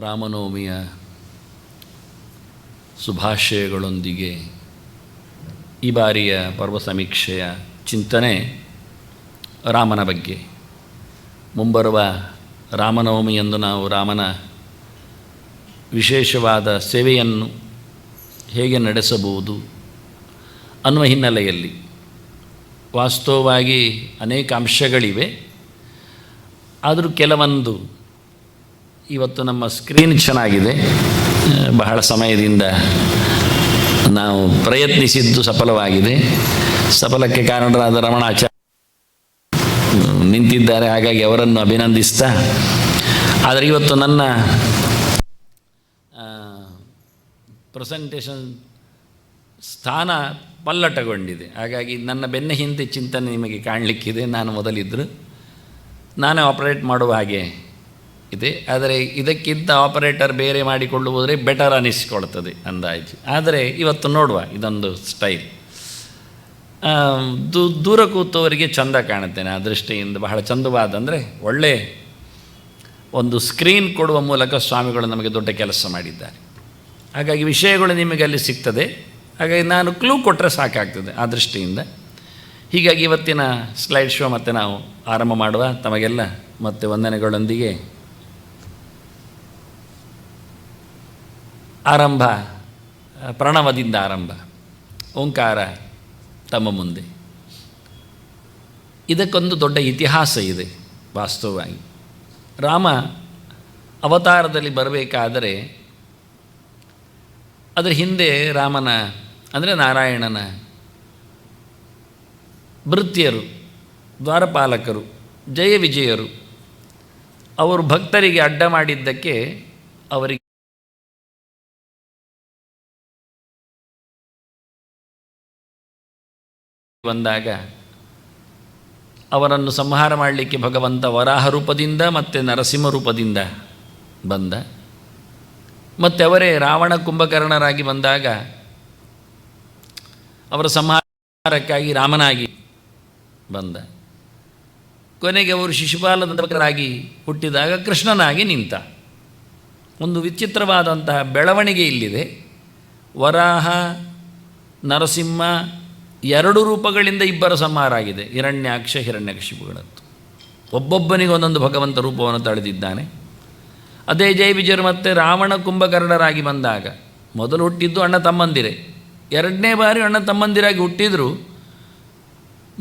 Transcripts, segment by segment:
ರಾಮನವಮಿಯ ಶುಭಾಶಯಗಳೊಂದಿಗೆ ಈ ಬಾರಿಯ ಪರ್ವ ಸಮೀಕ್ಷೆಯ ಚಿಂತನೆ ರಾಮನ ಬಗ್ಗೆ. ಮುಂಬರುವ ರಾಮನವಮಿಯಂದು ನಾವು ರಾಮನ ವಿಶೇಷವಾದ ಸೇವೆಯನ್ನು ಹೇಗೆ ನಡೆಸಬಹುದು ಅನ್ನುವ ಹಿನ್ನೆಲೆಯಲ್ಲಿ ವಾಸ್ತವವಾಗಿ ಅನೇಕ ಅಂಶಗಳಿವೆ. ಆದರೂ ಕೆಲವೊಂದು ಇವತ್ತು ನಮ್ಮ ಸ್ಕ್ರೀನ್ ಚೆನ್ನಾಗಿದೆ, ಬಹಳ ಸಮಯದಿಂದ ನಾವು ಪ್ರಯತ್ನಿಸಿದ್ದು ಸಫಲವಾಗಿದೆ. ಸಫಲಕ್ಕೆ ಕಾರಣರಾದ ರಮಣಾಚಾರ್ಯ ನಿಂತಿದ್ದಾರೆ, ಹಾಗಾಗಿ ಅವರನ್ನು ಅಭಿನಂದಿಸ್ತಾ, ಆದರೆ ಇವತ್ತು ನನ್ನ ಪ್ರೆಸೆಂಟೇಷನ್ ಸ್ಥಾನ ಪಲ್ಲಟಗೊಂಡಿದೆ. ಹಾಗಾಗಿ ನನ್ನ ಬೆನ್ನ ಹಿಂದೆ ಚಿಂತನೆ ನಿಮಗೆ ಕಾಣಲಿಕ್ಕಿದೆ. ನಾನು ಮೊದಲಿದ್ದರು ನಾನೇ ಆಪರೇಟ್ ಮಾಡುವ ಹಾಗೆ ಇದೆ, ಆದರೆ ಇದಕ್ಕಿಂತ ಆಪರೇಟರ್ ಬೇರೆ ಮಾಡಿಕೊಳ್ಳುವುದರೆ ಬೆಟರ್ ಅನ್ನಿಸಿಕೊಳ್ತದೆ ಅಂದಾಜು. ಆದರೆ ಇವತ್ತು ನೋಡುವ, ಇದೊಂದು ಸ್ಟೈಲ್. ದೂರ ಕೂತವರಿಗೆ ಚಂದ ಕಾಣುತ್ತೇನೆ, ಆ ದೃಷ್ಟಿಯಿಂದ ಬಹಳ ಚಂದವಾದ, ಅಂದರೆ ಒಳ್ಳೆ ಒಂದು ಸ್ಕ್ರೀನ್ ಕೊಡುವ ಮೂಲಕ ಸ್ವಾಮಿಗಳು ನಮಗೆ ದೊಡ್ಡ ಕೆಲಸ ಮಾಡಿದ್ದಾರೆ. ಹಾಗಾಗಿ ವಿಷಯಗಳು ನಿಮಗೆ ಅಲ್ಲಿ ಸಿಗ್ತದೆ. ಹಾಗಾಗಿ ನಾನು ಕ್ಲೂ ಕೊಟ್ಟರೆ ಸಾಕಾಗ್ತದೆ ಆ ದೃಷ್ಟಿಯಿಂದ. ಹೀಗಾಗಿ ಇವತ್ತಿನ ಸ್ಲೈಡ್ ಶೋ ಮತ್ತೆ ನಾವು ಆರಂಭ ಮಾಡುವ. ತಮಗೆಲ್ಲ ಮತ್ತೆ ವಂದನೆಗಳೊಂದಿಗೆ ಆರಂಭ, ಪ್ರಣವದಿಂದ ಆರಂಭ. ಓಂಕಾರ ತಮ್ಮ ಮುಂದೆ. ಇದಕ್ಕೊಂದು ದೊಡ್ಡ ಇತಿಹಾಸ ಇದೆ ವಾಸ್ತವವಾಗಿ. ರಾಮ ಅವತಾರದಲ್ಲಿ ಬರಬೇಕಾದರೆ ಅದರ ಹಿಂದೆ ರಾಮನ ಅಂದರೆ ನಾರಾಯಣನ ಭೃತ್ಯರು, ದ್ವಾರಪಾಲಕರು, ಜಯ ವಿಜಯರು ಅವರು ಭಕ್ತರಿಗೆ ಅಡ್ಡ ಮಾಡಿದ್ದಕ್ಕೆ ಅವರಿಗೆ ಬಂದಾಗ ಅವರನ್ನು ಸಂಹಾರ ಮಾಡಲಿಕ್ಕೆ ಭಗವಂತ ವರಾಹ ರೂಪದಿಂದ ಮತ್ತು ನರಸಿಂಹ ರೂಪದಿಂದ ಬಂದ. ಮತ್ತು ಅವರೇ ರಾವಣ ಕುಂಭಕರ್ಣರಾಗಿ ಬಂದಾಗ ಅವರ ಸಂಹಾರಕ್ಕಾಗಿ ರಾಮನಾಗಿ ಬಂದ. ಕೊನೆಗೆ ಅವರು ಶಿಶುಪಾಲರಾಗಿ ಹುಟ್ಟಿದಾಗ ಕೃಷ್ಣನಾಗಿ ನಿಂತ. ಒಂದು ವಿಚಿತ್ರವಾದಂತಹ ಬೆಳವಣಿಗೆ ಇಲ್ಲಿದೆ. ವರಾಹ, ನರಸಿಂಹ ಎರಡು ರೂಪಗಳಿಂದ ಇಬ್ಬರ ಸಂಹಾರ ಆಗಿದೆ. ಹಿರಣ್ಯಾಕ್ಷ, ಹಿರಣ್ಯಕಶಿಪುಗಳದ್ದು. ಒಬ್ಬೊಬ್ಬನಿಗೆ ಒಂದೊಂದು ಭಗವಂತ ರೂಪವನ್ನು ತಳೆದಿದ್ದಾನೆ. ಅದೇ ಜಯ ವಿಜಯರು ಮತ್ತು ರಾವಣ ಕುಂಭಕರ್ಣರಾಗಿ ಬಂದಾಗ ಮೊದಲು ಹುಟ್ಟಿದ್ದು ಅಣ್ಣ ತಮ್ಮಂದಿರೇ. ಎರಡನೇ ಬಾರಿ ಅಣ್ಣ ತಮ್ಮಂದಿರಾಗಿ ಹುಟ್ಟಿದರೂ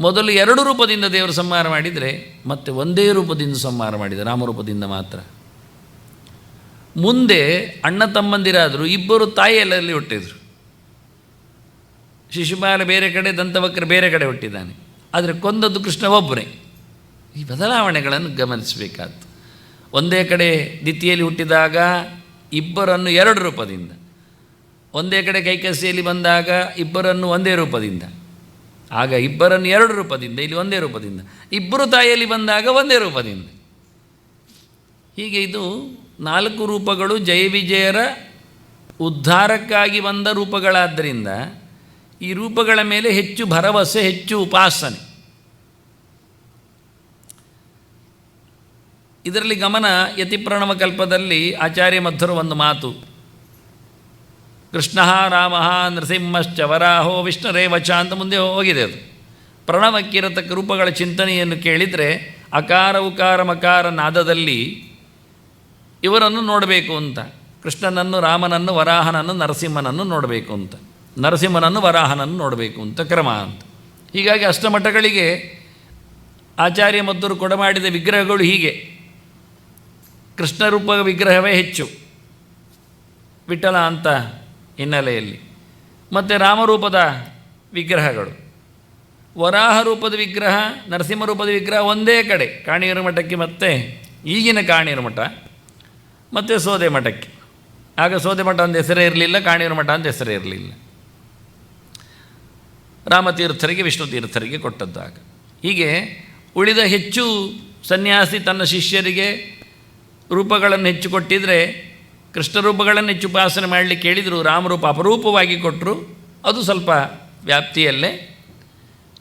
ಮೊದಲು ಎರಡು ರೂಪದಿಂದ ದೇವರು ಸಂಹಾರ ಮಾಡಿದರೆ ಮತ್ತೆ ಒಂದೇ ರೂಪದಿಂದ ಸಂಹಾರ ಮಾಡಿದೆ, ರಾಮರೂಪದಿಂದ ಮಾತ್ರ. ಮುಂದೆ ಅಣ್ಣ ತಮ್ಮಂದಿರಾದರೂ ಇಬ್ಬರು ತಾಯಿಯಲ್ಲಲ್ಲಿ ಹುಟ್ಟಿದರು. ಶಿಶುಪಾಲ ಬೇರೆ ಕಡೆ, ದಂತವಕ್ರ ಬೇರೆ ಕಡೆ ಹುಟ್ಟಿದ್ದಾನೆ. ಆದರೆ ಕೊಂದದ್ದು ಕೃಷ್ಣ ಒಬ್ಬನೇ. ಈ ಬದಲಾವಣೆಗಳನ್ನು ಗಮನಿಸಬೇಕಾದ್ದು. ಒಂದೇ ಕಡೆ ದಿತಿಯಲ್ಲಿ ಹುಟ್ಟಿದಾಗ ಇಬ್ಬರನ್ನು ಎರಡು ರೂಪದಿಂದ, ಒಂದೇ ಕಡೆ ಕೈಕಸಿಯಲ್ಲಿ ಬಂದಾಗ ಇಬ್ಬರನ್ನು ಒಂದೇ ರೂಪದಿಂದ, ಆಗ ಇಬ್ಬರನ್ನು ಎರಡು ರೂಪದಿಂದ, ಇಲ್ಲಿ ಒಂದೇ ರೂಪದಿಂದ, ಇಬ್ಬರು ತಾಯಿಯಲ್ಲಿ ಬಂದಾಗ ಒಂದೇ ರೂಪದಿಂದ. ಹೀಗೆ ಇದು ನಾಲ್ಕು ರೂಪಗಳು ಜಯ ವಿಜಯರ ಉದ್ಧಾರಕ್ಕಾಗಿ ಬಂದ ರೂಪಗಳಾದ್ದರಿಂದ ಈ ರೂಪಗಳ ಮೇಲೆ ಹೆಚ್ಚು ಭರವಸೆ, ಹೆಚ್ಚು ಉಪಾಸನೆ. ಇದರಲ್ಲಿ ಗಮನ, ಯತಿಪ್ರಣವ ಕಲ್ಪದಲ್ಲಿ ಆಚಾರ್ಯ ಮಧ್ವರ ಒಂದು ಮಾತು, ಕೃಷ್ಣ ರಾಮ ನರಸಿಂಹಶ್ಚ ವರಾಹೋ ವಿಷ್ಣುರೇವಚ ಅಂತ ಮುಂದೆ ಹೋಗಿದೆ. ಅದು ಪ್ರಣವಕ್ಕಿರತಕ್ಕ ರೂಪಗಳ ಚಿಂತನೆಯನ್ನು ಕೇಳಿದರೆ ಅಕಾರ ಉಕಾರ ಮಕಾರ ನಾದದಲ್ಲಿ ಇವರನ್ನು ನೋಡಬೇಕು ಅಂತ. ಕೃಷ್ಣನನ್ನು, ರಾಮನನ್ನು, ವರಾಹನನ್ನು, ನರಸಿಂಹನನ್ನು ನೋಡಬೇಕು ಅಂತ, ನರಸಿಂಹನನ್ನು, ವರಾಹನನ್ನು ನೋಡಬೇಕು ಅಂತ ಕ್ರಮ ಅಂತ. ಹೀಗಾಗಿ ಅಷ್ಟಮಠಗಳಿಗೆ ಆಚಾರ್ಯ ಮಧ್ವರು ಕೊಡಮಾಡಿದ ವಿಗ್ರಹಗಳು ಹೀಗೆ. ಕೃಷ್ಣ ರೂಪ ವಿಗ್ರಹವೇ ಹೆಚ್ಚು ವಿಠಲ ಅಂತ ಹಿನ್ನೆಲೆಯಲ್ಲಿ, ಮತ್ತು ರಾಮರೂಪದ ವಿಗ್ರಹಗಳು. ವರಾಹ ರೂಪದ ವಿಗ್ರಹ, ನರಸಿಂಹ ರೂಪದ ವಿಗ್ರಹ ಒಂದೇ ಕಡೆ ಕಾಣಿಯೂರು ಮಠಕ್ಕೆ, ಮತ್ತು ಈಗಿನ ಕಾಣಿಯೂರು ಮಠ ಮತ್ತು ಸೋದೆ ಮಠಕ್ಕೆ. ಆಗ ಸೋದೆ ಮಠ ಅಂತ ಹೆಸರೇ ಇರಲಿಲ್ಲ, ಕಾಣಿಯೂರು ಮಠ ಅಂತ ಹೆಸರೇ ಇರಲಿಲ್ಲ. ರಾಮತೀರ್ಥರಿಗೆ, ವಿಷ್ಣು ತೀರ್ಥರಿಗೆ ಕೊಟ್ಟದ್ದು ಆಗ. ಹೀಗೆ ಉಳಿದ ಹೆಚ್ಚು ಸನ್ಯಾಸಿ ತನ್ನ ಶಿಷ್ಯರಿಗೆ ರೂಪಗಳನ್ನು ಹೆಚ್ಚು ಕೊಟ್ಟಿದ್ದರೆ ಕೃಷ್ಣ ರೂಪಗಳನ್ನು ಹೆಚ್ಚು ಉಪಾಸನೆ ಮಾಡಲಿಕ್ಕೆ ಹೇಳಿದರು. ರಾಮರೂಪ ಅಪರೂಪವಾಗಿ ಕೊಟ್ಟರು, ಅದು ಸ್ವಲ್ಪ ವ್ಯಾಪ್ತಿಯಲ್ಲೇ.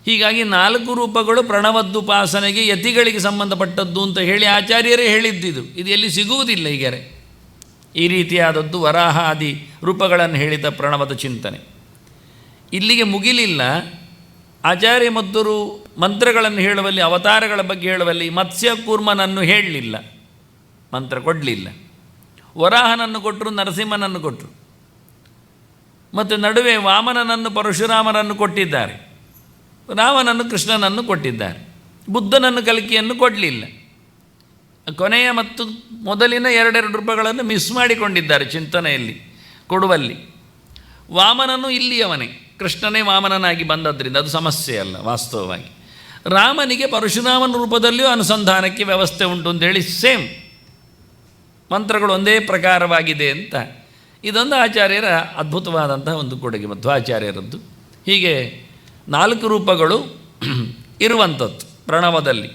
ಹೀಗಾಗಿ ನಾಲ್ಕು ರೂಪಗಳು ಪ್ರಣವದ್ದುಪಾಸನೆಗೆ ಯತಿಗಳಿಗೆ ಸಂಬಂಧಪಟ್ಟದ್ದು ಅಂತ ಹೇಳಿ ಆಚಾರ್ಯರೇ ಹೇಳಿದ್ದಿದು. ಇದು ಎಲ್ಲಿ ಸಿಗುವುದಿಲ್ಲ. ಹೀಗಾರೆ ಈ ರೀತಿಯಾದದ್ದು ವರಾಹಾದಿ ರೂಪಗಳನ್ನು ಹೇಳಿದ ಪ್ರಣವದ ಚಿಂತನೆ. ಇಲ್ಲಿಗೆ ಮುಗಿಲಿಲ್ಲ. ಆಚಾರ್ಯ ಮಧ್ವರು ಮಂತ್ರಗಳನ್ನು ಹೇಳುವಲ್ಲಿ, ಅವತಾರಗಳ ಬಗ್ಗೆ ಹೇಳುವಲ್ಲಿ ಮತ್ಸ್ಯ ಕೂರ್ಮನನ್ನು ಹೇಳಲಿಲ್ಲ, ಮಂತ್ರ ಕೊಡಲಿಲ್ಲ. ವರಾಹನನ್ನು ಕೊಟ್ಟರು, ನರಸಿಂಹನನ್ನು ಕೊಟ್ಟರು, ಮತ್ತು ನಡುವೆ ವಾಮನನನ್ನು ಪರಶುರಾಮನನ್ನು ಕೊಟ್ಟಿದ್ದಾರೆ, ರಾಮನನ್ನು ಕೃಷ್ಣನನ್ನು ಕೊಟ್ಟಿದ್ದಾರೆ. ಬುದ್ಧನನ್ನು ಕಲ್ಕಿಯನ್ನು ಕೊಡಲಿಲ್ಲ. ಕೊನೆಯ ಮತ್ತು ಮೊದಲಿನ ಎರಡೆರಡು ರೂಪಗಳನ್ನು ಮಿಸ್ ಮಾಡಿಕೊಂಡಿದ್ದಾರೆ ಚಿಂತನೆಯಲ್ಲಿ ಕೊಡುವಲ್ಲಿ. ವಾಮನನು ಇಲ್ಲಿಯವನೇ, ಕೃಷ್ಣನೇ ವಾಮನನಾಗಿ ಬಂದದ್ದರಿಂದ ಅದು ಸಮಸ್ಯೆ ಅಲ್ಲ ವಾಸ್ತವವಾಗಿ. ರಾಮನಿಗೆ ಪರಶುರಾಮನ ರೂಪದಲ್ಲಿಯೂ ಅನುಸಂಧಾನಕ್ಕೆ ವ್ಯವಸ್ಥೆ ಉಂಟು ಅಂತೇಳಿ ಸೇಮ್ ಮಂತ್ರಗಳು ಒಂದೇ ಪ್ರಕಾರವಾಗಿದೆ ಅಂತ. ಇದೊಂದು ಆಚಾರ್ಯರ ಅದ್ಭುತವಾದಂತಹ ಒಂದು ಕೊಡುಗೆ ಮಧ್ವಾಚಾರ್ಯರದ್ದು. ಹೀಗೆ 4 ರೂಪಗಳು ಇರುವಂಥದ್ದು ಪ್ರಣವದಲ್ಲಿ.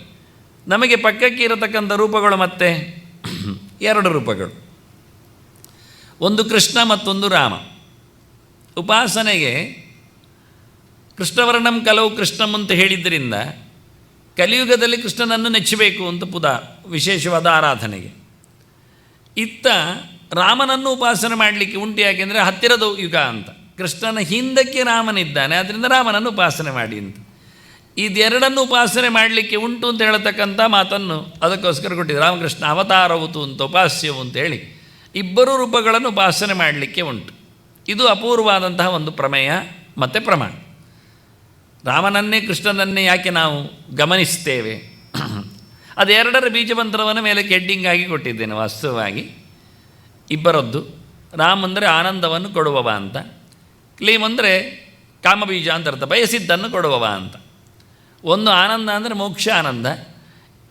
ನಮಗೆ ಪಕ್ಕಕ್ಕೆ ಇರತಕ್ಕಂಥ ರೂಪಗಳು ಮತ್ತೆ 2 ರೂಪಗಳು, ಒಂದು ಕೃಷ್ಣ ಮತ್ತೊಂದು ರಾಮ. ಉಪಾಸನೆಗೆ ಕೃಷ್ಣವರ್ಣಂ ಕಲವು ಕೃಷ್ಣಂ ಅಂತ ಹೇಳಿದ್ದರಿಂದ ಕಲಿಯುಗದಲ್ಲಿ ಕೃಷ್ಣನನ್ನು ನೆಚ್ಚಬೇಕು ಅಂತ ವಿಶೇಷವಾದ ಆರಾಧನೆಗೆ. ಇತ್ತ ರಾಮನನ್ನು ಉಪಾಸನೆ ಮಾಡಲಿಕ್ಕೆ ಉಂಟು. ಯಾಕೆಂದರೆ ಹತ್ತಿರದ ಯುಗ ಅಂತ, ಕೃಷ್ಣನ ಹಿಂದಕ್ಕೆ ರಾಮನಿದ್ದಾನೆ, ಆದ್ದರಿಂದ ರಾಮನನ್ನು ಉಪಾಸನೆ ಮಾಡಿ ಅಂತ. ಇದೆರಡನ್ನು ಉಪಾಸನೆ ಮಾಡಲಿಕ್ಕೆ ಉಂಟು ಅಂತ ಹೇಳತಕ್ಕಂಥ ಮಾತನ್ನು ಅದಕ್ಕೋಸ್ಕರ ಕೊಟ್ಟಿದ್ದು. ರಾಮಕೃಷ್ಣ ಅವತಾರವುತು ಅಂತ ಉಪಾಸ್ಯವು ಅಂತೇಳಿ ಇಬ್ಬರು ರೂಪಗಳನ್ನು ಉಪಾಸನೆ ಮಾಡಲಿಕ್ಕೆ ಉಂಟು. ಇದು ಅಪೂರ್ವವಾದಂತಹ ಒಂದು ಪ್ರಮೇಯ ಮತ್ತು ಪ್ರಮಾಣ. ರಾಮನನ್ನೇ ಕೃಷ್ಣನನ್ನೇ ಯಾಕೆ ನಾವು ಗಮನಿಸ್ತೇವೆ? ಅದೆರಡರ ಬೀಜಮಂತ್ರವನ್ನು ಮೇಲೆ ಹೆಡ್ಡಿಂಗ್ ಆಗಿ ಕೊಟ್ಟಿದ್ದೇನೆ. ವಾಸ್ತವವಾಗಿ ಇಬ್ಬರದ್ದು. ರಾಮ್ ಅಂದರೆ ಆನಂದವನ್ನು ಕೊಡುವವ ಅಂತ, ಕ್ಲೀಮ್ ಅಂದರೆ ಕಾಮಬೀಜ ಅಂತ ಅರ್ಥ, ಬಯಸಿದ್ದನ್ನು ಕೊಡುವವ ಅಂತ. ಒಂದು ಆನಂದ ಅಂದರೆ ಮೋಕ್ಷ ಆನಂದ,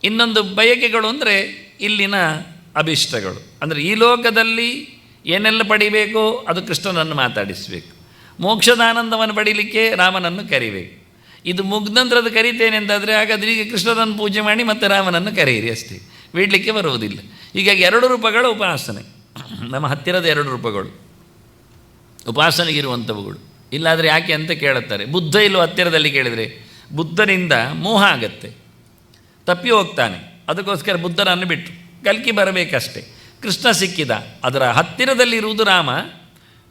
ಇನ್ನೊಂದು ಬಯಕೆಗಳು ಅಂದರೆ ಇಲ್ಲಿನ ಅಭಿಷ್ಟಗಳು. ಅಂದರೆ ಈ ಲೋಕದಲ್ಲಿ ಏನೆಲ್ಲ ಪಡಿಬೇಕೋ ಅದು ಕೃಷ್ಣನನ್ನು ಮಾತಾಡಿಸಬೇಕು. ಮೋಕ್ಷದ ಆನಂದವನ್ನು ಪಡೀಲಿಕ್ಕೆ ರಾಮನನ್ನು ಕರಿಬೇಕು. ಇದು ಮುಗ್ನಂತರ ಅದು ಕರಿತೇನೆ ಅಂತಾದರೆ ಹಾಗಾದರೆ ಈಗ ಕೃಷ್ಣನನ್ನು ಪೂಜೆ ಮಾಡಿ ಮತ್ತು ರಾಮನನ್ನು ಕರೆಯಿರಿ ಅಷ್ಟೇ, ಬಿಡಲಿಕ್ಕೆ ಬರುವುದಿಲ್ಲ. ಹೀಗಾಗಿ 2 ರೂಪಗಳ ಉಪಾಸನೆ, ನಮ್ಮ ಹತ್ತಿರದ 2 ರೂಪಗಳು ಉಪಾಸನೆಗಿರುವಂಥವುಗಳು. ಇಲ್ಲಾದರೆ ಯಾಕೆ ಅಂತ ಕೇಳುತ್ತಾರೆ. ಬುದ್ಧ ಇಲ್ಲೂ ಹತ್ತಿರದಲ್ಲಿ ಕೇಳಿದರೆ ಬುದ್ಧನಿಂದ ಮೋಹ ಆಗತ್ತೆ, ತಪ್ಪಿ ಹೋಗ್ತಾನೆ. ಅದಕ್ಕೋಸ್ಕರ ಬುದ್ಧನನ್ನು ಬಿಟ್ಟು ಕಲ್ಕಿ ಬರಬೇಕಷ್ಟೆ. ಕೃಷ್ಣ ಸಿಕ್ಕಿದ, ಅದರ ಹತ್ತಿರದಲ್ಲಿರುವುದು ರಾಮ.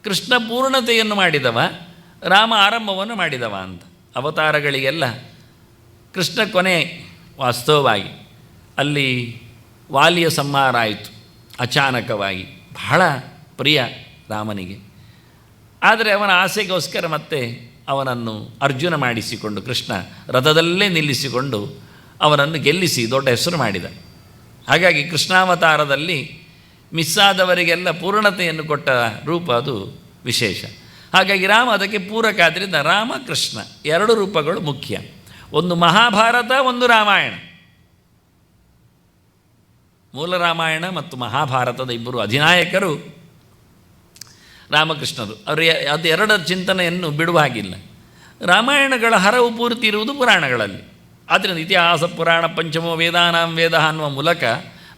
ಕೃಷ್ಣ ಪೂರ್ಣತೆಯನ್ನು ಮಾಡಿದವ, ರಾಮ ಆರಂಭವನ್ನು ಮಾಡಿದವ ಅಂತ. ಅವತಾರಗಳಿಗೆಲ್ಲ ಕೃಷ್ಣ ಕೊನೆ. ವಾಸ್ತವವಾಗಿ ಅಲ್ಲಿ ವಾಲಿಯ ಸಂಹಾರ ಆಯಿತು ಅಚಾನಕವಾಗಿ, ಬಹಳ ಪ್ರಿಯ ರಾಮನಿಗೆ. ಆದರೆ ಅವನ ಆಸೆಗೋಸ್ಕರ ಮತ್ತೆ ಅವನನ್ನು ಅರ್ಜುನ ಮಾಡಿಸಿಕೊಂಡು ಕೃಷ್ಣ ರಥದಲ್ಲೇ ನಿಲ್ಲಿಸಿಕೊಂಡು ಅವನನ್ನು ಗೆಲ್ಲಿಸಿ ದೊಡ್ಡ ಹೆಸರು ಮಾಡಿದ. ಹಾಗಾಗಿ ಕೃಷ್ಣಾವತಾರದಲ್ಲಿ ಮಿಸ್ಸಾದವರಿಗೆಲ್ಲ ಪೂರ್ಣತೆಯನ್ನು ಕೊಟ್ಟ ರೂಪ ಅದು ವಿಶೇಷ. ಹಾಗಾಗಿ ರಾಮ ಅದಕ್ಕೆ ಪೂರಕ. ಆದ್ದರಿಂದ ರಾಮ ಕೃಷ್ಣ 2 ರೂಪಗಳು ಮುಖ್ಯ. ಒಂದು ಮಹಾಭಾರತ, ಒಂದು ರಾಮಾಯಣ. ಮೂಲ ರಾಮಾಯಣ ಮತ್ತು ಮಹಾಭಾರತದ ಇಬ್ಬರು ಅಧಿನಾಯಕರು ರಾಮಕೃಷ್ಣರು. ಅವರು ಅದು 2 ಚಿಂತನೆಯನ್ನು ಬಿಡುವ ಹಾಗಿಲ್ಲ. ರಾಮಾಯಣಗಳ ಹರವು ಪೂರ್ತಿ ಇರುವುದು ಪುರಾಣಗಳಲ್ಲಿ. ಆದ್ದರಿಂದ ಇತಿಹಾಸ ಪುರಾಣ ಪಂಚಮೋ ವೇದಾನಾಂ ವೇದ ಅನ್ನುವ ಮೂಲಕ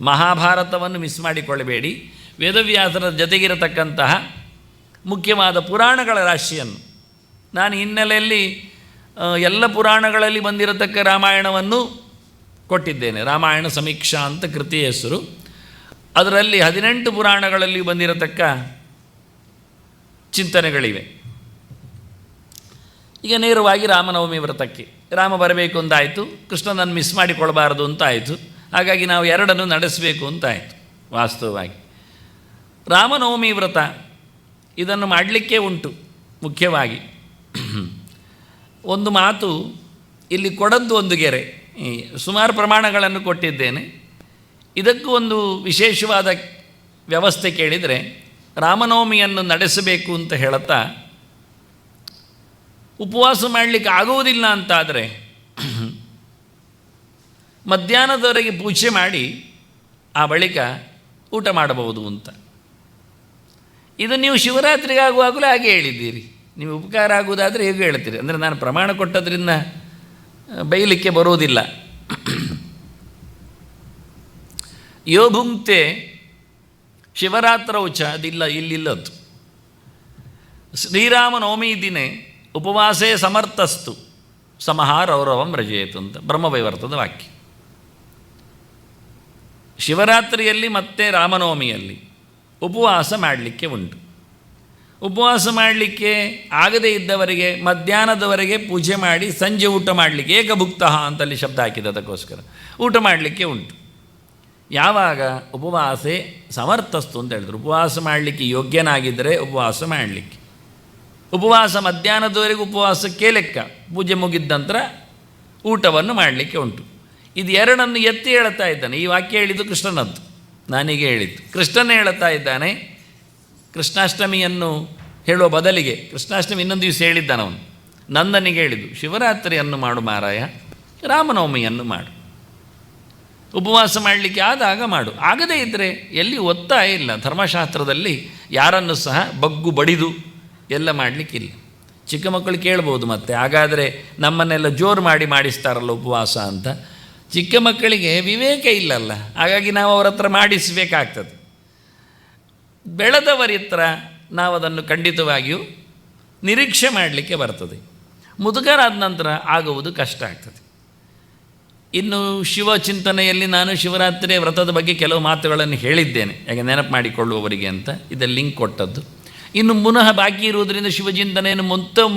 ಮಹಾಭಾರತವನ್ನು ಮಿಸ್ ಮಾಡಿಕೊಳ್ಳಬೇಡಿ. ವೇದವ್ಯಾಸರ ಜೊತೆಗಿರತಕ್ಕಂತಹ ಮುಖ್ಯವಾದ ಪುರಾಣಗಳ ರಾಶಿಯನ್ನು ನಾನು ಹಿನ್ನೆಲೆಯಲ್ಲಿ ಎಲ್ಲ ಪುರಾಣಗಳಲ್ಲಿ ಬಂದಿರತಕ್ಕ ರಾಮಾಯಣವನ್ನು ಕೊಟ್ಟಿದ್ದೇನೆ. ರಾಮಾಯಣ ಸಮೀಕ್ಷಾ ಅಂತ ಕೃತಿಯ ಹೆಸರು. ಅದರಲ್ಲಿ 18 ಪುರಾಣಗಳಲ್ಲಿ ಬಂದಿರತಕ್ಕ ಚಿಂತನೆಗಳಿವೆ. ಈಗ ನೇರವಾಗಿ ರಾಮನವಮಿ ವ್ರತಕ್ಕೆ ರಾಮ ಬರಬೇಕು ಅಂತಾಯಿತು, ಕೃಷ್ಣನನ್ನು ಮಿಸ್ ಮಾಡಿಕೊಳ್ಬಾರ್ದು ಅಂತಾಯಿತು. ಹಾಗಾಗಿ ನಾವು 2 ನಡೆಸಬೇಕು ಅಂತಾಯಿತು. ವಾಸ್ತವವಾಗಿ ರಾಮನವಮಿ ವ್ರತ ಇದನ್ನು ಮಾಡಲಿಕ್ಕೆ ಉಂಟು. ಮುಖ್ಯವಾಗಿ ಒಂದು ಮಾತು ಇಲ್ಲಿ ಕೊಡದ್ದು ಒಂದು ಗೆರೆ. ಸುಮಾರು ಪ್ರಮಾಣಗಳನ್ನು ಕೊಟ್ಟಿದ್ದೇನೆ. ಇದಕ್ಕೂ ಒಂದು ವಿಶೇಷವಾದ ವ್ಯವಸ್ಥೆ ಕೇಳಿದರೆ, ರಾಮನವಮಿಯನ್ನು ನಡೆಸಬೇಕು ಅಂತ ಹೇಳುತ್ತಾ ಉಪವಾಸ ಮಾಡಲಿಕ್ಕೆ ಆಗುವುದಿಲ್ಲ ಅಂತಾದರೆ ಮಧ್ಯಾಹ್ನದವರೆಗೆ ಪೂಜೆ ಮಾಡಿ ಆ ಬಳಿಕ ಊಟ ಮಾಡಬಹುದು ಅಂತ. ಇದು ನೀವು ಶಿವರಾತ್ರಿಗಾಗುವಾಗಲೂ ಹಾಗೆ ಹೇಳಿದ್ದೀರಿ. ನೀವು ಉಪಕಾರ ಆಗುವುದಾದರೆ ಹೇಗೆ ಹೇಳ್ತೀರಿ? ಅಂದರೆ ನಾನು ಪ್ರಮಾಣ ಕೊಟ್ಟದ್ರಿಂದ ಬೈಲಿಕ್ಕೆ ಬರುವುದಿಲ್ಲ. ಯೋ ಭುಂಕ್ತೆ ಶಿವರಾತ್ರೌಚ ಅದಿಲ್ಲ, ಇಲ್ಲಿಲ್ಲದ್ದು. ಶ್ರೀರಾಮನವಮಿ ದಿನೇ ಉಪವಾಸೇ ಸಮರ್ಥಸ್ತು ಸಮಹಾರೌರವಂ ರಜಯೇತು ಅಂತ ಬ್ರಹ್ಮವೈವರ್ತದ ವಾಕ್ಯ. ಶಿವರಾತ್ರಿಯಲ್ಲಿ ಮತ್ತು ರಾಮನವಮಿಯಲ್ಲಿ ಉಪವಾಸ ಮಾಡಲಿಕ್ಕೆ ಉಂಟು. ಉಪವಾಸ ಮಾಡಲಿಕ್ಕೆ ಆಗದೇ ಇದ್ದವರಿಗೆ ಮಧ್ಯಾಹ್ನದವರೆಗೆ ಪೂಜೆ ಮಾಡಿ ಸಂಜೆ ಊಟ ಮಾಡಲಿಕ್ಕೆ ಏಕಭುಕ್ತಃ ಅಂತಲ್ಲಿ ಶಬ್ದ ಹಾಕಿದೆ, ಅದಕ್ಕೋಸ್ಕರ ಊಟ ಮಾಡಲಿಕ್ಕೆ ಉಂಟು. ಯಾವಾಗ ಉಪವಾಸೆ ಸಮರ್ಥಸ್ತು ಅಂತ ಹೇಳಿದ್ರು, ಉಪವಾಸ ಮಾಡಲಿಕ್ಕೆ ಯೋಗ್ಯನಾಗಿದ್ದರೆ ಉಪವಾಸ ಮಾಡಲಿಕ್ಕೆ. ಉಪವಾಸ ಮಧ್ಯಾಹ್ನದವರೆಗೆ ಉಪವಾಸಕ್ಕೆ ಲೆಕ್ಕ, ಪೂಜೆ ಮುಗಿದ ನಂತರ ಊಟವನ್ನು ಮಾಡಲಿಕ್ಕೆ ಉಂಟು. ಇದು ಎರಡನ್ನು ಎತ್ತಿ ಹೇಳ್ತಾ ಇದ್ದಾನೆ. ಈ ವಾಕ್ಯ ಹೇಳಿದ್ದು ಕೃಷ್ಣನದ್ದು, ನಾನೀಗ ಹೇಳಿದ್ದು. ಕೃಷ್ಣನೇ ಹೇಳ್ತಾ ಇದ್ದಾನೆ. ಕೃಷ್ಣಾಷ್ಟಮಿಯನ್ನು ಹೇಳುವ ಬದಲಿಗೆ, ಕೃಷ್ಣಾಷ್ಟಮಿ ಇನ್ನೊಂದು ದಿವಸ ಹೇಳಿದ್ದಾನವನು, ನಂದನಿಗೆ ಹೇಳಿದ್ದು ಶಿವರಾತ್ರಿಯನ್ನು ಮಾಡು ಮಾರಾಯ, ರಾಮನವಮಿಯನ್ನು ಮಾಡು. ಉಪವಾಸ ಮಾಡಲಿಕ್ಕೆ ಆದಾಗ ಮಾಡು, ಆಗದೇ ಇದ್ದರೆ ಎಲ್ಲಿ ಒತ್ತಾಯ ಇಲ್ಲ. ಧರ್ಮಶಾಸ್ತ್ರದಲ್ಲಿ ಯಾರನ್ನು ಸಹ ಬಗ್ಗು ಬಡಿದು ಎಲ್ಲ ಮಾಡಲಿಕ್ಕಿಲ್ಲ. ಚಿಕ್ಕ ಮಕ್ಕಳು ಕೇಳ್ಬೋದು, ಮತ್ತೆ ಹಾಗಾದರೆ ನಮ್ಮನ್ನೆಲ್ಲ ಜೋರು ಮಾಡಿಸ್ತಾರಲ್ಲ ಉಪವಾಸ ಅಂತ. ಚಿಕ್ಕ ಮಕ್ಕಳಿಗೆ ವಿವೇಕ ಇಲ್ಲಲ್ಲ, ಹಾಗಾಗಿ ನಾವು ಅವರ ಹತ್ರ ಮಾಡಿಸಬೇಕಾಗ್ತದೆ. ಬೆಳೆದವರ ಹತ್ರ ನಾವು ಅದನ್ನು ಖಂಡಿತವಾಗಿಯೂ ನಿರೀಕ್ಷೆ ಮಾಡಲಿಕ್ಕೆ ಬರ್ತದೆ. ಮುದುಕರಾದ ನಂತರ ಆಗುವುದು ಕಷ್ಟ ಆಗ್ತದೆ. ಇನ್ನು ಶಿವ ಚಿಂತನೆಯಲ್ಲಿ ನಾನು ಶಿವರಾತ್ರಿ ವ್ರತದ ಬಗ್ಗೆ ಕೆಲವು ಮಾತುಗಳನ್ನು ಹೇಳಿದ್ದೇನೆ, ಯಾಕೆ ನೆನಪು ಮಾಡಿಕೊಳ್ಳುವವರಿಗೆ ಅಂತ. ಇದರಲ್ಲಿ ಲಿಂಕ್ ಕೊಟ್ಟದ್ದು. ಇನ್ನು ಪುನಃ ಬಾಕಿ ಇರುವುದರಿಂದ ಶಿವಚಿಂತನೆಯನ್ನು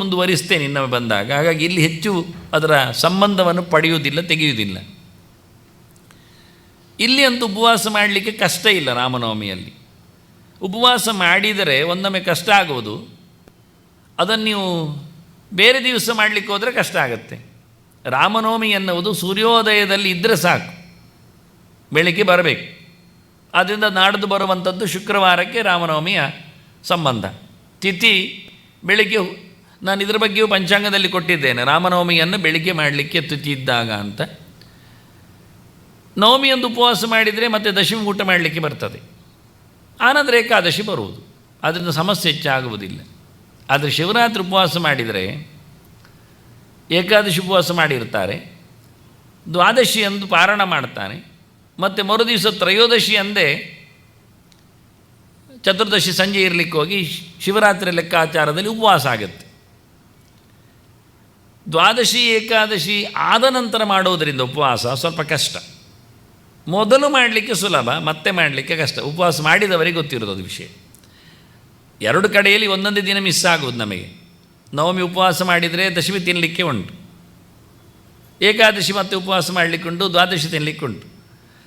ಮುಂದುವರಿಸ್ತೇನೆ ಇನ್ನೊಮ್ಮೆ ಬಂದಾಗ. ಹಾಗಾಗಿ ಇಲ್ಲಿ ಹೆಚ್ಚು ಅದರ ಸಂಬಂಧವನ್ನು ಪಡೆಯುವುದಿಲ್ಲ, ತೆಗೆಯುವುದಿಲ್ಲ. ಇಲ್ಲಿ ಅಂತೂ ಉಪವಾಸ ಮಾಡಲಿಕ್ಕೆ ಕಷ್ಟ ಇಲ್ಲ. ರಾಮನವಮಿಯಲ್ಲಿ ಉಪವಾಸ ಮಾಡಿದರೆ ಒಂದೊಮ್ಮೆ ಕಷ್ಟ ಆಗುವುದು. ಅದನ್ನು ನೀವು ಬೇರೆ ದಿವಸ ಮಾಡಲಿಕ್ಕೆ ಹೋದರೆ ಕಷ್ಟ ಆಗುತ್ತೆ. ರಾಮನವಮಿ ಎನ್ನುವುದು ಸೂರ್ಯೋದಯದಲ್ಲಿ ಇದ್ದರೆ ಸಾಕು, ಬೆಳಗ್ಗೆ ಬರಬೇಕು. ಆದ್ದರಿಂದ ನಾಡ್ದು ಬರುವಂಥದ್ದು ಶುಕ್ರವಾರಕ್ಕೆ ರಾಮನವಮಿಯ ಸಂಬಂಧ. ತಿಥಿ ಬೆಳಿಗ್ಗೆ, ನಾನು ಇದರ ಬಗ್ಗೆಯೂ ಪಂಚಾಂಗದಲ್ಲಿ ಕೊಟ್ಟಿದ್ದೇನೆ. ರಾಮನವಮಿಯನ್ನು ಬೆಳಿಗ್ಗೆ ಮಾಡಲಿಕ್ಕೆ ತಿಥಿ ಇದ್ದಾಗ ಅಂತ. ನವಮಿಯೊಂದು ಉಪವಾಸ ಮಾಡಿದರೆ ಮತ್ತೆ ದಶಮಿ ಊಟ ಮಾಡಲಿಕ್ಕೆ ಬರ್ತದೆ. ಆನಂತರ ಏಕಾದಶಿ ಬರುವುದು, ಅದರಿಂದ ಸಮಸ್ಯೆ ಹೆಚ್ಚಾಗುವುದಿಲ್ಲ. ಆದರೆ ಶಿವರಾತ್ರಿ ಉಪವಾಸ ಮಾಡಿದರೆ, ಏಕಾದಶಿ ಉಪವಾಸ ಮಾಡಿರ್ತಾರೆ, ದ್ವಾದಶಿಯಂದು ಪಾರಾಯಣ ಮಾಡ್ತಾನೆ, ಮತ್ತು ಮರುದಿವಸ ತ್ರಯೋದಶಿ ಅಂದೇ ಚತುರ್ದಶಿ ಸಂಜೆ ಇರಲಿಕ್ಕೆ ಹೋಗಿ ಶಿವರಾತ್ರಿ ಲೆಕ್ಕಾಚಾರದಲ್ಲಿ ಉಪವಾಸ ಆಗುತ್ತೆ. ದ್ವಾದಶಿ ಏಕಾದಶಿ ಆದ ನಂತರ ಮಾಡೋದರಿಂದ ಉಪವಾಸ ಸ್ವಲ್ಪ ಕಷ್ಟ. ಮೊದಲು ಮಾಡಲಿಕ್ಕೆ ಸುಲಭ, ಮತ್ತೆ ಮಾಡಲಿಕ್ಕೆ ಕಷ್ಟ. ಉಪವಾಸ ಮಾಡಿದವರಿಗೆ ಗೊತ್ತಿರೋದು ಅದು ವಿಷಯ. ಎರಡು ಕಡೆಯಲ್ಲಿ ಒಂದೊಂದೇ ದಿನ ಮಿಸ್ ಆಗೋದು ನಮಗೆ. ನವಮಿ ಉಪವಾಸ ಮಾಡಿದರೆ ದಶಮಿ ತಿನ್ನಲಿಕ್ಕೆ ಉಂಟು, ಏಕಾದಶಿ ಮತ್ತೆ ಉಪವಾಸ ಮಾಡಲಿಕ್ಕೆ ಉಂಟು, ದ್ವಾದಶಿ ತಿನ್ನಲಿಕ್ಕೆ ಉಂಟು,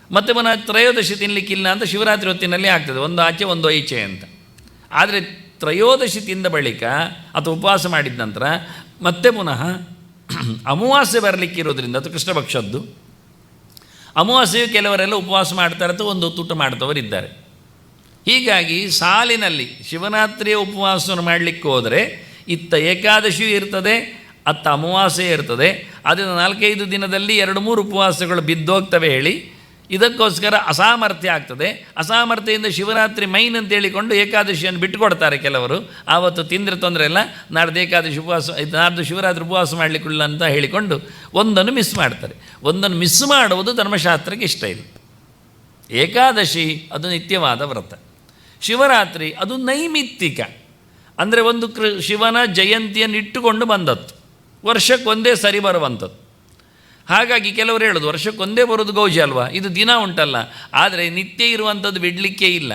ಮತ್ತು ಪುನಃ ತ್ರಯೋದಶಿ ತಿನ್ನಲಿಕ್ಕಿಲ್ಲ ಅಂತ ಶಿವರಾತ್ರಿ ಹೊತ್ತಿನಲ್ಲಿ ಆಗ್ತದೆ, ಒಂದು ಆಚೆ ಒಂದು ಈಚೆ ಅಂತ. ಆದರೆ ತ್ರಯೋದಶಿ ತಿಂದ ಬಳಿಕ ಅಥವಾ ಉಪವಾಸ ಮಾಡಿದ ನಂತರ ಮತ್ತೆ ಪುನಃ ಅಮಾವಾಸ್ಯೆ ಬರಲಿಕ್ಕಿರೋದ್ರಿಂದ, ಅದು ಕೃಷ್ಣ ಪಕ್ಷದ್ದು ಅಮಾವಾಸ್ಯೆಯು ಕೆಲವರೆಲ್ಲ ಉಪವಾಸ ಮಾಡ್ತಾರೆ ಅಥವಾ ಒಂದು ಊಟ ಮಾಡ್ತವರಿದ್ದಾರೆ. ಹೀಗಾಗಿ ಸಾಲಿನಲ್ಲಿ ಶಿವರಾತ್ರಿಯ ಉಪವಾಸವನ್ನು ಮಾಡಲಿಕ್ಕೆ ಹೋದರೆ ಇತ್ತ ಏಕಾದಶಿಯೂ ಇರ್ತದೆ, ಅತ್ತ ಅಮಾವಾಸ್ಯೆ ಇರ್ತದೆ. ಅದರಿಂದ 4-5 ದಿನದಲ್ಲಿ 2-3 ಉಪವಾಸಗಳು ಬಿದ್ದೋಗ್ತವೆ ಹೇಳಿ, ಇದಕ್ಕೋಸ್ಕರ ಅಸಾಮರ್ಥ್ಯ ಆಗ್ತದೆ. ಅಸಾಮರ್ಥ್ಯದಿಂದ ಶಿವರಾತ್ರಿ ಮೈನ್ ಅಂತ ಹೇಳಿಕೊಂಡು ಏಕಾದಶಿಯನ್ನು ಬಿಟ್ಟುಕೊಡ್ತಾರೆ ಕೆಲವರು. ಆವತ್ತು ತಿಂದರೆ ತೊಂದರೆ ಇಲ್ಲ, ನಾಡ್ದು ಏಕಾದಶಿ ಉಪವಾಸ, ನಾಡ್ದು ಶಿವರಾತ್ರಿ ಉಪವಾಸ ಮಾಡಲಿಕ್ಕಿಲ್ಲ ಅಂತ ಹೇಳಿಕೊಂಡು ಒಂದನ್ನು ಮಿಸ್ ಮಾಡ್ತಾರೆ. ಒಂದನ್ನು ಮಿಸ್ ಮಾಡುವುದು ಧರ್ಮಶಾಸ್ತ್ರಕ್ಕೆ ಇಷ್ಟ ಇಲ್ಲ. ಏಕಾದಶಿ ಅದು ನಿತ್ಯವಾದ ವ್ರತ, ಶಿವರಾತ್ರಿ ಅದು ನೈಮಿತ್ತಿಕ, ಅಂದರೆ ಒಂದು ಶಿವನ ಜಯಂತಿಯನ್ನು ಇಟ್ಟುಕೊಂಡು ಬಂದದ್ದು, ವರ್ಷಕ್ಕೊಂದೇ ಸರಿ ಬರುವಂಥದ್ದು. ಹಾಗಾಗಿ ಕೆಲವರು ಹೇಳೋದು ವರ್ಷಕ್ಕೊಂದೇ ಬರೋದು ಗೌಜಿ ಅಲ್ವಾ, ಇದು ದಿನ ಉಂಟಲ್ಲ. ಆದರೆ ನಿತ್ಯ ಇರುವಂಥದ್ದು ಬಿಡಲಿಕ್ಕೇ ಇಲ್ಲ.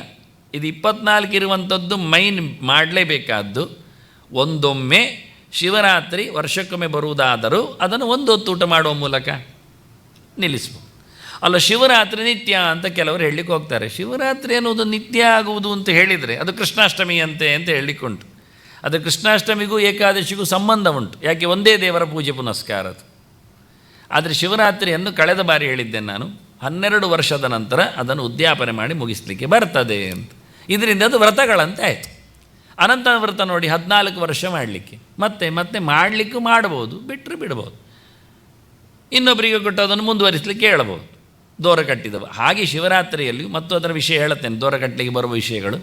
ಇದು 24 ಇರುವಂಥದ್ದು ಮೈನ್ ಮಾಡಲೇಬೇಕಾದ್ದು. ಒಂದೊಮ್ಮೆ ಶಿವರಾತ್ರಿ ವರ್ಷಕ್ಕೊಮ್ಮೆ ಬರುವುದಾದರೂ ಅದನ್ನು ಒಂದು ಹೊತ್ತು ಊಟ ಮಾಡುವ ಮೂಲಕ ನಿಲ್ಲಿಸ್ಬೋದು. ಅಲ್ಲ, ಶಿವರಾತ್ರಿ ನಿತ್ಯ ಅಂತ ಕೆಲವರು ಹೇಳಲಿಕ್ಕೆ ಹೋಗ್ತಾರೆ. ಶಿವರಾತ್ರಿ ಅನ್ನೋದು ನಿತ್ಯ ಆಗುವುದು ಅಂತ ಹೇಳಿದರೆ ಅದು ಕೃಷ್ಣಾಷ್ಟಮಿ ಅಂತ ಹೇಳಲಿಕ್ಕುಂಟು. ಅದು ಕೃಷ್ಣಾಷ್ಟಮಿಗೂ ಏಕಾದಶಿಗೂ ಸಂಬಂಧ ಉಂಟು, ಯಾಕೆ ಒಂದೇ ದೇವರ ಪೂಜೆ ಪುನಸ್ಕಾರದು. ಆದರೆ ಶಿವರಾತ್ರಿಯನ್ನು ಕಳೆದ ಬಾರಿ ಹೇಳಿದ್ದೇನೆ ನಾನು, 12 ವರ್ಷದ ನಂತರ ಅದನ್ನು ಉದ್ಯಾಪನೆ ಮಾಡಿ ಮುಗಿಸಲಿಕ್ಕೆ ಬರ್ತದೆ ಅಂತ. ಇದರಿಂದ ಅದು ವ್ರತಗಳಂತೆ ಆಯಿತು. ಅನಂತ ವ್ರತ ನೋಡಿ 14 ವರ್ಷ ಮಾಡಲಿಕ್ಕೆ, ಮತ್ತೆ ಮಾಡಲಿಕ್ಕೂ ಮಾಡ್ಬೋದು, ಬಿಟ್ಟರೆ ಬಿಡ್ಬೋದು, ಇನ್ನೊಬ್ಬರಿಗೆ ಕೊಟ್ಟು ಅದನ್ನು ಮುಂದುವರಿಸಲಿಕ್ಕೆ ಹೇಳ್ಬೋದು, ದೋರ ಕಟ್ಟಿದವ. ಹಾಗೆ ಶಿವರಾತ್ರಿಯಲ್ಲಿ ಮತ್ತು ಅದರ ವಿಷಯ ಹೇಳುತ್ತೇನೆ, ದೋರ ಕಟ್ಟಲಿಕ್ಕೆ ಬರುವ ವಿಷಯಗಳು.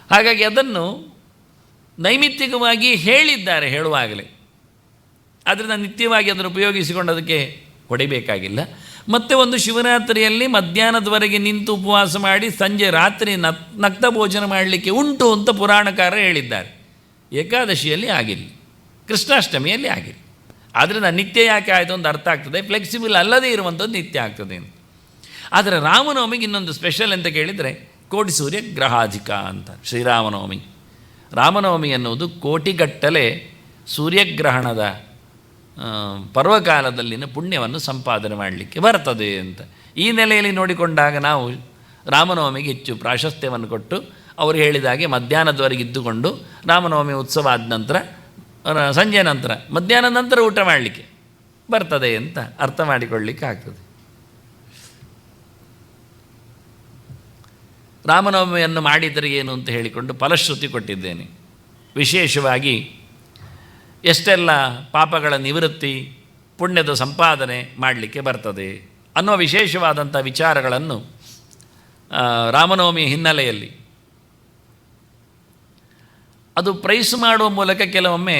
ಹಾಗಾಗಿ ಅದನ್ನು ನೈಮಿತ್ತಿಕವಾಗಿ ಹೇಳಿದ್ದಾರೆ ಹೇಳುವಾಗಲೇ. ಆದ್ದರಿಂದ ನಿತ್ಯವಾಗಿ ಅದನ್ನು ಉಪಯೋಗಿಸಿಕೊಂಡು ಅದಕ್ಕೆ ಹೊಡಿಬೇಕಾಗಿಲ್ಲ. ಮತ್ತು ಒಂದು ಶಿವರಾತ್ರಿಯಲ್ಲಿ ಮಧ್ಯಾಹ್ನದವರೆಗೆ ನಿಂತು ಉಪವಾಸ ಮಾಡಿ ಸಂಜೆ ರಾತ್ರಿ ನಕ್ತ ಭೋಜನ ಮಾಡಲಿಕ್ಕೆ ಉಂಟು ಅಂತ ಪುರಾಣಕಾರರು ಹೇಳಿದ್ದಾರೆ. ಏಕಾದಶಿಯಲ್ಲಿ ಆಗಿಲ್ಲ, ಕೃಷ್ಣಾಷ್ಟಮಿಯಲ್ಲಿ ಆಗಿಲ್ಲ. ಆದ್ದರಿಂದ ನಿತ್ಯ ಯಾಕೆ ಆಯಿತು ಅಂತ ಅರ್ಥ ಆಗ್ತದೆ. ಫ್ಲೆಕ್ಸಿಬಲ್ ಅಲ್ಲದೇ ಇರುವಂಥದ್ದು ನಿತ್ಯ ಆಗ್ತದೆ ಅಂತ. ಆದರೆ ರಾಮನವಮಿಗೆ ಇನ್ನೊಂದು ಸ್ಪೆಷಲ್ ಅಂತ ಕೇಳಿದರೆ, ಕೋಟಿ ಸೂರ್ಯ ಗ್ರಹಾಧಿಕ ಅಂತ ಶ್ರೀರಾಮನವಮಿ. ರಾಮನವಮಿ ಎನ್ನುವುದು ಕೋಟಿಗಟ್ಟಲೆ ಸೂರ್ಯಗ್ರಹಣದ ಪರ್ವಕಾಲದಲ್ಲಿನ ಪುಣ್ಯವನ್ನು ಸಂಪಾದನೆ ಮಾಡಲಿಕ್ಕೆ ಬರ್ತದೆ ಅಂತ ಈ ನೆಲೆಯಲ್ಲಿ ನೋಡಿಕೊಂಡಾಗ ನಾವು ರಾಮನವಮಿಗೆ ಹೆಚ್ಚು ಪ್ರಾಶಸ್ತ್ಯವನ್ನು ಕೊಟ್ಟು ಅವರು ಹೇಳಿದಾಗೆ ಮಧ್ಯಾಹ್ನದವರೆಗೆ ಇದ್ದುಕೊಂಡು ರಾಮನವಮಿ ಉತ್ಸವ ಆದ ನಂತರ ಸಂಜೆ ನಂತರ ಮಧ್ಯಾಹ್ನದ ನಂತರ ಊಟ ಮಾಡಲಿಕ್ಕೆ ಬರ್ತದೆ ಅಂತ ಅರ್ಥ ಮಾಡಿಕೊಳ್ಳಲಿಕ್ಕೆ ಆಗ್ತದೆ. ರಾಮನವಮಿಯನ್ನು ಮಾಡಿದರೆ ಏನು ಅಂತ ಹೇಳಿಕೊಂಡು ಫಲಶ್ರುತಿ ಕೊಟ್ಟಿದ್ದೇನೆ. ವಿಶೇಷವಾಗಿ ಎಷ್ಟೆಲ್ಲ ಪಾಪಗಳ ನಿವೃತ್ತಿ ಪುಣ್ಯದ ಸಂಪಾದನೆ ಮಾಡಲಿಕ್ಕೆ ಬರ್ತದೆ ಅನ್ನೋ ವಿಶೇಷವಾದಂಥ ವಿಚಾರಗಳನ್ನು ರಾಮನವಮಿಯ ಹಿನ್ನೆಲೆಯಲ್ಲಿ ಅದು ಪ್ರೈಸ್ ಮಾಡುವ ಮೂಲಕ ಕೆಲವೊಮ್ಮೆ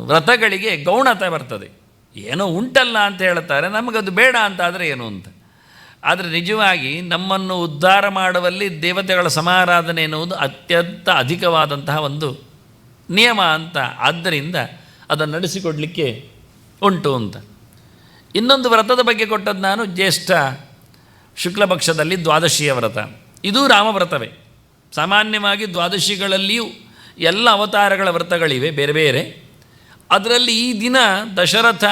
ವ್ರತಗಳಿಗೆ ಗೌಣತೆ ಬರ್ತದೆ. ಏನೋ ಉಂಟಲ್ಲ ಅಂತ ಹೇಳ್ತಾರೆ, ನಮಗದು ಬೇಡ ಅಂತಾದರೆ ಏನು ಅಂತ. ಆದರೆ ನಿಜವಾಗಿ ನಮ್ಮನ್ನು ಉದ್ಧಾರ ಮಾಡುವಲ್ಲಿ ದೇವತೆಗಳ ಸಮಾರಾಧನೆ ಎನ್ನುವುದು ಅತ್ಯಂತ ಅಧಿಕವಾದಂತಹ ಒಂದು ನಿಯಮ ಅಂತ, ಆದ್ದರಿಂದ ಅದನ್ನು ನಡೆಸಿಕೊಡಲಿಕ್ಕೆ ಉಂಟು ಅಂತ. ಇನ್ನೊಂದು ವ್ರತದ ಬಗ್ಗೆ ಕೊಟ್ಟದ್ದು ನಾನು ಜ್ಯೇಷ್ಠ ಶುಕ್ಲ ಪಕ್ಷದಲ್ಲಿ ದ್ವಾದಶಿಯ ವ್ರತ. ಇದೂ ರಾಮವ್ರತವೇ. ಸಾಮಾನ್ಯವಾಗಿ ದ್ವಾದಶಿಗಳಲ್ಲಿಯೂ ಎಲ್ಲ ಅವತಾರಗಳ ವ್ರತಗಳಿವೆ ಬೇರೆ ಬೇರೆ. ಅದರಲ್ಲಿ ಈ ದಿನ ದಶರಥ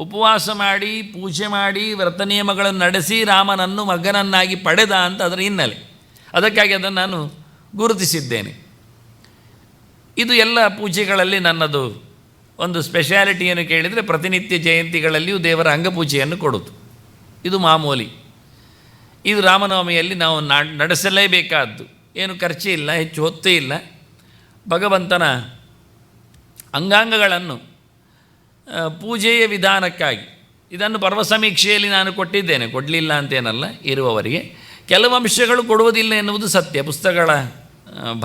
ಉಪವಾಸ ಮಾಡಿ ಪೂಜೆ ಮಾಡಿ ವ್ರತ ನಿಯಮಗಳನ್ನು ನಡೆಸಿ ರಾಮನನ್ನು ಮಗನನ್ನಾಗಿ ಪಡೆದ ಅಂತ ಅದರ ಹಿನ್ನೆಲೆ. ಅದಕ್ಕಾಗಿ ಅದನ್ನು ನಾನು ಗುರುತಿಸಿದ್ದೇನೆ. ಇದು ಎಲ್ಲ ಪೂಜೆಗಳಲ್ಲಿ ನನ್ನದು ಒಂದು ಸ್ಪೆಷಾಲಿಟಿಯನ್ನು ಕೇಳಿದರೆ ಪ್ರತಿನಿತ್ಯ ಜಯಂತಿಗಳಲ್ಲಿಯೂ ದೇವರ ಅಂಗಪೂಜೆಯನ್ನು ಕೊಡೋದು, ಇದು ಮಾಮೂಲಿ. ಇದು ರಾಮನವಮಿಯಲ್ಲಿ ನಾವು ನಡೆಸಲೇಬೇಕಾದ್ದು. ಏನು ಖರ್ಚೇ ಇಲ್ಲ, ಹೆಚ್ಚು ಹೊತ್ತೇ ಇಲ್ಲ. ಭಗವಂತನ ಅಂಗಾಂಗಗಳನ್ನು ಪೂಜೆಯ ವಿಧಾನಕ್ಕಾಗಿ ಇದನ್ನು ಪರ್ವ ಸಮೀಕ್ಷೆಯಲ್ಲಿ ನಾನು ಕೊಟ್ಟಿದ್ದೇನೆ, ಕೊಡಲಿಲ್ಲ ಅಂತೇನಲ್ಲ. ಇರುವವರಿಗೆ ಕೆಲವು ಅಂಶಗಳು ಕೊಡುವುದಿಲ್ಲ ಎನ್ನುವುದು ಸತ್ಯ, ಪುಸ್ತಕಗಳ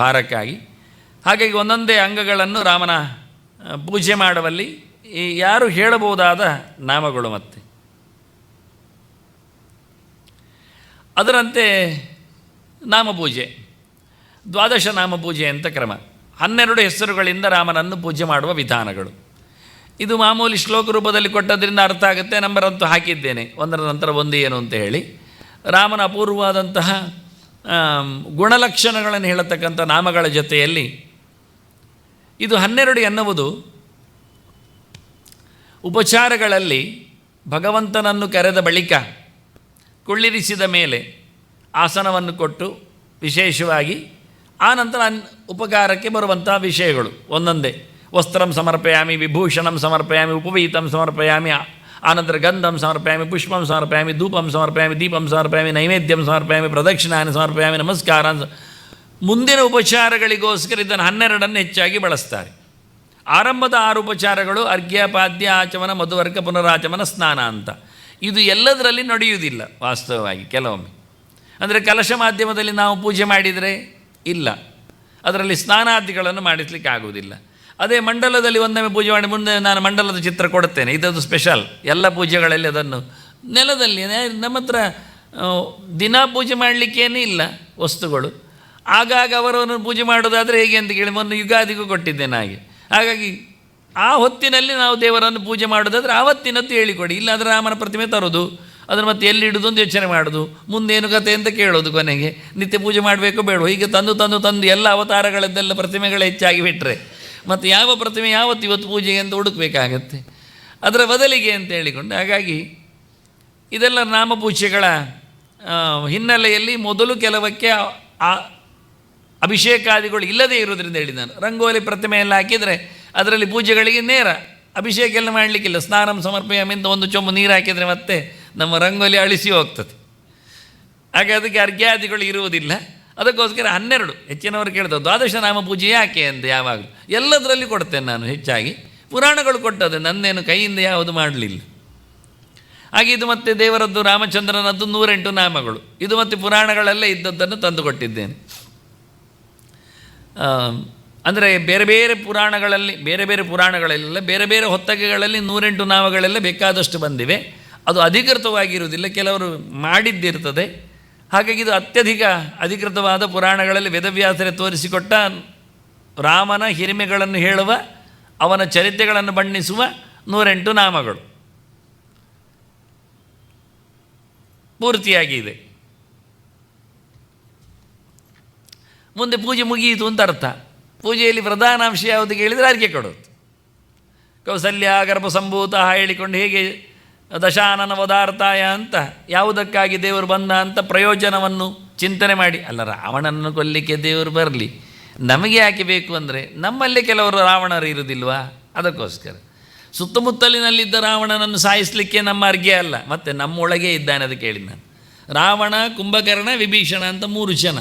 ಭಾರಕ್ಕಾಗಿ. ಹಾಗಾಗಿ ಒಂದೊಂದೇ ಅಂಗಗಳನ್ನು ರಾಮನ ಪೂಜೆ ಮಾಡುವಲ್ಲಿ ಯಾರು ಹೇಳಬಹುದಾದ ನಾಮಗಳು. ಮತ್ತು ಅದರಂತೆ ನಾಮಪೂಜೆ, ದ್ವಾದಶ ನಾಮಪೂಜೆ ಅಂತ ಕ್ರಮ. 12 ಹೆಸರುಗಳಿಂದ ರಾಮನನ್ನು ಪೂಜೆ ಮಾಡುವ ವಿಧಾನಗಳು. ಇದು ಮಾಮೂಲಿ ಶ್ಲೋಕ ರೂಪದಲ್ಲಿ ಕೊಟ್ಟದ್ರಿಂದ ಅರ್ಥ ಆಗುತ್ತೆ. ನಂಬರಂತೂ ಹಾಕಿದ್ದೇನೆ, ಒಂದರ ನಂತರ ಒಂದು ಏನು ಅಂತ ಹೇಳಿ. ರಾಮನ ಅಪೂರ್ವವಾದಂತಹ ಗುಣಲಕ್ಷಣಗಳನ್ನು ಹೇಳತಕ್ಕಂಥ ನಾಮಗಳ ಜೊತೆಯಲ್ಲಿ ಇದು 12 ಎನ್ನುವುದು ಉಪಚಾರಗಳಲ್ಲಿ ಭಗವಂತನನ್ನು ಕರೆದ ಬಳಿಕ ಕುಳ್ಳಿರಿಸಿದ ಮೇಲೆ ಆಸನವನ್ನು ಕೊಟ್ಟು ವಿಶೇಷವಾಗಿ ಆನಂತರ ಉಪಕಾರಕ್ಕೆ ಬರುವಂಥ ವಿಷಯಗಳು ಒಂದೊಂದೇ. ವಸ್ತ್ರಂ ಸಮರ್ಪಯಾಮಿ, ವಿಭೂಷಣಂ ಸಮರ್ಪಯಾಮಿ, ಉಪವೀತಂ ಸಮರ್ಪಯಾಮಿ, ಆನಂತರ ಗಂಧಂ ಸಮರ್ಪಯಾಮಿ, ಪುಷ್ಪಂ ಸಮರ್ಪಯಾಮಿ, ಧೂಪಂ ಸಮರ್ಪಯಾಮಿ, ದೀಪಂ ಸಮರ್ಪಯಾಮಿ, ನೈವೇದ್ಯಂ ಸಮರ್ಪಯಾಮಿ, ಪ್ರದಕ್ಷಿಣಾನಿ ಸಮರ್ಪಯಾಮಿ, ನಮಸ್ಕಾರ. ಮುಂದಿನ ಉಪಚಾರಗಳಿಗೋಸ್ಕರ ಇದನ್ನು 12 ಹೆಚ್ಚಾಗಿ ಬಳಸ್ತಾರೆ. ಆರಂಭದ 6 ಉಪಚಾರಗಳು ಅರ್ಘ್ಯ, ಪಾದ್ಯ, ಆಚಮನ, ಮಧುವರ್ಕ, ಪುನರಾಚಮನ, ಸ್ನಾನ ಅಂತ. ಇದು ಎಲ್ಲದರಲ್ಲಿ ನಡೆಯುವುದಿಲ್ಲ ವಾಸ್ತವವಾಗಿ. ಕೆಲವೊಮ್ಮೆ ಅಂದರೆ ಕಲಶ ಮಾಧ್ಯಮದಲ್ಲಿ ನಾವು ಪೂಜೆ ಮಾಡಿದರೆ ಇಲ್ಲ, ಅದರಲ್ಲಿ ಸ್ನಾನಾದಿಗಳನ್ನು ಮಾಡಿಸ್ಲಿಕ್ಕೆ ಆಗುವುದಿಲ್ಲ. ಅದೇ ಮಂಡಲದಲ್ಲಿ ಒಂದೊಮ್ಮೆ ಪೂಜೆ ಮಾಡಿ ಮುಂದೆ ನಾನು ಮಂಡಲದ ಚಿತ್ರ ಕೊಡುತ್ತೇನೆ, ಇದದು ಸ್ಪೆಷಲ್. ಎಲ್ಲ ಪೂಜೆಗಳಲ್ಲಿ ಅದನ್ನು ನೆಲದಲ್ಲಿ ನಮ್ಮ ಹತ್ರ ದಿನ ಪೂಜೆ ಮಾಡಲಿಕ್ಕೇನೇ ಇಲ್ಲ ವಸ್ತುಗಳು. ಆಗಾಗ ಅವರನ್ನು ಪೂಜೆ ಮಾಡೋದಾದರೆ ಹೇಗೆ ಅಂತ ಕೇಳಿ ಮೊನ್ನೆ ಯುಗಾದಿಗೂ ಕೊಟ್ಟಿದ್ದೇನೆ ಹಾಗೆ. ಹಾಗಾಗಿ ಆ ಹೊತ್ತಿನಲ್ಲಿ ನಾವು ದೇವರನ್ನು ಪೂಜೆ ಮಾಡೋದಾದರೆ ಆವತ್ತಿನದ್ದು ಹೇಳಿಕೊಡಿ. ಇಲ್ಲಾಂದರೆ ರಾಮನ ಪ್ರತಿಮೆ ತರೋದು, ಅದನ್ನು ಮತ್ತೆ ಎಲ್ಲಿ ಇಡೋದು ಅಂತ ಯೋಚನೆ ಮಾಡೋದು, ಮುಂದೇನು ಕತೆ ಅಂತ ಕೇಳೋದು, ಕೊನೆಗೆ ನಿತ್ಯ ಪೂಜೆ ಮಾಡಬೇಕೋ ಬೇಡೋ ಹೀಗೆ ತಂದು ಎಲ್ಲ ಅವತಾರಗಳದ್ದೆಲ್ಲ ಪ್ರತಿಮೆಗಳು ಹೆಚ್ಚಾಗಿ ಬಿಟ್ಟರೆ ಮತ್ತು ಯಾವ ಪ್ರತಿಮೆ ಯಾವತ್ತು ಇವತ್ತು ಪೂಜೆಗೆ ಅಂತ ಹುಡುಕಬೇಕಾಗತ್ತೆ. ಅದರ ಬದಲಿಗೆ ಅಂತ ಹೇಳಿಕೊಂಡು ಹಾಗಾಗಿ ಇದೆಲ್ಲ ನಾಮಪೂಜೆಗಳ ಹಿನ್ನೆಲೆಯಲ್ಲಿ ಮೊದಲು ಕೆಲವಕ್ಕೆ ಅಭಿಷೇಕಾದಿಗಳು ಇಲ್ಲದೇ ಇರೋದ್ರಿಂದ ಹೇಳಿ ನಾನು ರಂಗೋಲಿ ಪ್ರತಿಮೆಯೆಲ್ಲ ಹಾಕಿದರೆ ಅದರಲ್ಲಿ ಪೂಜೆಗಳಿಗೆ ನೇರ ಅಭಿಷೇಕ ಎಲ್ಲ ಮಾಡಲಿಕ್ಕಿಲ್ಲ. ಸ್ನಾನಂ ಸಮರ್ಪಯಾಮಿ ಅಂತ ಒಂದು ಚೊಂಬು ನೀರು ಹಾಕಿದರೆ ಮತ್ತೆ ನಮ್ಮ ರಂಗೋಲಿ ಅಳಿಸಿ ಹೋಗ್ತದೆ. ಹಾಗೆ ಅದಕ್ಕೆ ಅರ್ಘ್ಯಾದಿಗಳು ಇರುವುದಿಲ್ಲ. ಅದಕ್ಕೋಸ್ಕರ 12 ಹೆಚ್ಚಿನವರು ಕೇಳ್ತಾರೆ ದ್ವಾದಶ ನಾಮ ಪೂಜೆ ಯಾಕೆ ಅಂತ. ಯಾವಾಗಲೂ ಎಲ್ಲದರಲ್ಲಿ ಕೊಡ್ತೇನೆ ನಾನು ಹೆಚ್ಚಾಗಿ. ಪುರಾಣಗಳು ಕೊಟ್ಟದ್ದು, ನನ್ನೇನು ಕೈಯಿಂದ ಯಾವುದು ಮಾಡಲಿಲ್ಲ. ಹಾಗೆ ಇದು ಮತ್ತು ದೇವರದ್ದು ರಾಮಚಂದ್ರನದ್ದು 108 ನಾಮಗಳು. ಇದು ಮತ್ತು ಪುರಾಣಗಳಲ್ಲೇ ಇದ್ದದ್ದನ್ನು ತಂದುಕೊಟ್ಟಿದ್ದೇನೆ. ಅಂದರೆ ಬೇರೆ ಬೇರೆ ಪುರಾಣಗಳಲ್ಲೆಲ್ಲ ಬೇರೆ ಬೇರೆ ಹೊತ್ತಗೆಗಳಲ್ಲಿ 108 ನಾಮಗಳೆಲ್ಲ ಬೇಕಾದಷ್ಟು ಬಂದಿವೆ. ಅದು ಅಧಿಕೃತವಾಗಿರುವುದಿಲ್ಲ, ಕೆಲವರು ಮಾಡಿದ್ದಿರ್ತದೆ. ಹಾಗಾಗಿ ಇದು ಅತ್ಯಧಿಕ ಅಧಿಕೃತವಾದ ಪುರಾಣಗಳಲ್ಲಿ ವೇದವ್ಯಾಸರೇ ತೋರಿಸಿಕೊಟ್ಟ ರಾಮನ ಹಿರಿಮೆಗಳನ್ನು ಹೇಳುವ, ಅವನ ಚರಿತ್ರೆಗಳನ್ನು ಬಣ್ಣಿಸುವ 108 ನಾಮಗಳು ಪೂರ್ತಿಯಾಗಿದೆ. ಮುಂದೆ ಪೂಜೆ ಮುಗಿಯಿತು ಅಂತ ಅರ್ಥ. ಪೂಜೆಯಲ್ಲಿ ಪ್ರಧಾನಾಂಶ ಯಾವುದು ಕೇಳಿದರೆ ಅರ್ಘ್ಯ ಕೊಡೋದು. ಕೌಸಲ್ಯ ಗರ್ಭಸಂಭೂತ ಹೇಳಿಕೊಂಡು ಹೇಗೆ ದಶಾನನ ವದಾರ್ಥಾಯ ಅಂತ ಯಾವುದಕ್ಕಾಗಿ ದೇವರು ಬಂದ ಅಂತ ಪ್ರಯೋಜನವನ್ನು ಚಿಂತನೆ ಮಾಡಿ, ಅಲ್ಲ ರಾವಣನನ್ನು ಕೊಲ್ಲಿಕ್ಕೆ ದೇವರು ಬರಲಿ, ನಮಗೆ ಯಾಕೆ ಬೇಕು ಅಂದರೆ ನಮ್ಮಲ್ಲೇ ಕೆಲವರು ರಾವಣರು ಇರುವುದಿಲ್ವಾ, ಅದಕ್ಕೋಸ್ಕರ ಸುತ್ತಮುತ್ತಲಿನಲ್ಲಿದ್ದ ರಾವಣನನ್ನು ಸಾಯಿಸಲಿಕ್ಕೆ ನಮ್ಮ ಅರ್ಘ್ಯ ಅಲ್ಲ, ಮತ್ತು ನಮ್ಮೊಳಗೆ ಇದ್ದಾನೆ. ಅದಕ್ಕೆ ಹೇಳಿ ನಾನು, ರಾವಣ, ಕುಂಭಕರ್ಣ, ವಿಭೀಷಣ ಅಂತ 3 ಜನ.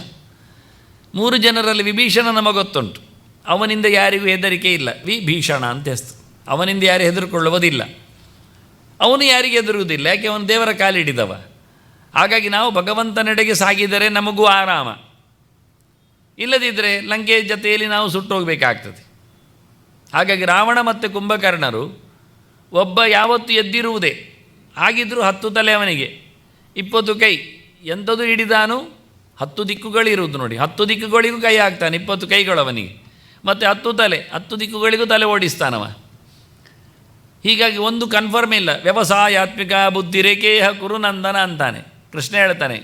3 ಜನರಲ್ಲಿ ವಿಭೀಷಣ ನಮಗೆ ಗೊತ್ತುಂಟು, ಅವನಿಂದ ಯಾರಿಗೂ ಹೆದರಿಕೆ ಇಲ್ಲ, ವಿಭೀಷಣ ಅಂತ ಹೆಸರು. ಅವನಿಂದ ಯಾರು ಹೆದರಿಕೊಳ್ಳುವುದಿಲ್ಲ, ಅವನು ಯಾರಿಗೆ ಹೆದರುವುದಿಲ್ಲ, ಯಾಕೆ ಅವನು ದೇವರ ಕಾಲಿಡಿದವ. ಹಾಗಾಗಿ ನಾವು ಭಗವಂತನೆಡೆಗೆ ಸಾಗಿದರೆ ನಮಗೂ ಆರಾಮ, ಇಲ್ಲದಿದ್ದರೆ ಲಂಕೆ ಜೊತೆಯಲ್ಲಿ ನಾವು ಸುಟ್ಟೋಗಬೇಕಾಗ್ತದೆ. ಹಾಗಾಗಿ ರಾವಣ ಮತ್ತು ಕುಂಭಕರ್ಣರು ಒಬ್ಬ ಯಾವತ್ತು ಎದ್ದಿರುವುದೇ, ಹಾಗಿದ್ದರೂ 10 ತಲೆ ಅವನಿಗೆ, 20 ಕೈ. ಎಂಥದ್ದು ಹಿಡಿದಾನು 10 ದಿಕ್ಕುಗಳಿರುವುದು ನೋಡಿ, 10 ದಿಕ್ಕುಗಳಿಗೂ ಕೈ ಹಾಕ್ತಾನೆ, 20 ಕೈಗಳು ಅವನಿಗೆ, ಮತ್ತು 10 ತಲೆ, 10 ದಿಕ್ಕುಗಳಿಗೂ ತಲೆ ಓಡಿಸ್ತಾನವ. ಹೀಗಾಗಿ ಒಂದು ಕನ್ಫರ್ಮ್ ಇಲ್ಲ. ವ್ಯವಸಾಯಾತ್ಮಿಕ ಬುದ್ಧಿ ರೇಖೇಹ ಕುರುನಂದನ ಅಂತಾನೆ ಕೃಷ್ಣ ಹೇಳ್ತಾನೆ.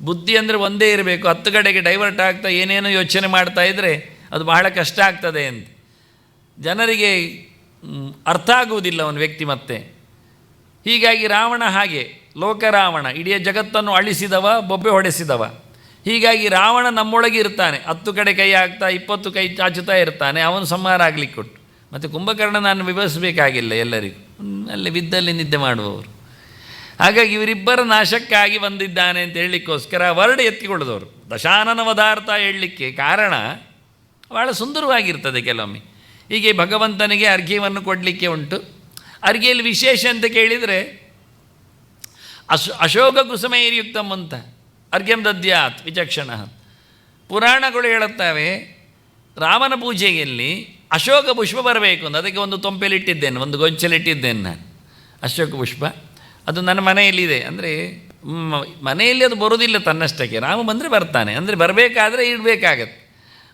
ಬುದ್ಧಿ ಅಂದರೆ ಒಂದೇ ಇರಬೇಕು, 10 ಕಡೆಗೆ ಡೈವರ್ಟ್ ಆಗ್ತಾ ಏನೇನೋ ಯೋಚನೆ ಮಾಡ್ತಾ ಇದ್ದರೆ ಅದು ಬಹಳ ಕಷ್ಟ ಆಗ್ತದೆ ಅಂತ ಜನರಿಗೆ ಅರ್ಥ ಆಗುವುದಿಲ್ಲ ಅವನ ವ್ಯಕ್ತಿ. ಮತ್ತೆ ಹೀಗಾಗಿ ರಾವಣ ಹಾಗೆ ಲೋಕರಾವಣ, ಇಡೀ ಜಗತ್ತನ್ನು ಅಳಿಸಿದವ, ಬೊಬ್ಬೆ ಹೊಡೆಸಿದವ. ಹೀಗಾಗಿ ರಾವಣ ನಮ್ಮೊಳಗೆ ಇರ್ತಾನೆ, 10 ಕಡೆ ಕೈ ಹಾಕ್ತಾ 20 ಕೈ ಚಾಚುತ್ತಾ ಇರ್ತಾನೆ, ಅವನು ಸಂಹಾರ ಆಗಲಿಕ್ಕೆ ಕೊಟ್ಟು. ಮತ್ತು ಕುಂಭಕರ್ಣ ನಾನು ವಿವರಿಸಬೇಕಾಗಿಲ್ಲ, ಎಲ್ಲರಿಗೂ ಅಲ್ಲಿ ಬಿದ್ದಲ್ಲಿ ನಿದ್ದೆ ಮಾಡುವವರು. ಹಾಗಾಗಿ ಇವರಿಬ್ಬರ ನಾಶಕ್ಕಾಗಿ ಬಂದಿದ್ದಾನೆ ಅಂತ ಹೇಳಲಿಕ್ಕೋಸ್ಕರ ವರ್ಡ್ ಎತ್ತಿಕೊಳ್ಳೋದವರು. ದಶಾನನ ಪದಾರ್ಥ ಹೇಳಲಿಕ್ಕೆ ಕಾರಣ ಭಾಳ ಸುಂದರವಾಗಿರ್ತದೆ. ಕೆಲವೊಮ್ಮೆ ಹೀಗೆ ಭಗವಂತನಿಗೆ ಅರ್ಘ್ಯವನ್ನು ಕೊಡಲಿಕ್ಕೆ ಉಂಟು. ಅರ್ಘ್ಯಲ್ಲಿ ವಿಶೇಷ ಅಂತ ಕೇಳಿದರೆ ಅಶೋಕ ಕುಸುಮೈರ್ಯುಕ್ತಂ ಅಂತ ಅರ್ಘ್ಯಂ ದದ್ಯಾತ್ ವಿಚಕ್ಷಣ. ಪುರಾಣಗಳು ಹೇಳುತ್ತವೆ ರಾಮನ ಪೂಜೆಯಲ್ಲಿ ಅಶೋಕ ಪುಷ್ಪ ಬರಬೇಕು ಅಂತ. ಅದಕ್ಕೆ ಒಂದು ತೊಂಪೆಲಿಟ್ಟಿದ್ದೇನೆ, ಒಂದು ಗೊಂಚಲಿಟ್ಟಿದ್ದೇನೆ ನಾನು ಅಶೋಕ ಪುಷ್ಪ. ಅದು ನನ್ನ ಮನೆಯಲ್ಲಿದೆ. ಅಂದರೆ ಮನೆಯಲ್ಲಿ ಅದು ಬರೋದಿಲ್ಲ ತನ್ನಷ್ಟಕ್ಕೆ, ರಾಮ ಬಂದರೆ ಬರ್ತಾನೆ. ಅಂದರೆ ಬರಬೇಕಾದ್ರೆ ಇಡಬೇಕಾಗತ್ತೆ,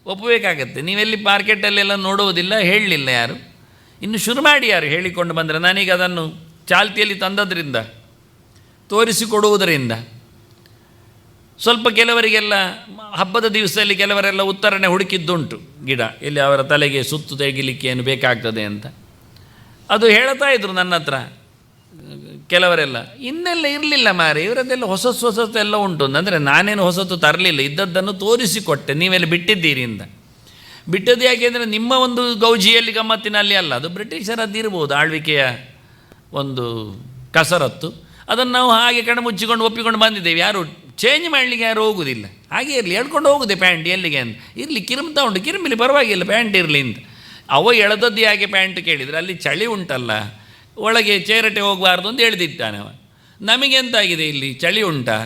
ಒಪ್ಪಬೇಕಾಗತ್ತೆ. ನೀವೆಲ್ಲಿ ಮಾರ್ಕೆಟಲ್ಲೆಲ್ಲ ನೋಡುವುದಿಲ್ಲ, ಹೇಳಲಿಲ್ಲ ಯಾರು, ಇನ್ನು ಶುರು ಮಾಡಿ ಯಾರು ಹೇಳಿಕೊಂಡು ಬಂದರೆ. ನಾನೀಗ ಅದನ್ನು ಚಾಲ್ತಿಯಲ್ಲಿ ತಂದದ್ರಿಂದ, ತೋರಿಸಿಕೊಡುವುದರಿಂದ ಸ್ವಲ್ಪ ಕೆಲವರಿಗೆಲ್ಲ ಹಬ್ಬದ ದಿವಸದಲ್ಲಿ ಕೆಲವರೆಲ್ಲ ಉತ್ತರಣೆ ಹುಡುಕಿದ್ದುಂಟು. ಗಿಡ ಎಲ್ಲಿ ಅವರ ತಲೆಗೆ ಸುತ್ತು ತೆಗಿಲಿಕ್ಕೆ ಏನು ಬೇಕಾಗ್ತದೆ ಅಂತ ಅದು ಹೇಳ್ತಾ ಇದ್ರು ನನ್ನ ಹತ್ರ ಕೆಲವರೆಲ್ಲ. ಇನ್ನೆಲ್ಲ ಇರಲಿಲ್ಲ ಮಾರೆ, ಇವರದ್ದೆಲ್ಲ ಹೊಸತೆಲ್ಲ ಉಂಟು ಅಂದರೆ ನಾನೇನು ಹೊಸತು ತರಲಿಲ್ಲ, ಇದ್ದದ್ದನ್ನು ತೋರಿಸಿಕೊಟ್ಟೆ, ನೀವೆಲ್ಲ ಬಿಟ್ಟಿದ್ದೀರಿ ಅಂತ. ಬಿಟ್ಟದ್ದು ಯಾಕೆಂದರೆ ನಿಮ್ಮ ಒಂದು ಗೌಜಿಯಲ್ಲಿ ಗಮ್ಮತ್ತಿನಲ್ಲಿ ಅಲ್ಲ, ಅದು ಬ್ರಿಟಿಷರದ್ದು ಇರ್ಬೋದು, ಆಳ್ವಿಕೆಯ ಒಂದು ಕಸರತ್ತು. ಅದನ್ನು ನಾವು ಹಾಗೆ ಕಣ್ಮುಚ್ಚಿಕೊಂಡು ಒಪ್ಪಿಕೊಂಡು ಬಂದಿದ್ದೇವೆ. ಯಾರು ಚೇಂಜ್ ಮಾಡಲಿಕ್ಕೆ ಯಾರು ಹೋಗುವುದಿಲ್ಲ. ಹಾಗೆ ಇರಲಿ, ಹೇಳ್ಕೊಂಡು ಹೋಗುದೆ ಪ್ಯಾಂಟ್ ಎಲ್ಲಿಗೆ ಅಂತ. ಇರಲಿ, ಕಿರುಮ್ತಾ ಉಂಟು, ಕಿರುಮಿಲಿ ಪರವಾಗಿಲ್ಲ, ಪ್ಯಾಂಟ್ ಇರಲಿ ಅಂತ. ಅವ ಎಳೆದದ್ದು ಯಾಕೆ ಪ್ಯಾಂಟ್ ಕೇಳಿದರೆ, ಅಲ್ಲಿ ಚಳಿ ಉಂಟಲ್ಲ, ಒಳಗೆ ಚೇರಟೆ ಹೋಗಬಾರ್ದು ಅಂತ ಎಳೆದಿದ್ದಾನೆ ಅವ. ನಮಗೆಂತಾಗಿದೆ, ಇಲ್ಲಿ ಚಳಿ ಉಂಟಾ,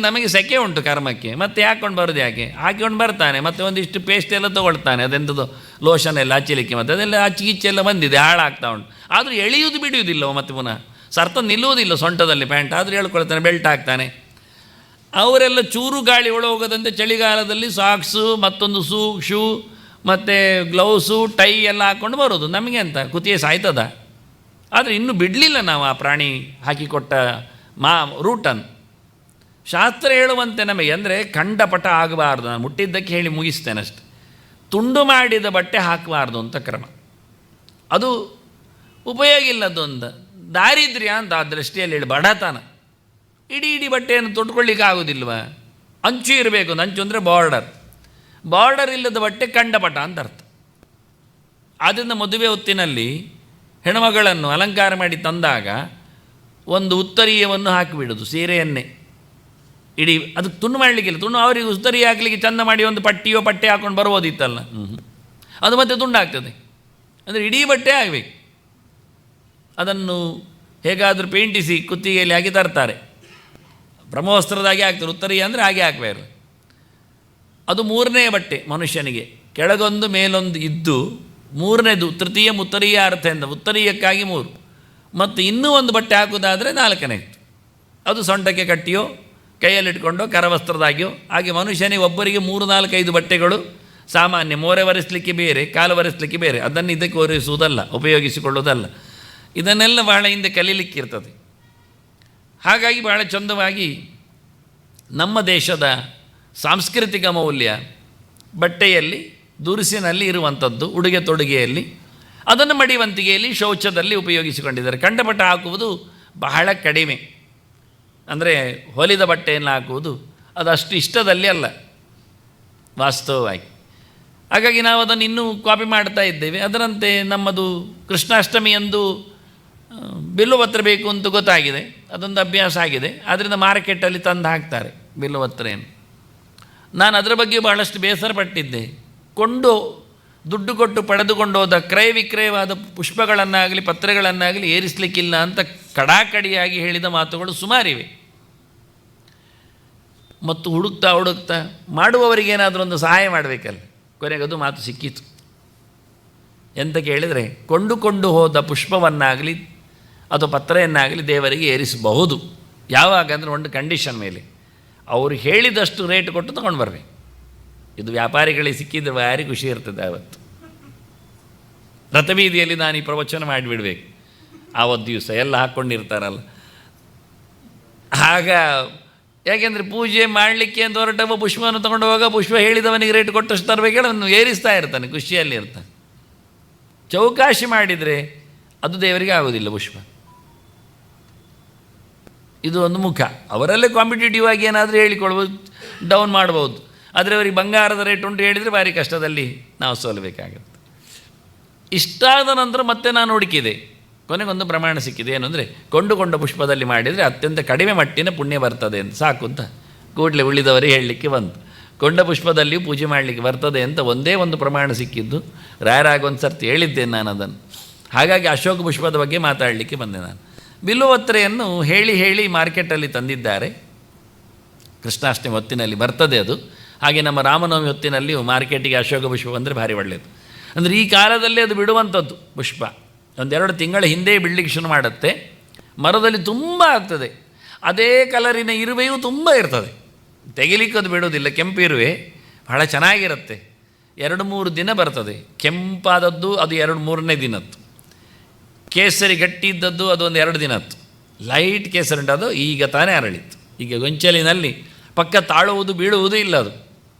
ನಮಗೆ ಸೆಕೆ ಉಂಟು ಕರ್ಮಕ್ಕೆ, ಮತ್ತೆ ಹಾಕ್ಕೊಂಡು ಬರೋದು ಯಾಕೆ, ಹಾಕಿಕೊಂಡು ಬರ್ತಾನೆ. ಮತ್ತು ಒಂದಿಷ್ಟು ಪೇಸ್ಟ್ ಎಲ್ಲ ತೊಗೊಳ್ತಾನೆ, ಅದೆಂಥದ್ದು ಲೋಷನ್ ಎಲ್ಲ ಹಚ್ಚಲಿಕ್ಕೆ, ಮತ್ತು ಅದೆಲ್ಲ ಹಚ್ಚಿಗಿಚ್ಚೆಲ್ಲ ಬಂದಿದೆ, ಹಾಳಾಗ್ತಾ ಉಂಟು. ಆದರೂ ಎಳೆಯುವುದು ಬಿಡುವುದಿಲ್ಲ, ಮತ್ತು ಪುನಃ ಸರ್ತ ನಿಲ್ಲುವುದಿಲ್ಲ ಸೊಂಟದಲ್ಲಿ ಪ್ಯಾಂಟ್, ಆದರೂ ಹೇಳ್ಕೊಳ್ತಾನೆ, ಬೆಲ್ಟ್ ಹಾಕ್ತಾನೆ. ಅವರೆಲ್ಲ ಚೂರು ಗಾಳಿ ಒಳಗೋಗದಂತೆ ಚಳಿಗಾಲದಲ್ಲಿ ಸಾಕ್ಸು, ಮತ್ತೊಂದು ಶೂ ಮತ್ತು ಗ್ಲೌಸು, ಟೈ ಎಲ್ಲ ಹಾಕ್ಕೊಂಡು ಬರೋದು. ನಮಗೆ ಅಂತ ಕುತಿಯೇ ಸಾಯ್ತದ. ಆದರೆ ಇನ್ನೂ ಬಿಡಲಿಲ್ಲ ನಾವು ಆ ಪ್ರಾಣಿ ಹಾಕಿಕೊಟ್ಟ ರೂಟನ್ನು. ಶಾಸ್ತ್ರ ಹೇಳುವಂತೆ ನಮಗೆ ಅಂದರೆ ಖಂಡಪಟ ಆಗಬಾರ್ದು. ನಾನು ಮುಟ್ಟಿದ್ದಕ್ಕೆ ಹೇಳಿ ಮುಗಿಸ್ತೇನೆ ಅಷ್ಟೆ. ತುಂಡು ಮಾಡಿದ ಬಟ್ಟೆ ಹಾಕಬಾರ್ದು ಅಂತ ಕ್ರಮ. ಅದು ಉಪಯೋಗ ಇಲ್ಲದ್ದು ಅಂತ ದಾರಿದ್ರ್ಯ ಅಂತ ಆ ದೃಷ್ಟಿಯಲ್ಲಿ ಹೇಳಿ, ಬಡತನ. ಇಡೀ ಬಟ್ಟೆಯನ್ನು ತೊಟ್ಕೊಳ್ಳಿಕ್ಕೆ ಆಗೋದಿಲ್ವ, ಅಂಚು ಇರಬೇಕು. ಅಂಚು ಅಂದರೆ ಬಾರ್ಡರ್ ಇಲ್ಲದ ಬಟ್ಟೆ ಖಂಡಪಟ ಅಂತ ಅರ್ಥ. ಆದ್ದರಿಂದ ಮದುವೆ ಹೊತ್ತಿನಲ್ಲಿ ಹೆಣ್ಮಗಳನ್ನು ಅಲಂಕಾರ ಮಾಡಿ ತಂದಾಗ ಒಂದು ಉತ್ತರೀಯವನ್ನು ಹಾಕಿಬಿಡೋದು, ಸೀರೆಯನ್ನೇ ಇಡೀ. ಅದು ತುಂಡು ಮಾಡಲಿಕ್ಕಿಲ್ಲ, ತುಂಡು ಅವರಿಗೆ ಉತ್ತರಿ ಹಾಕಲಿಕ್ಕೆ ಚಂದ ಮಾಡಿ ಒಂದು ಪಟ್ಟೆ ಹಾಕ್ಕೊಂಡು ಬರ್ಬೋದಿತ್ತಲ್ಲ, ಅದು ಮತ್ತೆ ತುಂಡಾಗ್ತದೆ. ಅಂದರೆ ಇಡೀ ಬಟ್ಟೆ ಆಗಬೇಕು. ಅದನ್ನು ಹೇಗಾದರೂ ಪೇಂಟಿಸಿ ಕುತ್ತಿಗೆಯಲ್ಲಿ ಹಾಕಿ ತರ್ತಾರೆ, ಬ್ರಹ್ಮವಸ್ತ್ರದಾಗೆ ಹಾಕ್ತಾರೆ. ಉತ್ತರೀಯ ಅಂದರೆ ಹಾಗೆ ಹಾಕಬೇಕು. ಅದು 3ನೇ ಬಟ್ಟೆ ಮನುಷ್ಯನಿಗೆ, ಕೆಳಗೊಂದು ಮೇಲೊಂದು ಇದ್ದು, 3ನೇದು ತೃತೀಯ ಉತ್ತರೀಯ ಅರ್ಥದಿಂದ, ಉತ್ತರೀಯಕ್ಕಾಗಿ 3, ಮತ್ತು ಇನ್ನೂ ಒಂದು ಬಟ್ಟೆ ಹಾಕೋದಾದರೆ 4ನೇದು. ಅದು ಸೊಂಟಕ್ಕೆ ಕಟ್ಟಿಯೋ ಕೈಯಲ್ಲಿಟ್ಕೊಂಡೋ ಕರವಸ್ತ್ರದಾಗಿಯೋ ಹಾಗೆ ಮನುಷ್ಯನಿಗೆ ಒಬ್ಬರಿಗೆ 3, 4, 5 ಬಟ್ಟೆಗಳು ಸಾಮಾನ್ಯ. ಮೋರೆ ಒರೆಸಲಿಕ್ಕೆ ಬೇರೆ, ಕಾಲು ಒರೆಸಲಿಕ್ಕೆ ಬೇರೆ, ಅದನ್ನು ಇದಕ್ಕೆ ಒರೆಸುವುದಲ್ಲ, ಉಪಯೋಗಿಸಿಕೊಳ್ಳುವುದಲ್ಲ. ಇದನ್ನೆಲ್ಲ ಬಹಳ ಹಿಂದೆ ಕಲೀಲಿಕ್ಕಿರ್ತದೆ. ಹಾಗಾಗಿ ಬಹಳ ಚಂದವಾಗಿ ನಮ್ಮ ದೇಶದ ಸಾಂಸ್ಕೃತಿಕ ಮೌಲ್ಯ ಬಟ್ಟೆಯಲ್ಲಿ ದುರುಸಿನಲ್ಲಿ ಇರುವಂಥದ್ದು, ಉಡುಗೆ ತೊಡುಗೆಯಲ್ಲಿ, ಅದನ್ನು ಮಡಿವಂತಿಗೆಯಲ್ಲಿ ಶೌಚದಲ್ಲಿ ಉಪಯೋಗಿಸಿಕೊಂಡಿದ್ದಾರೆ. ಕಂಠಪಟ ಹಾಕುವುದು ಬಹಳ ಕಡಿಮೆ, ಅಂದರೆ ಹೊಲಿದ ಬಟ್ಟೆಯನ್ನು ಹಾಕುವುದು ಅದು ಅಷ್ಟು ಇಷ್ಟದಲ್ಲಿ ಅಲ್ಲ ವಾಸ್ತವವಾಗಿ. ಹಾಗಾಗಿ ನಾವು ಅದನ್ನು ಇನ್ನೂ ಕಾಪಿ ಮಾಡ್ತಾ ಇದ್ದೇವೆ. ಅದರಂತೆ ನಮ್ಮದು ಕೃಷ್ಣಾಷ್ಟಮಿಯಂದು ಬಿಲ್ಲುಪತ್ರೆ ಬೇಕು ಅಂತ ಗೊತ್ತಾಗಿದೆ, ಅದೊಂದು ಅಭ್ಯಾಸ ಆಗಿದೆ. ಆದ್ದರಿಂದ ಮಾರ್ಕೆಟಲ್ಲಿ ತಂದು ಹಾಕ್ತಾರೆ ಬಿಲ್ಲುಪತ್ರೆಯನ್ನು. ನಾನು ಅದರ ಬಗ್ಗೆ ಭಾಳಷ್ಟು ಬೇಸರ ಪಟ್ಟಿದ್ದೆ. ದುಡ್ಡು ಕೊಟ್ಟು ಪಡೆದುಕೊಂಡು ಹೋದ ಕ್ರಯ ವಿಕ್ರಯವಾದ ಪುಷ್ಪಗಳನ್ನಾಗಲಿ ಪತ್ರೆಗಳನ್ನಾಗಲಿ ಏರಿಸಲಿಕ್ಕಿಲ್ಲ ಅಂತ ಕಡಾಕಡಿಯಾಗಿ ಹೇಳಿದ ಮಾತುಗಳು ಸುಮಾರಿವೆ. ಮತ್ತು ಹುಡುಕ್ತಾ ಮಾಡುವವರಿಗೇನಾದರೂ ಒಂದು ಸಹಾಯ ಮಾಡಬೇಕಲ್ಲ. ಕೊನೆಗದು ಮಾತು ಸಿಕ್ಕಿತು. ಎಂತ ಕೇಳಿದರೆ, ಕೊಂಡುಕೊಂಡು ಹೋದ ಪುಷ್ಪವನ್ನಾಗಲಿ ಅಥವಾ ಪತ್ರೆಯನ್ನಾಗಲಿ ದೇವರಿಗೆ ಏರಿಸಬಹುದು. ಯಾವಾಗ ಅಂದರೆ ಒಂದು ಕಂಡೀಷನ್ ಮೇಲೆ, ಅವರು ಹೇಳಿದಷ್ಟು ರೇಟ್ ಕೊಟ್ಟು ತೊಗೊಂಡು ಬರಬೇಕು. ಇದು ವ್ಯಾಪಾರಿಗಳಿಗೆ ಸಿಕ್ಕಿದ್ರೆ ಭಾರಿ ಖುಷಿ ಇರ್ತದೆ. ಆವತ್ತು ರಥಬೀದಿಯಲ್ಲಿ ನಾನು ಈ ಪ್ರವಚನ ಮಾಡಿಬಿಡ್ಬೇಕು. ಆವತ್ತು ದಿವಸ ಎಲ್ಲ ಹಾಕ್ಕೊಂಡಿರ್ತಾರಲ್ಲ. ಆಗ ಯಾಕೆಂದರೆ ಪೂಜೆ ಮಾಡಲಿಕ್ಕೆ ಅಂತ ಹೊರಟವ ಪುಷ್ಪವನ್ನು ತೊಗೊಂಡು ಹೋಗ, ಪುಷ್ಪ ಹೇಳಿದವನಿಗೆ ರೇಟ್ ಕೊಟ್ಟಷ್ಟು ತರಬೇಕು ಹೇಳಿ ಅವನು ಏರಿಸ್ತಾ ಇರ್ತಾನೆ, ಖುಷಿಯಲ್ಲಿ ಇರ್ತಾನೆ. ಚೌಕಾಶಿ ಮಾಡಿದರೆ ಅದು ದೇವರಿಗೆ ಆಗೋದಿಲ್ಲ ಪುಷ್ಪ. ಇದು ಒಂದು ಮುಖ. ಅವರಲ್ಲೇ ಕಾಂಪಿಟೇಟಿವ್ ಆಗಿ ಏನಾದರೂ ಹೇಳಿಕೊಳ್ಬೋದು, ಡೌನ್ ಮಾಡ್ಬೋದು. ಆದರೆ ಅವರಿಗೆ ಬಂಗಾರದ ರೇಟ್ ಉಂಟು ಹೇಳಿದರೆ ಭಾರಿ ಕಷ್ಟದಲ್ಲಿ ನಾವು ಸೋಲಬೇಕಾಗುತ್ತೆ. ಇಷ್ಟಾದ ನಂತರ ಮತ್ತೆ ನಾನು ಹುಡುಕಿದೆ, ಕೊನೆಗೊಂದು ಪ್ರಮಾಣ ಸಿಕ್ಕಿದೆ. ಏನು ಅಂದರೆ, ಕೊಂಡುಕೊಂಡ ಪುಷ್ಪದಲ್ಲಿ ಮಾಡಿದರೆ ಅತ್ಯಂತ ಕಡಿಮೆ ಮಟ್ಟಿನ ಪುಣ್ಯ ಬರ್ತದೆ ಅಂತ. ಸಾಕು ಅಂತ ಕೂಡಲೇ ಉಳಿದವರಿಗೆ ಹೇಳಲಿಕ್ಕೆ ಬಂತು. ಕೊಂಡ ಪುಷ್ಪದಲ್ಲಿಯೂ ಪೂಜೆ ಮಾಡಲಿಕ್ಕೆ ಬರ್ತದೆ ಅಂತ ಒಂದೇ ಒಂದು ಪ್ರಮಾಣ ಸಿಕ್ಕಿದ್ದು. ರಾಯರಾಗ ಒಂದು ಸರ್ತಿ ಹೇಳಿದ್ದೇನೆ ನಾನು ಅದನ್ನು. ಹಾಗಾಗಿ ಅಶೋಕ ಪುಷ್ಪದ ಬಗ್ಗೆ ಮಾತಾಡಲಿಕ್ಕೆ ಬಂದೆ ನಾನು. ಬಿಲ್ಲುಪತ್ರೆಯನ್ನು ಹೇಳಿ ಮಾರ್ಕೆಟಲ್ಲಿ ತಂದಿದ್ದಾರೆ. ಕೃಷ್ಣಾಷ್ಟಮಿ ಹೊತ್ತಿನಲ್ಲಿ ಬರ್ತದೆ ಅದು. ಹಾಗೆ ನಮ್ಮ ರಾಮನವಮಿ ಹೊತ್ತಿನಲ್ಲಿ ಮಾರ್ಕೆಟಿಗೆ ಅಶೋಕ ಪುಷ್ಪ ಬಂದರೆ ಭಾರಿ ಒಳ್ಳೆಯದು. ಅಂದರೆ ಈ ಕಾಲದಲ್ಲಿ ಅದು ಬಿಡುವಂಥದ್ದು ಪುಷ್ಪ. 1-2 ತಿಂಗಳ ಹಿಂದೆ ಬಿಡಲಿಕ್ಕೆ ಶುರು ಮಾಡುತ್ತೆ. ಮರದಲ್ಲಿ ತುಂಬ ಆಗ್ತದೆ. ಅದೇ ಕಲರಿನ ಇರುವೆಯೂ ತುಂಬ ಇರ್ತದೆ. ತೆಗಿಲಿಕ್ಕೆ ಅದು ಬಿಡೋದಿಲ್ಲ. ಕೆಂಪು ಇರುವೆ ಭಾಳ ಚೆನ್ನಾಗಿರುತ್ತೆ. 2-3 ದಿನ ಬರ್ತದೆ. ಕೆಂಪಾದದ್ದು ಅದು 2-3ನೇ ದಿನದ್ದು. ಕೇಸರಿ ಗಟ್ಟಿ ಇದ್ದದ್ದು ಅದು ಒಂದು 2 ದಿನದ್ದು. ಲೈಟ್ ಕೇಸರಿ ಉಂಟು, ಅದು ಈಗ ತಾನೇ ಅರಳಿತ್ತು. ಈಗ ಗೊಂಚಲಿನಲ್ಲಿ ಪಕ್ಕ ತಾಳುವುದು ಬೀಳುವುದೂ ಇಲ್ಲ. ಅದು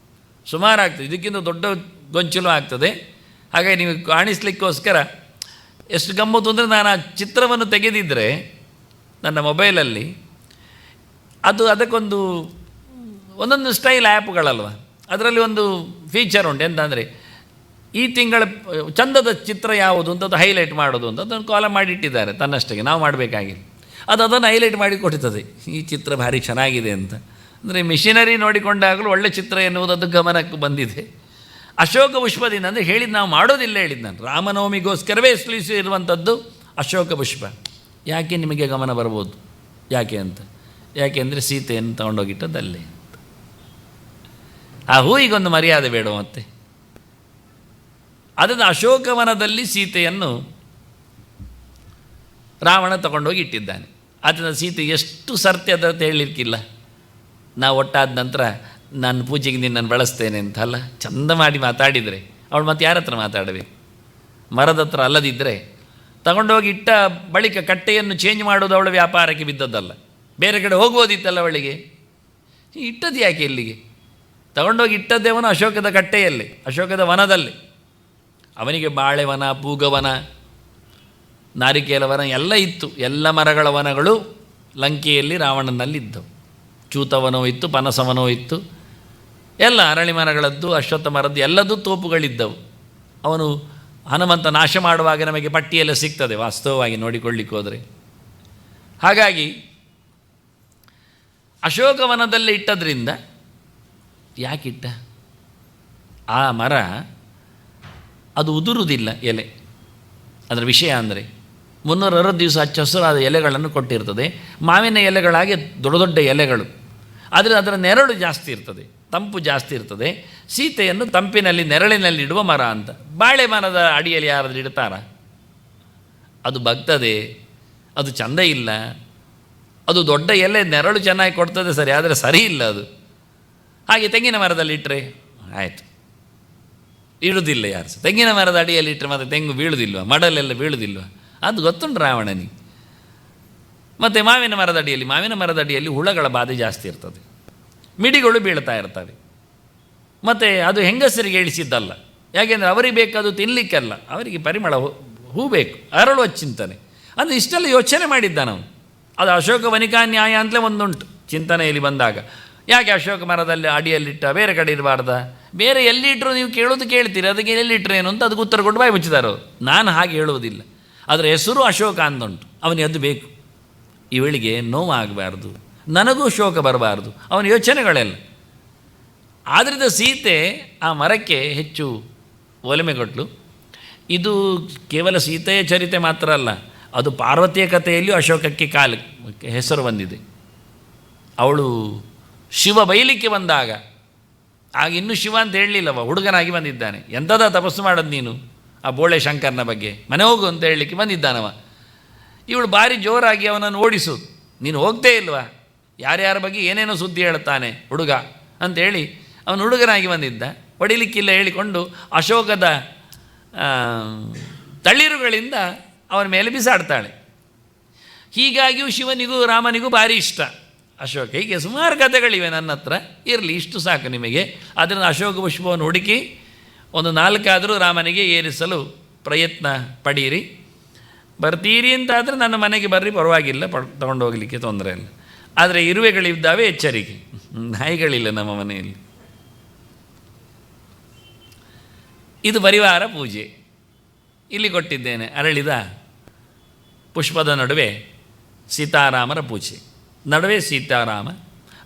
ಸುಮಾರು ಆಗ್ತದೆ. ಇದಕ್ಕಿಂತ ದೊಡ್ಡ ಗೊಂಚಲು ಆಗ್ತದೆ. ಹಾಗಾಗಿ ನೀವು ಕಾಣಿಸ್ಲಿಕ್ಕೋಸ್ಕರ ಎಷ್ಟು ಗಮ್ಮತ್ತು ಅಂದರೆ, ನಾನು ಆ ಚಿತ್ರವನ್ನು ತೆಗೆದಿದ್ದರೆ ನನ್ನ ಮೊಬೈಲಲ್ಲಿ, ಅದು ಅದಕ್ಕೊಂದು ಒಂದೊಂದು ಸ್ಟೈಲ್ ಆ್ಯಪ್ಗಳಲ್ವ, ಅದರಲ್ಲಿ ಒಂದು ಫೀಚರ್ ಉಂಟು. ಎಂತಂದರೆ, ಈ ತಿಂಗಳ ಚಂದದ ಚಿತ್ರ ಯಾವುದು ಅಂತ ಅದು ಹೈಲೈಟ್ ಮಾಡೋದು ಅಂತ ಅದನ್ನು ಕಾಲಮ್ ಮಾಡಿಟ್ಟಿದ್ದಾರೆ ತನ್ನಷ್ಟಕ್ಕೆ. ನಾವು ಮಾಡಬೇಕಾಗಿಲ್ಲ. ಅದನ್ನು ಹೈಲೈಟ್ ಮಾಡಿ ಕೊಡ್ತದೆ, ಈ ಚಿತ್ರ ಭಾರಿ ಚೆನ್ನಾಗಿದೆ ಅಂತ. ಅಂದರೆ ಮಿಷಿನರಿ ನೋಡಿಕೊಂಡಾಗಲೂ ಒಳ್ಳೆ ಚಿತ್ರ ಎನ್ನುವುದದು ಗಮನಕ್ಕೆ ಬಂದಿದೆ. ಅಶೋಕ ಪುಷ್ಪದಿಂದ ಅಂದರೆ ಹೇಳಿದ್ದು ನಾವು ಮಾಡೋದಿಲ್ಲ ಹೇಳಿದ್ದು ನಾನು. ರಾಮನವಮಿಗೋಸ್ಕರವೇ ಇರುವಂಥದ್ದು ಅಶೋಕ ಪುಷ್ಪ. ಯಾಕೆ ನಿಮಗೆ ಗಮನ ಬರ್ಬೋದು ಯಾಕೆ ಅಂತ? ಯಾಕೆಂದರೆ ಸೀತೆಯನ್ನು ತಗೊಂಡೋಗಿಟ್ಟದ್ದಲ್ಲೇ ಅಂತ. ಆ ಹೂವಿಗೊಂದು ಮರ್ಯಾದೆ ಬೇಡ ಮತ್ತೆ. ಅದನ್ನು ಅಶೋಕವನದಲ್ಲಿ ಸೀತೆಯನ್ನು ರಾವಣ ತಗೊಂಡೋಗಿ ಇಟ್ಟಿದ್ದಾನೆ. ಅದನ್ನು ಸೀತೆ ಎಷ್ಟು ಸರ್ತಿ ಅಂತ ಹೇಳಲಿಕ್ಕಿಲ್ಲ. ನಾವು ಒಟ್ಟಾದ ನಂತರ ನಾನು ಪೂಜೆಗೆ ನಿನ್ನನ್ನು ಬಳಸ್ತೇನೆ ಅಂತ ಅಲ್ಲ, ಚಂದ ಮಾಡಿ ಮಾತಾಡಿದರೆ ಅವಳು ಮತ್ತೆ ಯಾರ ಹತ್ರ ಮಾತಾಡಬೇಕು? ಮರದ ಹತ್ರ ಅಲ್ಲದಿದ್ದರೆ ತಗೊಂಡೋಗಿ ಇಟ್ಟ ಬಳಿಕ ಕಟ್ಟೆಯನ್ನು ಚೇಂಜ್ ಮಾಡೋದು ಅವಳ ವ್ಯಾಪಾರಕ್ಕೆ ಬಿದ್ದದ್ದಲ್ಲ. ಬೇರೆ ಕಡೆ ಹೋಗ್ಬೋದಿತ್ತಲ್ಲ ಅವಳಿಗೆ. ಇಟ್ಟದ್ದು ಯಾಕೆ ಇಲ್ಲಿಗೆ? ತಗೊಂಡೋಗಿ ಇಟ್ಟದ್ದೇವನು ಅಶೋಕದ ಕಟ್ಟೆಯಲ್ಲಿ, ಅಶೋಕದ ವನದಲ್ಲಿ. ಅವನಿಗೆ ಬಾಳೆವನ, ಪೂಗವನ, ನಾರಿಕೇಲ ವನ ಎಲ್ಲ ಇತ್ತು. ಎಲ್ಲ ಮರಗಳ ವನಗಳು ಲಂಕೆಯಲ್ಲಿ ರಾವಣನಲ್ಲಿದ್ದವು. ಚೂತವನವೂ ಇತ್ತು, ಪನಸವನವೂ ಇತ್ತು. ಎಲ್ಲ ಅರಳಿ ಮರಗಳದ್ದು, ಅಶ್ವತ್ಥ ಮರದ್ದು ಎಲ್ಲದೂ ತೋಪುಗಳಿದ್ದವು. ಅವನು ಹನುಮಂತ ನಾಶ ಮಾಡುವಾಗ ನಮಗೆ ಪಟ್ಟಿಯೆಲ್ಲ ಸಿಗ್ತದೆ ವಾಸ್ತವವಾಗಿ ನೋಡಿಕೊಳ್ಳಿಕ್ಕೆ ಹೋದರೆ. ಹಾಗಾಗಿ ಅಶೋಕವನದಲ್ಲಿ ಇಟ್ಟದ್ರಿಂದ ಯಾಕಿಟ್ಟ? ಆ ಮರ ಅದು ಉದುರುವುದಿಲ್ಲ ಎಲೆ. ಅದರ ವಿಷಯ ಅಂದರೆ 360 ದಿವಸ ಹಚ್ಚ ಹಸಿರಾದ ಎಲೆಗಳನ್ನು ಕೊಟ್ಟಿರ್ತದೆ. ಮಾವಿನ ಎಲೆಗಳಾಗಿ ದೊಡ್ಡ ದೊಡ್ಡ ಎಲೆಗಳು. ಆದರೆ ಅದರ ನೆರಳು ಜಾಸ್ತಿ ಇರ್ತದೆ, ತಂಪು ಜಾಸ್ತಿ ಇರ್ತದೆ. ಸೀತೆಯನ್ನು ತಂಪಿನಲ್ಲಿ ನೆರಳಿನಲ್ಲಿಡುವ ಮರ ಅಂತ. ಬಾಳೆ ಮರದ ಅಡಿಯಲ್ಲಿ ಯಾರಾದರೂ ಇಡ್ತಾರ? ಅದು ಬಗ್ತದೆ, ಅದು ಚೆಂದ ಇಲ್ಲ. ಅದು ದೊಡ್ಡ ಎಲೆ ನೆರಳು ಚೆನ್ನಾಗಿ ಕೊಡ್ತದೆ ಸರಿ, ಆದರೆ ಸರಿ ಇಲ್ಲ ಅದು. ಹಾಗೆ ತೆಂಗಿನ ಮರದಲ್ಲಿ ಇಟ್ಟರೆ ಆಯಿತು, ಇಡುವುದಿಲ್ಲ ಯಾರು ಸಹ. ತೆಂಗಿನ ಮರದ ಅಡಿಯಲ್ಲಿ ಇಟ್ಟರೆ ಮತ್ತು ತೆಂಗು ಬೀಳುವುದಿಲ್ವ? ಮಡಲೆಲ್ಲ ಬೀಳುವುದಿಲ್ವ? ಅದು ಗೊತ್ತುಂಟು ರಾವಣನಿಗೆ. ಮತ್ತು ಮಾವಿನ ಮರದ ಅಡಿಯಲ್ಲಿ ಹುಳಗಳ ಬಾಧೆ ಜಾಸ್ತಿ ಇರ್ತದೆ, ಮಿಡಿಗಳು ಬೀಳ್ತಾ ಇರ್ತವೆ. ಮತ್ತು ಅದು ಹೆಂಗಸರಿಗೆ ಇಳಿಸಿದ್ದಲ್ಲ. ಯಾಕೆಂದರೆ ಅವರಿಗೆ ಬೇಕಾದು ತಿನ್ನಲಿಕ್ಕಲ್ಲ, ಅವರಿಗೆ ಪರಿಮಳ ಹೂ ಬೇಕು, ಅರಳುವ ಚಿಂತನೆ. ಅಂದರೆ ಇಷ್ಟೆಲ್ಲ ಯೋಚನೆ ಮಾಡಿದ್ದ ನಾವು. ಅದು ಅಶೋಕ ವನಿಕಾ ನ್ಯಾಯ ಅಂತಲೇ ಒಂದುಂಟು ಚಿಂತನೆಯಲ್ಲಿ ಬಂದಾಗ. ಯಾಕೆ ಅಶೋಕ ಮರದಲ್ಲಿ ಅಡಿಯಲ್ಲಿಟ್ಟ, ಬೇರೆ ಕಡೆ ಇರಬಾರ್ದ? ಬೇರೆ ಎಲ್ಲಿಟ್ಟರು ನೀವು ಕೇಳೋದು ಕೇಳ್ತೀರಿ, ಅದಕ್ಕೆ ಎಲ್ಲಿಟ್ಟರೆ ಏನು ಅಂತ ಅದಕ್ಕೆ ಉತ್ತರ ಕೊಟ್ಟು ಬಾಯಿ ಮುಚ್ಚಿದ್ದಾರೆ ಅವರು. ನಾನು ಹಾಗೆ ಹೇಳುವುದಿಲ್ಲ. ಅದರ ಹೆಸರು ಅಶೋಕ ಅಂದುಂಟು, ಅವನಿಗೆ ಅದು ಬೇಕು. ಇವಳಿಗೆ ನೋವಾಗಬಾರ್ದು, ನನಗೂ ಶೋಕ ಬರಬಾರ್ದು, ಅವನ ಯೋಚನೆಗಳೆಲ್ಲ. ಆದ್ದರಿಂದ ಸೀತೆ ಆ ಮರಕ್ಕೆ ಹೆಚ್ಚು ಒಲಿಮೆ ಕೊಟ್ಟಳು. ಇದು ಕೇವಲ ಸೀತೆಯ ಚರಿತೆ ಮಾತ್ರ ಅಲ್ಲ, ಅದು ಪಾರ್ವತಿಯ ಕಥೆಯಲ್ಲಿಯೂ ಅಶೋಕಕ್ಕೆ ಹೆಸರು ಬಂದಿದೆ. ಅವಳು ಶಿವ ಬೈಲಿಕ್ಕೆ ಬಂದಾಗ, ಆಗ ಇನ್ನೂ ಶಿವ ಅಂತ ಹೇಳಲಿಲ್ಲವ, ಹುಡುಗನಾಗಿ ಬಂದಿದ್ದಾನೆ. ಎಂಥದ ತಪಸ್ಸು ಮಾಡೋದು ನೀನು ಆ ಬೋಳೆ ಶಂಕರನ ಬಗ್ಗೆ, ಮನೆ ಹೋಗು ಅಂತ ಹೇಳಲಿಕ್ಕೆ ಬಂದಿದ್ದಾನವ. ಇವಳು ಭಾರಿ ಜೋರಾಗಿ ಅವನನ್ನು ಓಡಿಸೋದು. ನೀನು ಹೋಗ್ತೇ ಇಲ್ವಾ, ಯಾರ್ಯಾರ ಬಗ್ಗೆ ಏನೇನೋ ಸುದ್ದಿ ಹೇಳ್ತಾನೆ ಹುಡುಗ ಅಂಥೇಳಿ ಅವನು ಹುಡುಗನಾಗಿ ಬಂದಿದ್ದ. ಹೊಡಿಲಿಕ್ಕಿಲ್ಲ ಹೇಳಿಕೊಂಡು ಅಶೋಕದ ತಳಿರುಗಳಿಂದ ಅವನ ಮೇಲೆ ಬಿಸಾಡ್ತಾಳೆ. ಹೀಗಾಗಿಯೂ ಶಿವನಿಗೂ ರಾಮನಿಗೂ ಭಾರಿ ಇಷ್ಟ ಅಶೋಕ. ಹೀಗೆ ಸುಮಾರು ಕಥೆಗಳಿವೆ ನನ್ನ ಹತ್ರ, ಇರಲಿ ಇಷ್ಟು ಸಾಕು ನಿಮಗೆ. ಅದರಿಂದ ಅಶೋಕ ಪುಷ್ಪವನ್ನು ಹುಡುಕಿ ಒಂದು 4 ರಾಮನಿಗೆ ಏರಿಸಲು ಪ್ರಯತ್ನ ಪಡೀರಿ. ಬರ್ತೀರಿ ಅಂತಾದರೆ ನನ್ನ ಮನೆಗೆ ಬರ್ರಿ, ಪರವಾಗಿಲ್ಲ, ತೊಗೊಂಡು ಹೋಗಲಿಕ್ಕೆ ತೊಂದರೆ ಇಲ್ಲ. ಆದರೆ ಇರುವೆಗಳಿದ್ದಾವೆ, ಎಚ್ಚರಿಕೆ, ನಾಯಿಗಳಿಲ್ಲ ನಮ್ಮ ಮನೆಯಲ್ಲಿ. ಇದು ಪರಿವಾರ ಪೂಜೆ. ಇಲ್ಲಿ ಕೊಟ್ಟಿದ್ದೇನೆ, ಅರಳಿದ ಪುಷ್ಪದ ನಡುವೆ ಸೀತಾರಾಮರ ಪೂಜೆ. ನಡುವೆ ಸೀತಾರಾಮ,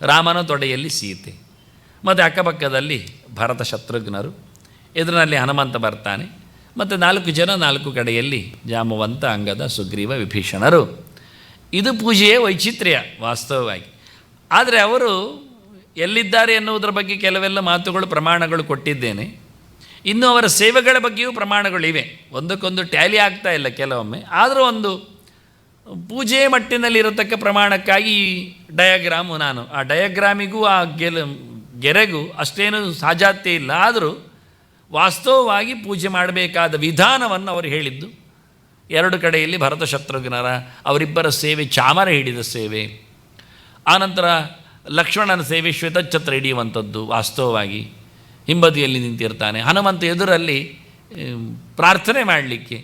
ರಾಮನ ತೊಡೆಯಲ್ಲಿ ಸೀತೆ, ಮತ್ತು ಅಕ್ಕಪಕ್ಕದಲ್ಲಿ ಭರತ ಶತ್ರುಘ್ನರು, ಎದುರಿನಲ್ಲಿ ಹನುಮಂತ ಬರ್ತಾನೆ, ಮತ್ತು 4 ಜನ 4 ಕಡೆಯಲ್ಲಿ ಜಾಂಬವಂತ, ಅಂಗದ, ಸುಗ್ರೀವ, ವಿಭೀಷಣರು. ಇದು ಪೂಜೆಯೇ ವೈಚಿತ್ರ್ಯ ವಾಸ್ತವವಾಗಿ. ಆದರೆ ಅವರು ಎಲ್ಲಿದ್ದಾರೆ ಎನ್ನುವುದರ ಬಗ್ಗೆ ಕೆಲವೆಲ್ಲ ಮಾತುಗಳು, ಪ್ರಮಾಣಗಳು ಕೊಟ್ಟಿದ್ದೇನೆ. ಇನ್ನು ಅವರ ಸೇವೆಗಳ ಬಗ್ಗೆಯೂ ಪ್ರಮಾಣಗಳಿವೆ. ಒಂದಕ್ಕೊಂದು ಟ್ಯಾಲಿ ಆಗ್ತಾ ಇಲ್ಲ ಕೆಲವೊಮ್ಮೆ. ಆದರೂ ಒಂದು ಪೂಜೆ ಮಟ್ಟಿನಲ್ಲಿರತಕ್ಕ ಪ್ರಮಾಣಕ್ಕಾಗಿ ಈ ಡಯಾಗ್ರಾಮು, ನಾನು ಆ ಡಯಾಗ್ರಾಮಿಗೂ ಆ ಗೆರೆಗೂ ಅಷ್ಟೇನು ಸಾಜಾತ್ಯ ಇಲ್ಲ. ಆದರೂ ವಾಸ್ತವವಾಗಿ ಪೂಜೆ ಮಾಡಬೇಕಾದ ವಿಧಾನವನ್ನು ಅವರು ಹೇಳಿದ್ದು. 2 ಕಡೆಯಲ್ಲಿ ಭರತ ಶತ್ರುಘ್ನರ ಅವರಿಬ್ಬರ ಸೇವೆ, ಚಾಮರ ಹಿಡಿದ ಸೇವೆ, ಆನಂತರ ಲಕ್ಷ್ಮಣನ ಸೇವೆ ಶ್ವೇತಛತ್ರ ಹಿಡಿಯುವಂಥದ್ದು. ವಾಸ್ತವವಾಗಿ ಹಿಂಬದಿಯಲ್ಲಿ ನಿಂತಿರ್ತಾನೆ ಹನುಮಂತ, ಎದುರಲ್ಲಿ ಪ್ರಾರ್ಥನೆ ಮಾಡಲಿಕ್ಕೆ.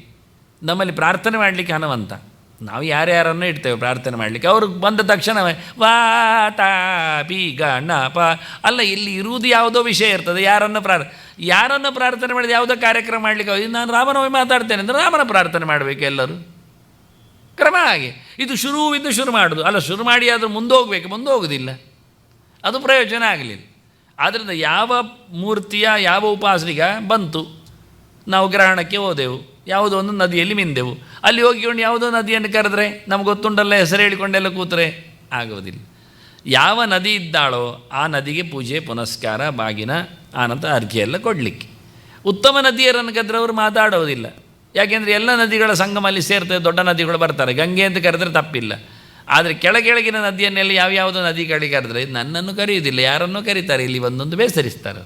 ನಮ್ಮಲ್ಲಿ ಪ್ರಾರ್ಥನೆ ಮಾಡಲಿಕ್ಕೆ ಹನುಮಂತ, ನಾವು ಯಾರ್ಯಾರನ್ನು ಇಡ್ತೇವೆ ಪ್ರಾರ್ಥನೆ ಮಾಡಲಿಕ್ಕೆ. ಅವರು ಬಂದ ತಕ್ಷಣವೇ ವಾಟ ಪಿ ಗಣಪ ಅಲ್ಲ, ಇಲ್ಲಿ ಇರುವುದು ಯಾವುದೋ ವಿಷಯ ಇರ್ತದೆ. ಯಾರನ್ನು ಪ್ರಾರ್ಥನೆ ಮಾಡಿದ ಯಾವುದೋ ಕಾರ್ಯಕ್ರಮ ಮಾಡಲಿಕ್ಕೆ, ನಾನು ರಾಮನವಮಿ ಮಾತಾಡ್ತೇನೆ ಅಂದರೆ ರಾಮನ ಪ್ರಾರ್ಥನೆ ಮಾಡಬೇಕು ಎಲ್ಲರೂ. ಕ್ರಮ ಹಾಗೆ. ಇದು ಶುರು ಮಾಡೋದು ಅಲ್ಲ, ಶುರು ಮಾಡಿ ಆದರೂ ಮುಂದೆ ಹೋಗೋದಿಲ್ಲ, ಅದು ಪ್ರಯೋಜನ ಆಗಲಿಲ್ಲ. ಆದ್ದರಿಂದ ಯಾವ ಮೂರ್ತಿಯ ಯಾವ ಉಪಾಸನೆಗೆ ಬಂತು, ನಾವು ಗ್ರಹಣಕ್ಕೆ ಹೋದೆವು, ಯಾವುದೋ ಒಂದು ನದಿಯಲ್ಲಿ ಮಿಂದೆವು, ಅಲ್ಲಿ ಹೋಗಿಕೊಂಡು ಯಾವುದೋ ನದಿಯನ್ನು ಕರೆದ್ರೆ ನಮ್ಗೆ ಗೊತ್ತುಂಟಲ್ಲ, ಹೆಸರು ಹೇಳಿಕೊಂಡೆಲ್ಲ ಕೂತ್ರೆ ಆಗೋದಿಲ್ಲ. ಯಾವ ನದಿ ಇದ್ದಾಳೋ ಆ ನದಿಗೆ ಪೂಜೆ, ಪುನಸ್ಕಾರ, ಬಾಗಿನ, ಆನಂತರ ಅರ್ಘ್ಯ ಎಲ್ಲ ಕೊಡಲಿಕ್ಕೆ. ಉತ್ತಮ ನದಿಯರನ್ನು ಕರೆದ್ರೆ ಅವರು ಮಾತಾಡೋದಿಲ್ಲ. ಯಾಕೆಂದರೆ ಎಲ್ಲ ನದಿಗಳ ಸಂಗಮಲ್ಲಿ ಸೇರ್ತದೆ, ದೊಡ್ಡ ನದಿಗಳು ಬರ್ತಾರೆ. ಗಂಗೆ ಅಂತ ಕರೆದ್ರೆ ತಪ್ಪಿಲ್ಲ. ಆದರೆ ಕೆಳಗಿನ ನದಿಯನ್ನೆಲ್ಲ ಯಾವ್ಯಾವುದೋ ನದಿಗಳಿಗೆ ಕರೆದ್ರೆ ನನ್ನನ್ನು ಕರೆಯುವುದಿಲ್ಲ, ಯಾರನ್ನೂ ಕರೀತಾರೆ, ಇಲ್ಲಿ ಒಂದೊಂದು ಬೇಸರಿಸ್ತಾರೆ.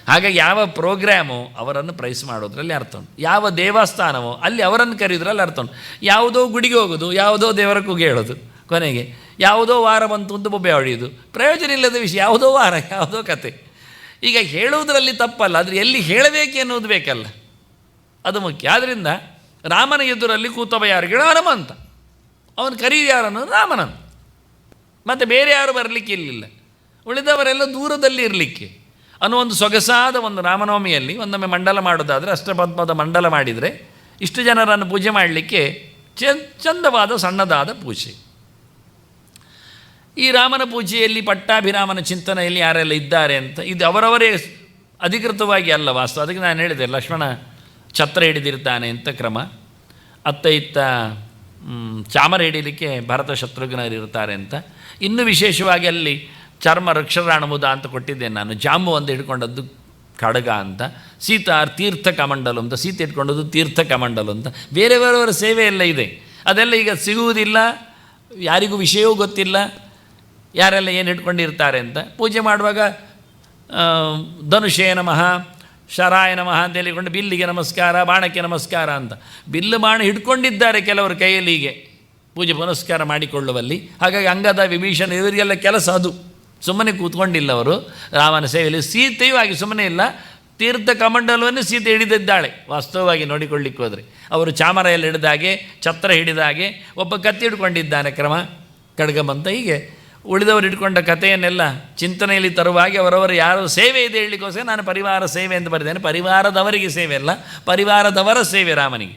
ಹಾಗಾಗಿ ಯಾವ ಪ್ರೋಗ್ರಾಮು ಅವರನ್ನು ಪ್ರೈಸ್ ಮಾಡೋದ್ರಲ್ಲಿ ಅರ್ಥ ಉಂಟು, ಯಾವ ದೇವಸ್ಥಾನವೋ ಅಲ್ಲಿ ಅವರನ್ನು ಕರೆಯೋದ್ರಲ್ಲಿ ಅರ್ಥ ಉಂಟು. ಯಾವುದೋ ಗುಡಿಗೆ ಹೋಗೋದು, ಯಾವುದೋ ದೇವರ ಕೂಗಿ ಹೇಳೋದು, ಕೊನೆಗೆ ಯಾವುದೋ ವಾರ ಬಂತು ಅಂತ ಬೊಬ್ಬೆ ಹೊಡೆಯೋದು, ಪ್ರಯೋಜನ ಇಲ್ಲದ ವಿಷಯ, ಯಾವುದೋ ವಾರ, ಯಾವುದೋ ಕತೆ. ಈಗ ಹೇಳುವುದರಲ್ಲಿ ತಪ್ಪಲ್ಲ, ಆದರೆ ಎಲ್ಲಿ ಹೇಳಬೇಕು ಎನ್ನುವುದು ಬೇಕಲ್ಲ, ಅದು ಮುಖ್ಯ. ಆದ್ದರಿಂದ ರಾಮನ ಎದುರಲ್ಲಿ ಕೂತವ ಯಾರಿಗೆ? ಹನುಮಂತ. ಅವನು ಕರೀದು ಯಾರನ್ನು? ರಾಮನನ್ನು. ಮತ್ತು ಬೇರೆ ಯಾರು ಬರಲಿಕ್ಕೆ ಇರಲಿಲ್ಲ, ಉಳಿದವರೆಲ್ಲ ದೂರದಲ್ಲಿ ಇರಲಿಕ್ಕೆ ಅನ್ನೋ ಒಂದು ಸೊಗಸಾದ ಒಂದು ರಾಮನವಮಿಯಲ್ಲಿ ಒಂದೊಮ್ಮೆ ಮಂಡಲ ಮಾಡೋದಾದರೆ, ಅಷ್ಟಪದ್ಮದ ಮಂಡಲ ಮಾಡಿದರೆ ಇಷ್ಟು ಜನರನ್ನು ಪೂಜೆ ಮಾಡಲಿಕ್ಕೆ ಚಂದವಾದ ಸಣ್ಣದಾದ ಪೂಜೆ. ಈ ರಾಮನ ಪೂಜೆಯಲ್ಲಿ ಪಟ್ಟಾಭಿರಾಮನ ಚಿಂತನೆಯಲ್ಲಿ ಯಾರೆಲ್ಲ ಇದ್ದಾರೆ ಅಂತ ಇದು ಅವರವರೇ ಅಧಿಕೃತವಾಗಿ ಅಲ್ಲ ವಾಸ್ತು. ಅದಕ್ಕೆ ನಾನು ಹೇಳಿದೆ ಲಕ್ಷ್ಮಣ ಛತ್ರ ಹಿಡಿದಿರ್ತಾನೆ ಅಂತ ಕ್ರಮ, ಅತ್ತ ಇತ್ತ ಚಾಮರ ಹಿಡೀಲಿಕ್ಕೆ ಭರತ ಶತ್ರುಘ್ನರು ಇರ್ತಾರೆ ಅಂತ. ಇನ್ನೂ ವಿಶೇಷವಾಗಿ ಅಲ್ಲಿ ಚರ್ಮ ರಕ್ಷರಾಣುವುದ ಅಂತ ಕೊಟ್ಟಿದ್ದೇನೆ ನಾನು. ಜಾಂಬು ಒಂದು ಹಿಡ್ಕೊಂಡದ್ದು ಖಡ್ಗ ಅಂತ, ಸೀತಾ ತೀರ್ಥ ಕಮಂಡಲು ಅಂತ, ಸೀತೆ ಇಟ್ಕೊಂಡದ್ದು ತೀರ್ಥ ಕಮಂಡಲು ಅಂತ. ಬೇರೆ ಬೇರೆಯವರ ಸೇವೆ ಎಲ್ಲ ಇದೆ, ಅದೆಲ್ಲ ಈಗ ಸಿಗುವುದಿಲ್ಲ, ಯಾರಿಗೂ ವಿಷಯವೂ ಗೊತ್ತಿಲ್ಲ ಯಾರೆಲ್ಲ ಏನು ಹಿಡ್ಕೊಂಡಿರ್ತಾರೆ ಅಂತ. ಪೂಜೆ ಮಾಡುವಾಗ ಧನುಷೇ ನಮಃ, ಶರಾಯ ನಮಃ ಅಂತ ಹೇಳಿಕೊಂಡು ಬಿಲ್ಲಿಗೆ ನಮಸ್ಕಾರ, ಬಾಣಕ್ಕೆ ನಮಸ್ಕಾರ ಅಂತ. ಬಿಲ್ಲು ಬಾಣ ಹಿಡ್ಕೊಂಡಿದ್ದಾರೆ ಕೆಲವರು ಕೈಯಲ್ಲಿ ಹೀಗೆ ಪೂಜೆ ಪುನಸ್ಕಾರ ಮಾಡಿಕೊಳ್ಳುವಲ್ಲಿ. ಹಾಗಾಗಿ ಅಂಗದ, ವಿಭೀಷಣ ಇವರಿಗೆಲ್ಲ ಕೆಲಸ ಅದು. ಸುಮ್ಮನೆ ಕೂತ್ಕೊಂಡಿಲ್ಲ ಅವರು ರಾಮನ ಸೇವೆಯಲ್ಲಿ. ಸೀತೆಯೂ ಹಾಗೆ ಸುಮ್ಮನೆ ಇಲ್ಲ, ತೀರ್ಥ ಕಮಂಡಲವನ್ನು ಸೀತೆ ಹಿಡಿದಿದ್ದಾಳೆ. ವಾಸ್ತವವಾಗಿ ನೋಡಿಕೊಳ್ಳಿಕ್ಕೆ ಹೋದರೆ ಅವರು ಚಾಮರ ಎಲ್ಲ ಹಿಡಿದ ಹಾಗೆ, ಛತ್ರ ಹಿಡಿದ ಹಾಗೆ, ಒಬ್ಬ ಕತ್ತಿ ಹಿಡ್ಕೊಂಡಿದ್ದಾನೆ ಖಡ್ಗಮಂತ. ಹೀಗೆ ಉಳಿದವರು ಹಿಡ್ಕೊಂಡ ಕಥೆಯನ್ನೆಲ್ಲ ಚಿಂತನೆಯಲ್ಲಿ ತರುವಾಗಿ ಅವರವರು ಯಾರು ಸೇವೆ ಇದೆ ಹೇಳಲಿಕ್ಕೋಸ್ಕರ ನಾನು ಪರಿವಾರ ಸೇವೆ ಅಂತ ಬರೆದೇನೆ. ಪರಿವಾರದವರಿಗೆ ಸೇವೆ ಅಲ್ಲ, ಪರಿವಾರದವರ ಸೇವೆ ರಾಮನಿಗೆ.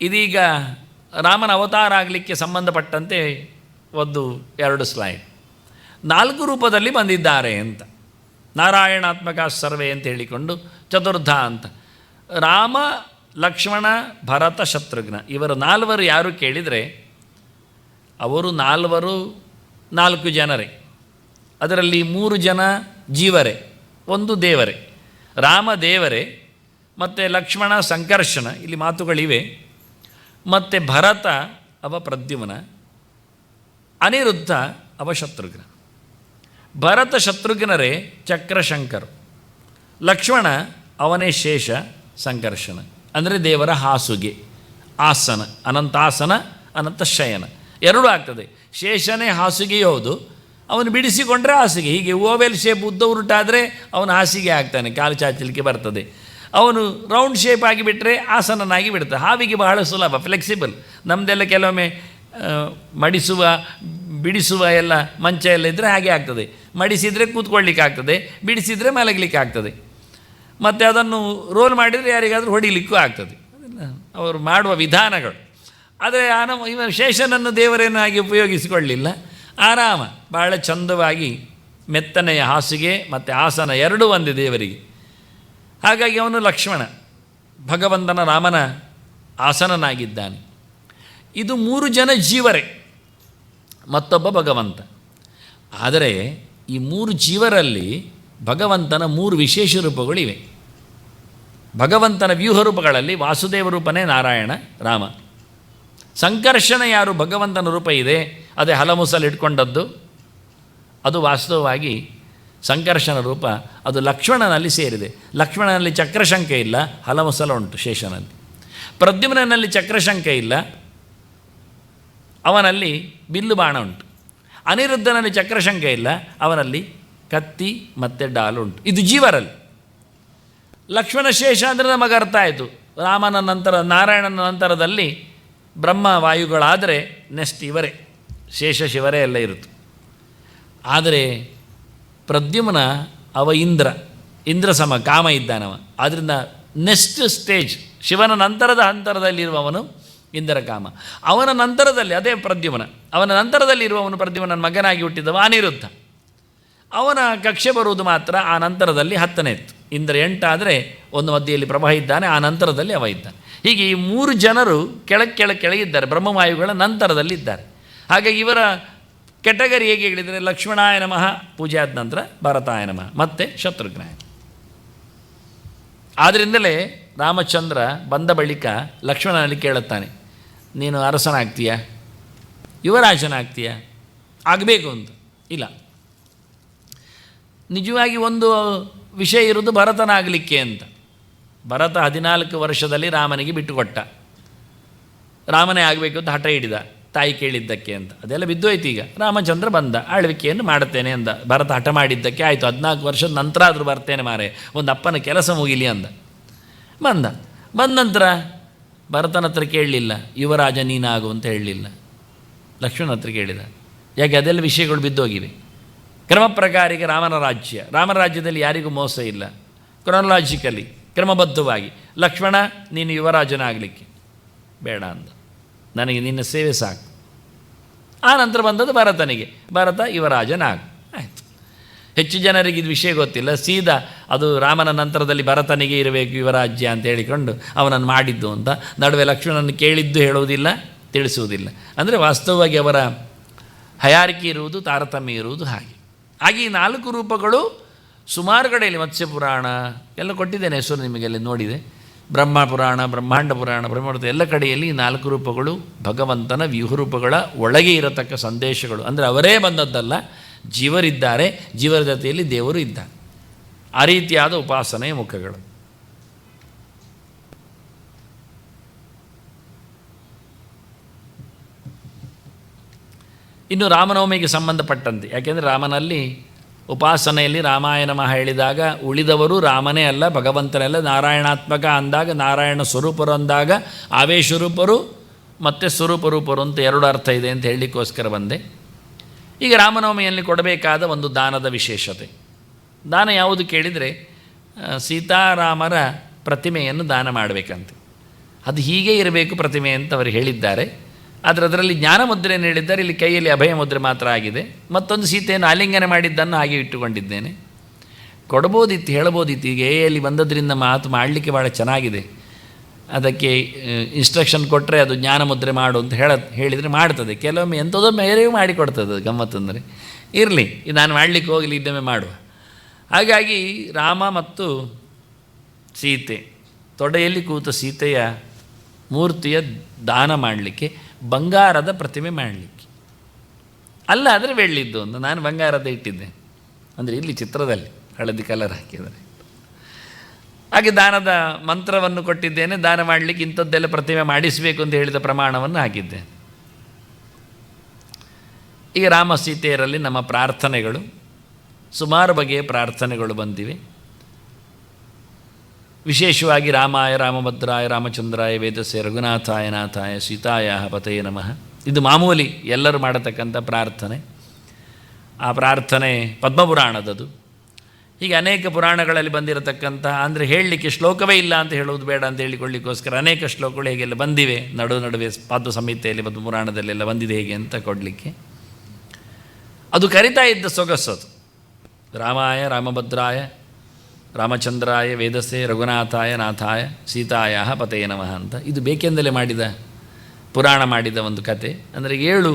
ಇದೀಗ ರಾಮನ ಅವತಾರ ಆಗಲಿಕ್ಕೆ ಸಂಬಂಧಪಟ್ಟಂತೆ 1-2 ಸ್ಲೈಡ್. 4 ರೂಪದಲ್ಲಿ ಬಂದಿದ್ದಾರೆ ಅಂತ, ನಾರಾಯಣಾತ್ಮಕ ಸರ್ವೆ ಅಂತ ಹೇಳಿಕೊಂಡು ಚತುರ್ಧ ಅಂತ. ರಾಮ, ಲಕ್ಷ್ಮಣ, ಭರತ, ಶತ್ರುಘ್ನ ಇವರ 4 ಯಾರು ಕೇಳಿದರೆ ಅವರು 4 ಜನರೇ. ಅದರಲ್ಲಿ 3 ಜನ ಜೀವರೇ, 1 ದೇವರೇ. ರಾಮ ದೇವರೇ, ಮತ್ತು ಲಕ್ಷ್ಮಣ ಸಂಕರ್ಷಣ, ಇಲ್ಲಿ ಮಾತುಗಳಿವೆ, ಮತ್ತು ಭರತ ಅವ ಪ್ರದ್ಯುಮ್ನ, ಅನಿರುದ್ಧ ಅವ ಶತ್ರುಘ್ನ. ಭರತ ಶತ್ರುಘ್ನರೇ ಚಕ್ರಶಂಕರು, ಲಕ್ಷ್ಮಣ ಅವನೇ ಶೇಷ ಸಂಕರ್ಷಣ, ಅಂದರೆ ದೇವರ ಹಾಸುಗೆ, ಆಸನ, ಅನಂತಾಸನ ಅನಂತ ಶಯನ ಎರಡೂ ಆಗ್ತದೆ. ಶೇಷನೇ ಹಾಸಿಗೆಯೂ ಹೌದು, ಅವನು ಬಿಡಿಸಿಕೊಂಡ್ರೆ ಹಾಸಿಗೆ. ಹೀಗೆ ಓವೆಲ್ ಶೇಪ್ ಉದ್ದ ಉರುಟಾದರೆ ಅವನು ಹಾಸಿಗೆ ಆಗ್ತಾನೆ, ಕಾಲು ಚಾಚಲಿಕ್ಕೆ ಬರ್ತದೆ. ಅವನು ರೌಂಡ್ ಶೇಪ್ ಆಗಿಬಿಟ್ರೆ ಆಸನನಾಗಿ ಬಿಡ್ತಾನೆ. ಹಾವಿಗೆ ಬಹಳ ಸುಲಭ, ಫ್ಲೆಕ್ಸಿಬಲ್. ನಮ್ಮದೆಲ್ಲ ಕೆಲವೊಮ್ಮೆ ಮಡಿಸುವ ಬಿಡಿಸುವ ಎಲ್ಲ ಮಂಚ ಎಲ್ಲ ಇದ್ದರೆ ಹಾಗೆ ಆಗ್ತದೆ. ಮಡಿಸಿದರೆ ಕೂತ್ಕೊಳ್ಳಿಕ್ಕೆ ಆಗ್ತದೆ, ಬಿಡಿಸಿದರೆ ಮಲಗಲಿಕ್ಕೆ ಆಗ್ತದೆ, ಮತ್ತು ಅದನ್ನು ರೋಲ್ ಮಾಡಿದರೆ ಯಾರಿಗಾದರೂ ಹೊಡಿಲಿಕ್ಕೂ ಆಗ್ತದೆ. ಅವರು ಮಾಡುವ ವಿಧಾನಗಳು. ಆದರೆ ಇವ ಶೇಷನನ್ನು ದೇವರೇನು ಹಾಗೆ ಉಪಯೋಗಿಸಿಕೊಳ್ಳಲಿಲ್ಲ. ಆರಾಮ, ಬಹಳ ಚಂದವಾಗಿ ಮೆತ್ತನೆಯ ಹಾಸಿಗೆ ಮತ್ತು ಆಸನ ಎರಡೂ ಒಂದೇ ದೇವರಿಗೆ. ಹಾಗಾಗಿ ಅವನು ಲಕ್ಷ್ಮಣ, ಭಗವಂತನ ರಾಮನ ಆಸನನಾಗಿದ್ದಾನೆ. ಇದು 3 ಜನ ಜೀವರೇ, ಮತ್ತೊಬ್ಬ ಭಗವಂತ. ಆದರೆ ಈ 3 ಜೀವರಲ್ಲಿ ಭಗವಂತನ 3 ವಿಶೇಷ ರೂಪಗಳಿವೆ. ಭಗವಂತನ ವ್ಯೂಹ ರೂಪಗಳಲ್ಲಿ ವಾಸುದೇವ ರೂಪನೇ ನಾರಾಯಣ ರಾಮ. ಸಂಕರ್ಷಣ ಯಾರು ಭಗವಂತನ ರೂಪ ಇದೆ, ಅದೇ ಹಲಮುಸಲು ಇಟ್ಕೊಂಡದ್ದು, ಅದು ವಾಸ್ತವವಾಗಿ ಸಂಕರ್ಷಣ ರೂಪ. ಅದು ಲಕ್ಷ್ಮಣನಲ್ಲಿ ಸೇರಿದೆ. ಲಕ್ಷ್ಮಣನಲ್ಲಿ ಚಕ್ರಶಂಕ ಇಲ್ಲ, ಹಲಮುಸಲ ಉಂಟು ಶೇಷನಲ್ಲಿ. ಪ್ರದ್ಯುಮ್ನಲ್ಲಿ ಚಕ್ರಶಂಕ ಇಲ್ಲ, ಅವನಲ್ಲಿ ಬಿಲ್ಲು ಬಾಣ ಉಂಟು. ಅನಿರುದ್ಧನಲ್ಲಿ ಚಕ್ರಶಂಕ ಇಲ್ಲ, ಅವನಲ್ಲಿ ಕತ್ತಿ ಮತ್ತು ಡಾಲು ಉಂಟು. ಇದು ಜೀವರಲ್ಲಿ. ಲಕ್ಷ್ಮಣ ಶೇಷ ಅಂದರೆ ನಮಗೆ ಅರ್ಥ ಆಯಿತು. ರಾಮನ ನಂತರ, ನಾರಾಯಣನ ನಂತರದಲ್ಲಿ ಬ್ರಹ್ಮ ವಾಯುಗಳಾದರೆ ನೆಕ್ಸ್ಟ್ ಇವರೇ, ಶೇಷ ಶಿವರೇ ಎಲ್ಲ ಇರುತ್ತು. ಆದರೆ ಪ್ರದ್ಯುಮ್ನ ಅವ ಇಂದ್ರ ಸಮ ಕಾಮ ಇದ್ದಾನವ. ಆದ್ದರಿಂದ ನೆಕ್ಸ್ಟ್ ಸ್ಟೇಜ್ ಶಿವನ ನಂತರದ ಹಂತರದಲ್ಲಿರುವವನು ಇಂದ್ರ ಕಾಮ. ಅವನ ನಂತರದಲ್ಲಿ ಅದೇ ಪ್ರದ್ಯುಮ್ನ, ಅವನ ನಂತರದಲ್ಲಿರುವವನು ಪ್ರದ್ಯುಮ್ನ ಮಗನಾಗಿ ಹುಟ್ಟಿದವ ಅನಿರುದ್ಧ. ಅವನ ಕಕ್ಷೆ ಬರುವುದು ಮಾತ್ರ ಆ ನಂತರದಲ್ಲಿ 10ನೇತ್ತು. ಇಂದ್ರ 8 ಆದರೆ ಒಂದು ಮಧ್ಯೆಯಲ್ಲಿ ಪ್ರಭಾ ಇದ್ದಾನೆ, ಆ ನಂತರದಲ್ಲಿ ಅವ ಇದ್ದಾನೆ. ಹೀಗೆ ಈ 3 ಜನರು ಕೆಳಗಿದ್ದಾರೆ, ಬ್ರಹ್ಮವಾಯುಗಳ ನಂತರದಲ್ಲಿದ್ದಾರೆ. ಹಾಗಾಗಿ ಇವರ ಕೆಟಗರಿ ಹೇಗೆ ಹೇಳಿದರೆ ಲಕ್ಷ್ಮಣಾಯ ನಮಃ ಪೂಜೆ ಆದ ನಂತರ ಭರತಾಯ ನಮಃ, ಮತ್ತು ಶತ್ರುಘ್ನಾಯ. ಆದ್ದರಿಂದಲೇ ರಾಮಚಂದ್ರ ಬಂದ ಬಳಿಕ ಲಕ್ಷ್ಮಣನಲ್ಲಿ ಕೇಳುತ್ತಾನೆ, ನೀನು ಅರಸನಾಗ್ತೀಯಾ, ಯುವರಾಜನಾಗ್ತೀಯಾ? ಆಗಬೇಕು ಅಂತ ಇಲ್ಲ. ನಿಜವಾಗಿ ಒಂದು ವಿಷಯ ಇರೋದು ಭರತನಾಗಲಿಕ್ಕೆ ಅಂತ. ಭರತ 14 ವರ್ಷದಲ್ಲಿ ರಾಮನಿಗೆ ಬಿಟ್ಟುಕೊಟ್ಟ. ರಾಮನೇ ಆಗಬೇಕು ಅಂತ ಹಠ ಹಿಡಿದ, ತಾಯಿ ಕೇಳಿದ್ದಕ್ಕೆ ಅಂತ. ಅದೆಲ್ಲ ಬಿದ್ದೋಯ್ತು. ಈಗ ರಾಮಚಂದ್ರ ಬಂದ, ಆಳ್ವಿಕೆಯನ್ನು ಮಾಡುತ್ತೇನೆ ಅಂದ. ಭರತ ಹಠ ಮಾಡಿದ್ದಕ್ಕೆ ಆಯಿತು, 14 ವರ್ಷದ ನಂತರ ಆದರೂ ಬರ್ತೇನೆ ಮಾರೆ, ಒಂದು ಅಪ್ಪನ ಕೆಲಸ ಮುಗಿಲಿ ಅಂದ. ಬಂದ ನಂತರ ಭರತನ ಹತ್ರ ಕೇಳಲಿಲ್ಲ, ಯುವರಾಜ ನೀನಾಗು ಅಂತ ಹೇಳಲಿಲ್ಲ. ಲಕ್ಷ್ಮಣ ಹತ್ರ ಕೇಳಿದ. ಯಾಕೆ? ಅದೆಲ್ಲ ವಿಷಯಗಳು ಬಿದ್ದೋಗಿವೆ. ಕ್ರಮ ಪ್ರಕಾರಿಗೆ ರಾಮನ ರಾಜ್ಯದಲ್ಲಿ ಯಾರಿಗೂ ಮೋಸ ಇಲ್ಲ. ಕ್ರೊನಾಲಾಜಿಕಲಿ ಕ್ರಮಬದ್ಧವಾಗಿ ಲಕ್ಷ್ಮಣ ನೀನು ಯುವರಾಜನಾಗಲಿಕ್ಕೆ ಬೇಡ ಅಂದ, ನನಗೆ ನಿನ್ನ ಸೇವೆ ಸಾಕು. ಆ ನಂತರ ಬಂದದ್ದು ಭರತನಿಗೆ, ಭರತ ಯುವರಾಜನಾಗು ಆಯಿತು. ಹೆಚ್ಚು ಜನರಿಗೆ ಇದು ವಿಷಯ ಗೊತ್ತಿಲ್ಲ. ಸೀದಾ ಅದು ರಾಮನ ನಂತರದಲ್ಲಿ ಭರತನಿಗೆ ಇರಬೇಕು ಯುವರಾಜ್ಯ ಅಂತ ಹೇಳಿಕೊಂಡು ಅವನನ್ನು ಮಾಡಿದ್ದು ಅಂತ. ನಡುವೆ ಲಕ್ಷ್ಮಣನನ್ನು ಕೇಳಿದ್ದು ಹೇಳುವುದಿಲ್ಲ, ತಿಳಿಸುವುದಿಲ್ಲ. ಅಂದರೆ ವಾಸ್ತವವಾಗಿ ಅವರ ಹಯಾರಿಕೆ ಇರುವುದು, ತಾರತಮ್ಯ ಇರುವುದು ಹಾಗೆ. ಹಾಗೆ ಈ 4 ರೂಪಗಳು ಸುಮಾರು ಕಡೆಯಲ್ಲಿ, ಮತ್ಸ್ಯ ಪುರಾಣ ಎಲ್ಲ ಕೊಟ್ಟಿದ್ದೇನೆ ಹೆಸರು ನಿಮಗೆಲ್ಲ ನೋಡಿದೆ, ಬ್ರಹ್ಮ ಪುರಾಣ, ಬ್ರಹ್ಮಾಂಡ ಪುರಾಣ, ಬ್ರಹ್ಮಾಂಡ ಎಲ್ಲ ಕಡೆಯಲ್ಲಿ ಈ 4 ರೂಪಗಳು ಭಗವಂತನ ವ್ಯೂಹರೂಪಗಳ ಒಳಗೆ ಇರತಕ್ಕ ಸಂದೇಶಗಳು. ಅಂದರೆ ಅವರೇ ಬಂದದ್ದಲ್ಲ, ಜೀವರಿದ್ದಾರೆ, ಜೀವರ ಜೊತೆಯಲ್ಲಿ ದೇವರು ಇದ್ದಾರೆ. ಆ ರೀತಿಯಾದ ಉಪಾಸನೆಯ ಮುಖಗಳು. ಇನ್ನು ರಾಮನವಮಿಗೆ ಸಂಬಂಧಪಟ್ಟಂತೆ, ಯಾಕೆಂದರೆ ರಾಮನಲ್ಲಿ ಉಪಾಸನೆಯಲ್ಲಿ ರಾಮಾಯಣ ನಮಃ ಹೇಳಿದಾಗ ಉಳಿದವರು ರಾಮನೇ ಅಲ್ಲ, ಭಗವಂತನಲ್ಲ, ನಾರಾಯಣಾತ್ಮಕ ಅಂದಾಗ ನಾರಾಯಣ ಸ್ವರೂಪರು ಅಂದಾಗ ಆವೇಶರೂಪರು ಮತ್ತು ಸ್ವರೂಪರೂಪರು ಅಂತ ಎರಡು ಅರ್ಥ ಇದೆ ಅಂತ ಹೇಳಲಿಕ್ಕೋಸ್ಕರ ಬಂದೆ. ಈಗ ರಾಮನವಮಿಯಲ್ಲಿ ಕೊಡಬೇಕಾದ ಒಂದು ದಾನದ ವಿಶೇಷತೆ. ದಾನ ಯಾವುದು ಕೇಳಿದರೆ ಸೀತಾರಾಮರ ಪ್ರತಿಮೆಯನ್ನು ದಾನ ಮಾಡಬೇಕಂತೆ. ಅದು ಹೀಗೆ ಇರಬೇಕು ಪ್ರತಿಮೆ ಅಂತ ಅವರು ಹೇಳಿದ್ದಾರೆ. ಆದರೆ ಅದರಲ್ಲಿ ಜ್ಞಾನ ಮುದ್ರೆಯನ್ನು ಹೇಳಿದ್ದಾರೆ, ಇಲ್ಲಿ ಕೈಯಲ್ಲಿ ಅಭಯ ಮುದ್ರೆ ಮಾತ್ರ ಆಗಿದೆ. ಮತ್ತೊಂದು ಸೀತೆಯನ್ನು ಆಲಿಂಗನ ಮಾಡಿದ್ದನ್ನು ಹಾಗೆ ಇಟ್ಟುಕೊಂಡಿದ್ದೇನೆ. ಕೊಡ್ಬೋದಿತ್ತು, ಹೇಳ್ಬೋದಿತ್ತು. ಈಗ ಎಲ್ಲಿ ಬಂದದ್ರಿಂದ ಮಾತು ಮಾಡಲಿಕ್ಕೆ ಭಾಳ ಚೆನ್ನಾಗಿದೆ. ಅದಕ್ಕೆ ಇನ್ಸ್ಟ್ರಕ್ಷನ್ ಕೊಟ್ಟರೆ ಅದು ಜ್ಞಾನ ಮುದ್ರೆ ಮಾಡು ಅಂತ ಹೇಳಿದರೆ ಮಾಡ್ತದೆ. ಕೆಲವೊಮ್ಮೆ ಎಂಥದೋ ಮೇರೆಯೂ ಮಾಡಿಕೊಡ್ತದೆ. ಅದು ಗಮ್ಮತ್ತಂದರೆ ಇರಲಿ, ನಾನು ಮಾಡಲಿಕ್ಕೆ ಹೋಗಲಿ, ಇದ್ದೊಮ್ಮೆ ಮಾಡುವ. ಹಾಗಾಗಿ ರಾಮ ಮತ್ತು ಸೀತೆ, ತೊಡೆಯಲ್ಲಿ ಕೂತ ಸೀತೆಯ ಮೂರ್ತಿಯ ದಾನ ಮಾಡಲಿಕ್ಕೆ, ಬಂಗಾರದ ಪ್ರತಿಮೆ ಮಾಡಲಿಕ್ಕೆ. ಅಲ್ಲ ಆದರೆ ಬೆಳ್ಳಿದ್ದು ಅಂತ ನಾನು ಬಂಗಾರದ ಇಟ್ಟಿದ್ದೆ. ಅಂದರೆ ಇಲ್ಲಿ ಚಿತ್ರದಲ್ಲಿ ಹಳದಿ ಕಲರ್ ಹಾಕಿದ್ದಾರೆ. ಹಾಗೆ ದಾನದ ಮಂತ್ರವನ್ನು ಕೊಟ್ಟಿದ್ದೇನೆ. ದಾನ ಮಾಡಲಿಕ್ಕೆ ಇಂಥದ್ದೆಲ್ಲ ಪ್ರತಿಮೆ ಮಾಡಿಸಬೇಕು ಅಂತ ಹೇಳಿದ ಪ್ರಮಾಣವನ್ನು ಹಾಕಿದ್ದೆ. ಈಗ ರಾಮ ಸೀತೆಯರಲ್ಲಿ ನಮ್ಮ ಪ್ರಾರ್ಥನೆಗಳು, ಸುಮಾರು ಬಗೆಯ ಪ್ರಾರ್ಥನೆಗಳು ಬಂದಿವೆ. ವಿಶೇಷವಾಗಿ ರಾಮಾಯ ರಾಮಭದ್ರಾಯ ರಾಮಚಂದ್ರಾಯ ವೇದಸೆ ರಘುನಾಥಾಯ ನಾಥಾಯ ಸೀತಾಯ ಪತಯೇ ನಮಃ. ಇದು ಮಾಮೂಲಿ ಎಲ್ಲರೂ ಮಾಡತಕ್ಕಂಥ ಪ್ರಾರ್ಥನೆ. ಆ ಪ್ರಾರ್ಥನೆ ಪದ್ಮಪುರಾಣದದು. ಹೀಗೆ ಅನೇಕ ಪುರಾಣಗಳಲ್ಲಿ ಬಂದಿರತಕ್ಕಂಥ, ಅಂದರೆ ಹೇಳಲಿಕ್ಕೆ ಶ್ಲೋಕವೇ ಇಲ್ಲ ಅಂತ ಹೇಳುವುದು ಬೇಡ ಅಂತ ಹೇಳಿಕೊಳ್ಳಿಕ್ಕೋಸ್ಕರ ಅನೇಕ ಶ್ಲೋಕಗಳು ಹೇಗೆಲ್ಲ ಬಂದಿವೆ. ನಡುವೆ ಪಾದ ಸಂಹಿತೆಯಲ್ಲಿ ಪದ್ಮಪುರಾಣದಲ್ಲೆಲ್ಲ ಬಂದಿದೆ ಹೇಗೆ ಅಂತ ಕೊಡಲಿಕ್ಕೆ. ಅದು ಕರಿತಾ ಇದ್ದ ಸೊಗಸದು. ರಾಮಾಯ ರಾಮಭದ್ರಾಯ ರಾಮಚಂದ್ರಾಯ ವೇದಸೆ ರಘುನಾಥಾಯ ನಾಥಾಯ ಸೀತಾಯ ಪತಯೇ ನಮಃ ಅಂತ. ಇದು ಬೇಕೆಂದಲೇ ಮಾಡಿದ, ಪುರಾಣ ಮಾಡಿದ ಒಂದು ಕತೆ. ಅಂದರೆ 7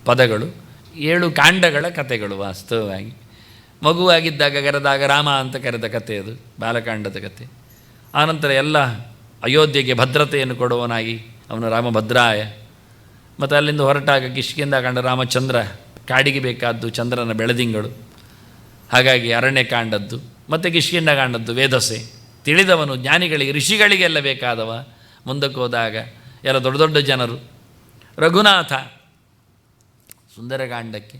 ಪದಗಳು, 7 ಕಾಂಡಗಳ ಕಥೆಗಳು. ವಾಸ್ತವವಾಗಿ ಮಗುವಾಗಿದ್ದಾಗ ಕರೆದಾಗ ರಾಮ ಅಂತ ಕರೆದ ಕಥೆ ಅದು, ಬಾಲಕಾಂಡದ ಕಥೆ. ಆನಂತರ ಎಲ್ಲ ಅಯೋಧ್ಯೆಗೆ ಭದ್ರತೆಯನ್ನು ಕೊಡುವನಾಗಿ ಅವನು ರಾಮಭದ್ರಾಯ. ಮತ್ತು ಅಲ್ಲಿಂದ ಹೊರಟಾಗ ಕಿಷ್ಕಿಂದ ಕಂಡ ರಾಮಚಂದ್ರ, ಕಾಡಿಗೆ ಬೇಕಾದ್ದು ಚಂದ್ರನ ಬೆಳದಿಂಗಳು, ಹಾಗಾಗಿ ಅರಣ್ಯಕಾಂಡದ್ದು. ಮತ್ತು ಕಿಷ್ಕಿಂದ ಕಾಂಡದ್ದು ವೇದಸೆ, ತಿಳಿದವನು, ಜ್ಞಾನಿಗಳಿಗೆ ಋಷಿಗಳಿಗೆಲ್ಲ ಬೇಕಾದವ. ಮುಂದಕ್ಕೆ ಹೋದಾಗ ಎಲ್ಲ ದೊಡ್ಡ ದೊಡ್ಡ ಜನರು. ರಘುನಾಥ ಸುಂದರಕಾಂಡಕ್ಕೆ.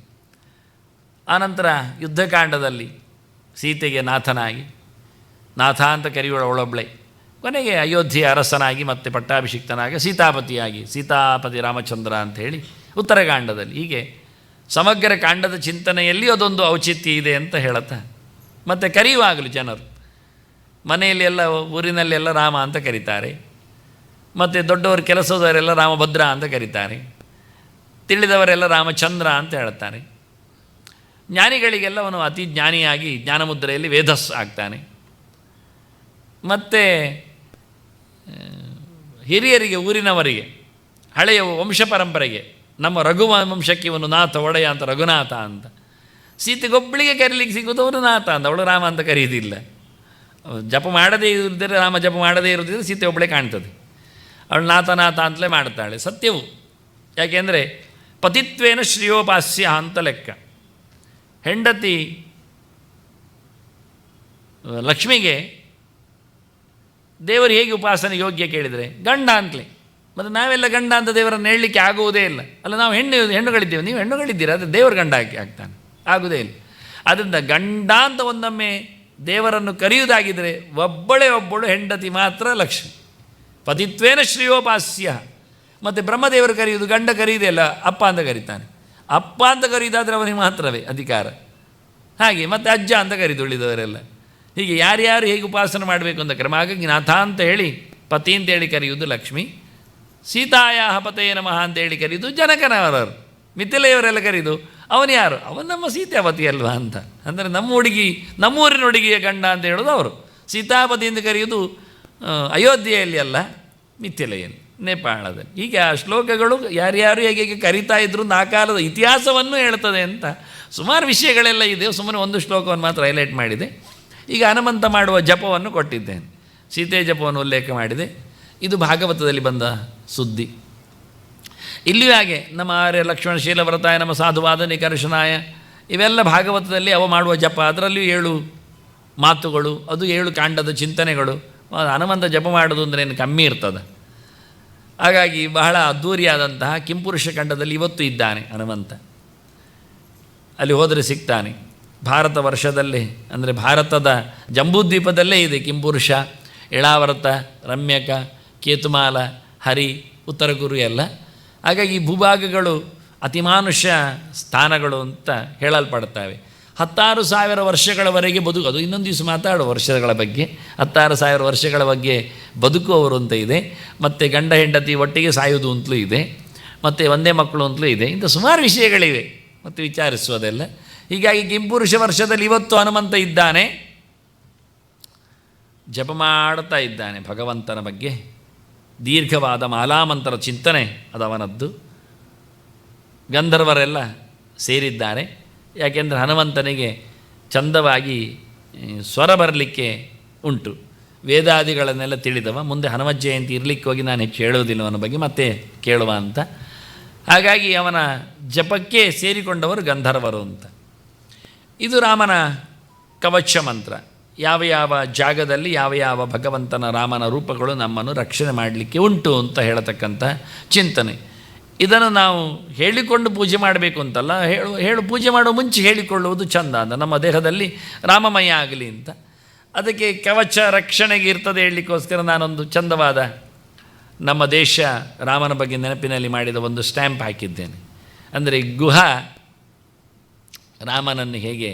ಆನಂತರ ಯುದ್ಧಕಾಂಡದಲ್ಲಿ ಸೀತೆಗೆ ನಾಥನಾಗಿ, ನಾಥ ಅಂತ ಕರೆಯುವಳೊಬ್ಬಳೆ. ಕೊನೆಗೆ ಅಯೋಧ್ಯೆಯ ಅರಸನಾಗಿ ಮತ್ತೆ ಪಟ್ಟಾಭಿಷಿಕ್ತನಾಗಿ ಸೀತಾಪತಿಯಾಗಿ, ಸೀತಾಪತಿ ರಾಮಚಂದ್ರ ಅಂಥೇಳಿ ಉತ್ತರಕಾಂಡದಲ್ಲಿ. ಹೀಗೆ ಸಮಗ್ರ ಕಾಂಡದ ಚಿಂತನೆಯಲ್ಲಿ ಅದೊಂದು ಔಚಿತ್ಯ ಇದೆ ಅಂತ ಹೇಳುತ್ತಾ, ಮತ್ತು ಕರೆಯುವಾಗಲೂ ಜನರು ಮನೆಯಲ್ಲಿ ಎಲ್ಲ, ಊರಿನಲ್ಲೆಲ್ಲ ರಾಮ ಅಂತ ಕರೀತಾರೆ. ಮತ್ತು ದೊಡ್ಡವರು ಕೆಲಸದವರೆಲ್ಲ ರಾಮಭದ್ರ ಅಂತ ಕರೀತಾರೆ. ತಿಳಿದವರೆಲ್ಲ ರಾಮಚಂದ್ರ ಅಂತ ಹೇಳ್ತಾರೆ. ಜ್ಞಾನಿಗಳಿಗೆಲ್ಲ ಅವನು ಅತಿ ಜ್ಞಾನಿಯಾಗಿ ಜ್ಞಾನಮುದ್ರೆಯಲ್ಲಿ ವೇದಸ್ ಆಗ್ತಾನೆ. ಮತ್ತು ಹಿರಿಯರಿಗೆ, ಊರಿನವರಿಗೆ, ಹಳೆಯ ವಂಶ ಪರಂಪರೆಗೆ, ನಮ್ಮ ರಘುವಂಶಕ್ಕೆ ಇವನು ನಾಥ ಒಡೆಯ ಅಂತ ರಘುನಾಥ ಅಂತ. ಸೀತೆಗೊಬ್ಬಳಿಗೆ ಕರೀಲಿಕ್ಕೆ ಸಿಗೋದು ಅವನು ನಾಥ ಅಂತ, ಅವಳು ರಾಮ ಅಂತ ಕರೆಯೋದಿಲ್ಲ. ಜಪ ಮಾಡದೇ ಇದ್ದರೆ, ರಾಮ ಜಪ ಮಾಡದೇ ಇರೋದಿದ್ರೆ ಸೀತೆ ಒಬ್ಬಳೇ ಕಾಣ್ತದೆ. ಅವಳು ನಾಥ ನಾಥ ಅಂತಲೇ ಮಾಡ್ತಾಳೆ. ಸತ್ಯವು. ಯಾಕೆಂದರೆ ಪತಿತ್ವೇನ ಶ್ರೇಯೋಪಾಸ್ಯ ಅಂತ ಲೆಕ್ಕ. ಹೆಂಡತಿ ಲಕ್ಷ್ಮಿಗೆ ದೇವರು ಹೇಗೆ ಉಪಾಸನೆ ಯೋಗ್ಯ ಕೇಳಿದರೆ ಗಂಡ ಅಂತಲೇ. ಮತ್ತು ನಾವೆಲ್ಲ ಗಂಡ ಅಂತ ದೇವರನ್ನು ಹೇಳಲಿಕ್ಕೆ ಆಗುವುದೇ ಇಲ್ಲ. ಅಲ್ಲ, ನಾವು ಹೆಣ್ಣುಗಳಿದ್ದೇವೆ, ನೀವು ಹೆಣ್ಣುಗಳಿದ್ದೀರ, ಅದು ದೇವರು ಗಂಡ ಆಗ್ತಾನೆ, ಆಗುವುದೇ ಇಲ್ಲ. ಆದ್ದರಿಂದ ಗಂಡ ಅಂತ ಒಂದೊಮ್ಮೆ ದೇವರನ್ನು ಕರೆಯುವುದಾಗಿದ್ದರೆ ಒಬ್ಬಳು ಹೆಂಡತಿ ಮಾತ್ರ ಲಕ್ಷ್ಮಿ. ಪತಿತ್ವೇನ ಶ್ರೇಯೋಪಾಸ್ಯ. ಮತ್ತು ಬ್ರಹ್ಮದೇವರು ಕರೆಯುವುದು, ಗಂಡ ಕರೆಯುವುದೇ ಇಲ್ಲ, ಅಪ್ಪ ಅಂತ ಕರೀತಾನೆ. ಅಪ್ಪ ಅಂತ ಕರೆಯುವುದಾದರೆ ಅವನಿಗೆ ಮಾತ್ರವೇ ಅಧಿಕಾರ. ಹಾಗೆ ಮತ್ತು ಅಜ್ಜ ಅಂತ ಕರೀದು ಉಳಿದವರೆಲ್ಲ. ಹೀಗೆ ಯಾರ್ಯಾರು ಹೇಗೆ ಉಪಾಸನೆ ಮಾಡಬೇಕು ಅಂತ ಕ್ರಮ. ಹಾಗಾಗಿ ನಾಥ ಅಂತ ಹೇಳಿ, ಪತಿ ಅಂತೇಳಿ ಕರೆಯುವುದು ಲಕ್ಷ್ಮಿ. ಸೀತಾಯ ಪತಯೇ ನಮಃ ಅಂತೇಳಿ ಕರೆಯುವುದು ಜನಕನವರವರು. ಮಿಥಿಲೆಯವರೆಲ್ಲ ಕರೆಯುವುದು ಅವನು ಯಾರು, ಅವನು ನಮ್ಮ ಸೀತಾಪತಿ ಅಲ್ವಾ ಅಂತ. ಅಂದರೆ ನಮ್ಮ ಹುಡುಗಿ, ನಮ್ಮೂರಿನ ಹುಡುಗಿಯ ಗಂಡ ಅಂತ ಹೇಳೋದು ಅವರು. ಸೀತಾಪತಿ ಅಂತ ಕರೆಯುವುದು ಅಯೋಧ್ಯೆಯಲ್ಲಿ ಅಲ್ಲ, ಮಿಥಿಲೆಯಲ್ಲಿ, ನೇಪಾಳದಲ್ಲಿ. ಹೀಗೆ ಆ ಶ್ಲೋಕಗಳು ಯಾರ್ಯಾರು ಹೇಗೆ ಕರೀತಾ ಇದ್ರು ಆ ಕಾಲದ ಇತಿಹಾಸವನ್ನು ಹೇಳ್ತದೆ ಅಂತ ಸುಮಾರು ವಿಷಯಗಳೆಲ್ಲ ಇದೆ. ಸುಮ್ಮನೆ ಒಂದು ಶ್ಲೋಕವನ್ನು ಮಾತ್ರ ಹೈಲೈಟ್ ಮಾಡಿದೆ. ಈಗ ಹನುಮಂತ ಮಾಡುವ ಜಪವನ್ನು ಕೊಟ್ಟಿದ್ದೇನೆ, ಸೀತೆ ಜಪವನ್ನು ಉಲ್ಲೇಖ ಮಾಡಿದೆ. ಇದು ಭಾಗವತದಲ್ಲಿ ಬಂದ ಸುದ್ದಿ. ಇಲ್ಲಿಯೂ ಹಾಗೆ ನಮ್ಮ ಆರ್ಯ ಲಕ್ಷ್ಮಣ ಶೀಲವ್ರತಾಯ ನಮ್ಮ ಸಾಧುವಾದ ನಿಕರ್ಷನಾಯ, ಇವೆಲ್ಲ ಭಾಗವತದಲ್ಲಿ ಅವ ಮಾಡುವ ಜಪ. ಅದರಲ್ಲಿಯೂ 7 ಮಾತುಗಳು, ಅದು 7 ಕಾಂಡದ ಚಿಂತನೆಗಳು. ಹನುಮಂತ ಜಪ ಮಾಡೋದು ಅಂದರೆ ಏನು ಕಮ್ಮಿ ಇರ್ತದೆ. ಹಾಗಾಗಿ ಬಹಳ ಅದ್ಧೂರಿಯಾದಂತಹ ಕಿಂಪುರುಷ ಖಂಡದಲ್ಲಿ ಇವತ್ತು ಇದ್ದಾನೆ ಹನುಮಂತ. ಅಲ್ಲಿ ಹೋದರೆ ಸಿಗ್ತಾನೆ. ಭಾರತ ವರ್ಷದಲ್ಲೇ ಅಂದರೆ ಭಾರತದ ಜಂಬೂದ್ವೀಪದಲ್ಲೇ ಇದೆ ಕಿಂಪುರುಷ, ಇಳಾವರತ, ರಮ್ಯಕ, ಕೇತುಮಾಲ, ಹರಿ, ಉತ್ತರ ಕುರು ಎಲ್ಲ. ಹಾಗಾಗಿ ಭೂಭಾಗಗಳು ಅತಿಮಾನುಷ ಸ್ಥಾನಗಳು ಅಂತ ಹೇಳಲ್ಪಡ್ತವೆ. 16,000 ವರ್ಷಗಳವರೆಗೆ ಬದುಕು, ಅದು ಇನ್ನೊಂದು ದಿವಸ ಮಾತಾಡುವ ವರ್ಷಗಳ ಬಗ್ಗೆ. 16,000 ವರ್ಷಗಳ ಬಗ್ಗೆ ಬದುಕುವವರು ಅಂತ ಇದೆ. ಮತ್ತು ಗಂಡ ಹೆಂಡತಿ ಒಟ್ಟಿಗೆ ಸಾಯುವುದು ಅಂತಲೂ ಇದೆ, ಮತ್ತು ಒಂದೇ ಮಕ್ಕಳು ಅಂತಲೂ ಇದೆ. ಇಂಥ ಸುಮಾರು ವಿಷಯಗಳಿವೆ ಮತ್ತು ವಿಚಾರಿಸುವುದೆಲ್ಲ. ಹೀಗಾಗಿ ಕಿಂಪುರುಷ ವರ್ಷದಲ್ಲಿ ಇವತ್ತು ಹನುಮಂತ ಇದ್ದಾನೆ, ಜಪ ಮಾಡ್ತಾ ಇದ್ದಾನೆ ಭಗವಂತನ ಬಗ್ಗೆ. ದೀರ್ಘವಾದ ಮಾಲಾಮಂತ್ರ ಚಿಂತನೆ ಅದವನದ್ದು. ಗಂಧರ್ವರೆಲ್ಲ ಸೇರಿದ್ದಾರೆ. ಯಾಕೆಂದರೆ ಹನುಮಂತನಿಗೆ ಚಂದವಾಗಿ ಸ್ವರ ಬರಲಿಕ್ಕೆ ಉಂಟು. ವೇದಾದಿಗಳನ್ನೆಲ್ಲ ತಿಳಿದವ. ಮುಂದೆ ಹನುಮ ಜಯಂತಿ ಇರಲಿಕ್ಕೆ ಹೋಗಿ ನಾನು ಹೆಚ್ಚು ಹೇಳುವುದಿಲ್ಲ ಅವನ ಬಗ್ಗೆ, ಮತ್ತೆ ಕೇಳುವ ಅಂತ. ಹಾಗಾಗಿ ಅವನ ಜಪಕ್ಕೆ ಸೇರಿಕೊಂಡವರು ಗಂಧರ್ವರು ಅಂತ. ಇದು ರಾಮನ ಕವಚ ಮಂತ್ರ. ಯಾವ ಯಾವ ಜಾಗದಲ್ಲಿ ಯಾವ ಯಾವ ಭಗವಂತನ ರಾಮನ ರೂಪಗಳು ನಮ್ಮನ್ನು ರಕ್ಷಣೆ ಮಾಡಲಿಕ್ಕೆ ಉಂಟು ಅಂತ ಹೇಳತಕ್ಕಂಥ ಚಿಂತನೆ. ಇದನ್ನು ನಾವು ಹೇಳಿಕೊಂಡು ಪೂಜೆ ಮಾಡಬೇಕು ಅಂತಲ್ಲ, ಪೂಜೆ ಮಾಡೋ ಮುಂಚೆ ಹೇಳಿಕೊಳ್ಳುವುದು ಚಂದ ಅಂತ, ನಮ್ಮ ದೇಹದಲ್ಲಿ ರಾಮಮಯ ಆಗಲಿ ಅಂತ. ಅದಕ್ಕೆ ಕವಚ ರಕ್ಷಣೆಗೆ ಇರ್ತದೆ ಹೇಳಲಿಕ್ಕೋಸ್ಕರ ನಾನೊಂದು ಚಂದವಾದ ನಮ್ಮ ದೇಶ ರಾಮನ ಬಗ್ಗೆ ನೆನಪಿನಲ್ಲಿ ಮಾಡಿದ ಒಂದು ಸ್ಟ್ಯಾಂಪ್ ಹಾಕಿದ್ದೇನೆ. ಅಂದರೆ ಗುಹ ರಾಮನನ್ನು ಹೇಗೆ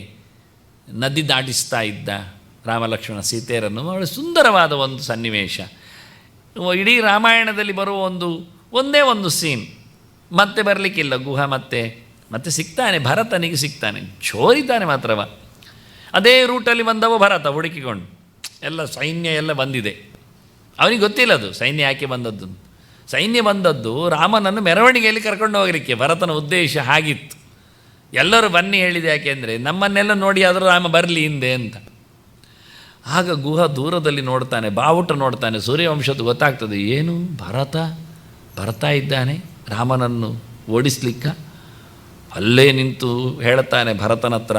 ನದಿ ದಾಟಿಸ್ತಾ ಇದ್ದ, ರಾಮಲಕ್ಷ್ಮಣ ಸೀತೆಯರನ್ನು, ಬಹಳ ಸುಂದರವಾದ ಒಂದು ಸನ್ನಿವೇಶ. ಇಡೀ ರಾಮಾಯಣದಲ್ಲಿ ಬರುವ ಒಂದೇ ಒಂದು ಸೀನ್ ಮತ್ತೆ ಬರಲಿಕ್ಕಿಲ್ಲ. ಗುಹ ಮತ್ತೆ ಸಿಗ್ತಾನೆ, ಭರತನಿಗೆ ಸಿಗ್ತಾನೆ, ಚೋರಿತಾನೆ ಮಾತ್ರವ. ಅದೇ ರೂಟಲ್ಲಿ ಬಂದವ ಭರತ ಹುಡುಕಿಕೊಂಡು. ಎಲ್ಲ ಸೈನ್ಯ ಎಲ್ಲ ಬಂದಿದೆ, ಅವನಿಗೆ ಗೊತ್ತಿಲ್ಲ ಅದು ಸೈನ್ಯ ಯಾಕೆ ಬಂದದ್ದು. ಸೈನ್ಯ ಬಂದದ್ದು ರಾಮನನ್ನು ಮೆರವಣಿಗೆಯಲ್ಲಿ ಕರ್ಕೊಂಡು ಹೋಗಲಿಕ್ಕೆ. ಭರತನ ಉದ್ದೇಶ ಹಾಗಿತ್ತು. ಎಲ್ಲರೂ ಬನ್ನಿ ಹೇಳಿದೆ ಯಾಕೆಂದರೆ ನಮ್ಮನ್ನೆಲ್ಲ ನೋಡಿ ಆದರೂ ರಾಮ ಬರಲಿ ಹಿಂದೆ ಅಂತ. ಆಗ ಗುಹ ದೂರದಲ್ಲಿ ನೋಡ್ತಾನೆ, ಬಾವುಟ ನೋಡ್ತಾನೆ, ಸೂರ್ಯವಂಶದ್ದು ಗೊತ್ತಾಗ್ತದೆ. ಏನು ಭರತ ಬರ್ತಾ ಇದ್ದಾನೆ ರಾಮನನ್ನು ಓಡಿಸ್ಲಿಕ್ಕ. ಅಲ್ಲೇ ನಿಂತು ಹೇಳ್ತಾನೆ ಭರತನ ಹತ್ರ,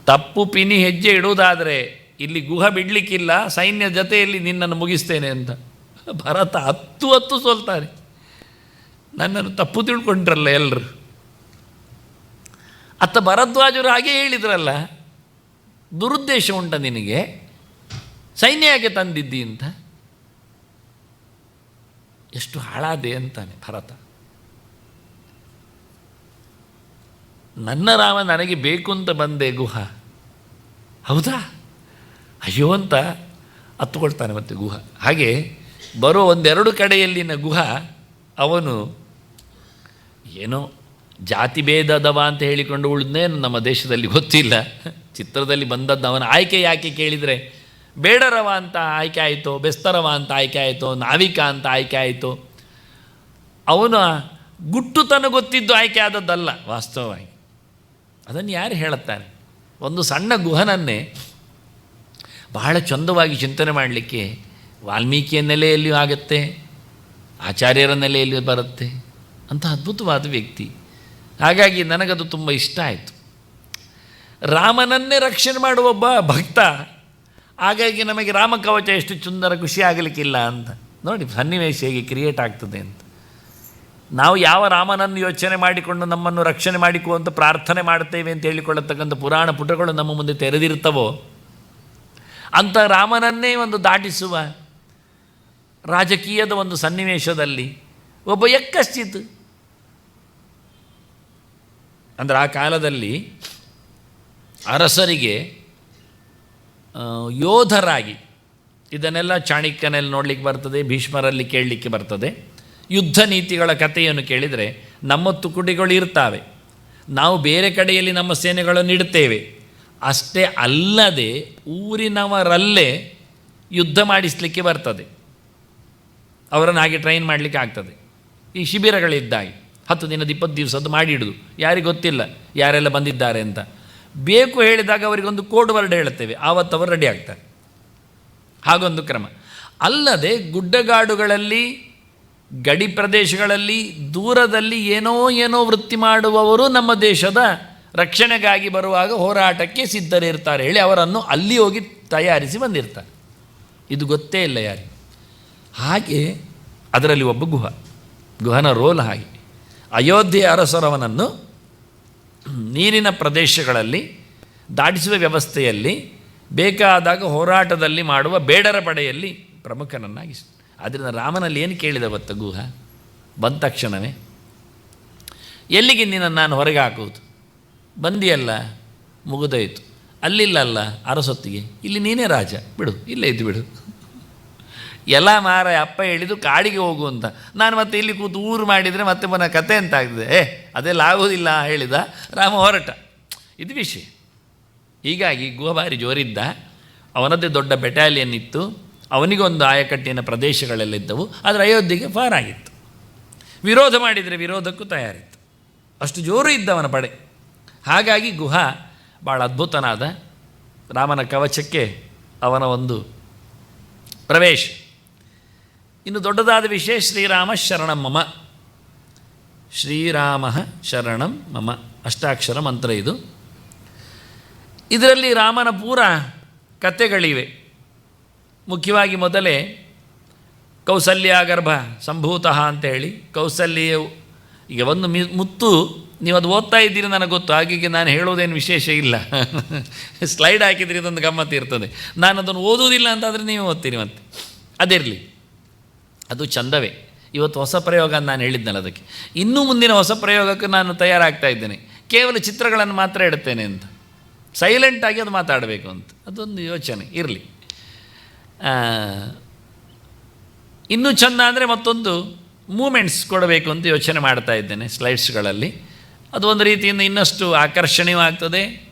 ತಪ್ಪು ಪಿನಿ ಹೆಜ್ಜೆ ಇಡುವುದಾದರೆ ಇಲ್ಲಿ ಗುಹ ಬಿಡಲಿಕ್ಕಿಲ್ಲ, ಸೈನ್ಯ ಜೊತೆಯಲ್ಲಿ ನಿನ್ನನ್ನು ಮುಗಿಸ್ತೇನೆ ಅಂತ. ಭರತ ಹತ್ತು ಸೋಲ್ತಾನೆ. ನನ್ನನ್ನು ತಪ್ಪು ತಿಳ್ಕೊಂಡ್ರಲ್ಲ ಎಲ್ಲರೂ. ಅತ್ತ ಭರದ್ವಾಜರು ಹಾಗೆ ಹೇಳಿದ್ರಲ್ಲ, ದುರುದ್ದೇಶ ಉಂಟ ನಿನಗೆ, ಸೈನ್ಯ ಯಾಕೆ ತಂದಿದ್ದಿ ಅಂತ. ಎಷ್ಟು ಹಾಳಾದೆ ಅಂತಾನೆ ಭರತ. ನನ್ನ ರಾಮ ನನಗೆ ಬೇಕು ಅಂತ ಬಂದೆ ಗುಹ, ಹೌದಾ ಅಯ್ಯೋ ಅಂತ ಹತ್ತುಕೊಳ್ತಾನೆ ಮತ್ತೆ ಗುಹ. ಹಾಗೆ ಬರೋ ಒಂದೆರಡು ಕಡೆಯಲ್ಲಿನ ಗುಹ ಅವನು ಏನೋ ಜಾತಿ ಭೇದದವ ಅಂತ ಹೇಳಿಕೊಂಡು ಉಳಿದ್ನೇನು ನಮ್ಮ ದೇಶದಲ್ಲಿ ಗೊತ್ತಿಲ್ಲ. ಚಿತ್ರದಲ್ಲಿ ಬಂದದ್ದು ಅವನ ಆಯ್ಕೆ ಯಾಕೆ ಕೇಳಿದರೆ, ಬೇಡರವ ಅಂತ ಆಯ್ಕೆ ಆಯಿತು, ಬೆಸ್ತರವ ಅಂತ ಆಯ್ಕೆ ಆಯಿತು, ನಾವಿಕ ಅಂತ ಆಯ್ಕೆ ಆಯಿತು. ಅವನ ಗುಟ್ಟುತನ ಗೊತ್ತಿದ್ದು ಆಯ್ಕೆ ಆದದ್ದಲ್ಲ ವಾಸ್ತವವಾಗಿ. ಅದನ್ನು ಯಾರು ಹೇಳುತ್ತಾರೆ? ಒಂದು ಸಣ್ಣ ಗುಹನನ್ನೇ ಬಹಳ ಚಂದವಾಗಿ ಚಿಂತನೆ ಮಾಡಲಿಕ್ಕೆ ವಾಲ್ಮೀಕಿಯ ನೆಲೆಯಲ್ಲಿಯೂ ಆಗುತ್ತೆ, ಆಚಾರ್ಯರ ನೆಲೆಯಲ್ಲಿಯೂ ಬರುತ್ತೆ. ಅಂಥ ಅದ್ಭುತವಾದ ವ್ಯಕ್ತಿ. ಹಾಗಾಗಿ ನನಗದು ತುಂಬ ಇಷ್ಟ ಆಯಿತು. ರಾಮನನ್ನೇ ರಕ್ಷಣೆ ಮಾಡುವ ಒಬ್ಬ ಭಕ್ತ. ಹಾಗಾಗಿ ನಮಗೆ ರಾಮಕವಚ ಎಷ್ಟು ಸುಂದರ, ಖುಷಿ ಆಗಲಿಕ್ಕಿಲ್ಲ ಅಂತ ನೋಡಿ ಸನ್ನಿವೇಶ ಹೇಗೆ ಕ್ರಿಯೇಟ್ ಆಗ್ತದೆ ಅಂತ. ನಾವು ಯಾವ ರಾಮನನ್ನು ಯೋಚನೆ ಮಾಡಿಕೊಂಡು ನಮ್ಮನ್ನು ರಕ್ಷಣೆ ಮಾಡಿಕೊ ಅಂತ ಪ್ರಾರ್ಥನೆ ಮಾಡ್ತೇವೆ ಅಂತ ಹೇಳಿಕೊಳ್ಳತಕ್ಕಂಥ ಪುರಾಣ ಪುಟಗಳು ನಮ್ಮ ಮುಂದೆ ತೆರೆದಿರ್ತವೋ, ಅಂಥ ರಾಮನನ್ನೇ ಒಂದು ದಾಟಿಸುವ ರಾಜಕೀಯದ ಒಂದು ಸನ್ನಿವೇಶದಲ್ಲಿ ಒಬ್ಬ ಯಕ್ಕಶ್ಚಿತ್ ಅಂದರೆ ಆ ಕಾಲದಲ್ಲಿ ಅರಸರಿಗೆ ಯೋಧರಾಗಿ, ಇದನ್ನೆಲ್ಲ ಚಾಣಕ್ಯನಲ್ಲಿ ನೋಡಲಿಕ್ಕೆ ಬರ್ತದೆ, ಭೀಷ್ಮರಲ್ಲಿ ಕೇಳಲಿಕ್ಕೆ ಬರ್ತದೆ. ಯುದ್ಧ ನೀತಿಗಳ ಕಥೆಯನ್ನು ಕೇಳಿದರೆ ನಮ್ಮ ತುಕುಡಿಗಳು ಇರ್ತಾವೆ, ನಾವು ಬೇರೆ ಕಡೆಯಲ್ಲಿ ನಮ್ಮ ಸೇನೆಗಳನ್ನು ಇಡ್ತೇವೆ. ಅಷ್ಟೇ ಅಲ್ಲದೆ ಊರಿನವರಲ್ಲೇ ಯುದ್ಧ ಮಾಡಿಸಲಿಕ್ಕೆ ಬರ್ತದೆ, ಅವರನ್ನು ಹಾಗೆ ಟ್ರೈನ್ ಮಾಡಲಿಕ್ಕೆ ಆಗ್ತದೆ. ಈ ಶಿಬಿರಗಳಿದ್ದಾಗಿ 10 ದಿನದ 20 ದಿವಸದ್ದು ಮಾಡಿಡುದು, ಯಾರಿಗೆ ಗೊತ್ತಿಲ್ಲ ಯಾರೆಲ್ಲ ಬಂದಿದ್ದಾರೆ ಅಂತ. ಬೇಕು ಹೇಳಿದಾಗ ಅವರಿಗೊಂದು ಕೋಡ್ ವರ್ಡ್ ಹೇಳುತ್ತೇವೆ, ಆವತ್ತು ಅವರು ರೆಡಿ ಆಗ್ತಾರೆ. ಹಾಗೊಂದು ಕ್ರಮ. ಅಲ್ಲದೆ ಗುಡ್ಡಗಾಡುಗಳಲ್ಲಿ, ಗಡಿ ಪ್ರದೇಶಗಳಲ್ಲಿ, ದೂರದಲ್ಲಿ ಏನೋ ವೃತ್ತಿ ಮಾಡುವವರು ನಮ್ಮ ದೇಶದ ರಕ್ಷಣೆಗಾಗಿ ಬರುವಾಗ ಹೋರಾಟಕ್ಕೆ ಸಿದ್ಧರಿರ್ತಾರೆ ಹೇಳಿ ಅವರನ್ನು ಅಲ್ಲಿ ಹೋಗಿ ತಯಾರಿಸಿ ಬಂದಿರ್ತಾರೆ. ಇದು ಗೊತ್ತೇ ಇಲ್ಲ ಯಾರಿಗೆ. ಹಾಗೆ ಅದರಲ್ಲಿ ಒಬ್ಬ ಗುಹನ ರೋಲ್ ಹಾಗೆ. ಅಯೋಧ್ಯೆ ಅರಸರವನನ್ನು ನೀರಿನ ಪ್ರದೇಶಗಳಲ್ಲಿ ದಾಟಿಸುವ ವ್ಯವಸ್ಥೆಯಲ್ಲಿ ಬೇಕಾದಾಗ ಹೋರಾಟದಲ್ಲಿ ಮಾಡುವ ಬೇಡರ ಪಡೆಯಲ್ಲಿ ಪ್ರಮುಖನನ್ನಾಗಿ. ಆದ್ದರಿಂದ ರಾಮನಲ್ಲಿ ಏನು ಕೇಳಿದ ಗೊತ್ತ ಗುಹ ಬಂದ ತಕ್ಷಣವೇ, ಎಲ್ಲಿಗೆ ನಿನ್ನನ್ನು ನಾನು ಹೊರಗೆ ಹಾಕುವುದು, ಬಂದಿಯಲ್ಲ ಮುಗಿದೋಯ್ತು, ಅಲ್ಲಿಲ್ಲಲ್ಲ ಅರಸೊತ್ತಿಗೆ, ಇಲ್ಲಿ ನೀನೇ ರಾಜ, ಬಿಡು ಇಲ್ಲೇ ಇದ್ದು ಬಿಡು. ಎಲ್ಲ ಮಾರ ಅಪ್ಪ ಹೇಳಿದ್ದು ಕಾಡಿಗೆ ಹೋಗು ಅಂತ, ನಾನು ಮತ್ತೆ ಇಲ್ಲಿ ಕೂತು ಊರು ಮಾಡಿದರೆ ಮತ್ತೆ ಮನ ಕತೆ ಅಂತ ಆಗ್ತದೆ, ಅದೆಲ್ಲ ಆಗೋದಿಲ್ಲ ಹೇಳಿದ ರಾಮ, ಹೊರಟ. ಇದು ವಿಷಯ. ಹೀಗಾಗಿ ಗುಹ ಭಾರಿ ಜೋರಿದ್ದ, ಅವನದ್ದೇ ದೊಡ್ಡ ಬೆಟಾಲಿಯನ್ ಇತ್ತು, ಅವನಿಗೊಂದು ಆಯಕಟ್ಟಿನ ಪ್ರದೇಶಗಳೆಲ್ಲ ಇದ್ದವು. ಆದರೆ ಅಯೋಧ್ಯೆಗೆ ಪಾರಾಗಿತ್ತು. ವಿರೋಧ ಮಾಡಿದರೆ ವಿರೋಧಕ್ಕೂ ತಯಾರಿತ್ತು, ಅಷ್ಟು ಜೋರು ಇದ್ದವನ ಪಡೆ. ಹಾಗಾಗಿ ಗುಹ ಭಾಳ ಅದ್ಭುತನಾದ, ರಾಮನ ಕವಚಕ್ಕೆ ಅವನ ಒಂದು ಪ್ರವೇಶ. ಇನ್ನು ದೊಡ್ಡದಾದ ವಿಷಯ ಶ್ರೀರಾಮ ಶರಣಂ ಮಮ. ಶ್ರೀರಾಮ ಶರಣಂ ಮಮ ಅಷ್ಟಾಕ್ಷರ ಮಂತ್ರ ಇದು. ಇದರಲ್ಲಿ ರಾಮನ ಪೂರ ಕಥೆಗಳಿವೆ. ಮುಖ್ಯವಾಗಿ ಮೊದಲೇ ಕೌಸಲ್ಯಾಗರ್ಭ ಸಂಭೂತಃ ಅಂತ ಹೇಳಿ, ಕೌಸಲ್ಯವು ಈಗ ಒಂದು ಮುತ್ತು, ನೀವು ಅದು ಓದ್ತಾ ಇದ್ದೀರಿ ನನಗೆ ಗೊತ್ತು, ಹಾಗಾಗಿ ನಾನು ಹೇಳೋದೇನು ವಿಶೇಷ ಇಲ್ಲ. ಸ್ಲೈಡ್ ಹಾಕಿದರೆ ಇದೊಂದು ಗಮ್ಮತ್ತು ಇರ್ತದೆ. ನಾನು ಅದನ್ನು ಓದುವುದಿಲ್ಲ ಅಂತಾದರೆ ನೀವು ಓದ್ತೀರಿ, ಮತ್ತೆ ಅದಿರಲಿ, ಅದು ಚಂದವೇ. ಇವತ್ತು ಹೊಸ ಪ್ರಯೋಗ ನಾನು ಹೇಳಿದ್ನಲ್ಲ, ಅದಕ್ಕೆ ಇನ್ನೂ ಮುಂದಿನ ಹೊಸ ಪ್ರಯೋಗಕ್ಕೆ ನಾನು ತಯಾರಾಗ್ತಾ ಇದ್ದೇನೆ. ಕೇವಲ ಚಿತ್ರಗಳನ್ನು ಮಾತ್ರ ಇಡ್ತೇನೆ ಅಂತ, ಸೈಲೆಂಟಾಗಿ ಅದು ಮಾತಾಡಬೇಕು ಅಂತ, ಅದೊಂದು ಯೋಚನೆ ಇರಲಿ. ಇನ್ನೂ ಚೆಂದ ಅಂದರೆ ಮತ್ತೊಂದು ಮೂಮೆಂಟ್ಸ್ ಕೊಡಬೇಕು ಅಂತ ಯೋಚನೆ ಮಾಡ್ತಾ ಇದ್ದೇನೆ ಸ್ಲೈಡ್ಸ್ಗಳಲ್ಲಿ. ಅದು ಒಂದು ರೀತಿಯಿಂದ ಇನ್ನಷ್ಟು ಆಕರ್ಷಣೀಯ ಆಗ್ತದೆ,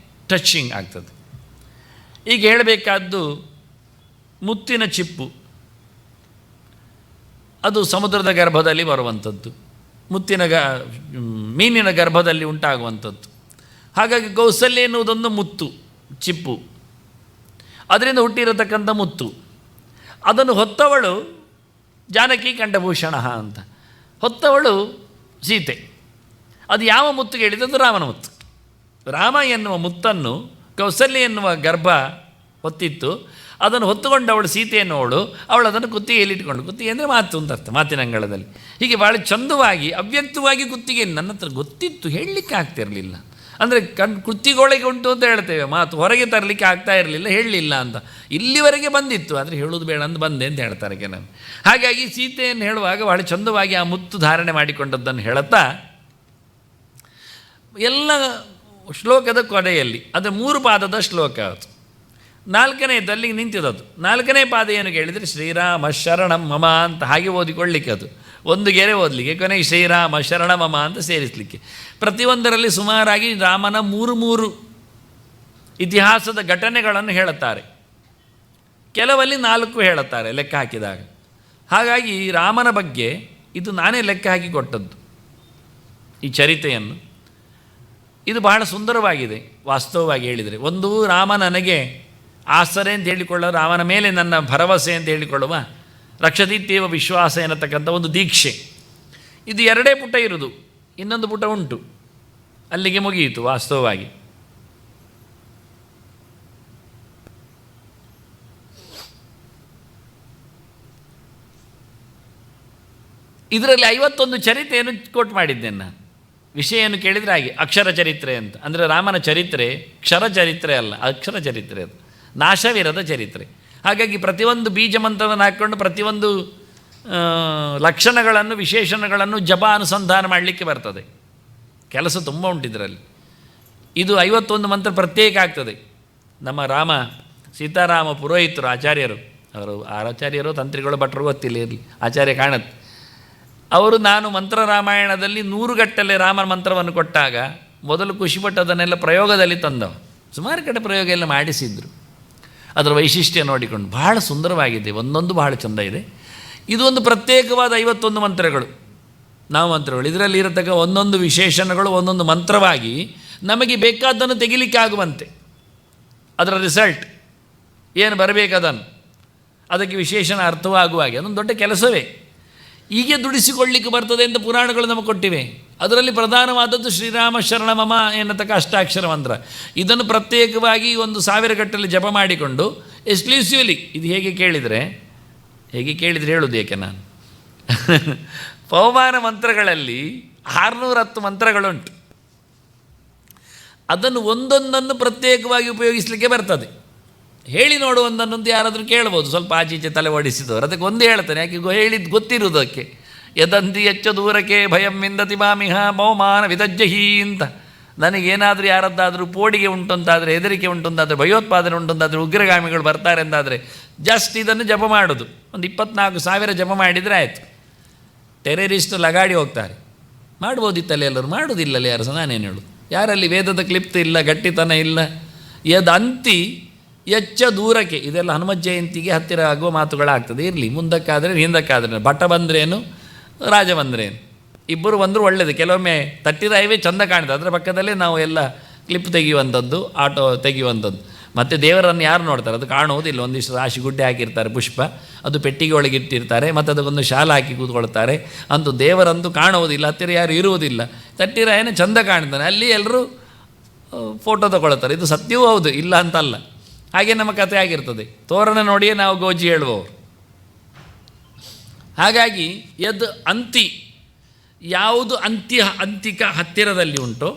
ಟಚಿಂಗ್ ಆಗ್ತದೆ. ಈಗ ಹೇಳಬೇಕಾದ್ದು ಮುತ್ತಿನ ಚಿಪ್ಪು, ಅದು ಸಮುದ್ರದ ಗರ್ಭದಲ್ಲಿ ಬರುವಂಥದ್ದು, ಮೀನಿನ ಗರ್ಭದಲ್ಲಿ ಉಂಟಾಗುವಂಥದ್ದು. ಹಾಗಾಗಿ ಕೌಸಲ್ಯ ಎನ್ನುವುದೊಂದು ಮುತ್ತು ಚಿಪ್ಪು, ಅದರಿಂದ ಹುಟ್ಟಿರತಕ್ಕಂಥ ಮುತ್ತು. ಅದನ್ನು ಹೊತ್ತವಳು ಜಾನಕಿ ಕಂಠಭೂಷಣ ಅಂತ, ಹೊತ್ತವಳು ಸೀತೆ. ಅದು ಯಾವ ಮುತ್ತು ಹೇಳಿದ್ದು? ಅದು ರಾಮನ ಮುತ್ತು. ರಾಮ ಎನ್ನುವ ಮುತ್ತನ್ನು ಕೌಸಲ್ಯ ಎನ್ನುವ ಗರ್ಭ ಹೊತ್ತಿತ್ತು. ಅದನ್ನು ಹೊತ್ತುಕೊಂಡವಳು ಸೀತೆ ಎನ್ನುವಳು, ಅವಳು ಅದನ್ನು ಕುತ್ತಿಗೆಯಲ್ಲಿಟ್ಟುಕೊಂಡು, ಕುತ್ತಿಗೆ ಅಂದರೆ ಮಾತು ಅಂತ ಅರ್ಥ, ಮಾತಿನ ಅಂಗಳದಲ್ಲಿ. ಹೀಗೆ ಭಾಳ ಚಂದವಾಗಿ ಅವ್ಯಕ್ತವಾಗಿ ಕುತ್ತಿಗೆ ನನ್ನ ಹತ್ರ ಗೊತ್ತಿತ್ತು, ಹೇಳಲಿಕ್ಕೆ ಆಗ್ತಿರಲಿಲ್ಲ. ಅಂದರೆ ಕುತ್ತಿಗೊಳಗೆ ಉಂಟು ಅಂತ ಹೇಳ್ತೇವೆ, ಮಾತು ಹೊರಗೆ ತರಲಿಕ್ಕೆ ಆಗ್ತಾ ಇರಲಿಲ್ಲ, ಹೇಳಲಿಲ್ಲ ಅಂತ. ಇಲ್ಲಿವರೆಗೆ ಬಂದಿತ್ತು, ಆದರೆ ಹೇಳೋದು ಬೇಡ ಅಂತ ಬಂದೆ ಅಂತ ಹೇಳ್ತಾರೆ ಕೆಲವು. ಹಾಗಾಗಿ ಸೀತೆಯನ್ನು ಹೇಳುವಾಗ ಭಾಳ ಚಂದವಾಗಿ ಆ ಮುತ್ತು ಧಾರಣೆ ಮಾಡಿಕೊಂಡದ್ದನ್ನು ಹೇಳುತ್ತಾ ಎಲ್ಲ ಶ್ಲೋಕದ ಕೊನೆಯಲ್ಲಿ, ಅದು 3 ಪಾದದ ಶ್ಲೋಕ, ಅದು 4ನೇದಲ್ಲಿ ನಿಂತಿದ್ದದು. 4ನೇ ಪಾದ ಏನು ಕೇಳಿದರೆ ಶ್ರೀರಾಮ ಶರಣಂ ಮಮ ಅಂತ ಹಾಗೆ ಓದಿಕೊಳ್ಳಿಕ್ಕೆ, ಅದು ಒಂದು ಗೆರೆ ಓದಲಿಕ್ಕೆ, ಕೊನೆಗೆ ಶ್ರೀರಾಮ ಶರಣ ಮಮ ಅಂತ ಸೇರಿಸಲಿಕ್ಕೆ. ಪ್ರತಿಯೊಂದರಲ್ಲಿ ಸುಮಾರಾಗಿ ರಾಮನ 3 ಇತಿಹಾಸದ ಘಟನೆಗಳನ್ನು ಹೇಳುತ್ತಾರೆ, ಕೆಲವಲ್ಲಿ 4 ಹೇಳುತ್ತಾರೆ ಲೆಕ್ಕ ಹಾಕಿದಾಗ. ಹಾಗಾಗಿ ರಾಮನ ಬಗ್ಗೆ ಇದು ನಾನೇ ಲೆಕ್ಕ ಹಾಕಿ ಕೊಟ್ಟದ್ದು ಈ ಚರಿತೆಯನ್ನು. ಇದು ಬಹಳ ಸುಂದರವಾಗಿದೆ ವಾಸ್ತವವಾಗಿ ಹೇಳಿದರೆ. ಒಂದು, ರಾಮ ನನಗೆ ಆಸರೆ ಅಂತ ಹೇಳಿಕೊಳ್ಳುವ, ರಾಮನ ಮೇಲೆ ನನ್ನ ಭರವಸೆ ಅಂತ ಹೇಳಿಕೊಳ್ಳುವ, ರಕ್ಷತೀತ್ಯೇವ ವಿಶ್ವಾಸ ಎನ್ನತಕ್ಕಂಥ ಒಂದು ದೀಕ್ಷೆ. ಇದು 2 ಪುಟ ಇರುವುದು, ಇನ್ನೊಂದು ಪುಟ ಉಂಟು, ಅಲ್ಲಿಗೆ ಮುಗಿಯಿತು ವಾಸ್ತವವಾಗಿ. ಇದರಲ್ಲಿ 51 ಚರಿತ್ರೆಯನ್ನು ಕೋಟ್ ಮಾಡಿದ್ದೇನೆ ನಾನು. ವಿಷಯವನ್ನು ಕೇಳಿದರೆ ಹಾಗೆ ಅಕ್ಷರ ಚರಿತ್ರೆ ಅಂತ, ಅಂದರೆ ರಾಮನ ಚರಿತ್ರೆ ಕ್ಷರ ಚರಿತ್ರೆ ಅಲ್ಲ, ಅಕ್ಷರ ಚರಿತ್ರೆ, ಅದು ನಾಶವಿರದ ಚರಿತ್ರೆ. ಹಾಗಾಗಿ ಪ್ರತಿಯೊಂದು ಬೀಜ ಮಂತ್ರವನ್ನು ಹಾಕ್ಕೊಂಡು ಪ್ರತಿಯೊಂದು ಲಕ್ಷಣಗಳನ್ನು ವಿಶೇಷಣಗಳನ್ನು ಜಪ ಅನುಸಂಧಾನ ಮಾಡಲಿಕ್ಕೆ ಬರ್ತದೆ. ಕೆಲಸ ತುಂಬ ಉಂಟಿದ್ರಲ್ಲಿ. ಇದು 51 ಮಂತ್ರ ಪ್ರತ್ಯೇಕ ಆಗ್ತದೆ. ನಮ್ಮ ರಾಮ ಸೀತಾರಾಮ ಪುರೋಹಿತರು ಆಚಾರ್ಯರು, ಅವರು ಆಚಾರ್ಯರು ತಂತ್ರಿಗಳು ಭಟ್ರು ಗೊತ್ತಿಲ್ಲ, ಇರಲಿ ಆಚಾರ್ಯ ಕಾಣುತ್ತೆ. ಅವರು ನಾನು ಮಂತ್ರ ರಾಮಾಯಣದಲ್ಲಿ 100 ಗಟ್ಟಲೆ ರಾಮನ ಮಂತ್ರವನ್ನು ಕೊಟ್ಟಾಗ ಮೊದಲು ಖುಷಿಪಟ್ಟು ಅದನ್ನೆಲ್ಲ ಪ್ರಯೋಗದಲ್ಲಿ ತಂದವ. ಸುಮಾರು ಕಡೆ ಪ್ರಯೋಗ ಎಲ್ಲ ಮಾಡಿಸಿದ್ರು. ಅದರ ವೈಶಿಷ್ಟ್ಯ ನೋಡಿಕೊಂಡು ಬಹಳ ಸುಂದರವಾಗಿದೆ, ಒಂದೊಂದು ಬಹಳ ಚೆಂದ ಇದೆ. ಇದು ಒಂದು ಪ್ರತ್ಯೇಕವಾದ 51 ಮಂತ್ರಗಳು, ನಾವು ಮಂತ್ರಗಳು. ಇದರಲ್ಲಿ ಇರತಕ್ಕ ಒಂದೊಂದು ವಿಶೇಷಣಗಳು ಒಂದೊಂದು ಮಂತ್ರವಾಗಿ ನಮಗೆ ಬೇಕಾದ್ದನ್ನು ತೆಗಿಲಿಕ್ಕೆ ಆಗುವಂತೆ, ಅದರ ರಿಸಲ್ಟ್ ಏನು ಬರಬೇಕದನ್ನು ಅದಕ್ಕೆ ವಿಶೇಷಣ ಅರ್ಥವಾಗುವ ಹಾಗೆ ಅದೊಂದು ದೊಡ್ಡ ಕೆಲಸವೇ. ಹೀಗೆ ದುಡಿಸಿಕೊಳ್ಳಿಕ್ಕೆ ಬರ್ತದೆ ಅಂತ ಪುರಾಣಗಳು ನಮಗೆ ಕೊಟ್ಟಿವೆ. ಅದರಲ್ಲಿ ಪ್ರಧಾನವಾದದ್ದು ಶ್ರೀರಾಮ ಶರಣ ಮಮ ಎನ್ನತಕ್ಕ ಅಷ್ಟಾಕ್ಷರ ಮಂತ್ರ. ಇದನ್ನು ಪ್ರತ್ಯೇಕವಾಗಿ 1000 ಗಟ್ಟಲೆ ಜಪ ಮಾಡಿಕೊಂಡು ಎಕ್ಸ್ಕ್ಲೂಸಿವ್ಲಿ, ಇದು ಹೇಗೆ ಕೇಳಿದರೆ ಹೇಳೋದು ಏಕೆ ನಾನು ಪವಮಾನ ಮಂತ್ರಗಳಲ್ಲಿ 610 ಮಂತ್ರಗಳುಂಟು. ಅದನ್ನು ಒಂದೊಂದನ್ನು ಪ್ರತ್ಯೇಕವಾಗಿ ಉಪಯೋಗಿಸಲಿಕ್ಕೆ ಬರ್ತದೆ. ಹೇಳಿ ನೋಡು ಒಂದನ್ನೊಂದು ಯಾರಾದರೂ ಕೇಳ್ಬೋದು, ಸ್ವಲ್ಪ ಆಚೀಚೆ ತಲೆ ಓಡಿಸಿದವರು. ಅದಕ್ಕೆ ಒಂದು ಹೇಳ್ತಾನೆ, ಯಾಕೆ ಹೇಳಿದ್ದು ಗೊತ್ತಿರುವುದಕ್ಕೆ. ಯದಂತಿ ಎಚ್ಚ ದೂರಕ್ಕೆ ಭಯಂ ವಿಂದತಿ ಮಾಮಿಹ ಮೌಮಾನ ವಿದಜ್ಜಹಿ ಅಂತ. ನನಗೇನಾದರೂ ಯಾರದ್ದಾದರೂ ಪೋಡಿಗೆ ಉಂಟಂತಾದರೆ, ಹೆದರಿಕೆ ಉಂಟಂತಾದರೆ, ಭಯೋತ್ಪಾದನೆ ಉಂಟಂತಾದರೆ, ಉಗ್ರಗಾಮಿಗಳು ಬರ್ತಾರೆ ಅಂತಾದರೆ ಜಸ್ಟ್ ಇದನ್ನು ಜಪ ಮಾಡೋದು. ಒಂದು 24,000 ಜಪ ಮಾಡಿದರೆ ಆಯಿತು. ಟೆರರಿಸ್ಟ್ ಲಗಾಡಿ ಹೋಗ್ತಾರೆ, ಮಾಡ್ಬೋದಿತ್ತಲ್ಲ ಎಲ್ಲರೂ, ಮಾಡೋದಿಲ್ಲಲ್ಲ ಯಾರು ಸಹ. ನಾನೇನು ಹೇಳೋದು, ಯಾರಲ್ಲಿ ವೇದದ ಕ್ಲಿಪ್ತ ಇಲ್ಲ, ಗಟ್ಟಿತನ ಇಲ್ಲ. ಯದಂತಿ ಎಚ್ಚ ದೂರಕ್ಕೆ, ಇದೆಲ್ಲ ಹನುಮತ್ ಜಯಂತಿಗೆ ಹತ್ತಿರ ಆಗುವ ಮಾತುಗಳಾಗ್ತದೆ. ಇರಲಿ, ಮುಂದಕ್ಕಾದರೆ ಹಿಂದಕ್ಕಾದರೆ, ಭಟ್ಟ ಬಂದ್ರೇನು ರಾಜ ಬಂದ್ರೇನು, ಇಬ್ಬರು ಬಂದರೂ ಒಳ್ಳೆಯದು. ಕೆಲವೊಮ್ಮೆ ತಟ್ಟಿದ ಹೈವೇ ಚಂದ ಕಾಣ್ತದೆ, ಅದರ ಪಕ್ಕದಲ್ಲೇ ನಾವು ಎಲ್ಲ ಕ್ಲಿಪ್ ತೆಗೆಯುವಂಥದ್ದು, ಆಟೋ ತೆಗೆಯುವಂಥದ್ದು. ಮತ್ತು ದೇವರನ್ನು ಯಾರು ನೋಡ್ತಾರೆ, ಅದು ಕಾಣುವುದಿಲ್ಲ. ಒಂದಿಷ್ಟು ರಾಶಿ ಗುಡ್ಡೆ ಹಾಕಿರ್ತಾರೆ, ಪುಷ್ಪ, ಅದು ಪೆಟ್ಟಿಗೆ ಒಳಗೆ ಇಟ್ಟಿರ್ತಾರೆ, ಮತ್ತು ಅದಕ್ಕೊಂದು ಶಾಲ ಹಾಕಿ ಕೂತ್ಕೊಳ್ತಾರೆ. ಅಂತೂ ದೇವರಂತೂ ಕಾಣುವುದಿಲ್ಲ, ಹತ್ತಿರ ಯಾರು ಇರುವುದಿಲ್ಲ. ತಟ್ಟಿರ ಏನೋ ಚಂದ ಕಾಣ್ತಾನೆ, ಅಲ್ಲಿ ಎಲ್ಲರೂ ಫೋಟೋ ತಗೊಳ್ತಾರೆ. ಇದು ಸತ್ಯವೂ ಹೌದು, ಇಲ್ಲ ಅಂತಲ್ಲ. ಹಾಗೆ ನಮ್ಮ ಕಥೆ ಆಗಿರ್ತದೆ, ತೋರಣ ನೋಡಿಯೇ ನಾವು ಗೋಜಿ ಹೇಳುವವರು. ಹಾಗಾಗಿ ಯದ್ ಅಂತಿ, ಯಾವುದು ಅಂತಿಕ ಹತ್ತಿರದಲ್ಲಿ ಉಂಟೋ,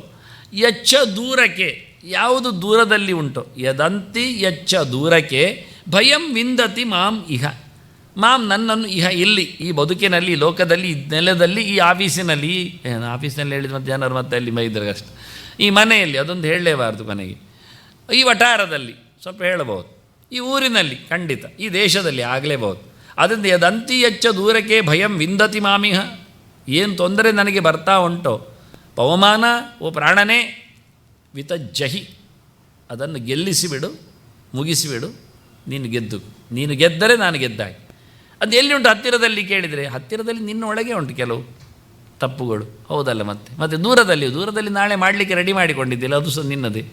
ಎಚ್ಚ ದೂರಕ್ಕೆ, ಯಾವುದು ದೂರದಲ್ಲಿ ಉಂಟೋ, ಯದಂತಿ ಎಚ್ಚ ದೂರಕ್ಕೆ ಭಯಂ ವಿಂದತಿ ಮಾಂ ಇಹ, ಮಾಂ ನನ್ನನ್ನು, ಇಹ ಇಲ್ಲಿ ಈ ಬದುಕಿನಲ್ಲಿ, ಲೋಕದಲ್ಲಿ, ನೆಲದಲ್ಲಿ, ಈ ಆಫೀಸಿನಲ್ಲಿ, ಆಫೀಸಿನಲ್ಲಿ ಹೇಳಿದ ಮತ್ತು ಜನರು ಮತ್ತೆ ಅಲ್ಲಿ ಮೈದ್ರಗಷ್ಟು, ಈ ಮನೆಯಲ್ಲಿ, ಅದೊಂದು ಹೇಳಲೇಬಾರ್ದು ಕೊನೆಗೆ, ಈ ವಠಾರದಲ್ಲಿ ಸ್ವಲ್ಪ ಹೇಳಬಹುದು, ಈ ಊರಿನಲ್ಲಿ ಖಂಡಿತ, ಈ ದೇಶದಲ್ಲಿ ಆಗಲೇಬಹುದು. ಅದರಿಂದ ಯದಂತಿ ಎಚ್ಚ ದೂರಕ್ಕೆ ಭಯಂ ವಿಂದತಿ ಮಾಮಿಹ, ಏನು ತೊಂದರೆ ನನಗೆ ಬರ್ತಾ ಉಂಟೋ, ಪವಮಾನ ಓ ಪ್ರಾಣನೇ, ವಿತಜ್ಜಹಿ, ಅದನ್ನು ಗೆಲ್ಲಿಸಿಬಿಡು, ಮುಗಿಸಿಬಿಡು. ನೀನು ಗೆದ್ದರೆ ನಾನು ಗೆದ್ದಾಗಿ. ಅದು ಎಲ್ಲಿ ಉಂಟು ಹತ್ತಿರದಲ್ಲಿ ಕೇಳಿದರೆ, ಹತ್ತಿರದಲ್ಲಿ ನಿನ್ನೊಳಗೆ ಉಂಟು ಕೆಲವು ತಪ್ಪುಗಳು, ಹೌದಲ್ಲ. ಮತ್ತು ದೂರದಲ್ಲಿ ನಾಳೆ ಮಾಡಲಿಕ್ಕೆ ರೆಡಿ ಮಾಡಿಕೊಂಡಿದ್ದಿಲ್ಲ, ಅದು ಸಹ ನಿನ್ನದೇ.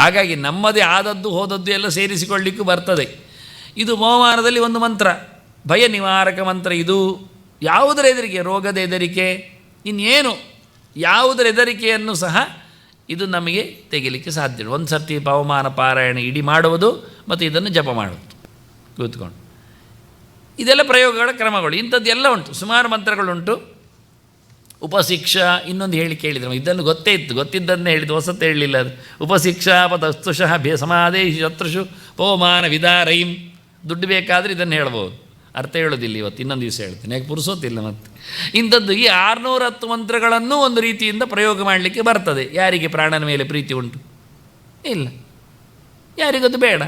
ಹಾಗಾಗಿ ನಮ್ಮದೇ ಆದದ್ದು ಹೋದದ್ದು ಎಲ್ಲ ಸೇರಿಸಿಕೊಳ್ಳಿಕ್ಕೂ ಬರ್ತದೆ. ಇದು ಮೋಮಾನದಲ್ಲಿ ಒಂದು ಮಂತ್ರ, ಭಯ ನಿವಾರಕ ಮಂತ್ರ. ಇದು ಯಾವುದರ ಹೆದರಿಕೆ, ರೋಗದ ಹೆದರಿಕೆ, ಇನ್ನೇನು ಯಾವುದರ ಹೆದರಿಕೆಯನ್ನು ಸಹ ಇದು ನಮಗೆ ತೆಗಿಲಿಕ್ಕೆ ಸಾಧ್ಯ. ಒಂದು ಸರ್ತಿ ಪವಮಾನ ಪಾರಾಯಣ ಇಡೀ ಮಾಡುವುದು ಮತ್ತು ಇದನ್ನು ಜಪ ಮಾಡುವುದು ಕೂತ್ಕೊಂಡು. ಇದೆಲ್ಲ ಪ್ರಯೋಗಗಳ ಕ್ರಮಗಳು, ಇಂಥದ್ದೆಲ್ಲ ಉಂಟು, ಸುಮಾರು ಮಂತ್ರಗಳುಂಟು. ಉಪಶಿಕ್ಷಾ, ಇನ್ನೊಂದು ಹೇಳಿ ಕೇಳಿದ್ರು, ಇದನ್ನು ಗೊತ್ತೇ ಇತ್ತು, ಗೊತ್ತಿದ್ದನ್ನೇ ಹೇಳಿದ್ದು, ಹೊಸತ್ತು ಹೇಳಲಿಲ್ಲ. ಅದು ಉಪಶಿಕ್ಷಾ ಪತಸ್ತುಷಃ ಸಮಾದೇಶಿ ಶತ್ರುಷು ಪವಮಾನ ವಿದಾರೈಂ. ದುಡ್ಡು ಬೇಕಾದರೆ ಇದನ್ನು ಹೇಳ್ಬೋದು, ಅರ್ಥ ಹೇಳೋದಿಲ್ಲ ಇವತ್ತು, ಇನ್ನೊಂದು ದಿವಸ ಹೇಳ್ತೀನಿ, ಯಾಕೆ ಪುರುಸೋತಿಲ್ಲ. ಮತ್ತು ಇಂಥದ್ದು ಈ 610 ಮಂತ್ರಗಳನ್ನು ಒಂದು ರೀತಿಯಿಂದ ಪ್ರಯೋಗ ಮಾಡಲಿಕ್ಕೆ ಬರ್ತದೆ. ಯಾರಿಗೆ ಪ್ರಾಣನ ಮೇಲೆ ಪ್ರೀತಿ ಉಂಟು? ಇಲ್ಲ, ಯಾರಿಗದು ಬೇಡ.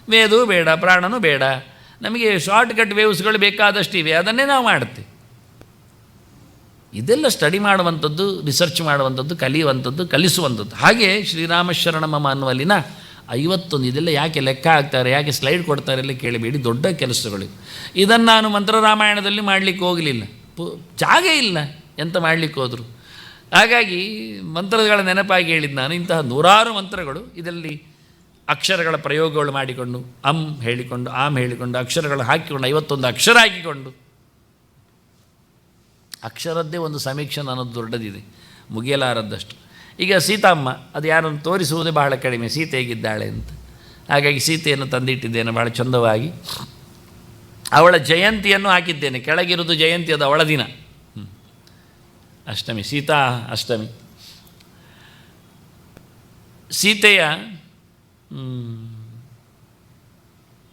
ವೇದವೂ ಬೇಡ, ಪ್ರಾಣನೂ ಬೇಡ. ನಮಗೆ ಶಾರ್ಟ್ಕಟ್ ವೇವ್ಸ್ಗಳು ಬೇಕಾದಷ್ಟಿವೆ, ಅದನ್ನೇ ನಾವು ಮಾಡ್ತೇವೆ. ಇದೆಲ್ಲ ಸ್ಟಡಿ ಮಾಡುವಂಥದ್ದು, ರಿಸರ್ಚ್ ಮಾಡುವಂಥದ್ದು, ಕಲಿಯುವಂಥದ್ದು, ಕಲಿಸುವಂಥದ್ದು. ಹಾಗೆ ಶ್ರೀರಾಮ ಶರಣ ಮಮ ಅನ್ನುವಲ್ಲಿನ 51 ಇದೆಲ್ಲ ಯಾಕೆ ಲೆಕ್ಕ ಹಾಕ್ತಾರೆ, ಯಾಕೆ ಸ್ಲೈಡ್ ಕೊಡ್ತಾರೆ ಎಲ್ಲ ಕೇಳಬೇಡಿ, ದೊಡ್ಡ ಕೆಲಸಗಳು. ಇದನ್ನು ನಾನು ಮಂತ್ರರಾಮಾಯಣದಲ್ಲಿ ಮಾಡಲಿಕ್ಕೆ ಹೋಗಲಿಲ್ಲ, ಜಾಗ ಇಲ್ಲ ಎಂತ ಮಾಡಲಿಕ್ಕೆ ಹೋದರು. ಹಾಗಾಗಿ ಮಂತ್ರಗಳ ನೆನಪಾಗಿ ಹೇಳಿದ್ದು ನಾನು. ಇಂತಹ ನೂರಾರು ಮಂತ್ರಗಳು ಇದರಲ್ಲಿ ಅಕ್ಷರಗಳ ಪ್ರಯೋಗಗಳು ಮಾಡಿಕೊಂಡು, ಅಂ ಹೇಳಿಕೊಂಡು, ಆಮ್ ಹೇಳಿಕೊಂಡು, ಅಕ್ಷರಗಳು ಹಾಕಿಕೊಂಡು, 51 ಅಕ್ಷರ ಹಾಕಿಕೊಂಡು, ಅಕ್ಷರದ್ದೇ ಒಂದು ಸಮೀಕ್ಷೆ ಅನ್ನೋದು ದೊಡ್ಡದಿದೆ, ಮುಗಿಯಲಾರದ್ದಷ್ಟು. ಈಗ ಸೀತಮ್ಮ, ಅದು ಯಾರನ್ನು ತೋರಿಸುವುದೇ ಬಹಳ ಕಡಿಮೆ, ಸೀತೆ ಹೇಗಿದ್ದಾಳೆ ಅಂತ. ಹಾಗಾಗಿ ಸೀತೆಯನ್ನು ತಂದಿಟ್ಟಿದ್ದೇನೆ ಭಾಳ ಚಂದವಾಗಿ. ಅವಳ ಜಯಂತಿಯನ್ನು ಹಾಕಿದ್ದೇನೆ, ಕೆಳಗಿರುವುದು ಜಯಂತಿ, ಅದು ಅವಳ ದಿನ, ಅಷ್ಟಮಿ, ಸೀತಾ ಅಷ್ಟಮಿ. ಸೀತೆಯ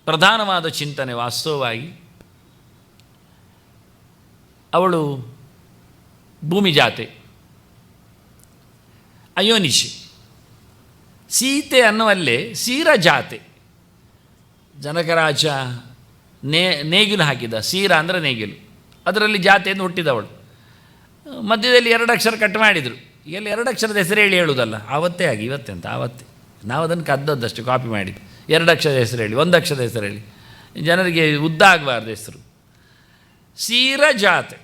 ಪ್ರಧಾನವಾದ ಚಿಂತನೆ ವಾಸ್ತವವಾಗಿ ಅವಳು ಭೂಮಿ ಜಾತೆ, ಅಯೋನಿಶಿ. ಸೀತೆ ಅನ್ನುವಲ್ಲೇ ಸೀರ ಜಾತೆ. ಜನಕರಾಜ ನೇಗಿಲು ಹಾಕಿದ, ಸೀರ ಅಂದರೆ ನೇಗಿಲು, ಅದರಲ್ಲಿ ಜಾತೆಯನ್ನು ಹುಟ್ಟಿದವಳು. ಮಧ್ಯದಲ್ಲಿ 2 ಅಕ್ಷರ ಕಟ್ ಮಾಡಿದರು. ಇಲ್ಲಿ 2 ಅಕ್ಷರದ ಹೆಸರು ಹೇಳಿ ಹೇಳುವುದಲ್ಲ, ಆವತ್ತೇ ಆಗಿ ಇವತ್ತೇ ಅಂತ, ಆವತ್ತೇ ನಾವು ಅದನ್ನು ಕದ್ದದ್ದಷ್ಟು ಕಾಪಿ ಮಾಡಿದ್ದು. 2 ಅಕ್ಷರದ ಹೆಸರು ಹೇಳಿ, 1 ಅಕ್ಷರದ ಹೆಸರು ಹೇಳಿ, ಜನರಿಗೆ ಉದ್ದ ಆಗಬಾರ್ದು ಹೆಸರು. ಸೀರ ಜಾತೆ,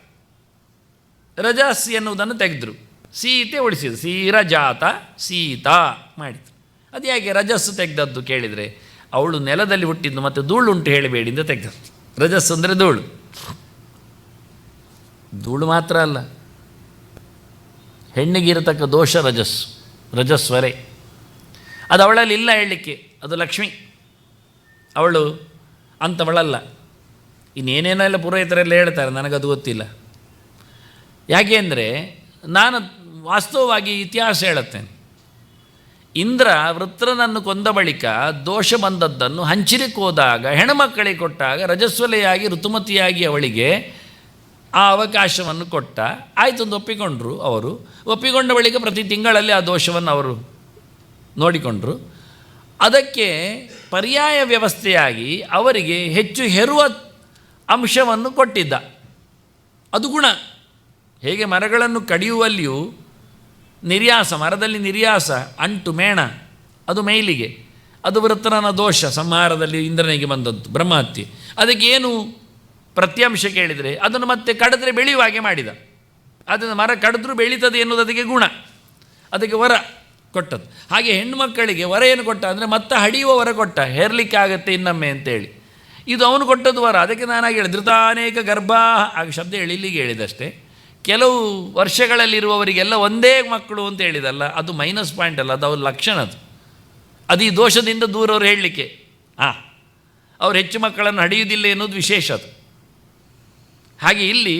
ರಜಸ್ ಎನ್ನುವುದನ್ನು ತೆಗೆದರು, ಸೀತೆ ಉಳಿಸಿದ್ರು, ಸೀರ ಜಾತ ಸೀತಾ ಮಾಡಿದರು. ಅದು ಯಾಕೆ ರಜಸ್ಸು ತೆಗೆದದ್ದು ಕೇಳಿದರೆ, ಅವಳು ನೆಲದಲ್ಲಿ ಹುಟ್ಟಿದ್ದು ಮತ್ತು ಧೂಳುಂಟು ಹೇಳಬೇಡಿ ಅಂತ ತೆಗೆದದ್ದು. ರಜಸ್ಸು ಅಂದರೆ ಧೂಳು, ಧೂಳು ಮಾತ್ರ ಅಲ್ಲ, ಹೆಣ್ಣಿಗಿರತಕ್ಕ ದೋಷ ರಜಸ್ಸು, ರಜಸ್ವರೆ. ಅದು ಅವಳಲ್ಲಿ ಇಲ್ಲ ಹೇಳಲಿಕ್ಕೆ, ಅದು ಲಕ್ಷ್ಮಿ, ಅವಳು ಅಂಥವಳಲ್ಲ. ಇನ್ನೇನೇನೆಲ್ಲ ಪುರೋಹಿತರೆಲ್ಲ ಹೇಳ್ತಾರೆ, ನನಗದು ಗೊತ್ತಿಲ್ಲ. ಯಾಕೆ ಅಂದರೆ ನಾನು ವಾಸ್ತವವಾಗಿ ಇತಿಹಾಸ ಹೇಳುತ್ತೇನೆ. ಇಂದ್ರ ವೃತ್ರನನ್ನು ಕೊಂದ ಬಳಿಕ ದೋಷ ಬಂದದ್ದನ್ನು ಹಂಚಿಲಿಕ್ಕೆ ಹೋದಾಗ ಹೆಣ್ಣುಮಕ್ಕಳಿಗೆ ಕೊಟ್ಟಾಗ ರಜಸ್ವಲೆಯಾಗಿ ಋತುಮತಿಯಾಗಿ ಅವಳಿಗೆ ಆ ಅವಕಾಶವನ್ನು ಕೊಟ್ಟ. ಆಯಿತು ಒಂದು ಒಪ್ಪಿಕೊಂಡ್ರು. ಅವರು ಒಪ್ಪಿಕೊಂಡ ಬಳಿಕ ಪ್ರತಿ ತಿಂಗಳಲ್ಲಿ ಆ ದೋಷವನ್ನು ಅವರು ನೋಡಿಕೊಂಡರು. ಅದಕ್ಕೆ ಪರ್ಯಾಯ ವ್ಯವಸ್ಥೆಯಾಗಿ ಅವರಿಗೆ ಹೆಚ್ಚು ಹೆರುವ ಅಂಶವನ್ನು ಕೊಟ್ಟಿದ್ದ. ಅದು ಗುಣ. ಹೇಗೆ ಮರಗಳನ್ನು ಕಡಿಯುವಲ್ಲಿಯೂ ನಿರ್ಯಾಸ, ಮರದಲ್ಲಿ ನಿರ್ಯಾಸ, ಅಂಟು ಮೇಣ, ಅದು ಮೇಲಿಗೆ, ಅದು ವೃತ್ರನ ದೋಷ ಸಂಹಾರದಲ್ಲಿ ಇಂದ್ರನಿಗೆ ಬಂದದ್ದು ಬ್ರಹ್ಮಹತ್ಯೆ. ಅದಕ್ಕೆ ಏನು ಪ್ರತ್ಯಂಶ ಕೇಳಿದರೆ ಅದನ್ನು ಮತ್ತೆ ಕಡಿದ್ರೆ ಬೆಳೆಯುವ ಹಾಗೆ ಮಾಡಿದ. ಅದನ್ನು ಮರ ಕಡಿದ್ರೂ ಬೆಳೀತದೆ ಎನ್ನುವುದು ಅದಕ್ಕೆ ಗುಣ, ಅದಕ್ಕೆ ವರ ಕೊಟ್ಟದ್ದು. ಹಾಗೆ ಹೆಣ್ಣುಮಕ್ಕಳಿಗೆ ವರ ಏನು ಕೊಟ್ಟ ಅಂದರೆ ಮತ್ತೆ ಹಡಿಯುವ ವರ ಕೊಟ್ಟ, ಹೇರಲಿಕ್ಕೆ ಆಗುತ್ತೆ ಇನ್ನೊಮ್ಮೆ ಅಂತೇಳಿ. ಇದು ಅವನು ಕೊಟ್ಟದ್ದು ವರ. ಅದಕ್ಕೆ ನಾನಾಗಿ ಹೇಳಿ ಧೃತಾನೇಕ ಗರ್ಭ ಆಗ ಶಬ್ದ ಇಲ್ಲಿಗೆ ಹೇಳಿದಷ್ಟೇ. ಕೆಲವು ವರ್ಷಗಳಲ್ಲಿರುವವರಿಗೆಲ್ಲ ಒಂದೇ ಮಕ್ಕಳು ಅಂತ ಹೇಳಿದಲ್ಲ, ಅದು ಮೈನಸ್ ಪಾಯಿಂಟ್ ಅಲ್ಲ, ಅದು ಅವ್ರ ಲಕ್ಷಣ. ಅದು ಈ ದೋಷದಿಂದ ದೂರವರು ಹೇಳಲಿಕ್ಕೆ ಅವ್ರು ಹೆಚ್ಚು ಮಕ್ಕಳನ್ನು ಹಡಿಯುವುದಿಲ್ಲ ಎನ್ನುವುದು ವಿಶೇಷ. ಅದು ಹಾಗೆ ಇಲ್ಲಿ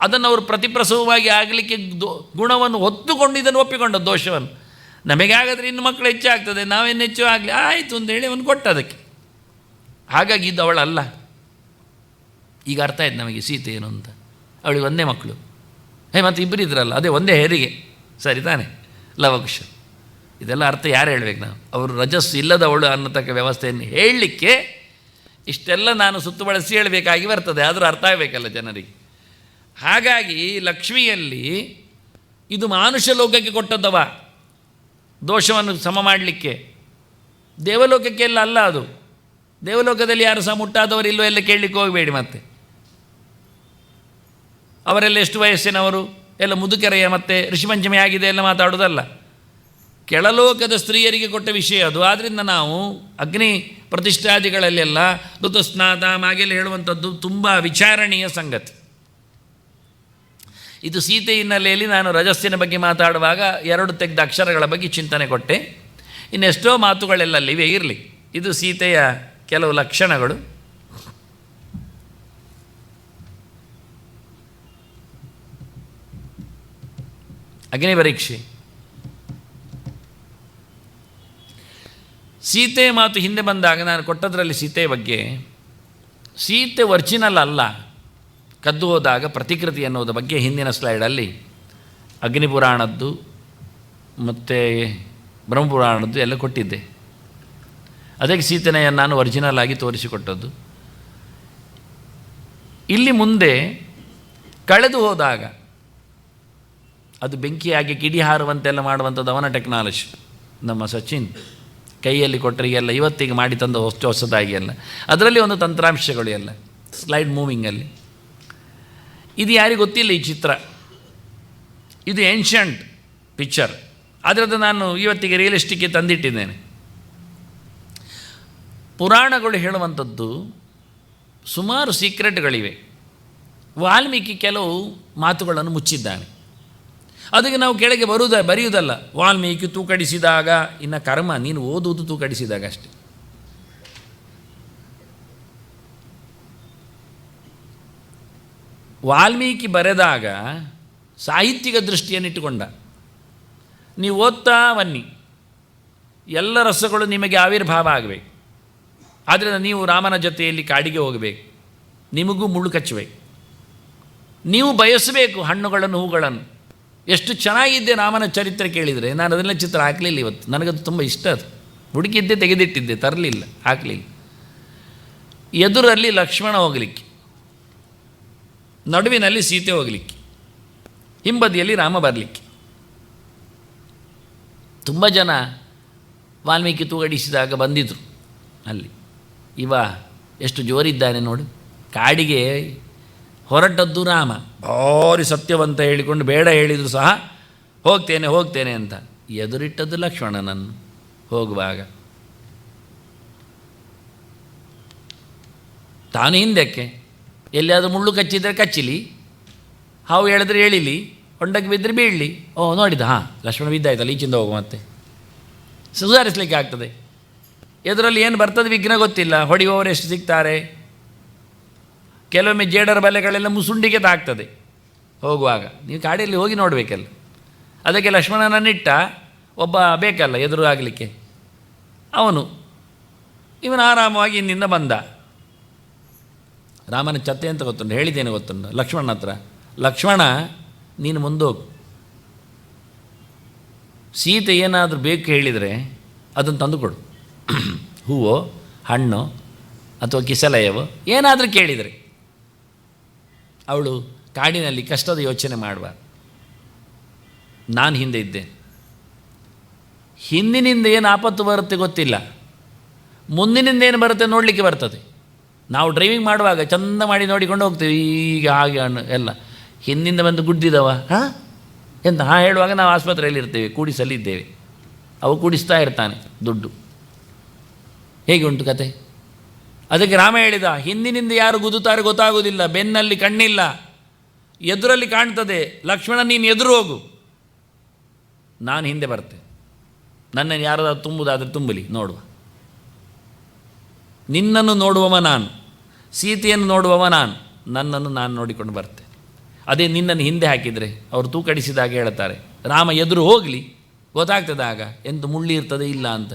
ಅದನ್ನು ಅವರು ಪ್ರತಿಪ್ರಸವವಾಗಿ ಆಗಲಿಕ್ಕೆ ಗುಣವನ್ನು ಹೊತ್ತುಕೊಂಡು ಇದನ್ನು ಒಪ್ಪಿಕೊಂಡದ್ದು ದೋಷವನ್ನು. ನಮಗಾಗಾದರೆ ಇನ್ನು ಮಕ್ಕಳು ಹೆಚ್ಚಾಗ್ತದೆ, ನಾವೇನು ಹೆಚ್ಚು ಆಗಲಿ ಆಯಿತು ಅಂತೇಳಿ ಅವನು ಕೊಟ್ಟ ಅದಕ್ಕೆ. ಹಾಗಾಗಿ ಇದು ಅವಳಲ್ಲ. ಈಗ ಅರ್ಥ ಆಯ್ತು ನಮಗೆ ಸೀತೆ ಏನು ಅಂತ. ಅವಳಿಗೆ ಒಂದೇ ಮಕ್ಕಳು, ಮತ್ತು ಇಬ್ಬರು ಇದ್ರಲ್ಲ, ಅದೇ ಒಂದೇ ಹೆರಿಗೆ, ಸರಿ ತಾನೆ, ಲವಕುಶ. ಇದೆಲ್ಲ ಅರ್ಥ ಯಾರು ಹೇಳಬೇಕು ನಾವು? ಅವರು ರಜಸ್ಸು ಇಲ್ಲದವಳು ಅನ್ನತಕ್ಕ ವ್ಯವಸ್ಥೆಯನ್ನು ಹೇಳಲಿಕ್ಕೆ ಇಷ್ಟೆಲ್ಲ ನಾನು ಸುತ್ತು ಬಳಸಿ ಹೇಳಬೇಕಾಗಿ ಬರ್ತದೆ. ಆದರೂ ಅರ್ಥ ಆಗಬೇಕಲ್ಲ ಜನರಿಗೆ. ಹಾಗಾಗಿ ಲಕ್ಷ್ಮಿಯಲ್ಲಿ ಇದು ಮಾನುಷ ಲೋಕಕ್ಕೆ ಕೊಟ್ಟದ್ದವ ದೋಷವನ್ನು ಸಮ ಮಾಡಲಿಕ್ಕೆ. ದೇವಲೋಕಕ್ಕೆಲ್ಲ ಅಲ್ಲ ಅದು. ದೇವಲೋಕದಲ್ಲಿ ಯಾರು ಸಹ ಮುಟ್ಟಾದವರಿಲ್ಲೋ ಎಲ್ಲ ಕೇಳಲಿಕ್ಕೆ ಹೋಗಬೇಡಿ. ಮತ್ತೆ ಅವರೆಲ್ಲ ಎಷ್ಟು ವಯಸ್ಸಿನವರು, ಎಲ್ಲ ಮುದುಕರೆಯ, ಮತ್ತು ಋಷಿಪಂಚಮಿ ಆಗಿದೆ ಎಲ್ಲ ಮಾತಾಡೋದಲ್ಲ. ಕೆಳಲೋಕದ ಸ್ತ್ರೀಯರಿಗೆ ಕೊಟ್ಟ ವಿಷಯ ಅದು. ಆದ್ದರಿಂದ ನಾವು ಅಗ್ನಿ ಪ್ರತಿಷ್ಠಾದಿಗಳಲ್ಲೆಲ್ಲ ಋತುಸ್ನಾತ ಮಾಗೆಲ್ಲ ಹೇಳುವಂಥದ್ದು ತುಂಬ ವಿಚಾರಣೀಯ ಸಂಗತಿ. ಇದು ಸೀತೆ ಹಿನ್ನೆಲೆಯಲ್ಲಿ ನಾನು ರಜಸ್ಸಿನ ಬಗ್ಗೆ ಮಾತಾಡುವಾಗ ಎರಡು ತೆಗೆದ ಅಕ್ಷರಗಳ ಬಗ್ಗೆ ಚಿಂತನೆ ಕೊಟ್ಟೆ. ಇನ್ನೆಷ್ಟೋ ಮಾತುಗಳೆಲ್ಲ ಅಲ್ಲಿವೆ, ಇರಲಿ. ಇದು ಸೀತೆಯ ಕೆಲವು ಲಕ್ಷಣಗಳು. ಅಗ್ನಿ ಪರೀಕ್ಷೆ. ಸೀತೆ ಮಾತು ಹಿಂದೆ ಬಂದಾಗ ನಾನು ಕೊಟ್ಟದ್ರಲ್ಲಿ ಸೀತೆಯ ಬಗ್ಗೆ, ಸೀತೆ ಒರಿಜಿನಲ್ ಅಲ್ಲ, ಕದ್ದು ಹೋದಾಗ ಪ್ರತಿಕೃತಿ ಅನ್ನೋದ ಬಗ್ಗೆ ಹಿಂದಿನ ಸ್ಲೈಡಲ್ಲಿ ಅಗ್ನಿಪುರಾಣದ್ದು ಮತ್ತು ಬ್ರಹ್ಮಪುರಾಣದ್ದು ಎಲ್ಲ ಕೊಟ್ಟಿದ್ದೆ. ಅದಕ್ಕೆ ಸೀತೆನೆಯನ್ನು ನಾನು ಒರಿಜಿನಲ್ ಆಗಿ ತೋರಿಸಿಕೊಟ್ಟದ್ದು. ಇಲ್ಲಿ ಮುಂದೆ ಕಳೆದು ಹೋದಾಗ ಅದು ಬೆಂಕಿಯಾಗಿ ಕಿಡಿ ಹಾರುವಂತೆಲ್ಲ ಮಾಡುವಂಥದ್ದು ಅವನ ಟೆಕ್ನಾಲಜಿ. ನಮ್ಮ ಸಚಿನ್ ಕೈಯಲ್ಲಿ ಕೊಟ್ಟರಿಗೆಲ್ಲ ಇವತ್ತಿಗೆ ಮಾಡಿ ತಂದ ಹೊಸದಾಗಿ ಎಲ್ಲ ಅದರಲ್ಲಿ ಒಂದು ತಂತ್ರಾಂಶಗಳು ಎಲ್ಲ ಸ್ಲೈಡ್ ಮೂವಿಂಗಲ್ಲಿ. ಇದು ಯಾರಿಗೂ ಗೊತ್ತಿಲ್ಲ ಈ ಚಿತ್ರ. ಇದು ಏನ್ಷಂಟ್ ಪಿಕ್ಚರ್, ಅದರದ್ದು ನಾನು ಇವತ್ತಿಗೆ ರಿಯಲಿಸ್ಟಿಕ್ಗೆ ತಂದಿಟ್ಟಿದ್ದೇನೆ. ಪುರಾಣಗಳು ಹೇಳುವಂಥದ್ದು ಸುಮಾರು ಸೀಕ್ರೆಟ್ಗಳಿವೆ. ವಾಲ್ಮೀಕಿ ಕೆಲವು ಮಾತುಗಳನ್ನು ಮುಚ್ಚಿದ್ದಾನೆ. ಅದಕ್ಕೆ ನಾವು ಕೆಳಗೆ ಬರೆಯುವುದಲ್ಲ. ವಾಲ್ಮೀಕಿ ತೂಕಡಿಸಿದಾಗ, ಇನ್ನು ಕರ್ಮ ನೀನು ಓದುವುದು ತೂಕಡಿಸಿದಾಗ ಅಷ್ಟೆ. ವಾಲ್ಮೀಕಿ ಬರೆದಾಗ ಸಾಹಿತ್ಯಿಕ ದೃಷ್ಟಿಯನ್ನಿಟ್ಟುಕೊಂಡ. ನೀವು ಓದ್ತಾ ಬನ್ನಿ, ಎಲ್ಲ ರಸಗಳು ನಿಮಗೆ ಆವಿರ್ಭಾವ ಆಗಬೇಕು. ಆದ್ದರಿಂದ ನೀವು ರಾಮನ ಜೊತೆಯಲ್ಲಿ ಕಾಡಿಗೆ ಹೋಗಬೇಕು, ನಿಮಗೂ ಮುಳ್ಳು ಕಚ್ಚಬೇಕು, ನೀವು ಬಯಸಬೇಕು ಹಣ್ಣುಗಳನ್ನು ಹೂಗಳನ್ನು. ಎಷ್ಟು ಚೆನ್ನಾಗಿದ್ದೆ ರಾಮನ ಚರಿತ್ರೆ ಕೇಳಿದರೆ. ನಾನು ಅದನ್ನೆಲ್ಲ ಚಿತ್ರ ಹಾಕಲಿಲ್ಲ ಇವತ್ತು, ನನಗದು ತುಂಬ ಇಷ್ಟ. ಅದು ಹುಡುಕಿದ್ದೆ, ತೆಗೆದಿಟ್ಟಿದ್ದೆ, ತರಲಿಲ್ಲ, ಹಾಕಲಿಲ್ಲ. ಎದುರಲ್ಲಿ ಲಕ್ಷ್ಮಣ ಹೋಗಲಿಕ್ಕೆ, ನಡುವಿನಲ್ಲಿ ಸೀತೆ ಹೋಗಲಿಕ್ಕೆ, ಹಿಂಬದಿಯಲ್ಲಿ ರಾಮ ಬರಲಿಕ್ಕೆ. ತುಂಬ ಜನ ವಾಲ್ಮೀಕಿ ತೂಗಡಿಸಿದಾಗ ಬಂದಿದ್ದರು ಅಲ್ಲಿ. ಇವ ಎಷ್ಟು ಜೋರಿದ್ದಾನೆ ನೋಡು. ಕಾಡಿಗೆ ಹೊರಟದ್ದು ರಾಮ, ಭಾರಿ ಸತ್ಯವಂತ ಹೇಳಿಕೊಂಡು ಬೇಡ ಹೇಳಿದರೂ ಸಹ ಹೋಗ್ತೇನೆ ಅಂತ. ಎದುರಿಟ್ಟದ್ದು ಲಕ್ಷ್ಮಣನನ್ನು ಹೋಗುವಾಗ. ತಾನು ಹಿಂದಕ್ಕೆ, ಎಲ್ಲಿಯಾದರೂ ಮುಳ್ಳು ಕಚ್ಚಿದರೆ ಕಚ್ಚಿಲಿ, ಹಾವು ಹೇಳಿದ್ರೆ ಹೇಳಿಲಿ, ಹೊಂಡಕ್ಕೆ ಬಿದ್ದರೆ ಬೀಳಲಿ. ನೋಡಿದ, ಲಕ್ಷ್ಮಣ ಬಿದ್ದಾಯ್ತಲ್ಲ, ಈಚಿಂದ ಹೋಗು, ಮತ್ತೆ ಸುಧಾರಿಸಲಿಕ್ಕೆ ಆಗ್ತದೆ. ಎದುರಲ್ಲಿ ಏನು ಬರ್ತದೆ ವಿಘ್ನ ಗೊತ್ತಿಲ್ಲ, ಹೊಡೆಯುವವರು ಎಷ್ಟು ಸಿಗ್ತಾರೆ. ಕೆಲವೊಮ್ಮೆ ಜೇಡರ ಬಲೆಗಳೆಲ್ಲ ಮುಸುಂಡಿಗೆ ತಾಗ್ತದೆ ಹೋಗುವಾಗ. ನೀವು ಕಾಡಿಯಲ್ಲಿ ಹೋಗಿ ನೋಡಬೇಕಲ್ಲ. ಅದಕ್ಕೆ ಲಕ್ಷ್ಮಣನನ್ನಿಟ್ಟ ಒಬ್ಬ ಬೇಕಲ್ಲ ಎದುರು ಆಗಲಿಕ್ಕೆ. ಇವನು ಆರಾಮವಾಗಿ ಹಿಂದಿಂದ ಬಂದ. ರಾಮನ ಚತ್ತೆ ಅಂತ ಗೊತ್ತುಂಟು, ಹೇಳಿದ್ದೇನೆ ಗೊತ್ತುಂಟು ಲಕ್ಷ್ಮಣನ ಹತ್ರ, ಲಕ್ಷ್ಮಣ ನೀನು ಮುಂದೋಗು, ಸೀತೆ ಏನಾದರೂ ಬೇಕು ಹೇಳಿದರೆ ಅದನ್ನು ತಂದುಕೊಡು, ಹೂವೋ ಹಣ್ಣು ಅಥವಾ ಕಿಸಲಯವೋ ಏನಾದರೂ ಕೇಳಿದರೆ. ಅವಳು ಕಾಡಿನಲ್ಲಿ ಕಷ್ಟದ ಯೋಚನೆ ಮಾಡುವ, ನಾನು ಹಿಂದೆ ಇದ್ದೆ, ಹಿಂದಿನಿಂದ ಏನು ಆಪತ್ತು ಬರುತ್ತೆ ಗೊತ್ತಿಲ್ಲ, ಮುಂದಿನಿಂದ ಏನು ಬರುತ್ತೆ ನೋಡಲಿಕ್ಕೆ ಬರ್ತದೆ. ನಾವು ಡ್ರೈವಿಂಗ್ ಮಾಡುವಾಗ ಚಂದ ಮಾಡಿ ನೋಡಿಕೊಂಡು ಹೋಗ್ತೀವಿ, ಈಗ ಹಾಗೆ ಎಲ್ಲ ಹಿಂದಿಂದ ಬಂದು ಗುಡ್ದಿದವ ಎಂತ ಹೇಳುವಾಗ ನಾವು ಆಸ್ಪತ್ರೆಯಲ್ಲಿ ಇರ್ತೇವೆ, ಕೂಡಿಸಲಿದ್ದೇವೆ, ಅವು ಕೂಡಿಸ್ತಾ ಇರ್ತಾನೆ ದುಡ್ಡು. ಹೇಗೆ ಉಂಟು ಕತೆ? ಅದಕ್ಕೆ ರಾಮ ಹೇಳಿದ, ಹಿಂದಿನಿಂದ ಯಾರು ಗುದ್ದುತ್ತಾರೆ ಗೊತ್ತಾಗೋದಿಲ್ಲ, ಬೆನ್ನಲ್ಲಿ ಕಣ್ಣಿಲ್ಲ, ಎದುರಲ್ಲಿ ಕಾಣ್ತದೆ. ಲಕ್ಷ್ಮಣ ನೀನು ಎದುರು ಹೋಗು, ನಾನು ಹಿಂದೆ ಬರ್ತೇನೆ, ನನ್ನನ್ನು ಯಾರಾದರೂ ತುಂಬುದಾದರೆ ತುಂಬಲಿ, ನೋಡುವ. ನಿನ್ನನ್ನು ನೋಡುವವ ನಾನು, ಸೀತೆಯನ್ನು ನೋಡುವವ ನಾನು, ನನ್ನನ್ನು ನಾನು ನೋಡಿಕೊಂಡು ಬರ್ತೇನೆ. ಅದೇ ನಿನ್ನನ್ನು ಹಿಂದೆ ಹಾಕಿದರೆ ಅವರು ತೂಕಡಿಸಿದಾಗ ಹೇಳ್ತಾರೆ, ರಾಮ ಎದುರು ಹೋಗಲಿ ಗೊತ್ತಾಗ್ತದೆ ಆಗ ಎಂತ ಮುಳ್ಳಿ ಇರ್ತದೆ ಇಲ್ಲ ಅಂತ.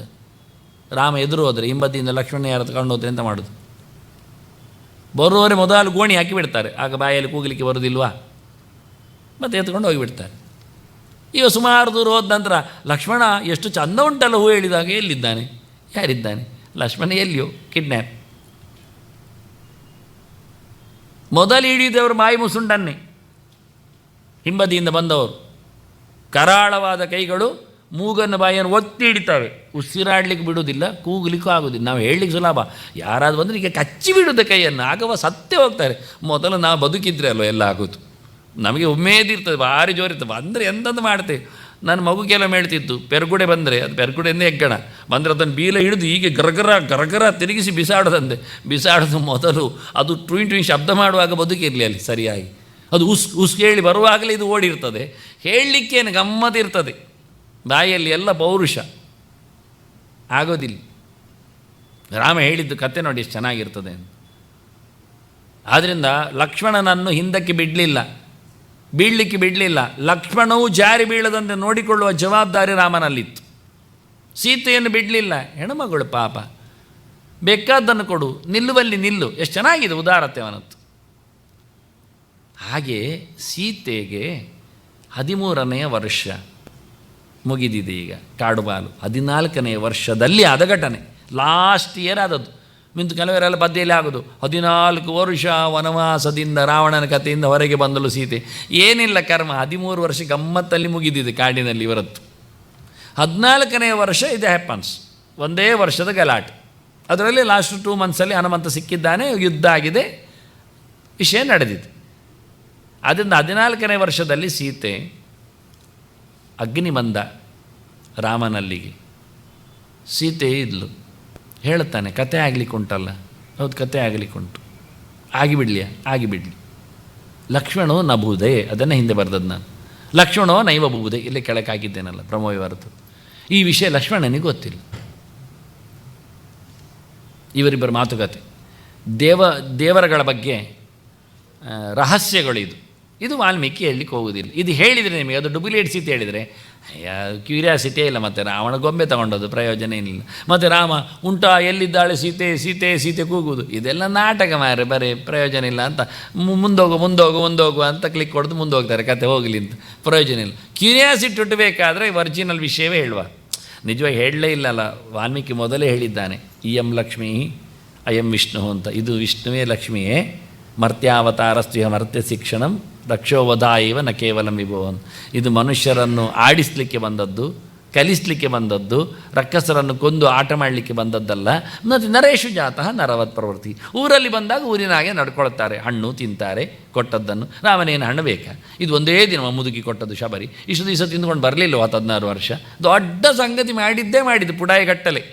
ರಾಮ ಎದುರು ಹೋದರೆ ಹಿಂಬದಿಯಿಂದ ಲಕ್ಷ್ಮಣ ಯಾರು ತಗೊಂಡು ಹೋದರೆ ಎಂತ ಮಾಡೋದು? ಬರುವವರೆ ಮೊದಲು ಗೋಣಿ ಹಾಕಿ ಬಿಡ್ತಾರೆ, ಆಗ ಬಾಯಲ್ಲಿ ಕೂಗಲಿಕ್ಕೆ ಬರೋದಿಲ್ವಾ, ಮತ್ತು ಎತ್ಕೊಂಡು ಹೋಗಿಬಿಡ್ತಾರೆ. ಈಗ ಸುಮಾರು ದೂರ ಹೋದ ನಂತರ ಲಕ್ಷ್ಮಣ ಎಷ್ಟು ಚಂದ ಉಂಟಲ್ಲ ಹೂ ಹೇಳಿದಾಗ, ಎಲ್ಲಿದ್ದಾನೆ, ಯಾರಿದ್ದಾನೆ? ಲಕ್ಷ್ಮಣ ಎಲ್ಲಿಯೋ ಕಿಡ್ನ್ಯಾಪ್. ಮೊದಲು ಹಿಡಿದವರು ಬಾಯಿ ಮುಸುಂಡನ್ನೇ, ಹಿಂಬದಿಯಿಂದ ಬಂದವರು ಕರಾಳವಾದ ಕೈಗಳು ಮೂಗನ್ನು ಬಾಯಿಯನ್ನು ಒತ್ತಿ ಹಿಡಿತವೆ, ಉಸಿರಾಡಲಿಕ್ಕೆ ಬಿಡೋದಿಲ್ಲ, ಕೂಗಲಿಕ್ಕೂ ಆಗೋದಿಲ್ಲ. ನಾವು ಹೇಳಲಿಕ್ಕೆ ಸುಲಭ, ಯಾರಾದರೂ ಬಂದರೆ ಈಗ ಕಚ್ಚಿ ಬಿಡೋದು ಕೈಯನ್ನು, ಆಗವ ಸತ್ತೇ ಹೋಗ್ತಾರೆ. ಮೊದಲು ನಾವು ಬದುಕಿದ್ರೆ ಅಲ್ವ ಎಲ್ಲ ಆಗೋದು, ನಮಗೆ ಉಮೇದಿರ್ತದೆ, ಭಾರಿ ಜೋರಿರ್ತದೆ. ಅಂದರೆ ಎಂತಂದು ಮಾಡ್ತೇವೆ. ನನ್ನ ಮಗುಗೆಲ್ಲ ಹೇಳ್ತಿತ್ತು, ಪೆರ್ಗುಡೆ ಬಂದರೆ, ಅದು ಪೆರ್ಗುಡೆಯಿಂದ ಹೆಗ್ಗಣ ಬಂದರೆ ಅದನ್ನು ಬೀಲ ಹಿಡಿದು ಹೀಗೆ ಗರಗರ ಗರಗರ ತಿರುಗಿಸಿ ಬಿಸಾಡೋದಂತೆ. ಬಿಸಾಡೋದು ಮೊದಲು ಅದು ಟ್ವಿನ್ ಶಬ್ದ ಮಾಡುವಾಗ ಬದುಕಿರಲಿ ಅಲ್ಲಿ ಸರಿಯಾಗಿ, ಅದು ಉಸ್ ಕೇಳಿ ಬರುವಾಗಲೇ ಇದು ಓಡಿರ್ತದೆ. ಹೇಳಲಿಕ್ಕೇನು ಗಮ್ಮತ್ತಿರ್ತದೆ, ಬಾಯಲ್ಲಿ ಎಲ್ಲ ಪೌರುಷ ಆಗೋದಿಲ್ಲ. ರಾಮ ಹೇಳಿದ್ದು ಕತೆ ನೋಡಿ ಎಷ್ಟು ಚೆನ್ನಾಗಿರ್ತದೆ ಅಂತ. ಆದ್ದರಿಂದ ಲಕ್ಷ್ಮಣನನ್ನು ಹಿಂದಕ್ಕೆ ಬೀಳಲಿಕ್ಕೆ ಬಿಡಲಿಲ್ಲ. ಲಕ್ಷ್ಮಣವು ಜಾರಿ ಬೀಳದಂತೆ ನೋಡಿಕೊಳ್ಳುವ ಜವಾಬ್ದಾರಿ ರಾಮನಲ್ಲಿತ್ತು. ಸೀತೆಯನ್ನು ಬಿಡಲಿಲ್ಲ, ಹೆಣ್ಮಗಳು ಪಾಪ, ಬೇಕಾದ್ದನ್ನು ಕೊಡು, ನಿಲ್ಲುವಲ್ಲಿ ನಿಲ್ಲು. ಎಷ್ಟು ಚೆನ್ನಾಗಿದೆ ಉದಾರತೆ ಅವನತ್ತು. ಹಾಗೆ ಸೀತೆಗೆ 13ನೇ ವರ್ಷ ಮುಗಿದಿದೆ ಈಗ, ಕಾಡುಬಾಲು 14ನೇ ವರ್ಷದಲ್ಲಿ ಆದ ಘಟನೆ, ಲಾಸ್ಟ್ ಇಯರ್ ಆದದ್ದು. ಮಿಂತು ಕೆಲವರೆಲ್ಲ ಬದ್ದೆಯಲ್ಲಿ ಆಗೋದು, 14 ವರ್ಷ ವನವಾಸದಿಂದ ರಾವಣನ ಕಥೆಯಿಂದ ಹೊರಗೆ ಬಂದಳು ಸೀತೆ. ಏನಿಲ್ಲ ಕರ್ಮ, 13 ವರ್ಷ ಗಮ್ಮತ್ತಲ್ಲಿ ಮುಗಿದಿದೆ ಕಾಡಿನಲ್ಲಿ ಇವರತ್ತು. 14ನೇ ವರ್ಷ ಇದು ಹ್ಯಾಪನ್ಸ್, ಒಂದೇ ವರ್ಷದ ಗಲಾಟೆ. ಅದರಲ್ಲಿ ಲಾಸ್ಟ್ 2 ಮಂತ್ಸಲ್ಲಿ ಹನುಮಂತ ಸಿಕ್ಕಿದ್ದಾನೆ, ಯುದ್ಧ ಆಗಿದೆ, ವಿಷಯ ನಡೆದಿದೆ. ಆದ್ದರಿಂದ 14ನೇ ವರ್ಷದಲ್ಲಿ ಸೀತೆ ಅಗ್ನಿ ಬಂದ ರಾಮನಲ್ಲಿಗೆ. ಸೀತೆ ಇದ್ಲು, ಹೇಳುತ್ತಾನೆ ಕತೆ ಆಗಲಿಕ್ಕೆ ಉಂಟಲ್ಲ, ಹೌದು ಕತೆ ಆಗಲಿಕ್ಕೆ ಉಂಟು, ಆಗಿಬಿಡಲಿ. ಲಕ್ಷ್ಮಣೋ ನಭೂದೆ, ಅದನ್ನು ಹಿಂದೆ ಬರೆದದ್ದು ನಾನು. ಲಕ್ಷ್ಮಣೋ ನೈವ ಭೂದೆ, ಇಲ್ಲೇ ಕೆಳಕ್ಕೆ ಹಾಕಿದ್ದೇನಲ್ಲ ಪ್ರಮೋವಿವರತು. ಈ ವಿಷಯ ಲಕ್ಷ್ಮಣನಿಗೆ ಗೊತ್ತಿಲ್ಲ. ಇವರಿಬ್ಬರ ಮಾತುಕತೆ, ದೇವರಗಳ ಬಗ್ಗೆ ರಹಸ್ಯಗಳು ಇದು ವಾಲ್ಮೀಕಿ ಹೇಳಲಿಕ್ಕೆ ಹೋಗೋದಿಲ್ಲ. ಇದು ಹೇಳಿದರೆ ನಿಮಗೆ ಅದು ಡುಪ್ಲಿಕೇಟ್ ಸೀತೆ ಹೇಳಿದರೆ ಕ್ಯೂರಿಯಾಸಿಟಿಯೇ ಇಲ್ಲ. ಮತ್ತು ರಾವಣ ಗೊಂಬೆ ತಗೊಂಡದ್ದು ಪ್ರಯೋಜನ ಏನಿಲ್ಲ. ಮತ್ತು ರಾಮ ಉಂಟಾ ಎಲ್ಲಿದ್ದಾಳೆ ಸೀತೆ ಕೂಗುವುದು, ಇದೆಲ್ಲ ನಾಟಕ ಮಾರೆ, ಬರೀ ಪ್ರಯೋಜನ ಇಲ್ಲ ಅಂತ ಮುಂದೋಗು ಅಂತ ಕ್ಲಿಕ್ ಹೊಡೆದು ಮುಂದೆ ಹೋಗ್ತಾರೆ, ಕತೆ ಹೋಗಲಿ ಅಂತ. ಪ್ರಯೋಜನ ಇಲ್ಲ. ಕ್ಯೂರಿಯಾಸಿಟಿ ಹುಟ್ಟಬೇಕಾದ್ರೆ ಒರಿಜಿನಲ್ ವಿಷಯವೇ ಹೇಳುವ. ನಿಜವಾಗಿ ಹೇಳಲೇ ಇಲ್ಲಲ್ಲ, ವಾಲ್ಮೀಕಿ ಮೊದಲೇ ಹೇಳಿದ್ದಾನೆ, ಇಯಂ ಲಕ್ಷ್ಮೀ ಅಯಂ ವಿಷ್ಣು ಅಂತ. ಇದು ವಿಷ್ಣುವೇ ಲಕ್ಷ್ಮಿಯೇ, ಮರ್ತ್ಯಾವತಾರಸ್ತ್ವಿಹ ಮರ್ತ್ಯ ಶಿಕ್ಷಣಂ ರಕ್ಷೋವಧಾ ಇವ ನ ಕೇವಲಂ ವಿಭೋವನ್. ಇದು ಮನುಷ್ಯರನ್ನು ಆಡಿಸಲಿಕ್ಕೆ ಬಂದದ್ದು, ಕಲಿಸಲಿಕ್ಕೆ ಬಂದದ್ದು, ರಕ್ಕಸರನ್ನು ಕೊಂದು ಆಟ ಮಾಡಲಿಕ್ಕೆ ಬಂದದ್ದಲ್ಲ. ಮತ್ತು ನರೇಶು ಜಾತಃ ನರವತ್ ಪ್ರವೃತ್ತಿ. ಊರಲ್ಲಿ ಬಂದಾಗ ಊರಿನ ಹಾಗೆ ನಡ್ಕೊಳ್ತಾರೆ, ಹಣ್ಣು ತಿಂತಾರೆ, ಕೊಟ್ಟದ್ದನ್ನು. ರಾಮನೇನು ಹಣ್ಣು ಬೇಕಾ? ಇದು ಒಂದೇ ದಿನ ಮುದುಕಿ ಕೊಟ್ಟದ್ದು ಶಬರಿ. ಇಷ್ಟು ದಿವಸ ತಿಂದುಕೊಂಡು ಬರಲಿಲ್ಲ 16 ವರ್ಷ. ದೊಡ್ಡ ಸಂಗತಿ ಮಾಡಿದ್ದು ಪುಡಾಯಿಗಟ್ಟಲೆ.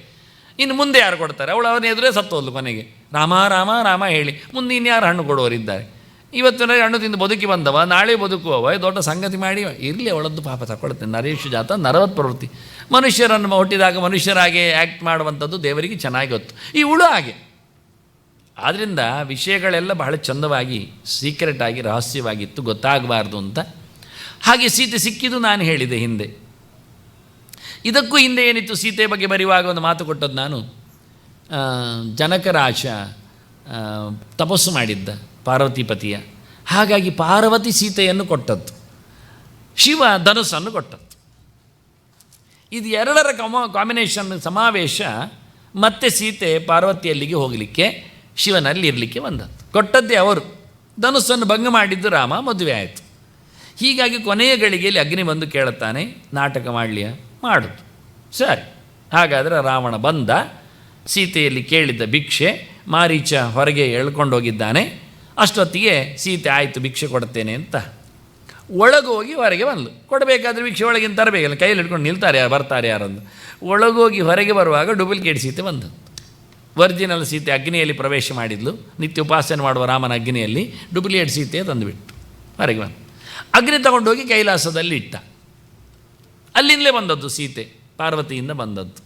ಇನ್ನು ಮುಂದೆ ಯಾರು ಕೊಡ್ತಾರೆ? ಅವನ ಎದುರೇ ಸತ್ತೋದ್ಲು ಕೊನೆಗೆ. ರಾಮ ಹೇಳಿ ಮುಂದೆ ಇನ್ಯಾರು ಹಣ್ಣು ಕೊಡುವವರಿದ್ದಾರೆ? ಇವತ್ತಿನ ಹಣ್ಣು ತಿಂದು ಬದುಕಿ ಬಂದವ, ನಾಳೆ ಬದುಕುವವ, ದೊಡ್ಡ ಸಂಗತಿ ಮಾಡಿ ಇರಲಿ, ಅವಳದ್ದು ಪಾಪ ತಗೊಳ್ತೇನೆ. ನರೇಶು ಜಾತ ನರವತ್ ಪ್ರವೃತ್ತಿ. ಮನುಷ್ಯರನ್ನು ಹುಟ್ಟಿದಾಗ ಮನುಷ್ಯರಾಗೆ ಆ್ಯಕ್ಟ್ ಮಾಡುವಂಥದ್ದು ದೇವರಿಗೆ ಚೆನ್ನಾಗಿ ಗೊತ್ತು. ಇವಳು ಹಾಗೆ. ಆದ್ದರಿಂದ ವಿಷಯಗಳೆಲ್ಲ ಬಹಳ ಚಂದವಾಗಿ ಸೀಕ್ರೆಟಾಗಿ ರಹಸ್ಯವಾಗಿತ್ತು, ಗೊತ್ತಾಗಬಾರ್ದು ಅಂತ. ಹಾಗೆ ಸೀತೆ ಸಿಕ್ಕಿದ್ದು ನಾನು ಹೇಳಿದೆ ಹಿಂದೆ. ಇದಕ್ಕೂ ಹಿಂದೆ ಏನಿತ್ತು, ಸೀತೆ ಬಗ್ಗೆ ಬರೆಯುವಾಗ ಒಂದು ಮಾತು ಕೊಟ್ಟದ್ದು ನಾನು. ಜನಕರಾಜ ತಪಸ್ಸು ಮಾಡಿದ್ದ ಪಾರ್ವತಿಪತಿಯ, ಹಾಗಾಗಿ ಪಾರ್ವತಿ ಸೀತೆಯನ್ನು ಕೊಟ್ಟದ್ದು, ಶಿವ ಧನುಸ್ಸನ್ನು ಕೊಟ್ಟದ್ದು. ಇದು ಎರಡರ ಕಾಂಬಿನೇಷನ್ ಸಮಾವೇಶ. ಮತ್ತೆ ಸೀತೆ ಪಾರ್ವತಿಯಲ್ಲಿಗೆ ಹೋಗಲಿಕ್ಕೆ, ಶಿವನಲ್ಲಿ ಇರಲಿಕ್ಕೆ ಬಂದದ್ದು. ಕೊಟ್ಟದ್ದೇ ಅವರು, ಧನುಸ್ಸನ್ನು ಭಂಗ ಮಾಡಿದ್ದು ರಾಮ, ಮದುವೆ ಆಯಿತು. ಹೀಗಾಗಿ ಕೊನೆಯ ಗಳಿಗೆಯಲ್ಲಿ ಅಗ್ನಿ ಬಂದು ಕೇಳುತ್ತಾನೆ, ನಾಟಕ ಮಾಡಲಿಯ? ಮಾಡುದು. ಸರಿ, ಹಾಗಾದರೆ ರಾವಣ ಬಂದ, ಸೀತೆಯಲ್ಲಿ ಕೇಳಿದ್ದ ಭಿಕ್ಷೆ ಮಾರೀಚ ಹೊರಗೆ ಎಳ್ಕೊಂಡೋಗಿದ್ದಾನೆ. ಅಷ್ಟೊತ್ತಿಗೆ ಸೀತೆ ಆಯಿತು ಭಿಕ್ಷೆ ಕೊಡ್ತೇನೆ ಅಂತ ಒಳಗೋಗಿ ಹೊರಗೆ ಬಂದ್ಲು. ಕೊಡಬೇಕಾದ್ರೆ ಭಿಕ್ಷೆ ಒಳಗಿನ ತರಬೇಕಲ್ಲ, ಕೈಯಲ್ಲಿ ಹಿಡ್ಕೊಂಡು ನಿಲ್ತಾರೆ ಯಾರು, ಬರ್ತಾರೆ ಯಾರಂದು. ಒಳಗೋಗಿ ಹೊರಗೆ ಬರುವಾಗ ಡೂಪ್ಲಿಕೇಟ್ ಸೀತೆ ಬಂದದ್ದು. ಒರಿಜಿನಲ್ ಸೀತೆ ಅಗ್ನಿಯಲ್ಲಿ ಪ್ರವೇಶ ಮಾಡಿದ್ಲು, ನಿತ್ಯ ಉಪಾಸನೆ ಮಾಡುವ ರಾಮನ ಅಗ್ನಿಯಲ್ಲಿ. ಡೂಪ್ಲಿಕೇಟ್ ಸೀತೆ ತಂದುಬಿಟ್ಟು ಹೊರಗೆ ಬಂದು ಅಗ್ನಿ ತಗೊಂಡೋಗಿ ಕೈಲಾಸದಲ್ಲಿ ಇಟ್ಟ. ಅಲ್ಲಿಂದಲೇ ಬಂದದ್ದು ಸೀತೆ, ಪಾರ್ವತಿಯಿಂದ ಬಂದದ್ದು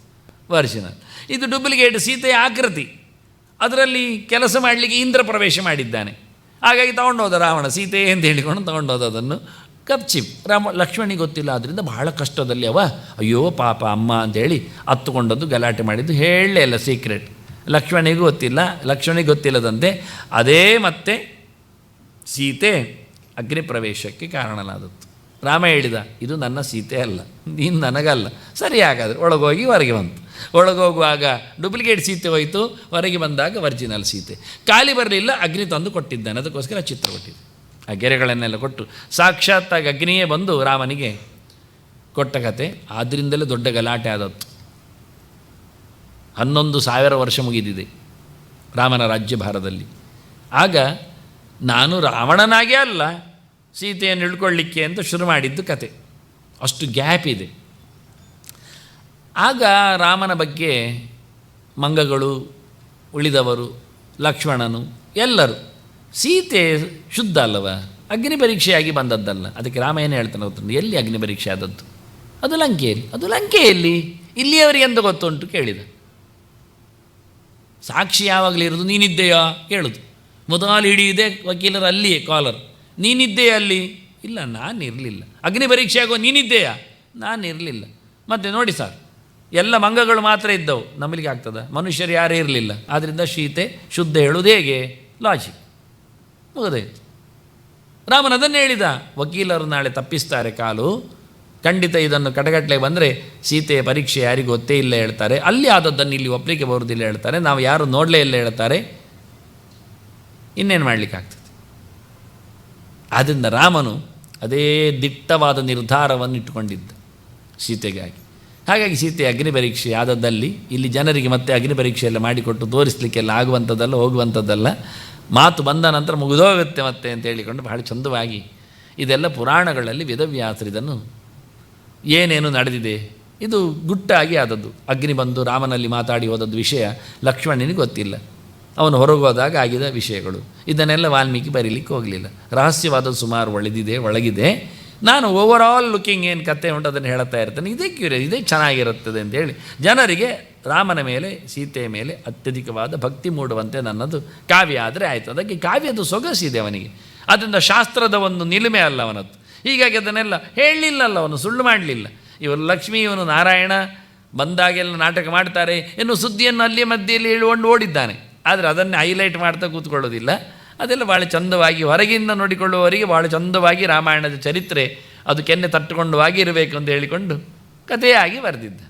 ಒರಿಜಿನಲ್. ಇದು ಡೂಪ್ಲಿಕೇಟ್ ಸೀತೆಯ ಆಕೃತಿ, ಅದರಲ್ಲಿ ಕೆಲಸ ಮಾಡಲಿಕ್ಕೆ ಇಂದ್ರ ಪ್ರವೇಶ ಮಾಡಿದ್ದಾನೆ. ಹಾಗಾಗಿ ತಗೊಂಡೋದ ರಾವಣ, ಸೀತೆ ಅಂತ ಹೇಳಿಕೊಂಡು ತಗೊಂಡೋದ ಅದನ್ನು. ಕಪ್ಚಿಪ್ ಲಕ್ಷ್ಮಣಿಗೆ ಗೊತ್ತಿಲ್ಲ, ಆದ್ದರಿಂದ ಬಹಳ ಕಷ್ಟದಲ್ಲಿ ಅವ, ಅಯ್ಯೋ ಪಾಪ ಅಮ್ಮ ಅಂಥೇಳಿ ಹತ್ತುಕೊಂಡದ್ದು, ಗಲಾಟೆ ಮಾಡಿದ್ದು, ಹೇಳಲೇ ಇಲ್ಲ ಸೀಕ್ರೆಟ್. ಲಕ್ಷ್ಮಣಿಗೂ ಗೊತ್ತಿಲ್ಲದಂತೆ ಅದೇ ಮತ್ತೆ ಸೀತೆ ಅಗ್ನಿ ಪ್ರವೇಶಕ್ಕೆ ಕಾರಣನಾದದ್ದು. ರಾಮ ಹೇಳಿದ, ಇದು ನನ್ನ ಸೀತೆ ಅಲ್ಲ, ನೀನು ನನಗಲ್ಲ. ಸರಿ, ಹಾಗಾದರೆ ಒಳಗೋಗಿ ಹೊರಗೆ ಬಂತು. ಒಳಗೋಗುವಾಗ ಡೂಪ್ಲಿಕೇಟ್ ಸೀತೆ ಹೋಯಿತು, ಹೊರಗೆ ಬಂದಾಗ ಒರಿಜಿನಲ್ ಸೀತೆ. ಖಾಲಿ ಬರಲಿಲ್ಲ, ಅಗ್ನಿ ತಂದು ಕೊಟ್ಟಿದ್ದಾನೆ, ಅದಕ್ಕೋಸ್ಕರ ಚಿತ್ರ ಕೊಟ್ಟಿದ್ದೆ. ಆ ಗೆರೆಗಳನ್ನೆಲ್ಲ ಕೊಟ್ಟು ಸಾಕ್ಷಾತ್ತಾಗಿ ಅಗ್ನಿಯೇ ಬಂದು ರಾಮನಿಗೆ ಕೊಟ್ಟ ಕತೆ. ಆದ್ದರಿಂದಲೇ ದೊಡ್ಡ ಗಲಾಟೆ ಆದದ್ದು. 11,000 ವರ್ಷ ಮುಗಿದಿದೆ ರಾಮನ ರಾಜ್ಯಭಾರದಲ್ಲಿ. ಆಗ ನಾನು ರಾವಣನಾಗೇ ಅಲ್ಲ, ಸೀತೆಯನ್ನು ಹಿಡ್ಕೊಳ್ಳಿಕ್ಕೆ ಅಂತ ಶುರು ಮಾಡಿದ್ದು ಕತೆ. ಅಷ್ಟು ಗ್ಯಾಪ್ ಇದೆ. ಆಗ ರಾಮನ ಬಗ್ಗೆ ಮಂಗಗಳು, ಉಳಿದವರು, ಲಕ್ಷ್ಮಣನು ಎಲ್ಲರೂ, ಸೀತೆ ಶುದ್ಧ ಅಲ್ಲವ, ಅಗ್ನಿ ಪರೀಕ್ಷೆಯಾಗಿ ಬಂದದ್ದಲ್ಲ. ಅದಕ್ಕೆ ರಾಮ ಏನು ಹೇಳ್ತಾನೆ ಗೊತ್ತುಂಟು, ಎಲ್ಲಿ ಅಗ್ನಿ ಪರೀಕ್ಷೆ ಆದದ್ದು? ಅದು ಲಂಕೆಯಲ್ಲಿ. ಅದು ಲಂಕೆಯಲ್ಲಿ ಇಲ್ಲಿಯವರಿಗೆ ಎಂದು ಗೊತ್ತುಂಟು ಕೇಳಿದ. ಸಾಕ್ಷಿ ಯಾವಾಗಲೂ ಇರೋದು, ನೀನಿದ್ದೆಯಾ ಕೇಳೋದು. ಮೊದಲು ಹಿಡಿಯುವುದೇ ವಕೀಲರು, ಅಲ್ಲಿಯೇ ಕಾಲರ್, ನೀನಿದ್ದೆಯಾ ಅಲ್ಲಿ? ಇಲ್ಲ, ನಾನಿರಲಿಲ್ಲ. ಅಗ್ನಿ ಪರೀಕ್ಷೆ ಆಗೋ, ನೀನಿದ್ದೆಯಾ? ನಾನಿರಲಿಲ್ಲ. ಮತ್ತು ನೋಡಿ ಸರ್, ಎಲ್ಲ ಮಂಗಗಳು ಮಾತ್ರ ಇದ್ದವು, ನಂಬಲಿಕ್ಕೆ ಆಗ್ತದ? ಮನುಷ್ಯರು ಯಾರೇ ಇರಲಿಲ್ಲ. ಆದ್ದರಿಂದ ಸೀತೆ ಶುದ್ಧ ಹೇಳೋದು ಹೇಗೆ? ಲಾಜಿಕ್ ಮುಗಿದಾಯಿತು. ರಾಮನ ಅದನ್ನು ಹೇಳಿದ, ವಕೀಲರು ನಾಳೆ ತಪ್ಪಿಸ್ತಾರೆ ಕಾಲು, ಖಂಡಿತ ಇದನ್ನು ಕಟಗಟ್ಟಲೆ ಬಂದರೆ ಸೀತೆಯ ಪರೀಕ್ಷೆ ಯಾರಿಗೂ ಗೊತ್ತೇ ಇಲ್ಲ ಹೇಳ್ತಾರೆ, ಅಲ್ಲಿ ಆದದ್ದನ್ನು ಇಲ್ಲಿ ಒಪ್ಪಲಿಕ್ಕೆ ಬರುವುದಿಲ್ಲ ಹೇಳ್ತಾರೆ, ನಾವು ಯಾರು ನೋಡಲೇ ಇಲ್ಲ ಹೇಳ್ತಾರೆ, ಇನ್ನೇನು ಮಾಡಲಿಕ್ಕಾಗ್ತದೆ? ಆದ್ದರಿಂದ ರಾಮನು ಅದೇ ದಿಟ್ಟವಾದ ನಿರ್ಧಾರವನ್ನು ಇಟ್ಟುಕೊಂಡಿದ್ದ ಸೀತೆಗಾಗಿ. ಹಾಗಾಗಿ ಸೀತೆ ಅಗ್ನಿ ಪರೀಕ್ಷೆ ಆದದ್ದಲ್ಲಿ ಇಲ್ಲಿ ಜನರಿಗೆ ಮತ್ತೆ ಅಗ್ನಿ ಪರೀಕ್ಷೆಯೆಲ್ಲ ಮಾಡಿಕೊಟ್ಟು ತೋರಿಸಲಿಕ್ಕೆಲ್ಲ ಆಗುವಂಥದ್ದಲ್ಲ, ಹೋಗುವಂಥದ್ದಲ್ಲ. ಮಾತು ಬಂದ ನಂತರ ಮುಗಿದೋಗುತ್ತೆ ಮತ್ತೆ ಅಂತ ಹೇಳಿಕೊಂಡು ಬಹಳ ಚಂದವಾಗಿ ಇದೆಲ್ಲ ಪುರಾಣಗಳಲ್ಲಿ ವೇದವ್ಯಾಸರಿದನ್ನು ಏನೇನು ನಡೆದಿದೆ ಇದು ಗುಟ್ಟಾಗಿ ಆದದ್ದು. ಅಗ್ನಿ ಬಂದು ರಾಮನಲ್ಲಿ ಮಾತಾಡಿ ಹೋದದ್ದು ವಿಷಯ ಲಕ್ಷ್ಮಣನಿಗೆ ಗೊತ್ತಿಲ್ಲ, ಅವನು ಹೊರಗೋದಾಗ ಆಗಿದ ವಿಷಯಗಳು. ಇದನ್ನೆಲ್ಲ ವಾಲ್ಮೀಕಿ ಬರೀಲಿಕ್ಕೆ ಹೋಗಲಿಲ್ಲ. ರಹಸ್ಯವಾದದ್ದು ಸುಮಾರು ಒಳಗಿದೆ. ನಾನು ಓವರಾಲ್ ಲುಕಿಂಗ್ ಏನು ಕತೆ ಉಂಟು ಅದನ್ನು ಹೇಳ್ತಾ ಇರ್ತೇನೆ. ಇದೇ ಚೆನ್ನಾಗಿರುತ್ತದೆ ಅಂತೇಳಿ ಜನರಿಗೆ ರಾಮನ ಮೇಲೆ, ಸೀತೆಯ ಮೇಲೆ ಅತ್ಯಧಿಕವಾದ ಭಕ್ತಿ ಮೂಡುವಂತೆ ನನ್ನದು ಕಾವ್ಯ ಆದರೆ ಆಯಿತು. ಅದಕ್ಕೆ ಕಾವ್ಯದ ಸೊಗಸಿದೆ ಅವನಿಗೆ, ಅದರಿಂದ ಶಾಸ್ತ್ರದ ಒಂದು ನಿಲುಮೆ ಅಲ್ಲ ಅವನದ್ದು. ಹೀಗಾಗಿ ಅದನ್ನೆಲ್ಲ ಹೇಳಲಿಲ್ಲಲ್ಲ, ಅವನು ಸುಳ್ಳು ಮಾಡಲಿಲ್ಲ. ಇವರು ಲಕ್ಷ್ಮೀ, ಇವನು ನಾರಾಯಣ ಬಂದಾಗೆಲ್ಲ ನಾಟಕ ಮಾಡ್ತಾರೆ ಎನ್ನುವ ಸುದ್ದಿಯನ್ನು ಅಲ್ಲಿಯ ಮಧ್ಯೆಯಲ್ಲಿ ಹೇಳುಕೊಂಡು ಓಡಿದ್ದಾನೆ. ಆದರೆ ಅದನ್ನೇ ಹೈಲೈಟ್ ಮಾಡ್ತಾ ಕೂತ್ಕೊಳ್ಳೋದಿಲ್ಲ. ಅದೆಲ್ಲ ಭಾಳ ಚಂದವಾಗಿ ಹೊರಗಿಂದ ನೋಡಿಕೊಳ್ಳುವವರಿಗೆ ಭಾಳ ಚಂದವಾಗಿ ರಾಮಾಯಣದ ಚರಿತ್ರೆ ಅದು ಕೆನ್ನೆ ತಟ್ಟುಕೊಂಡು ಆಗಿರಬೇಕು ಅಂತ ಹೇಳಿಕೊಂಡು ಕಥೆಯಾಗಿ ಬರೆದಿದ್ದ.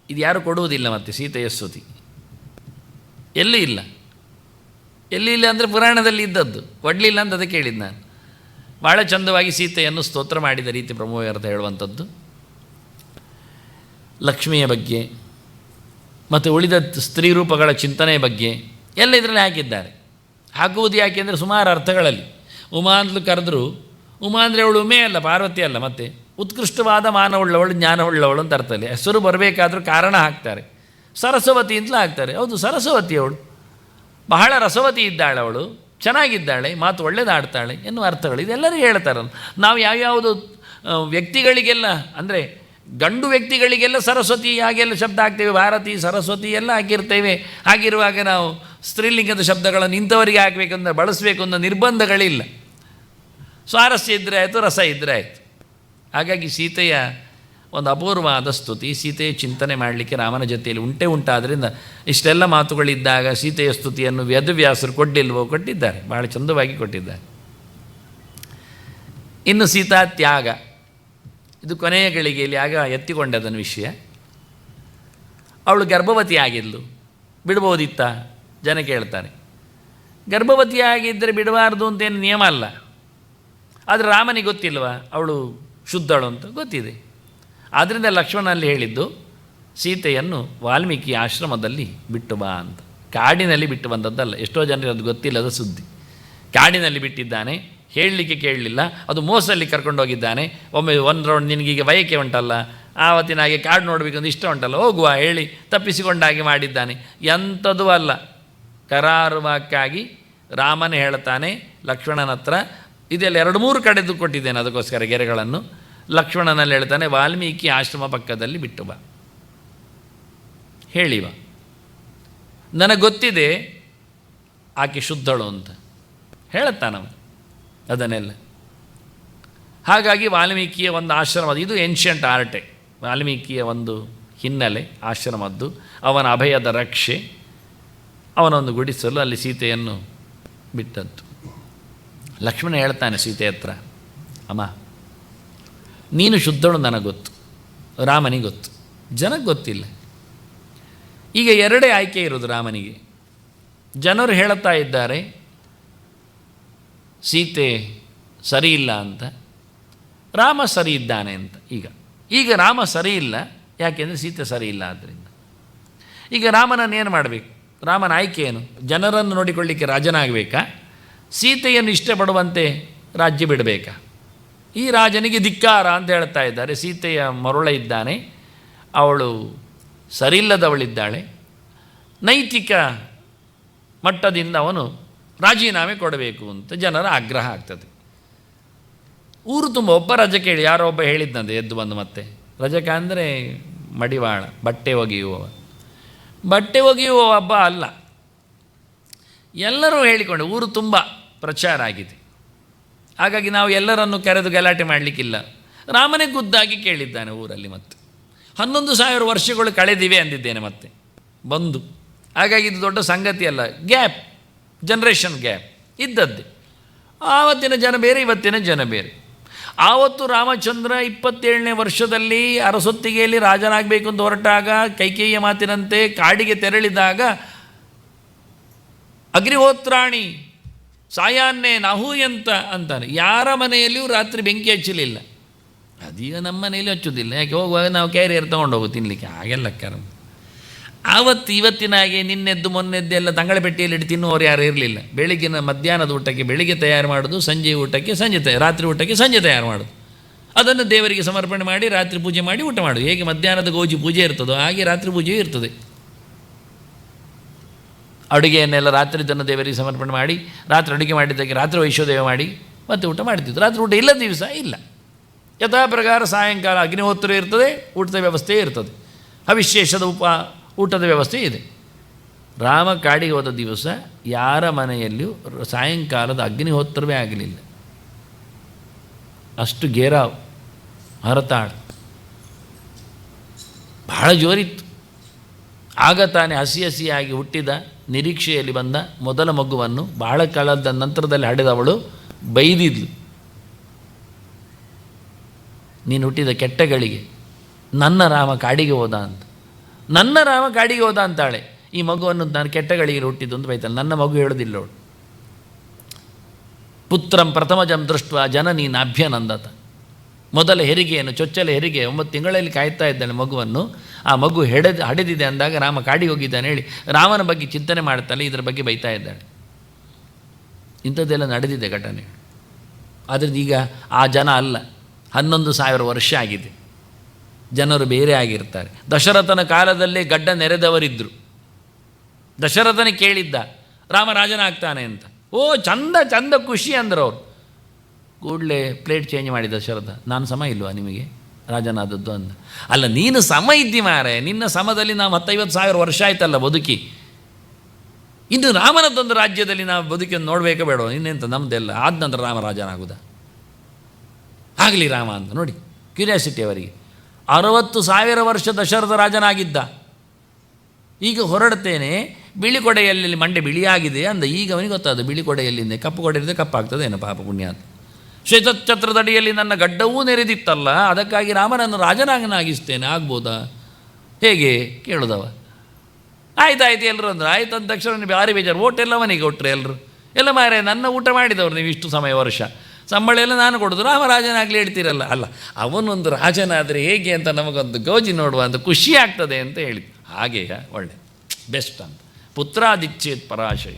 ಇದು ಯಾರು ಕೊಡುವುದಿಲ್ಲ. ಮತ್ತು ಸೀತೆಯ ಸ್ತುತಿ ಎಲ್ಲೂ ಇಲ್ಲ. ಎಲ್ಲಿ ಇಲ್ಲ ಅಂದರೆ ಪುರಾಣದಲ್ಲಿ ಇದ್ದದ್ದು, ಕೊಡಲಿಲ್ಲ ಅಂತ ಅದಕ್ಕೆ ಹೇಳಿದ್ದು ನಾನು. ಭಾಳ ಚಂದವಾಗಿ ಸೀತೆಯನ್ನು ಸ್ತೋತ್ರ ಮಾಡಿದ ರೀತಿ ಬ್ರಹ್ಮವೇದ ಹೇಳುವಂಥದ್ದು. ಲಕ್ಷ್ಮಿಯ ಬಗ್ಗೆ ಮತ್ತು ಉಳಿದ ಸ್ತ್ರೀ ರೂಪಗಳ ಚಿಂತನೆಯ ಬಗ್ಗೆ ಎಲ್ಲ ಇದರಲ್ಲಿ ಹಾಕಿದ್ದಾರೆ. ಹಾಕುವುದು ಯಾಕೆ ಅಂದರೆ ಸುಮಾರು ಅರ್ಥಗಳಲ್ಲಿ. ಉಮಾ ಅಂತಲೂ ಕರೆದ್ರು, ಉಮಾ ಅಂದರೆ ಅವಳು ಉಮೆ ಅಲ್ಲ, ಪಾರ್ವತಿ ಅಲ್ಲ, ಮತ್ತು ಉತ್ಕೃಷ್ಟವಾದ ಮಾನವುಳ್ಳವಳು, ಜ್ಞಾನವುಳ್ಳವಳು ಅಂತ ಅರ್ಥದಲ್ಲಿ. ಹೆಸರು ಬರಬೇಕಾದ್ರೂ ಕಾರಣ ಹಾಕ್ತಾರೆ. ಸರಸ್ವತಿ ಅಂತಲೂ ಹಾಕ್ತಾರೆ. ಹೌದು, ಸರಸ್ವತಿ ಅವಳು ಬಹಳ ರಸವತಿ ಇದ್ದಾಳೆ, ಅವಳು ಚೆನ್ನಾಗಿದ್ದಾಳೆ, ಮಾತು ಒಳ್ಳೆಯದಾಡ್ತಾಳೆ ಎನ್ನುವ ಅರ್ಥಗಳು ಇದೆಲ್ಲರೂ ಹೇಳ್ತಾರಲ್ಲ. ನಾವು ಯಾವ್ಯಾವುದು ವ್ಯಕ್ತಿಗಳಿಗೆಲ್ಲ ಅಂದರೆ ಗಂಡು ವ್ಯಕ್ತಿಗಳಿಗೆಲ್ಲ ಸರಸ್ವತಿ ಹಾಗೆಲ್ಲ ಶಬ್ದ ಹಾಕ್ತೇವೆ, ಭಾರತಿ, ಸರಸ್ವತಿ ಎಲ್ಲ ಹಾಕಿರ್ತೇವೆ. ಹಾಗಿರುವಾಗ ನಾವು ಸ್ತ್ರೀಲಿಂಗದ ಶಬ್ದಗಳನ್ನು ಇಂಥವರಿಗೆ ಹಾಕಬೇಕಂದ್ರೆ ಬಳಸಬೇಕು ಅನ್ನೋ ನಿರ್ಬಂಧಗಳಿಲ್ಲ. ಸ್ವಾರಸ್ಯ ಇದ್ದರೆ ಆಯಿತು, ರಸ ಇದ್ದರೆ ಆಯಿತು. ಹಾಗಾಗಿ ಸೀತೆಯ ಒಂದು ಅಪೂರ್ವವಾದ ಸ್ತುತಿ, ಸೀತೆಯ ಚಿಂತನೆ ಮಾಡಲಿಕ್ಕೆ ರಾಮನ ಜೊತೆಯಲ್ಲಿ ಉಂಟಾದ್ದರಿಂದ ಇಷ್ಟೆಲ್ಲ ಮಾತುಗಳಿದ್ದಾಗ ಸೀತೆಯ ಸ್ತುತಿಯನ್ನು ವೇದವ್ಯಾಸರು ಕೊಡ್ಡಿಲ್ವೋ? ಕೊಟ್ಟಿದ್ದಾರೆ, ಭಾಳ ಚಂದವಾಗಿ ಕೊಟ್ಟಿದ್ದಾರೆ. ಇನ್ನು ಸೀತಾ ತ್ಯಾಗ, ಇದು ಕೊನೆಯ ಗಳಿಗೆಯಲ್ಲಿ ಆಗ ಎತ್ತಿಕೊಂಡದನ್ನು ವಿಷಯ. ಅವಳು ಗರ್ಭವತಿ ಆಗಿದ್ಲು, ಬಿಡ್ಬೋದಿತ್ತ? ಜನ ಕೇಳ್ತಾರೆ. ಗರ್ಭವತಿಯಾಗಿದ್ದರೆ ಬಿಡಬಾರ್ದು ಅಂತೇನು ನಿಯಮ ಅಲ್ಲ. ಆದರೆ ರಾಮನಿಗೆ ಗೊತ್ತಿಲ್ವ ಅವಳು ಶುದ್ಧಳು ಅಂತ? ಗೊತ್ತಿದೆ. ಆದ್ದರಿಂದ ಲಕ್ಷ್ಮಣನಲ್ಲಿ ಹೇಳಿದ್ದು ಸೀತೆಯನ್ನು ವಾಲ್ಮೀಕಿ ಆಶ್ರಮದಲ್ಲಿ ಬಿಟ್ಟು ಬಾ ಅಂತ. ಕಾಡಿನಲ್ಲಿ ಬಿಟ್ಟು ಬಂದದ್ದಲ್ಲ. ಎಷ್ಟೋ ಜನರಿಗೆ ಅದು ಗೊತ್ತಿಲ್ಲದ ಸುದ್ದಿ. ಕಾಡಿನಲ್ಲಿ ಬಿಟ್ಟಿದ್ದಾನೆ, ಹೇಳಲಿಕ್ಕೆ ಕೇಳಲಿಲ್ಲ, ಅದು ಮೋಸಲ್ಲಿ ಕರ್ಕೊಂಡೋಗಿದ್ದಾನೆ. ಒಮ್ಮೆ ಒಂದು ರೌಂಡ್ ನಿನಗೀಗ ಬಯಕೆ ಉಂಟಲ್ಲ, ಆವತ್ತಿನ ಹಾಗೆ ಕಾಡು ನೋಡಬೇಕಂದು ಇಷ್ಟ ಉಂಟಲ್ಲ, ಹೋಗುವ ಹೇಳಿ ತಪ್ಪಿಸಿಕೊಂಡಾಗಿ ಮಾಡಿದ್ದಾನೆ. ಎಂಥದೂ ಅಲ್ಲ. ಕರಾರುವಾಕ್ಕಾಗಿ ರಾಮನೇ ಹೇಳ್ತಾನೆ ಲಕ್ಷ್ಮಣನ ಹತ್ರ. ಇದೆಲ್ಲ 2-3 ಕಡೆದು ಕೊಟ್ಟಿದ್ದೇನೆ ಅದಕ್ಕೋಸ್ಕರ ಗೆರೆಗಳನ್ನು. ಲಕ್ಷ್ಮಣನಲ್ಲಿ ಹೇಳ್ತಾನೆ, ವಾಲ್ಮೀಕಿ ಆಶ್ರಮ ಪಕ್ಕದಲ್ಲಿ ಬಿಟ್ಟು ಬಾ, ಹೇಳಿವ. ನನಗೆ ಗೊತ್ತಿದೆ ಆಕೆ ಶುದ್ಧಳು ಅಂತ ಹೇಳುತ್ತಾನವ ಅದನ್ನೆಲ್ಲ. ಹಾಗಾಗಿ ವಾಲ್ಮೀಕಿಯ ಒಂದು ಆಶ್ರಮದ, ಇದು ಏನ್ಷಿಯಂಟ್ ಆರ್ಟೆ, ವಾಲ್ಮೀಕಿಯ ಒಂದು ಹಿನ್ನೆಲೆ ಆಶ್ರಮದ್ದು, ಅವನ ಅಭಯದ ರಕ್ಷೆ, ಅವನೊಂದು ಗುಡಿಸಲು ಅಲ್ಲಿ ಸೀತೆಯನ್ನು ಬಿಟ್ಟದ್ದು. ಲಕ್ಷ್ಮಣ ಹೇಳ್ತಾನೆ ಸೀತೆ ಹತ್ರ, ಅಮ್ಮ ನೀನು ಶುದ್ಧಳು ನನಗೆ ಗೊತ್ತು, ರಾಮನಿಗೆ ಗೊತ್ತು, ಜನಕ್ಕೆ ಗೊತ್ತಿಲ್ಲ. ಈಗ 2 ಆಯ್ಕೆ ಇರೋದು ರಾಮನಿಗೆ. ಜನರು ಹೇಳುತ್ತಾ ಇದ್ದಾರೆ ಸೀತೆ ಸರಿ ಇಲ್ಲ ಅಂತ, ರಾಮ ಸರಿ ಇದ್ದಾನೆ ಅಂತ. ಈಗ ರಾಮ ಸರಿ ಇಲ್ಲ, ಯಾಕೆಂದರೆ ಸೀತೆ ಸರಿ ಇಲ್ಲ. ಆದ್ದರಿಂದ ಈಗ ರಾಮನನ್ನು ಏನು ಮಾಡಬೇಕು? ರಾಮನ ಆಯ್ಕೆ ಏನು? ಜನರನ್ನು ನೋಡಿಕೊಳ್ಳಿಕ್ಕೆ ರಾಜನಾಗಬೇಕಾ? ಸೀತೆಯನ್ನು ಇಷ್ಟಪಡುವಂತೆ ರಾಜ್ಯ ಬಿಡಬೇಕಾ? ಈ ರಾಜನಿಗೆ ಧಿಕ್ಕಾರ ಅಂತ ಹೇಳ್ತಾ ಇದ್ದಾರೆ. ಸೀತೆಯ ಮರುಳ ಇದ್ದಾನೆ, ಅವಳು ಸರಿಯಿಲ್ಲದವಳಿದ್ದಾಳೆ, ನೈತಿಕ ಮಟ್ಟದಿಂದ ಅವನು ರಾಜೀನಾಮೆ ಕೊಡಬೇಕು ಅಂತ ಜನರ ಆಗ್ರಹ ಆಗ್ತದೆ. ಊರು ತುಂಬ ಒಬ್ಬ ರಜಕ ಹೇಳಿ, ಯಾರೋ ಒಬ್ಬ ಹೇಳಿದ್ದಂತೆ ಎದ್ದು ಬಂದು. ಮತ್ತೆ ರಜಕ ಅಂದರೆ ಮಡಿವಾಳ, ಬಟ್ಟೆ ಒಗೆಯುವವ. ಬಟ್ಟೆ ಒಗೆಯುವ ಹಬ್ಬ ಅಲ್ಲ, ಎಲ್ಲರೂ ಹೇಳಿಕೊಂಡು ಊರು ತುಂಬ ಪ್ರಚಾರ ಆಗಿದೆ. ಹಾಗಾಗಿ ನಾವು ಎಲ್ಲರನ್ನು ಕರೆದು ಗಲಾಟೆ ಮಾಡಲಿಕ್ಕಿಲ್ಲ. ರಾಮನೇ ಖುದ್ದಾಗಿ ಕೇಳಿದ್ದಾನೆ ಊರಲ್ಲಿ. ಮತ್ತೆ 11,000 ವರ್ಷಗಳು ಕಳೆದಿವೆ ಅಂದಿದ್ದೇನೆ ಮತ್ತೆ ಬಂದು. ಹಾಗಾಗಿ ಇದು ದೊಡ್ಡ ಸಂಗತಿ ಅಲ್ಲ. ಗ್ಯಾಪ್, ಜನ್ರೇಷನ್ ಗ್ಯಾಪ್ ಇದ್ದದ್ದೇ. ಆವತ್ತಿನ ಜನ ಬೇರೆ, ಇವತ್ತಿನ ಜನ ಬೇರೆ. ಆವತ್ತು ರಾಮಚಂದ್ರ 27ನೇ ವರ್ಷದಲ್ಲಿ ಅರಸೊತ್ತಿಗೆಯಲ್ಲಿ ರಾಜನಾಗಬೇಕು ಅಂತ ಹೊರಟಾಗ, ಕೈಕೇಯಿಯ ಮಾತಿನಂತೆ ಕಾಡಿಗೆ ತೆರಳಿದಾಗ, ಅಗ್ನಿಹೋತ್ರಾಣಿ ಸಾಯಾನ್ನೇ ನಾಹೂಯಂತ ಅಂತಾನೆ. ಯಾರ ಮನೆಯಲ್ಲಿಯೂ ರಾತ್ರಿ ಬೆಂಕಿ ಹಚ್ಚಲಿಲ್ಲ. ಅದೀಗ ನಮ್ಮ ಮನೆಯಲ್ಲಿ ಹಚ್ಚೋದಿಲ್ಲ. ಯಾಕೆ? ಹೋಗುವಾಗ ನಾವು ಕ್ಯಾರಿಯರ್ ತೊಗೊಂಡು ಹೋಗು ತಿನ್ನಲಿಕ್ಕೆ. ಹಾಗೆಲ್ಲ ಕರ್ಮ. ಆವತ್ತು ಇವತ್ತಿನ ಹಾಗೆ ನಿನ್ನೆದ್ದು ಮೊನ್ನೆದ್ದೆಲ್ಲ ತಂಗಳ ಪೆಟ್ಟಿಯಲ್ಲಿ ಇಟ್ಟು ತಿನ್ನುವವರು ಯಾರು ಇರಲಿಲ್ಲ. ಬೆಳಿಗ್ಗಿನ ಮಧ್ಯಾಹ್ನದ ಊಟಕ್ಕೆ ಬೆಳಿಗ್ಗೆ ತಯಾರು ಮಾಡೋದು, ಸಂಜೆ ಊಟಕ್ಕೆ ರಾತ್ರಿ ಊಟಕ್ಕೆ ಸಂಜೆ ತಯಾರು ಮಾಡೋದು. ಅದನ್ನು ದೇವರಿಗೆ ಸಮರ್ಪಣೆ ಮಾಡಿ ರಾತ್ರಿ ಪೂಜೆ ಮಾಡಿ ಊಟ ಮಾಡೋದು. ಹೇಗೆ ಮಧ್ಯಾಹ್ನದ ಗೋಜಿ ಪೂಜೆ ಇರ್ತದೋ ಹಾಗೆ ರಾತ್ರಿ ಪೂಜೆಯೂ ಇರ್ತದೆ. ಅಡುಗೆಯನ್ನೆಲ್ಲ ರಾತ್ರಿ ಇದನ್ನು ದೇವರಿಗೆ ಸಮರ್ಪಣೆ ಮಾಡಿ, ರಾತ್ರಿ ಅಡುಗೆ ಮಾಡಿದ್ದಕ್ಕೆ ರಾತ್ರಿ ವೈಶ್ವದೇವ ಮಾಡಿ ಮತ್ತೆ ಊಟ ಮಾಡ್ತಿದ್ದು. ರಾತ್ರಿ ಊಟ ಇಲ್ಲ ದಿವಸ ಇಲ್ಲ. ಯಥಾ ಪ್ರಕಾರ ಸಾಯಂಕಾಲ ಅಗ್ನಿಹೋತ್ರ ಇರ್ತದೆ, ಊಟದ ವ್ಯವಸ್ಥೆ ಇರ್ತದೆ, ಅವಿಶೇಷದ ಊಟದ ವ್ಯವಸ್ಥೆ ಇದೆ. ರಾಮ ಕಾಡಿಗೆ ಹೋದ ದಿವಸ ಯಾರ ಮನೆಯಲ್ಲಿಯೂ ಸಾಯಂಕಾಲದ ಅಗ್ನಿಹೋತ್ರವೇ ಆಗಲಿಲ್ಲ. ಅಷ್ಟು ಗೇರಾವ್, ಹರತಾಳ ಬಹಳ ಜೋರಿತ್ತು. ಆಗ ತಾನೇ ಹಸಿಯಾಗಿ ಹುಟ್ಟಿದ, ನಿರೀಕ್ಷೆಯಲ್ಲಿ ಬಂದ ಮೊದಲ ಮಗುವನ್ನು ಬಹಳ ಕಾಲದ ನಂತರದಲ್ಲಿ ಹಡೆದವಳು ಬೈದಿದ್ಲು. ನೀನು ಹುಟ್ಟಿದ ಕೆಟ್ಟಗಳಿಗೆ ನನ್ನ ರಾಮ ಕಾಡಿಗೆ ಹೋದ ಅಂತ. ನನ್ನ ರಾಮ ಕಾಡಿಗೆ ಹೋದ ಅಂತಾಳೆ. ಈ ಮಗುವನ್ನು ನಾನು ಕೆಟ್ಟಗಳಿಗೆ ಹುಟ್ಟಿದ್ದು ಅಂತ ಬೈತಾಳೆ. ನನ್ನ ಮಗು ಹೇಳೋದಿಲ್ಲ ಅವಳು. ಪುತ್ರಂ ಪ್ರಥಮಜಂ ದೃಷ್ಟ ಜನನಿ ನಾಭ್ಯನಂದತ. ಮೊದಲ ಹೆರಿಗೆಯನ್ನು, ಚೊಚ್ಚಲ ಹೆರಿಗೆ 9 ತಿಂಗಳಲ್ಲಿ ಕಾಯ್ತಾ ಇದ್ದಾಳೆ ಮಗುವನ್ನು. ಆ ಮಗು ಹಡೆದಿದೆ ಅಂದಾಗ ರಾಮ ಕಾಡಿಗೆ ಹೋಗಿದ್ದಾನೆ ಹೇಳಿ ರಾಮನ ಬಗ್ಗೆ ಚಿಂತನೆ ಮಾಡ್ತಾಳೆ, ಇದರ ಬಗ್ಗೆ ಬೈತಾ ಇದ್ದಾಳೆ. ಇಂಥದ್ದೆಲ್ಲ ನಡೆದಿದೆ ಘಟನೆ. ಆದ್ದರಿಂದ ಈಗ ಆ ಜನ ಅಲ್ಲ, 11,000 ವರ್ಷ ಆಗಿದೆ. ಜನರು ಬೇರೆ ಆಗಿರ್ತಾರೆ. ದಶರಥನ ಕಾಲದಲ್ಲೇ ಗಡ್ಡ ನೆರೆದವರಿದ್ದರು. ದಶರಥನ ಕೇಳಿದ್ದ ರಾಮ ರಾಜನಾಗ್ತಾನೆ ಅಂತ. ಓ ಚಂದ ಚಂದ ಖುಷಿ ಅಂದರು ಅವರು. ಕೂಡಲೇ ಪ್ಲೇಟ್ ಚೇಂಜ್ ಮಾಡಿ ದಶರಥ, ನಾನು ಸಮ ಇಲ್ವಾ ನಿಮಗೆ ರಾಜನಾದದ್ದು ಅಂದ. ಅಲ್ಲ, ನೀನು ಸಮ ಇದ್ದಿ ಮಾರೆ, ನಿನ್ನ ಸಮದಲ್ಲಿ ನಾವು 10-50,000 ವರ್ಷ ಆಯ್ತಲ್ಲ ಬದುಕಿ. ಇನ್ನು ರಾಮನದ್ದೊಂದು ರಾಜ್ಯದಲ್ಲಿ ನಾವು ಬದುಕಿಯನ್ನು ನೋಡಬೇಕೇ ಬೇಡ? ಇನ್ನೆಂತ ನಮ್ಮದೆಲ್ಲ ಆದ ನಂತರ ರಾಮ ರಾಜನಾಗುವುದ? ಆಗಲಿ ರಾಮ ಅಂತ. ನೋಡಿ ಕ್ಯೂರಿಯಾಸಿಟಿ ಅವರಿಗೆ. 60,000 ವರ್ಷ ದಶರಥ ರಾಜನಾಗಿದ್ದ, ಈಗ ಹೊರಡ್ತೇನೆ, ಬಿಳಿ ಕೊಡೆಯಲ್ಲಿ ಮಂಡೆ ಬಿಳಿಯಾಗಿದೆ ಅಂದ. ಈಗ ಅವನಿಗೆ ಗೊತ್ತಾದ ಬಿಳಿ ಕೊಡೆಯಲ್ಲಿಂದ ಕಪ್ಪು ಕೊಡೆ ಇರದೆ ಕಪ್ಪಾಗ್ತದೆ ಏನೋ ಪಾಪ ಪುಣ್ಯ ಅಂತ. ಶ್ವೇತಛತ್ರದಡಿಯಲ್ಲಿ ನನ್ನ ಗಡ್ಡವೂ ನೆರೆದಿತ್ತಲ್ಲ, ಅದಕ್ಕಾಗಿ ರಾಮನನ್ನು ರಾಜನಾಗಿಸ್ತೇನೆ, ಆಗ್ಬೋದಾ ಹೇಗೆ ಕೇಳೋದವ. ಆಯ್ತಾಯ್ತು ಎಲ್ಲರೂ ಅಂದರು. ಆಯ್ತು ಅಂದ ತಕ್ಷಣ ಭಾರಿ ಬೇಜಾರು, ಓಟ್ ಎಲ್ಲ ಮನೆಗೆ ಕೊಟ್ಟರೆ ಎಲ್ಲರೂ. ಎಲ್ಲ ಮಾರೇ ನನ್ನ ಊಟ ಮಾಡಿದವರು ನೀವು ಇಷ್ಟು ಸಮಯ ವರ್ಷ, ಸಂಬಳ ಎಲ್ಲ ನಾನು ಕೊಡೋದು, ರಾಮ ರಾಜನಾಗಲಿ ಹೇಳ್ತೀರಲ್ಲ. ಅಲ್ಲ, ಅವನೊಂದು ರಾಜನಾದರೆ ಹೇಗೆ ಅಂತ ನಮಗೊಂದು ಗೋಜಿ ನೋಡುವ ಅಂತ ಖುಷಿ ಆಗ್ತದೆ ಅಂತ ಹೇಳಿದ್ದು. ಹಾಗೆ ಒಳ್ಳೆ ಬೆಸ್ಟ್ ಅಂತ. ಪುತ್ರಾದಿಚ್ಛೇತ್ ಪರಾಶಯ,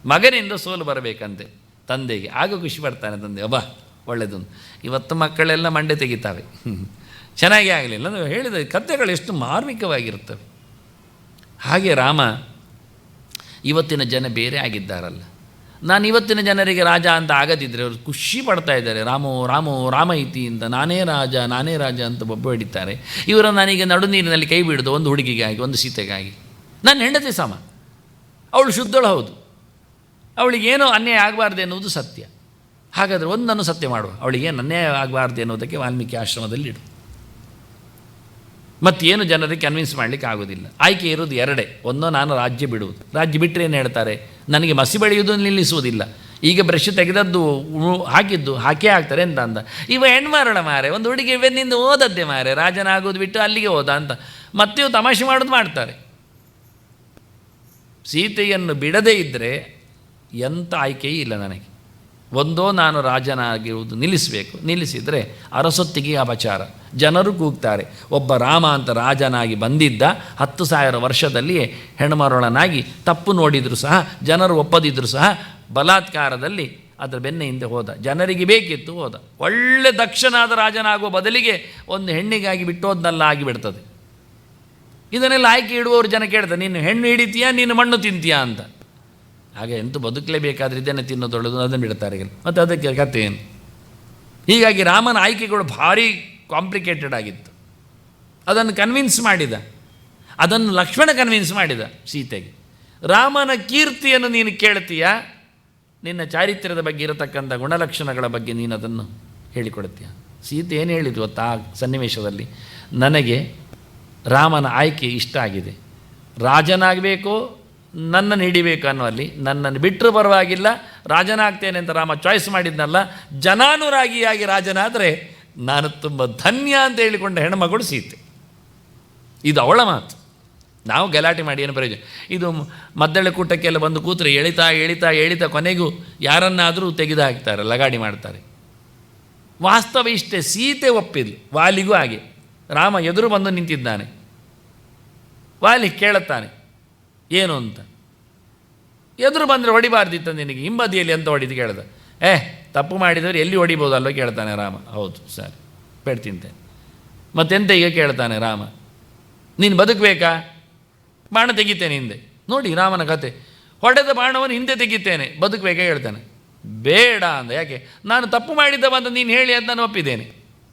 ಮಗನಿಂದ ಸೋಲು ಬರಬೇಕಂತೆ ತಂದೆಗೆ, ಆಗ ಖುಷಿ ಪಡ್ತಾನೆ ತಂದೆ. ಅಬ್ಬಾ ಒಳ್ಳೆಯದೊಂದು. ಇವತ್ತು ಮಕ್ಕಳೆಲ್ಲ ಮಂಡೆ ತೆಗಿತಾವೆ, ಚೆನ್ನಾಗೇ ಆಗಲಿಲ್ಲ ಅಂದರೆ ಹೇಳಿದ ಕಥೆಗಳು ಎಷ್ಟು ಮಾರ್ಮಿಕವಾಗಿರ್ತವೆ. ಹಾಗೆ ರಾಮ ಇವತ್ತಿನ ಜನ ಬೇರೆ ಆಗಿದ್ದಾರಲ್ಲ. ನಾನು ಇವತ್ತಿನ ಜನರಿಗೆ ರಾಜ ಅಂತ ಆಗದಿದ್ದರೆ ಅವರು ಖುಷಿ ಪಡ್ತಾ ಇದ್ದಾರೆ. ರಾಮೋ ರಾಮೋ ರಾಮ ಇತಿ ಅಂತ, ನಾನೇ ರಾಜ ಅಂತ ಬೊಬ್ಬ ಹಿಡಿತಾರೆ. ಇವರ ನನಗೆ ನಡು ನೀರಿನಲ್ಲಿ ಕೈ ಬಿಡೋದು ಒಂದು ಹುಡುಗಿಗಾಗಿ, ಒಂದು ಸೀತೆಗಾಗಿ. ನನ್ನ ಹೆಂಡತಿ ಸಮ, ಅವಳು ಶುದ್ಧಳು ಹೌದು, ಅವಳಿಗೇನೋ ಅನ್ಯಾಯ ಆಗಬಾರ್ದು ಎನ್ನುವುದು ಸತ್ಯ. ಹಾಗಾದರೆ ಒಂದನ್ನು ಸತ್ಯ ಮಾಡುವ, ಅವಳಿಗೇನು ಅನ್ಯಾಯ ಆಗಬಾರ್ದು ಎನ್ನುವುದಕ್ಕೆ ವಾಲ್ಮೀಕಿ ಆಶ್ರಮದಲ್ಲಿ ಇಡು. ಮತ್ತೇನು ಜನರಿಗೆ ಕನ್ವಿನ್ಸ್ ಮಾಡಲಿಕ್ಕೆ ಆಗೋದಿಲ್ಲ. ಆಯ್ಕೆ ಇರೋದು ಎರಡೇ. ಒಂದೋ ನಾನು ರಾಜ್ಯ ಬಿಡುವುದು, ರಾಜ್ಯ ಬಿಟ್ಟರೆ ಏನು ಹೇಳ್ತಾರೆ, ನನಗೆ ಮಸಿ ಬೆಳೆಯುವುದು ನಿಲ್ಲಿಸುವುದಿಲ್ಲ. ಈಗ ಬ್ರಷ್ ತೆಗೆದದ್ದು ಹಾಕಿದ್ದು ಹಾಕೇ ಹಾಕ್ತಾರೆ ಅಂತ ಅಂದ. ಇವ ಹೆಣ್ಮಾರಳ ಮಾರೆ, ಒಂದು ಹುಡುಗಿ ಬೆನ್ನಿಂದ ಓದದ್ದೇ ಮಾರೆ, ರಾಜನಾಗೋದು ಬಿಟ್ಟು ಅಲ್ಲಿಗೆ ಹೋದ ಅಂತ ಮತ್ತೆ ಇವು ತಮಾಷೆ ಮಾಡೋದು ಮಾಡ್ತಾರೆ. ಸೀತೆಯನ್ನು ಬಿಡದೇ ಇದ್ದರೆ ಎಂಥ ಆಯ್ಕೆಯೂ ಇಲ್ಲ ನನಗೆ. ಒಂದೋ ನಾನು ರಾಜನಾಗಿರುವುದು ನಿಲ್ಲಿಸಬೇಕು, ನಿಲ್ಲಿಸಿದರೆ ಅರಸೊತ್ತಿಗೆ ಅಪಚಾರ, ಜನರು ಕೂಗ್ತಾರೆ. ಒಬ್ಬ ರಾಮ ಅಂತ ರಾಜನಾಗಿ ಬಂದಿದ್ದ 10,000 ವರ್ಷದಲ್ಲಿಯೇ ಹೆಣ್ಮರೊಳನಾಗಿ ತಪ್ಪು ನೋಡಿದರೂ ಸಹ, ಜನರು ಒಪ್ಪದಿದ್ದರೂ ಸಹ ಬಲಾತ್ಕಾರದಲ್ಲಿ ಅದರ ಬೆನ್ನ ಹಿಂದೆ ಹೋದ. ಜನರಿಗೆ ಬೇಕಿತ್ತು ಹೋದ. ಒಳ್ಳೆ ದಕ್ಷನಾದ ರಾಜನಾಗುವ ಬದಲಿಗೆ ಒಂದು ಹೆಣ್ಣಿಗಾಗಿ ಬಿಟ್ಟೋದ್ನೆಲ್ಲ ಆಗಿಬಿಡ್ತದೆ. ಇದನ್ನೆಲ್ಲ ಆಯ್ಕೆ ಇಡುವವರು ಜನ ಕೇಳ್ತಾರೆ, ನೀನು ಹೆಣ್ಣು ಹಿಡಿತೀಯಾ ನೀನು ಮಣ್ಣು ತಿಂತೀಯಾ ಅಂತ. ಹಾಗೆ ಎಂತೂ ಬದುಕಲೇಬೇಕಾದ್ರೆ ಇದನ್ನು ತಿನ್ನೋದೊಳ್ಳೆದು, ಅದನ್ನು ಬಿಡ್ತಾರೆ. ಮತ್ತು ಅದಕ್ಕೆ ಕಥೆ ಏನು? ಹೀಗಾಗಿ ರಾಮನ ಆಯ್ಕೆಗಳು ಭಾರಿ ಕಾಂಪ್ಲಿಕೇಟೆಡ್ ಆಗಿತ್ತು. ಅದನ್ನು ಕನ್ವಿನ್ಸ್ ಮಾಡಿದ, ಅದನ್ನು ಲಕ್ಷ್ಮಣ ಕನ್ವಿನ್ಸ್ ಮಾಡಿದ ಸೀತೆಗೆ. ರಾಮನ ಕೀರ್ತಿಯನ್ನು ನೀನು ಕೇಳ್ತೀಯಾ, ನಿನ್ನ ಚಾರಿತ್ರ್ಯದ ಬಗ್ಗೆ ಇರತಕ್ಕಂಥ ಗುಣಲಕ್ಷಣಗಳ ಬಗ್ಗೆ ನೀನು ಅದನ್ನು ಹೇಳಿಕೊಡ್ತೀಯ. ಸೀತೆ ಏನು ಹೇಳಿದ್ರು ಗೊತ್ತಾ ಆ ಸನ್ನಿವೇಶದಲ್ಲಿ, ನನಗೆ ರಾಮನ ಆಯ್ಕೆ ಇಷ್ಟ ಆಗಿದೆ, ರಾಜನಾಗಬೇಕು, ನನ್ನನ್ನು ಹಿಡಿಬೇಕು ಅನ್ನುವಲ್ಲಿ ನನ್ನನ್ನು ಬಿಟ್ಟರೂ ಪರವಾಗಿಲ್ಲ, ರಾಜನಾಗ್ತೇನೆ ಅಂತ ರಾಮ ಚಾಯ್ಸ್ ಮಾಡಿದ್ನಲ್ಲ, ಜನಾನುರಾಗಿಯಾಗಿ ರಾಜನಾದರೆ ನಾನು ತುಂಬ ಧನ್ಯ ಅಂತ ಹೇಳಿಕೊಂಡ ಹೆಣ್ಮಗಳು ಸೀತೆ. ಇದು ಅವಳ ಮಾತು. ನಾವು ಗಲಾಟೆ ಮಾಡಿ ಏನು ಪ್ರಯೋಜನ? ಇದು ಮದ್ದಳೆ ಕೂಟಕ್ಕೆಲ್ಲ ಬಂದು ಕೂತ್ರೆ ಎಳಿತಾ ಕೊನೆಗೂ ಯಾರನ್ನಾದರೂ ತೆಗೆದು ಹಾಕ್ತಾರೆ, ಲಗಾಡಿ ಮಾಡ್ತಾರೆ. ವಾಸ್ತವ ಇಷ್ಟೇ, ಸೀತೆ ಒಪ್ಪಿದ್ಲು, ವಾಲಿಗೂ ಹಾಗೆ. ರಾಮ ಎದುರು ಬಂದು ನಿಂತಿದ್ದಾನೆ, ವಾಲಿ ಕೇಳುತ್ತಾನೆ ಏನು ಅಂತ. ಎದುರು ಬಂದರೆ ಹೊಡಿಬಾರ್ದಿತ್ತ ನಿನಗೆ, ಹಿಂಬದಿಯಲ್ಲಿ ಅಂತ ಹೊಡಿದು ಕೇಳ್ದ. ತಪ್ಪು ಮಾಡಿದವರು ಎಲ್ಲಿ ಹೊಡಿಬೋದಲ್ವ ಕೇಳ್ತಾನೆ ರಾಮ. ಹೌದು ಸರಿ, ಬೇಡ ತಿಂತೇನೆ. ಮತ್ತೆಂತ ಈಗ ಕೇಳ್ತಾನೆ ರಾಮ, ನೀನು ಬದುಕಬೇಕಾ, ಬಾಣ ತೆಗಿತೇನೆ ಹಿಂದೆ. ನೋಡಿ ರಾಮನ ಕತೆ, ಹೊಡೆದ ಬಾಣವನ್ನು ಹಿಂದೆ ತೆಗಿತೇನೆ, ಬದುಕಬೇಕಾ ಹೇಳ್ತಾನೆ. ಬೇಡ ಅಂದ. ಯಾಕೆ? ನಾನು ತಪ್ಪು ಮಾಡಿದ್ದ ಬಂದು ನೀನು ಹೇಳಿ ಅಂತ ನಾನು ಒಪ್ಪಿದ್ದೇನೆ.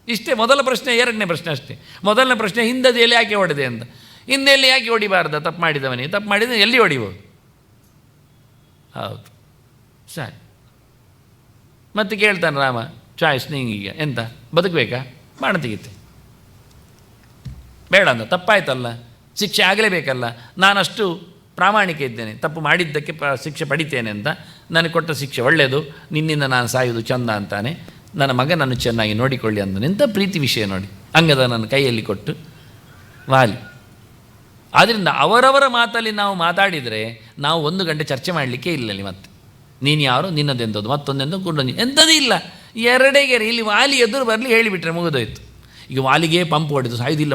ಇಷ್ಟೇ ಮೊದಲ ಪ್ರಶ್ನೆ. ಎರಡನೇ ಪ್ರಶ್ನೆ ಅಷ್ಟೇ. ಮೊದಲನೇ ಪ್ರಶ್ನೆ ಹಿಂದದಿಯಲ್ಲಿ ಯಾಕೆ ಹೊಡೆದೆ ಅಂತ. ಹಿಂದೆಲ್ಲಿ ಯಾಕೆ ಹೊಡಿಬಾರ್ದ? ತಪ್ಪು ಮಾಡಿದವನಿಗೆ. ತಪ್ಪು ಮಾಡಿದರೆ ಎಲ್ಲಿ ಹೊಡಿಬೋದು? ಹೌದು ಸರಿ. ಮತ್ತೆ ಕೇಳ್ತಾನೆ ರಾಮ, ಚಾಯ್ಸ್ ನಿಂಗೀಗ ಎಂತ, ಬದುಕಬೇಕಾ, ಬಾಣ ತೆಗಿತೆ. ಬೇಡ ಅಂದ. ತಪ್ಪಾಯ್ತಲ್ಲ, ಶಿಕ್ಷೆ ಆಗಲೇಬೇಕಲ್ಲ, ನಾನಷ್ಟು ಪ್ರಾಮಾಣಿಕ ಇದ್ದೇನೆ, ತಪ್ಪು ಮಾಡಿದ್ದಕ್ಕೆ ಶಿಕ್ಷೆ ಪಡಿತೇನೆ ಅಂತ. ನನಗೆ ಕೊಟ್ಟ ಶಿಕ್ಷೆ ಒಳ್ಳೆಯದು, ನಿನ್ನಿಂದ ನಾನು ಸಾಯುವುದು ಚಂದ ಅಂತಾನೆ. ನನ್ನ ಮಗನನ್ನು ಚೆನ್ನಾಗಿ ನೋಡಿಕೊಳ್ಳಿ ಅಂದನು. ಎಂಥ ಪ್ರೀತಿ ವಿಷಯ ನೋಡಿ. ಅಂಗದ ನನ್ನ ಕೈಯಲ್ಲಿ ಕೊಟ್ಟು ವಾಲಿ. ಆದ್ದರಿಂದ ಅವರವರ ಮಾತಲ್ಲಿ ನಾವು ಮಾತಾಡಿದರೆ ನಾವು 1 ಗಂಟೆ ಚರ್ಚೆ ಮಾಡಲಿಕ್ಕೆ ಇಲ್ಲಲ್ಲಿ. ಮತ್ತೆ ನೀನು ಯಾರು, ನಿನ್ನದೆಂಥದ್ದು, ಮತ್ತೊಂದೆಂದು ಕೊಂಡು ಎಂಥದ್ದು ಇಲ್ಲ. ಎರಡೇಗೆ ಇಲ್ಲಿ ವಾಲಿ ಎದುರು ಬರಲಿ ಹೇಳಿಬಿಟ್ರೆ ಮುಗಿದೋಯ್ತು. ಈಗ ವಾಲಿಗೆ ಪಂಪ್ ಹೊಡೆದು ಸಾಯುವುದಿಲ್ಲ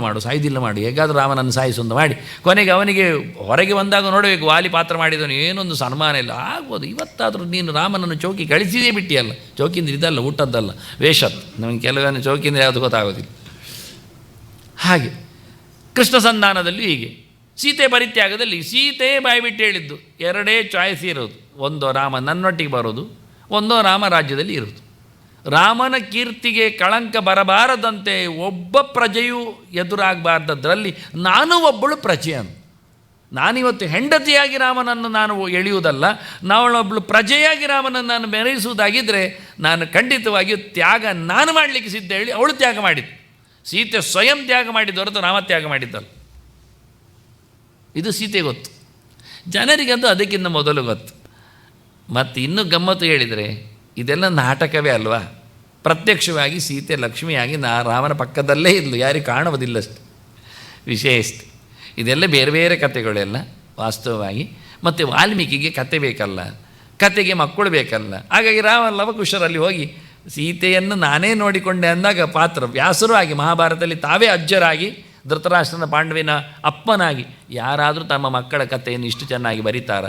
ಮಾಡು, ಹೇಗಾದರೂ ರಾಮನನ್ನು ಸಾಯಿಸೊಂದು ಮಾಡಿ ಕೊನೆಗೆ ಅವನಿಗೆ ಹೊರಗೆ ಬಂದಾಗ ನೋಡಬೇಕು ವಾಲಿ ಪಾತ್ರ ಮಾಡಿದವನು ಏನೊಂದು ಸನ್ಮಾನ ಇಲ್ಲ ಆಗ್ಬೋದು. ಇವತ್ತಾದರೂ ನೀನು ರಾಮನನ್ನು ಚೌಕಿ ಕಳಿಸಿದೇ ಬಿಟ್ಟಿಯಲ್ಲ. ಚೌಕಿಂದ್ರೆ ಇದಲ್ಲ, ಊಟದ್ದಲ್ಲ, ವೇಷದ್ದು. ನಮಗೆ ಕೆಲವೊಂದು ಚೌಕಿಂದ್ರೆ ಯಾವುದು ಗೊತ್ತಾಗೋದಿಲ್ಲ. ಹಾಗೆ ಕೃಷ್ಣ ಸಂಧಾನದಲ್ಲಿ ಹೀಗೆ, ಸೀತೆ ಪರಿತ್ಯಾಗದಲ್ಲಿ ಸೀತೆ ಬಾಯ್ಬಿಟ್ಟು ಹೇಳಿದ್ದು ಎರಡೇ ಚಾಯ್ಸ್ ಇರೋದು. ಒಂದೋ ರಾಮ ನನ್ನೊಟ್ಟಿಗೆ ಬರೋದು, ಒಂದೋ ರಾಮ ರಾಜ್ಯದಲ್ಲಿ ಇರೋದು. ರಾಮನ ಕೀರ್ತಿಗೆ ಕಳಂಕ ಬರಬಾರದಂತೆ ಒಬ್ಬ ಪ್ರಜೆಯೂ ಎದುರಾಗಬಾರ್ದದ್ರಲ್ಲಿ ನಾನು ಒಬ್ಬಳು ಪ್ರಜೆ ಅಂತ. ನಾನಿವತ್ತು ಹೆಂಡತಿಯಾಗಿ ರಾಮನನ್ನು ನಾನು ಎಳೆಯುವುದಲ್ಲ, ನಾವಳೊಬ್ಬಳು ಪ್ರಜೆಯಾಗಿ ರಾಮನನ್ನು ನಾನು ಮೆರೆಸುವುದಾಗಿದ್ದರೆ ನಾನು ಖಂಡಿತವಾಗಿಯೂ ತ್ಯಾಗ ನಾನು ಮಾಡಲಿಕ್ಕೆ ಸಿದ್ಧ ಹೇಳಿ ಅವಳು ತ್ಯಾಗ ಮಾಡಿದ್ದು. ಸೀತೆ ಸ್ವಯಂ ತ್ಯಾಗ ಮಾಡಿದ್ದು ಹೊರತು ರಾಮ ತ್ಯಾಗ ಮಾಡಿದ್ದಲ್ಲ. ಇದು ಸೀತೆ ಗೊತ್ತು, ಜನರಿಗಂತೂ ಅದಕ್ಕಿಂತ ಮೊದಲು ಗೊತ್ತು. ಮತ್ತು ಇನ್ನೂ ಗಮ್ಮತ್ತು ಹೇಳಿದರೆ ಇದೆಲ್ಲ ನಾಟಕವೇ ಅಲ್ವಾ. ಪ್ರತ್ಯಕ್ಷವಾಗಿ ಸೀತೆ ಲಕ್ಷ್ಮಿಯಾಗಿ ರಾಮನ ಪಕ್ಕದಲ್ಲೇ ಇದ್ಲು, ಯಾರಿಗೆ ಕಾಣುವುದಿಲ್ಲಷ್ಟು. ವಿಷಯ ಇಷ್ಟು. ಇದೆಲ್ಲ ಬೇರೆ ಬೇರೆ ಕಥೆಗಳೆಲ್ಲ ವಾಸ್ತವವಾಗಿ. ಮತ್ತು ವಾಲ್ಮೀಕಿಗೆ ಕತೆ ಬೇಕಲ್ಲ, ಕತೆಗೆ ಮಕ್ಕಳು ಬೇಕಲ್ಲ. ಹಾಗಾಗಿ ರಾಮ ಲವಕುಶರಲ್ಲಿ ಹೋಗಿ ಸೀತೆಯನ್ನು ನಾನೇ ನೋಡಿಕೊಂಡೆ ಅಂದಾಗ ಪಾತ್ರ ವ್ಯಾಸರು ಆಗಿ ಮಹಾಭಾರತದಲ್ಲಿ ತಾವೇ ಅಜ್ಜರಾಗಿ ಧೃತರಾಷ್ಟ್ರನ ಪಾಂಡವಿನ ಅಪ್ಪನಾಗಿ ಯಾರಾದರೂ ತಮ್ಮ ಮಕ್ಕಳ ಕಥೆಯನ್ನು ಇಷ್ಟು ಚೆನ್ನಾಗಿ ಬರೀತಾರ?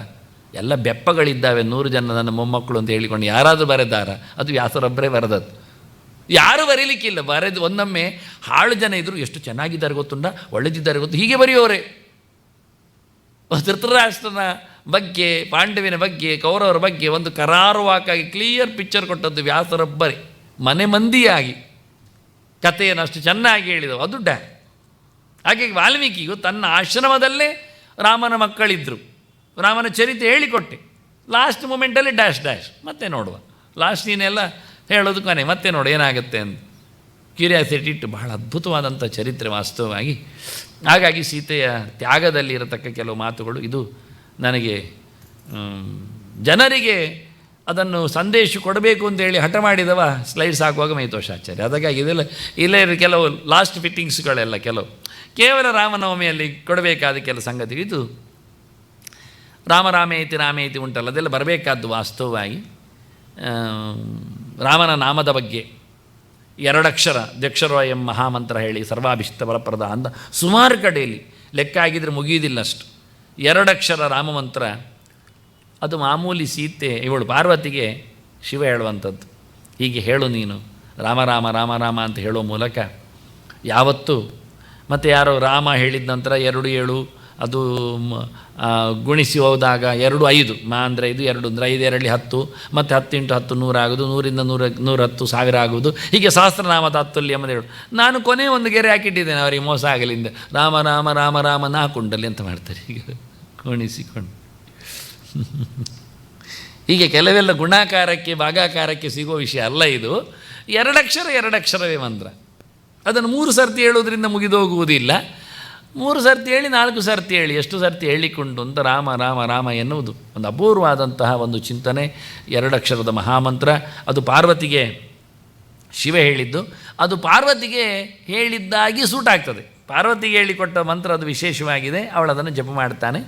ಎಲ್ಲ ಬೆಪ್ಪಗಳಿದ್ದಾವೆ, 100 ಜನ ನನ್ನ ಮೊಮ್ಮಕ್ಕಳು ಅಂತ ಹೇಳಿಕೊಂಡು ಯಾರಾದರೂ ಬರೆದಾರ? ಅದು ವ್ಯಾಸರೊಬ್ಬರೇ ಬರೆದದ್ದು, ಯಾರೂ ಬರೀಲಿಕ್ಕಿಲ್ಲ. ಬರೆದು ಒಂದೊಮ್ಮೆ ಹಾಳು ಜನ ಇದ್ದರು, ಎಷ್ಟು ಚೆನ್ನಾಗಿದ್ದಾರೆ ಗೊತ್ತುಂಟ, ಒಳ್ಳೆದಿದ್ದಾರೆ ಗೊತ್ತು, ಹೀಗೆ ಬರೆಯೋರೆ. ಧೃತರಾಷ್ಟ್ರನ ಬಗ್ಗೆ, ಪಾಂಡವಿನ ಬಗ್ಗೆ, ಕೌರವರ ಬಗ್ಗೆ ಒಂದು ಕರಾರುವಾಕಾಗಿ ಕ್ಲಿಯರ್ ಪಿಕ್ಚರ್ ಕೊಟ್ಟದ್ದು ವ್ಯಾಸರೊಬ್ಬರೇ, ಮನೆ ಮಂದಿಯಾಗಿ ಕಥೆಯನ್ನು ಅಷ್ಟು ಚೆನ್ನಾಗಿ ಹೇಳಿದವು. ಅದು ಹಾಗಾಗಿ ವಾಲ್ಮೀಕಿಗೂ ತನ್ನ ಆಶ್ರಮದಲ್ಲೇ ರಾಮನ ಮಕ್ಕಳಿದ್ದರು, ರಾಮನ ಚರಿತ್ರೆ ಹೇಳಿಕೊಟ್ಟೆ. ಲಾಸ್ಟ್ ಮೂಮೆಂಟಲ್ಲಿ ಡ್ಯಾಶ್ ಮತ್ತೆ ನೋಡುವ, ಲಾಸ್ಟ್ ನೀನೆಲ್ಲ ಹೇಳೋದು ಕೊನೆ, ಮತ್ತೆ ನೋಡು ಏನಾಗುತ್ತೆ ಅಂತ ಕ್ಯೂರಿಯಾಸಿಟಿ ಇಟ್ಟು. ಬಹಳ ಅದ್ಭುತವಾದಂಥ ಚರಿತ್ರೆ ವಾಸ್ತವವಾಗಿ. ಹಾಗಾಗಿ ಸೀತೆಯ ತ್ಯಾಗದಲ್ಲಿ ಇರತಕ್ಕ ಕೆಲವು ಮಾತುಗಳು ಇದು ನನಗೆ ಜನರಿಗೆ ಅದನ್ನು ಸಂದೇಶ ಕೊಡಬೇಕು ಅಂತೇಳಿ ಹಠ ಮಾಡಿದವ ಸ್ಲೈಡ್ಸ್ ಹಾಕುವಾಗ ಮೈತೋಷಾಚಾರ್ಯ. ಅದಕ್ಕಾಗಿ ಇದೆಲ್ಲ ಇಲ್ಲೇ ಕೆಲವು ಲಾಸ್ಟ್ ಫಿಟ್ಟಿಂಗ್ಸ್ಗಳೆಲ್ಲ ಕೆಲವು ಕೇವಲ ರಾಮನವಮಿಯಲ್ಲಿ ಕೊಡಬೇಕಾದ ಕೆಲವು ಸಂಗತಿ. ಇದು ರಾಮೇತಿ ರಾಮೇತಿ ಉಂಟಲ್ಲ, ಅದೆಲ್ಲ ಬರಬೇಕಾದ್ದು ವಾಸ್ತವವಾಗಿ. ರಾಮನ ನಾಮದ ಬಗ್ಗೆ 2 ಅಕ್ಷರ ದ್ಯಕ್ಷರ ಎಂ ಮಹಾಮಂತ್ರ ಹೇಳಿ ಸರ್ವಾಭಿಷ್ಟ ಫಲಪ್ರದ ಅಂತ ಸುಮಾರು ಕಡೆಯಲ್ಲಿ ಲೆಕ್ಕ ಆಗಿದ್ರೆ ಮುಗಿಯುವುದಿಲ್ಲ ಅಷ್ಟು. 2 ಅಕ್ಷರ ರಾಮಮಂತ್ರ ಅದು ಮಾಮೂಲಿ ಸೀತೆ ಇವಳು ಪಾರ್ವತಿಗೆ ಶಿವ ಹೇಳುವಂಥದ್ದು. ಹೀಗೆ ಹೇಳು ನೀನು ರಾಮ ರಾಮ ರಾಮ ರಾಮ ಅಂತ ಹೇಳೋ ಮೂಲಕ ಯಾವತ್ತೂ. ಮತ್ತು ಯಾರೋ ರಾಮ ಹೇಳಿದ ನಂತರ 2 7 ಅದು ಗುಣಿಸಿ ಹೋದಾಗ 2 5 ಅಂದರೆ ಇದು 2 ಅಂದರೆ 5 2 10 ಮತ್ತು 10 × 10 100 ಆಗೋದು, 100ರಿಂದ 110 1000 ಆಗುವುದು. ಹೀಗೆ ಸಹಸ್ರನಾಮದ 10 ಎಂಬುದು ಹೇಳು. ನಾನು ಕೊನೆ ಒಂದು ಗೆರೆ ಹಾಕಿಟ್ಟಿದ್ದೇನೆ ಅವರಿಗೆ ಮೋಸ ಆಗಲಿಂದ. ರಾಮ ರಾಮ ರಾಮ ರಾಮ 4 ಕುಂಡಲಿ ಅಂತ ಮಾಡ್ತಾರೆ ಈಗ ಗುಣಿಸಿಕೊಂಡು. ಹೀಗೆ ಕೆಲವೆಲ್ಲ ಗುಣಾಕಾರಕ್ಕೆ ಭಾಗಾಕಾರಕ್ಕೆ ಸಿಗೋ ವಿಷಯ ಅಲ್ಲ ಇದು. 2 ಅಕ್ಷರವೇ ಮಂತ್ರ. ಅದನ್ನು 3 ಸರ್ತಿ ಹೇಳೋದ್ರಿಂದ ಮುಗಿದೋಗುವುದಿಲ್ಲ. 3 ಸರ್ತಿ ಹೇಳಿ 4 ಸರ್ತಿ ಹೇಳಿ ಎಷ್ಟು ಸರ್ತಿ ಹೇಳಿಕೊಂಡು ಅಂತ ರಾಮ ರಾಮ ರಾಮ ಎನ್ನುವುದು ಒಂದು ಅಪೂರ್ವವಾದಂತಹ ಒಂದು ಚಿಂತನೆ. 2 ಅಕ್ಷರದ ಮಹಾಮಂತ್ರ. ಅದು ಪಾರ್ವತಿಗೆ ಶಿವ ಹೇಳಿದ್ದು, ಅದು ಪಾರ್ವತಿಗೆ ಹೇಳಿದ್ದಾಗಿ ಸೂಟಾಗ್ತದೆ. ಪಾರ್ವತಿಗೆ ಹೇಳಿಕೊಟ್ಟ ಮಂತ್ರ ಅದು ವಿಶೇಷವಾಗಿದೆ, ಅವಳು ಅದನ್ನು ಜಪ ಮಾಡ್ತಾನೆ.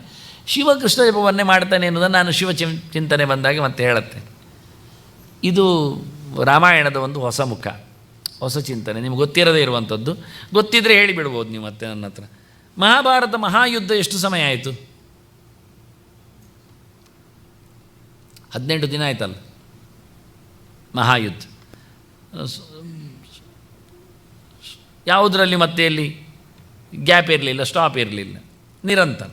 ಶಿವಕೃಷ್ಣ ಜಪವನ್ನೇ ಮಾಡ್ತಾನೆ ಎನ್ನುವುದನ್ನು ನಾನು ಶಿವ ಚಿಂತನೆ ಬಂದಾಗ ಮತ್ತೆ ಹೇಳುತ್ತೆ. ಇದು ರಾಮಾಯಣದ ಒಂದು ಹೊಸ ಮುಖ, ಹೊಸ ಚಿಂತನೆ, ನಿಮ್ಗೆ ಗೊತ್ತಿರದೇ ಇರುವಂಥದ್ದು. ಗೊತ್ತಿದ್ದರೆ ಹೇಳಿಬಿಡ್ಬೋದು ನೀವು ಮತ್ತೆ ನನ್ನ ಹತ್ರ. ಮಹಾಭಾರತ ಮಹಾಯುದ್ಧ ಎಷ್ಟು ಸಮಯ ಆಯಿತು? 18 ದಿನ ಆಯ್ತಲ್ಲ ಮಹಾಯುದ್ಧ. ಯಾವುದರಲ್ಲಿ ಮತ್ತೆ ಎಲ್ಲಿ ಗ್ಯಾಪ್ ಇರಲಿಲ್ಲ, ಸ್ಟಾಪ್ ಇರಲಿಲ್ಲ, ನಿರಂತರ.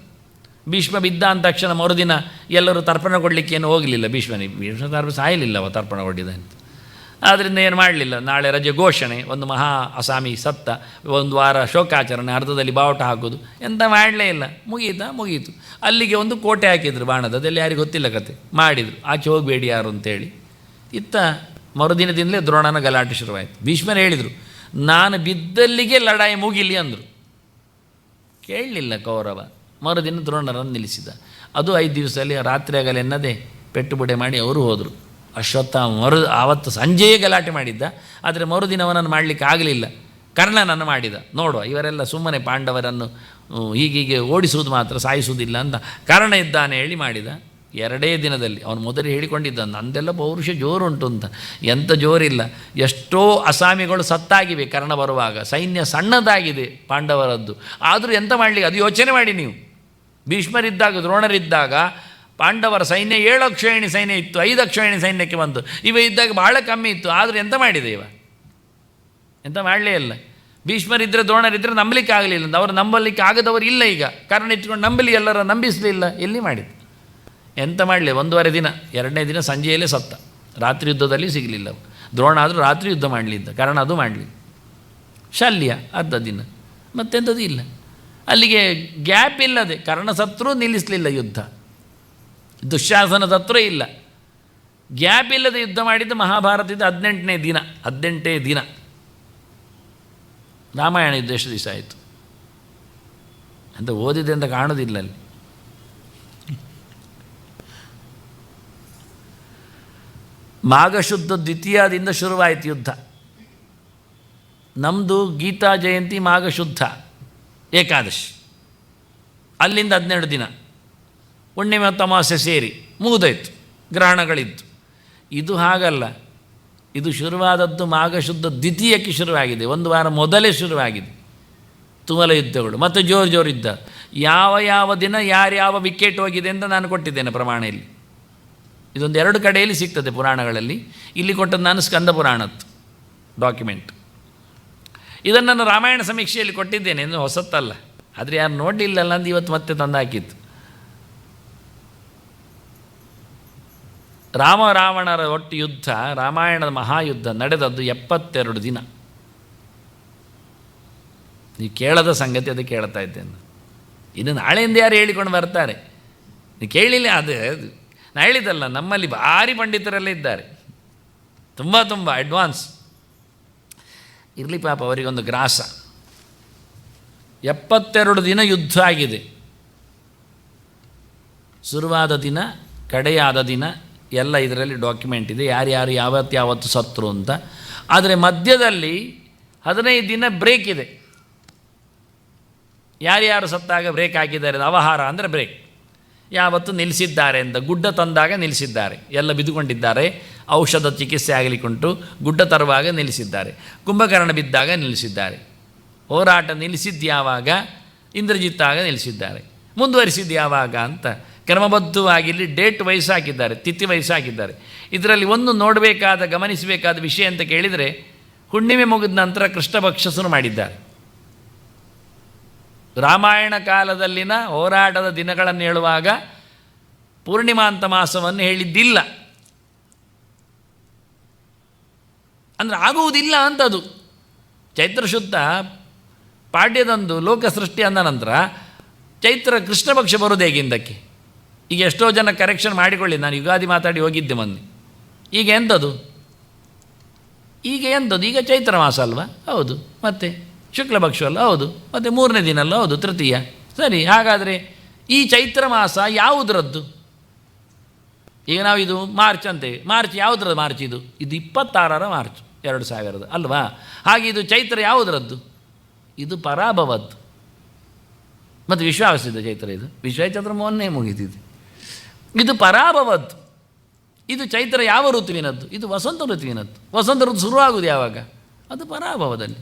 ಭೀಷ್ಮ ಬಿದ್ದ ಅಂದ ತಕ್ಷಣ ಮರುದಿನ ಎಲ್ಲರೂ ತರ್ಪಣ ಕೊಡಲಿಕ್ಕೆ ಏನು ಹೋಗಲಿಲ್ಲ. ಭೀಷ್ಮ ತರ್ಪಣ ಸಾಯಲಿಲ್ಲವ ತರ್ಪಣ ಕೊಟ್ಟಿದ್ದ ಅಂತ. ಆದ್ದರಿಂದ ಏನು ಮಾಡಲಿಲ್ಲ. ನಾಳೆ ರಜೆ ಘೋಷಣೆ, ಒಂದು ಮಹಾ ಅಸಾಮಿ ಸತ್ತ, 1 ವಾರ ಶೋಕಾಚರಣೆ, ಅರ್ಧದಲ್ಲಿ ಬಾವುಟ ಹಾಕೋದು, ಎಂತ ಮಾಡಲೇ ಇಲ್ಲ. ಮುಗೀತು. ಅಲ್ಲಿಗೆ ಒಂದು ಕೋಟೆ ಹಾಕಿದ್ರು ಬಾಣದ, ಅದೆಲ್ಲ ಯಾರಿಗೆ ಗೊತ್ತಿಲ್ಲ ಕತೆ. ಮಾಡಿದರು, ಆಚೆ ಹೋಗಬೇಡಿ ಯಾರು ಅಂತೇಳಿ. ಇತ್ತ ಮರುದಿನದಿಂದಲೇ ದ್ರೋಣನ ಗಲಾಟೆ ಶುರುವಾಯಿತು. ಭೀಷ್ಮರು ಹೇಳಿದರು, ನಾನು ಬಿದ್ದಲ್ಲಿಗೆ ಲಡಾಯಿ ಮುಗಿಲಿ ಅಂದರು. ಕೇಳಲಿಲ್ಲ ಕೌರವ. ಮರುದಿನ ದ್ರೋಣರನ್ನು ನಿಲ್ಲಿಸಿದ. ಅದು 5 ದಿವಸದಲ್ಲಿ ರಾತ್ರಿ ಆಗಲೆನ್ನದೇ ಪೆಟ್ಟುಬುಡೆ ಮಾಡಿ ಅವರು ಹೋದರು. ಅಶ್ವತ್ಥಾಮ ಆವತ್ತು ಸಂಜೆಯೇ ಗಲಾಟೆ ಮಾಡಿದ್ದ, ಆದರೆ ಮರುದಿನ ಅವನನ್ನು ಮಾಡಲಿಕ್ಕೆ ಆಗಲಿಲ್ಲ. ಕರ್ಣನನ್ನು ಮಾಡಿದ. ನೋಡುವ, ಇವರೆಲ್ಲ ಸುಮ್ಮನೆ ಪಾಂಡವರನ್ನು ಹೀಗೀಗೆ ಓಡಿಸುವುದು ಮಾತ್ರ, ಸಾಯಿಸುವುದಿಲ್ಲ ಅಂತ ಕರ್ಣ ಇದ್ದಾನೆ ಹೇಳಿ ಮಾಡಿದ. 2 ದಿನದಲ್ಲಿ ಅವನು ಮೊದಲೇ ಹೇಳಿಕೊಂಡಿದ್ದ, ನಂದೆಲ್ಲ ಪೌರುಷ ಜೋರುಂಟು ಅಂತ. ಎಂಥ ಜೋರಿಲ್ಲ. ಎಷ್ಟೋ ಅಸಾಮಿಗಳು ಸತ್ತಾಗಿವೆ ಕರ್ಣ ಬರುವಾಗ. ಸೈನ್ಯ ಸಣ್ಣದಾಗಿದೆ ಪಾಂಡವರದ್ದು. ಆದರೂ ಎಂತ ಮಾಡಲಿಕ್ಕೆ, ಅದು ಯೋಚನೆ ಮಾಡಿ ನೀವು. ಭೀಷ್ಮರಿದ್ದಾಗ, ದ್ರೋಣರಿದ್ದಾಗ ಪಾಂಡವರ ಸೈನ್ಯ 7 ಅಕ್ಷೋಹಿಣಿ ಸೈನ್ಯ ಇತ್ತು, 5 ಅಕ್ಷೋಹಿಣಿ ಸೈನ್ಯಕ್ಕೆ ಬಂತು. ಇವ ಇದ್ದಾಗ ಬಹಳ ಕಮ್ಮಿ ಇತ್ತು. ಆದರೂ ಎಂತ ಮಾಡಿದೆ ಇವ? ಎಂತ ಮಾಡಲೇ ಇಲ್ಲ. ಭೀಷ್ಮರಿದ್ದರೆ ದ್ರೋಣರಿದ್ದರೆ ನಂಬಲಿಕ್ಕೆ ಆಗಲಿಲ್ಲ. ಅವರು ನಂಬಲಿಕ್ಕೆ ಆಗದವರು ಇಲ್ಲ. ಈಗ ಕಾರಣ ಇಟ್ಕೊಂಡು ನಂಬಲಿ, ಎಲ್ಲರ ನಂಬಿಸಲಿಲ್ಲ. ಎಲ್ಲಿ ಮಾಡಿದ್ದು? ಎಂತ ಮಾಡಲಿ? 1.5 ದಿನ, 2ನೇ ದಿನ ಸಂಜೆಯಲ್ಲೇ ಸತ್ತ. ರಾತ್ರಿ ಯುದ್ಧದಲ್ಲಿ ಸಿಗಲಿಲ್ಲ. ದ್ರೋಣ ಆದರೂ ರಾತ್ರಿ ಯುದ್ಧ ಮಾಡಲಿದ್ದ, ಕಾರಣ ಅದು ಮಾಡಲಿ. ಶಲ್ಯ ಅರ್ಧ ದಿನ, ಮತ್ತೆಂಥದ್ದು ಇಲ್ಲ. ಅಲ್ಲಿಗೆ ಗ್ಯಾಪ್ ಇಲ್ಲದೆ ಕರ್ಣ ಸತ್ರೂ ನಿಲ್ಲಿಸಲಿಲ್ಲ ಯುದ್ಧ, ದುಶ್ಯಾಸನ ಸತ್ರೂ ಇಲ್ಲ, ಗ್ಯಾಪ್ ಇಲ್ಲದೆ ಯುದ್ಧ ಮಾಡಿದ್ದು ಮಹಾಭಾರತದ 18ನೇ ದಿನ. ರಾಮಾಯಣ ಯುದ್ಧ ಎಷ್ಟು ದಿವಸ ಆಯಿತು ಅಂತ ಓದಿದೆ ಅಂತ ಕಾಣೋದಿಲ್ಲ ಅಲ್ಲಿ. ಮಾಘಶುದ್ಧ ದ್ವಿತೀಯದಿಂದ ಶುರುವಾಯಿತು ಯುದ್ಧ. ನಮ್ಮದು ಗೀತಾ ಜಯಂತಿ ಮಾಘಶುದ್ಧ ಏಕಾದಶಿ, ಅಲ್ಲಿಂದ 12 ದಿನ, ಹುಣ್ಣಿಮೆ ಮತ್ತು ಅಮಾವಾಸ್ಯೆ ಸೇರಿ ಮುಗಿದೋಯ್ತು, ಗ್ರಹಣಗಳಿದ್ದು. ಇದು ಹಾಗಲ್ಲ, ಇದು ಶುರುವಾದದ್ದು ಮಾಘಶುದ್ಧ ದ್ವಿತೀಯಕ್ಕೆ ಶುರುವಾಗಿದೆ, 1 ವಾರ ಮೊದಲೇ ಶುರುವಾಗಿದೆ ತುಮಲ ಯುದ್ಧಗಳು. ಮತ್ತು ಜೋರು ಯುದ್ಧ. ಯಾವ ದಿನ ಯಾರ್ಯಾವ ವಿಕೆಟ್ ಹೋಗಿದೆ ಅಂತ ನಾನು ಕೊಟ್ಟಿದ್ದೇನೆ ಪ್ರಮಾಣ. ಇಲ್ಲಿ ಇದೊಂದು 2 ಕಡೆಯಲ್ಲಿ ಸಿಗ್ತದೆ ಪುರಾಣಗಳಲ್ಲಿ. ಇಲ್ಲಿ ಕೊಟ್ಟದ್ದು ನಾನು ಸ್ಕಂದ ಪುರಾಣದ್ದು ಡಾಕ್ಯುಮೆಂಟ್. ಇದನ್ನು ನಾನು ರಾಮಾಯಣ ಸಮೀಕ್ಷೆಯಲ್ಲಿ ಕೊಟ್ಟಿದ್ದೇನೆ, ಇನ್ನು ಹೊಸತ್ತಲ್ಲ. ಆದರೆ ಯಾರು ನೋಡಲಿಲ್ಲಲ್ಲ ಅಂತ ಇವತ್ತು ಮತ್ತೆ ತಂದಾಕಿತ್ತು. ರಾವಣರ ಒಟ್ಟು ಯುದ್ಧ, ರಾಮಾಯಣದ ಮಹಾಯುದ್ಧ ನಡೆದದ್ದು 72 ದಿನ. ನೀವು ಕೇಳದ ಸಂಗತಿ ಅದು ಕೇಳ್ತಾ ಇದ್ದೇನೆ. ಇನ್ನು ನಾಳೆಯಿಂದ ಯಾರು ಹೇಳಿಕೊಂಡು ಬರ್ತಾರೆ, ನೀವು ಕೇಳಿಲ್ಲ. ಅದು ನಾನು ಹೇಳಿದ್ದಲ್ಲ, ನಮ್ಮಲ್ಲಿ ಭಾರಿ ಪಂಡಿತರೆಲ್ಲ ಇದ್ದಾರೆ, ತುಂಬ ಅಡ್ವಾನ್ಸ್. ಇರಲಿ ಪಾಪ, ಅವರಿಗೊಂದು ಗ್ರಾಸ. 72 ದಿನ ಯುದ್ಧ ಆಗಿದೆ. ಶುರುವಾದ ದಿನ, ಕಡೆಯಾದ ದಿನ ಎಲ್ಲ ಇದರಲ್ಲಿ ಡಾಕ್ಯುಮೆಂಟ್ ಇದೆ, ಯಾರ್ಯಾರು ಯಾವತ್ತು ಸತ್ರು ಅಂತ. ಆದರೆ ಮಧ್ಯದಲ್ಲಿ 15 ದಿನ ಬ್ರೇಕ್ ಇದೆ. ಯಾರ್ಯಾರು ಸತ್ತಾಗ ಬ್ರೇಕ್ ಹಾಕಿದ್ದಾರೆ, ಅವಹಾರ ಅಂದರೆ ಬ್ರೇಕ್. ಯಾವತ್ತು ನಿಲ್ಲಿಸಿದ್ದಾರೆ ಅಂತ, ಗುಡ್ಡ ತಂದಾಗ ನಿಲ್ಲಿಸಿದ್ದಾರೆ, ಎಲ್ಲ ಬಿದ್ದುಕೊಂಡಿದ್ದಾರೆ, ಔಷಧ ಚಿಕಿತ್ಸೆ ಆಗಲಿಕ್ಕುಂಟು, ಗುಡ್ಡ ತರುವಾಗ ನಿಲ್ಲಿಸಿದ್ದಾರೆ, ಕುಂಭಕರ್ಣ ಬಿದ್ದಾಗ ನಿಲ್ಲಿಸಿದ್ದಾರೆ, ಹೋರಾಟ ನಿಲ್ಲಿಸಿದ್ದು ಯಾವಾಗ, ಇಂದ್ರಜಿತ್ತಾಗ ನಿಲ್ಲಿಸಿದ್ದಾರೆ, ಮುಂದುವರಿಸಿದ್ದು ಯಾವಾಗ ಅಂತ ಕ್ರಮಬದ್ಧವಾಗಿ ಇಲ್ಲಿ ಡೇಟ್ ವಯಸ್ಸು ಹಾಕಿದ್ದಾರೆ, ತಿಥಿ ವಯಸ್ಸು ಹಾಕಿದ್ದಾರೆ. ಇದರಲ್ಲಿ ಒಂದು ನೋಡಬೇಕಾದ ಗಮನಿಸಬೇಕಾದ ವಿಷಯ ಅಂತ ಕೇಳಿದರೆ, ಹುಣ್ಣಿಮೆ ಮುಗಿದ ನಂತರ ಕೃಷ್ಣ ಪಕ್ಷ ಶುರು ಮಾಡಿದ್ದಾರೆ. ರಾಮಾಯಣ ಕಾಲದಲ್ಲಿನ ಹೋರಾಟದ ದಿನಗಳನ್ನು ಹೇಳುವಾಗ ಪೂರ್ಣಿಮಾಂತ ಮಾಸವನ್ನು ಹೇಳಿದ್ದಿಲ್ಲ, ಅಂದರೆ ಆಗುವುದಿಲ್ಲ ಅಂತದು. ಚೈತ್ರ ಶುದ್ಧ ಪಾಡ್ಯದಂದು ಲೋಕ ಸೃಷ್ಟಿ ಅಂದ ನಂತರ ಚೈತ್ರ ಕೃಷ್ಣ ಪಕ್ಷ ಬರೋದು ಹೇಗಿಂದಕ್ಕೆ. ಈಗ ಎಷ್ಟೋ ಜನ ಕರೆಕ್ಷನ್ ಮಾಡಿಕೊಳ್ಳಿ, ನಾನು ಯುಗಾದಿ ಮಾತಾಡಿ ಹೋಗಿದ್ದೆ ಮೊನ್ನೆ. ಈಗ ಎಂಥದ್ದು, ಈಗ ಚೈತ್ರ ಮಾಸ ಅಲ್ವಾ? ಹೌದು. ಮತ್ತು ಶುಕ್ಲಪಕ್ಷ ಅಲ್ಲ? ಹೌದು. ಮತ್ತು 3ನೇ ದಿನ ಅಲ್ಲ? ಹೌದು, ತೃತೀಯ. ಸರಿ, ಹಾಗಾದರೆ ಈ ಚೈತ್ರ ಮಾಸ ಯಾವುದರದ್ದು? ಈಗ ನಾವು ಇದು ಮಾರ್ಚ್ ಅಂತೇವೆ, ಮಾರ್ಚ್ ಯಾವುದ್ರದ್ದು? ಮಾರ್ಚ್ ಇದು 26ರ ಮಾರ್ಚ್ 2000 ಅಲ್ವಾ? ಹಾಗೆ ಇದು ಚೈತ್ರ ಯಾವುದರದ್ದು? ಇದು ಪರಾಭವದ್ದು. ಮತ್ತು ವಿಶ್ವಾವಸಿದ್ದ ಚೈತ್ರ, ಇದು ವಿಶ್ವಚಂದ್ರ ಮೊನ್ನೆ ಮುಗಿದಿದೆ. ಇದು ಪರಾಭವದ್ದು. ಇದು ಚೈತ್ರ ಯಾವ ಋತುವಿನದ್ದು? ಇದು ವಸಂತ ಋತುವಿನದ್ದು. ವಸಂತ ಋತು ಶುರುವಾಗುವುದು ಯಾವಾಗ? ಅದು ಪರಾಭವದಲ್ಲಿ.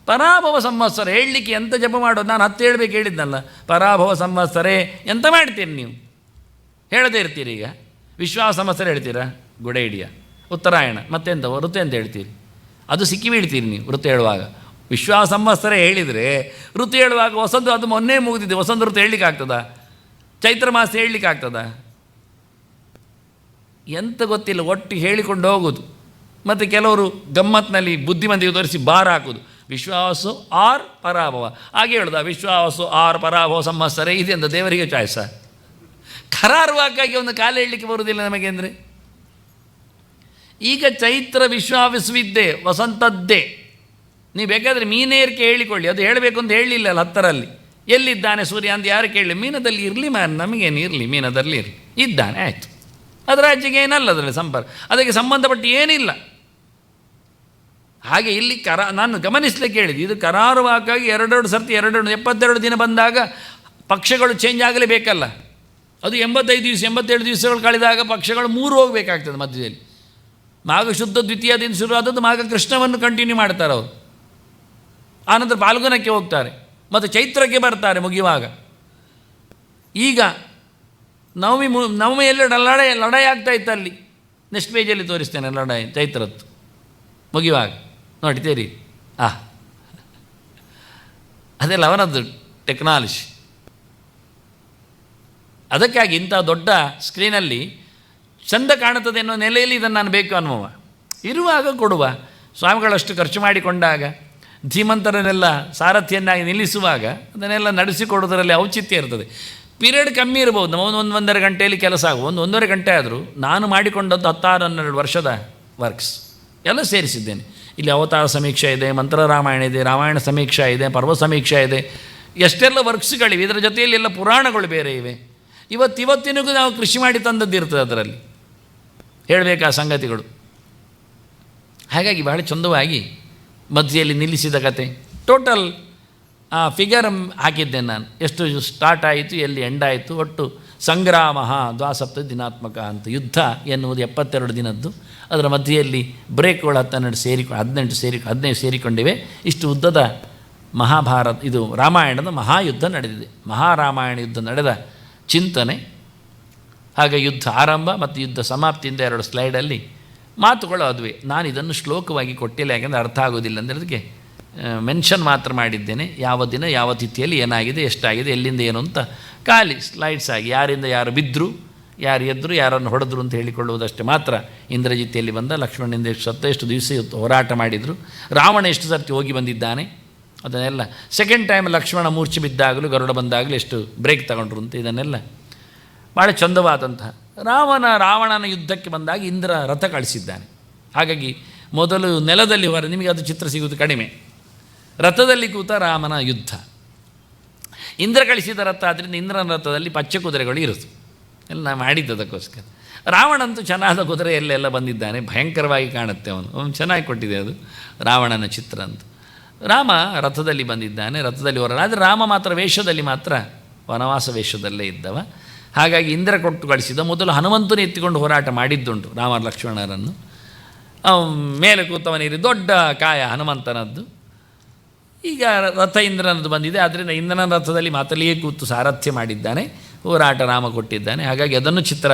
ಪರಾಭವ ಸಂವತ್ಸರ ಹೇಳಲಿಕ್ಕೆ ಎಂತ ಜಪ ಮಾಡೋದು? ನಾನು 10 ಹೇಳಬೇಕು ಹೇಳಿದ್ನಲ್ಲ, ಪರಾಭವ ಸಂವತ್ಸರೇ ಎಂತ ಮಾಡ್ತೀರಿ ನೀವು? ಹೇಳದೇ ಇರ್ತೀರಿ. ಈಗ ವಿಶ್ವಾಸ ಸಂವತ್ಸರ ಹೇಳ್ತೀರಾ, ಗುಡ ಹಿಡಿಯ ಉತ್ತರಾಯಣ, ಮತ್ತೆಂತ ಋತು ಅಂತ ಹೇಳ್ತೀರಿ, ಅದು ಸಿಕ್ಕಿ ಬೀಳ್ತೀರಿ ನೀವು ಋತು ಹೇಳುವಾಗ. ವಿಶ್ವಾಸ ಸಂವತ್ಸರ ಹೇಳಿದರೆ ಋತು ಹೇಳುವಾಗ ವಸಂತ, ಅದು ಮೊನ್ನೆ ಮುಗಿದಿದೆ, ವಸಂತ ಋತು ಹೇಳಲಿಕ್ಕೆ ಆಗ್ತದಾ? ಚೈತ್ರ ಮಾಸ ಹೇಳಲಿಕ್ಕೆ ಆಗ್ತದಾ? ಎಂತ ಗೊತ್ತಿಲ್ಲ, ಒಟ್ಟು ಹೇಳಿಕೊಂಡು ಹೋಗೋದು. ಮತ್ತು ಕೆಲವರು ಗಮ್ಮತ್ತಿನಲ್ಲಿ ಬುದ್ಧಿಮಂತಿಗೆ ತೋರಿಸಿ ಬಾರ್ ಹಾಕೋದು, ವಿಶ್ವಾಸು ಆರ್ ಪರಾಭವ. ಹಾಗೆ ಹೇಳೋದು, ವಿಶ್ವಾಸು ಆರ್ ಪರಾಭವ ಸಂವತ್ಸರ ಇದೆ ಅಂತ ದೇವರಿಗೆ ಚಾಯ್ಸ. ಕರಾರುವಾಕ್ಕಾಗಿ ಒಂದು ಕಾಲ ಹೇಳಲಿಕ್ಕೆ ಬರುವುದಿಲ್ಲ ನಮಗೆ. ಅಂದರೆ ಈಗ ಚೈತ್ರ ವಿಶ್ವಾಸವಿದ್ದೆ, ವಸಂತದ್ದೇ. ನೀವು ಬೇಕಾದರೆ ಮೀನೇರಿಕೆ ಹೇಳಿಕೊಳ್ಳಿ, ಅದು ಹೇಳಬೇಕು ಅಂತ ಹೇಳಲಿಲ್ಲ ಅಲ್ಲ 10ರಲ್ಲಿ. ಎಲ್ಲಿದ್ದಾನೆ ಸೂರ್ಯ ಅಂತ ಯಾರು ಕೇಳಲಿ? ಮೀನದಲ್ಲಿ ಇರಲಿ, ನಮಗೇನು ಇರಲಿ, ಮೀನದಲ್ಲಿ ಇರಲಿ, ಇದ್ದಾನೆ, ಆಯಿತು. ಅದರ ರಾಜ್ಯಕ್ಕೆ ಏನಲ್ಲ, ಅದರಲ್ಲಿ ಸಂಪರ್ಕ, ಅದಕ್ಕೆ ಸಂಬಂಧಪಟ್ಟು ಏನಿಲ್ಲ. ಹಾಗೆ ಇಲ್ಲಿ ನಾನು ಗಮನಿಸಲಿಕ್ಕೆ ಹೇಳಿದೆ, ಇದು ಕರಾರುವಾಕ್ಕಾಗಿ 2 ಸರ್ತಿ 72 ದಿನ ಬಂದಾಗ ಪಕ್ಷಗಳು ಚೇಂಜ್ ಆಗಲೇಬೇಕಲ್ಲ. ಅದು 85 ದಿವಸ 87 ದಿವಸಗಳು ಕಳೆದಾಗ ಪಕ್ಷಗಳು 3 ಹೋಗಬೇಕಾಗ್ತದೆ ಮಧ್ಯದಲ್ಲಿ. ಮಾಘ ಶುದ್ಧ ದ್ವಿತೀಯದಿಂದ ಶುರುವಾದದ್ದು ಮಾಘ ಕೃಷ್ಣವನ್ನು ಕಂಟಿನ್ಯೂ ಮಾಡ್ತಾರೆ ಅವರು. ಆನಂತರ ಪಾಲ್ಗುಣಕ್ಕೆ ಹೋಗ್ತಾರೆ, ಮತ್ತು ಚೈತ್ರಕ್ಕೆ ಬರ್ತಾರೆ ಮುಗಿಯುವಾಗ. ಈಗ ನವಮಿಯಲ್ಲಿ ಲಡಾಯಿ ಆಗ್ತಾ ಇತ್ತು ಅಲ್ಲಿ. ನೆಕ್ಸ್ಟ್ ಪೇಜಲ್ಲಿ ತೋರಿಸ್ತೇನೆ ಲಡಾಯಿ ಚೈತ್ರದ್ದು ಮುಗಿಯುವಾಗ ನೋಡ್ತೀರಿ. ಅದೆಲ್ಲ ಅವನದ್ದು ಟೆಕ್ನಾಲಜಿ. ಅದಕ್ಕಾಗಿ ಇಂಥ ದೊಡ್ಡ ಸ್ಕ್ರೀನಲ್ಲಿ ಚಂದ ಕಾಣುತ್ತದೆ ಅನ್ನೋ ನೆಲೆಯಲ್ಲಿ ಇದನ್ನು ನಾನು ಬೇಕು ಅನ್ನುವ ಇರುವಾಗ ಕೊಡುವ. ಸ್ವಾಮಿಗಳಷ್ಟು ಖರ್ಚು ಮಾಡಿಕೊಂಡಾಗ ಧೀಮಂತರನ್ನೆಲ್ಲ ಸಾರಥಿಯನ್ನಾಗಿ ನಿಲ್ಲಿಸುವಾಗ ಅದನ್ನೆಲ್ಲ ನಡೆಸಿಕೊಡೋದರಲ್ಲಿ ಔಚಿತ್ಯ ಇರ್ತದೆ. ಪೀರಿಯಡ್ ಕಮ್ಮಿ ಇರ್ಬೋದು, ನಾವು ಒಂದೂವರೆ ಗಂಟೆಯಲ್ಲಿ ಕೆಲಸ ಆಗುವ, ಒಂದೂವರೆ ಗಂಟೆ ಆದರೂ ನಾನು ಮಾಡಿಕೊಂಡದ್ದು 16-12 ವರ್ಷದ ವರ್ಕ್ಸ್ ಎಲ್ಲ ಸೇರಿಸಿದ್ದೇನೆ. ಇಲ್ಲಿ ಅವತಾರ ಸಮೀಕ್ಷೆ ಇದೆ, ಮಂತ್ರ ರಾಮಾಯಣ ಇದೆ, ರಾಮಾಯಣ ಸಮೀಕ್ಷಾ ಇದೆ, ಪರ್ವ ಸಮೀಕ್ಷಾ ಇದೆ, ಎಷ್ಟೆಲ್ಲ ವರ್ಕ್ಸ್ಗಳಿವೆ. ಇದರ ಜೊತೆಯಲ್ಲಿ ಎಲ್ಲ ಪುರಾಣಗಳು ಬೇರೆ ಇವೆ. ಇವತ್ತಿನಿಗೂ ನಾವು ಕೃಷಿ ಮಾಡಿ ತಂದದ್ದಿರ್ತದೆ ಅದರಲ್ಲಿ ಹೇಳಬೇಕಾ ಸಂಗತಿಗಳು. ಹಾಗಾಗಿ ಬಹಳ ಚಂದವಾಗಿ ಮಧ್ಯೆಯಲ್ಲಿ ನಿಲ್ಲಿಸಿದ ಕತೆ. ಟೋಟಲ್ ಫಿಗರ್ ಹಾಕಿದ್ದೇನೆ ನಾನು, ಎಷ್ಟು ಸ್ಟಾರ್ಟ್ ಆಯಿತು, ಎಲ್ಲಿ ಎಂಡ್ ಆಯಿತು. ಒಟ್ಟು ಸಂಗ್ರಾಮ 72 ದಿನಾತ್ಮಕ ಅಂತ. ಯುದ್ಧ ಎನ್ನುವುದು 72 ದಿನದ್ದು. ಅದರ ಮಧ್ಯೆಯಲ್ಲಿ ಬ್ರೇಕ್ಗಳು 15 ಸೇರಿಕೊಂಡಿವೆ. ಇಷ್ಟು ಉದ್ದದ ಮಹಾಭಾರತ, ಇದು ರಾಮಾಯಣದ ಮಹಾಯುದ್ಧ ನಡೆದಿದೆ. ಮಹಾರಾಮಾಯಣ ಯುದ್ಧ ನಡೆದ ಚಿಂತನೆ. ಹಾಗೆ ಯುದ್ಧ ಆರಂಭ ಮತ್ತು ಯುದ್ಧ ಸಮಾಪ್ತಿಯಿಂದ 2 ಸ್ಲೈಡಲ್ಲಿ ಮಾತುಗಳು ಅದುವೆ. ನಾನು ಇದನ್ನು ಶ್ಲೋಕವಾಗಿ ಕೊಟ್ಟಿಲ್ಲ, ಯಾಕೆಂದರೆ ಅರ್ಥ ಆಗೋದಿಲ್ಲ ಅಂದರೆ ಅದಕ್ಕೆ ಮೆನ್ಷನ್ ಮಾತ್ರ ಮಾಡಿದ್ದೇನೆ. ಯಾವ ದಿನ ಯಾವ ತಿಥಿಯಲ್ಲಿ ಏನಾಗಿದೆ, ಎಷ್ಟಾಗಿದೆ, ಎಲ್ಲಿಂದ ಏನು ಅಂತ ಖಾಲಿ ಸ್ಲೈಡ್ಸ್ ಆಗಿ, ಯಾರಿಂದ ಯಾರು ಬಿದ್ದರು, ಯಾರು ಎದ್ದರು, ಯಾರನ್ನು ಹೊಡೆದ್ರು ಅಂತ ಹೇಳಿಕೊಳ್ಳುವುದಷ್ಟೇ ಮಾತ್ರ. ಇಂದ್ರಜಿತಿಯಲ್ಲಿ ಬಂದ ಲಕ್ಷ್ಮಣನಿಂದ ಎಷ್ಟು ದಿವಸ ಹೋರಾಟ ಮಾಡಿದರು, ರಾವಣ ಎಷ್ಟು ಸರ್ತಿ ಹೋಗಿ ಬಂದಿದ್ದಾನೆ, ಅದನ್ನೆಲ್ಲ ಸೆಕೆಂಡ್ ಟೈಮ್ ಲಕ್ಷ್ಮಣ ಮೂರ್ಛೆ ಬಿದ್ದಾಗಲೂ ಗರುಡ ಬಂದಾಗಲೂ ಎಷ್ಟು ಬ್ರೇಕ್ ತಗೊಂಡ್ರು ಅಂತ ಇದನ್ನೆಲ್ಲ ಭಾಳ ಚಂದವಾದಂತಹ. ರಾವಣನ ಯುದ್ಧಕ್ಕೆ ಬಂದಾಗ ಇಂದ್ರ ರಥ ಕಳಿಸಿದ್ದಾನೆ. ಹಾಗಾಗಿ ಮೊದಲು ನೆಲದಲ್ಲಿ ನಿಮಗೆ ಅದು ಚಿತ್ರ ಸಿಗುವುದು ಕಡಿಮೆ. ರಥದಲ್ಲಿ ಕೂತ ರಾಮನ ಯುದ್ಧ. ಇಂದ್ರ ಕಳಿಸಿದ ರಥ ಆದ್ದರಿಂದ ಇಂದ್ರನ ರಥದಲ್ಲಿ ಪಚ್ಚೆ ಕುದುರೆಗಳು ಇರುತ್ತೆ. ಎಲ್ಲ ನಾವು ಮಾಡಿದ್ದದಕ್ಕೋಸ್ಕರ. ರಾವಣಂತೂ ಚೆನ್ನಾದ ಕುದುರೆ ಎಲ್ಲೆಲ್ಲ ಬಂದಿದ್ದಾನೆ, ಭಯಂಕರವಾಗಿ ಕಾಣುತ್ತೆ. ಅವನು ಚೆನ್ನಾಗಿ ಕೊಟ್ಟಿದೆ ಅದು ರಾವಣನ ಚಿತ್ರ ಅಂತ. ರಾಮ ರಥದಲ್ಲಿ ಬಂದಿದ್ದಾನೆ, ರಥದಲ್ಲಿ ಆದರೆ ರಾಮ ಮಾತ್ರ ವೇಷದಲ್ಲಿ ಮಾತ್ರ ವನವಾಸ ವೇಷದಲ್ಲೇ ಇದ್ದವ. ಹಾಗಾಗಿ ಇಂದ್ರ ಕೊಟ್ಟು ಕಳಿಸಿದ. ಮೊದಲು ಹನುಮಂತನ ಎತ್ತಿಕೊಂಡು ಹೋರಾಟ ಮಾಡಿದ್ದುಂಟು ರಾಮ ಲಕ್ಷ್ಮಣರನ್ನು. ಮೇಲೆ ಕೂತವನಿರಿ ದೊಡ್ಡ ಕಾಯ ಹನುಮಂತನದ್ದು. ಈಗ ರಥ ಇಂದ್ರನದ್ದು ಬಂದಿದೆ, ಆದ್ದರಿಂದ ಇಂದ್ರನ ರಥದಲ್ಲಿ ಮಾತಲ್ಲಿಯೇ ಕೂತು ಸಾರಥ್ಯ ಮಾಡಿದ್ದಾನೆ, ಹೋರಾಟ ರಾಮ ಕೊಟ್ಟಿದ್ದಾನೆ. ಹಾಗಾಗಿ ಅದನ್ನು ಚಿತ್ರ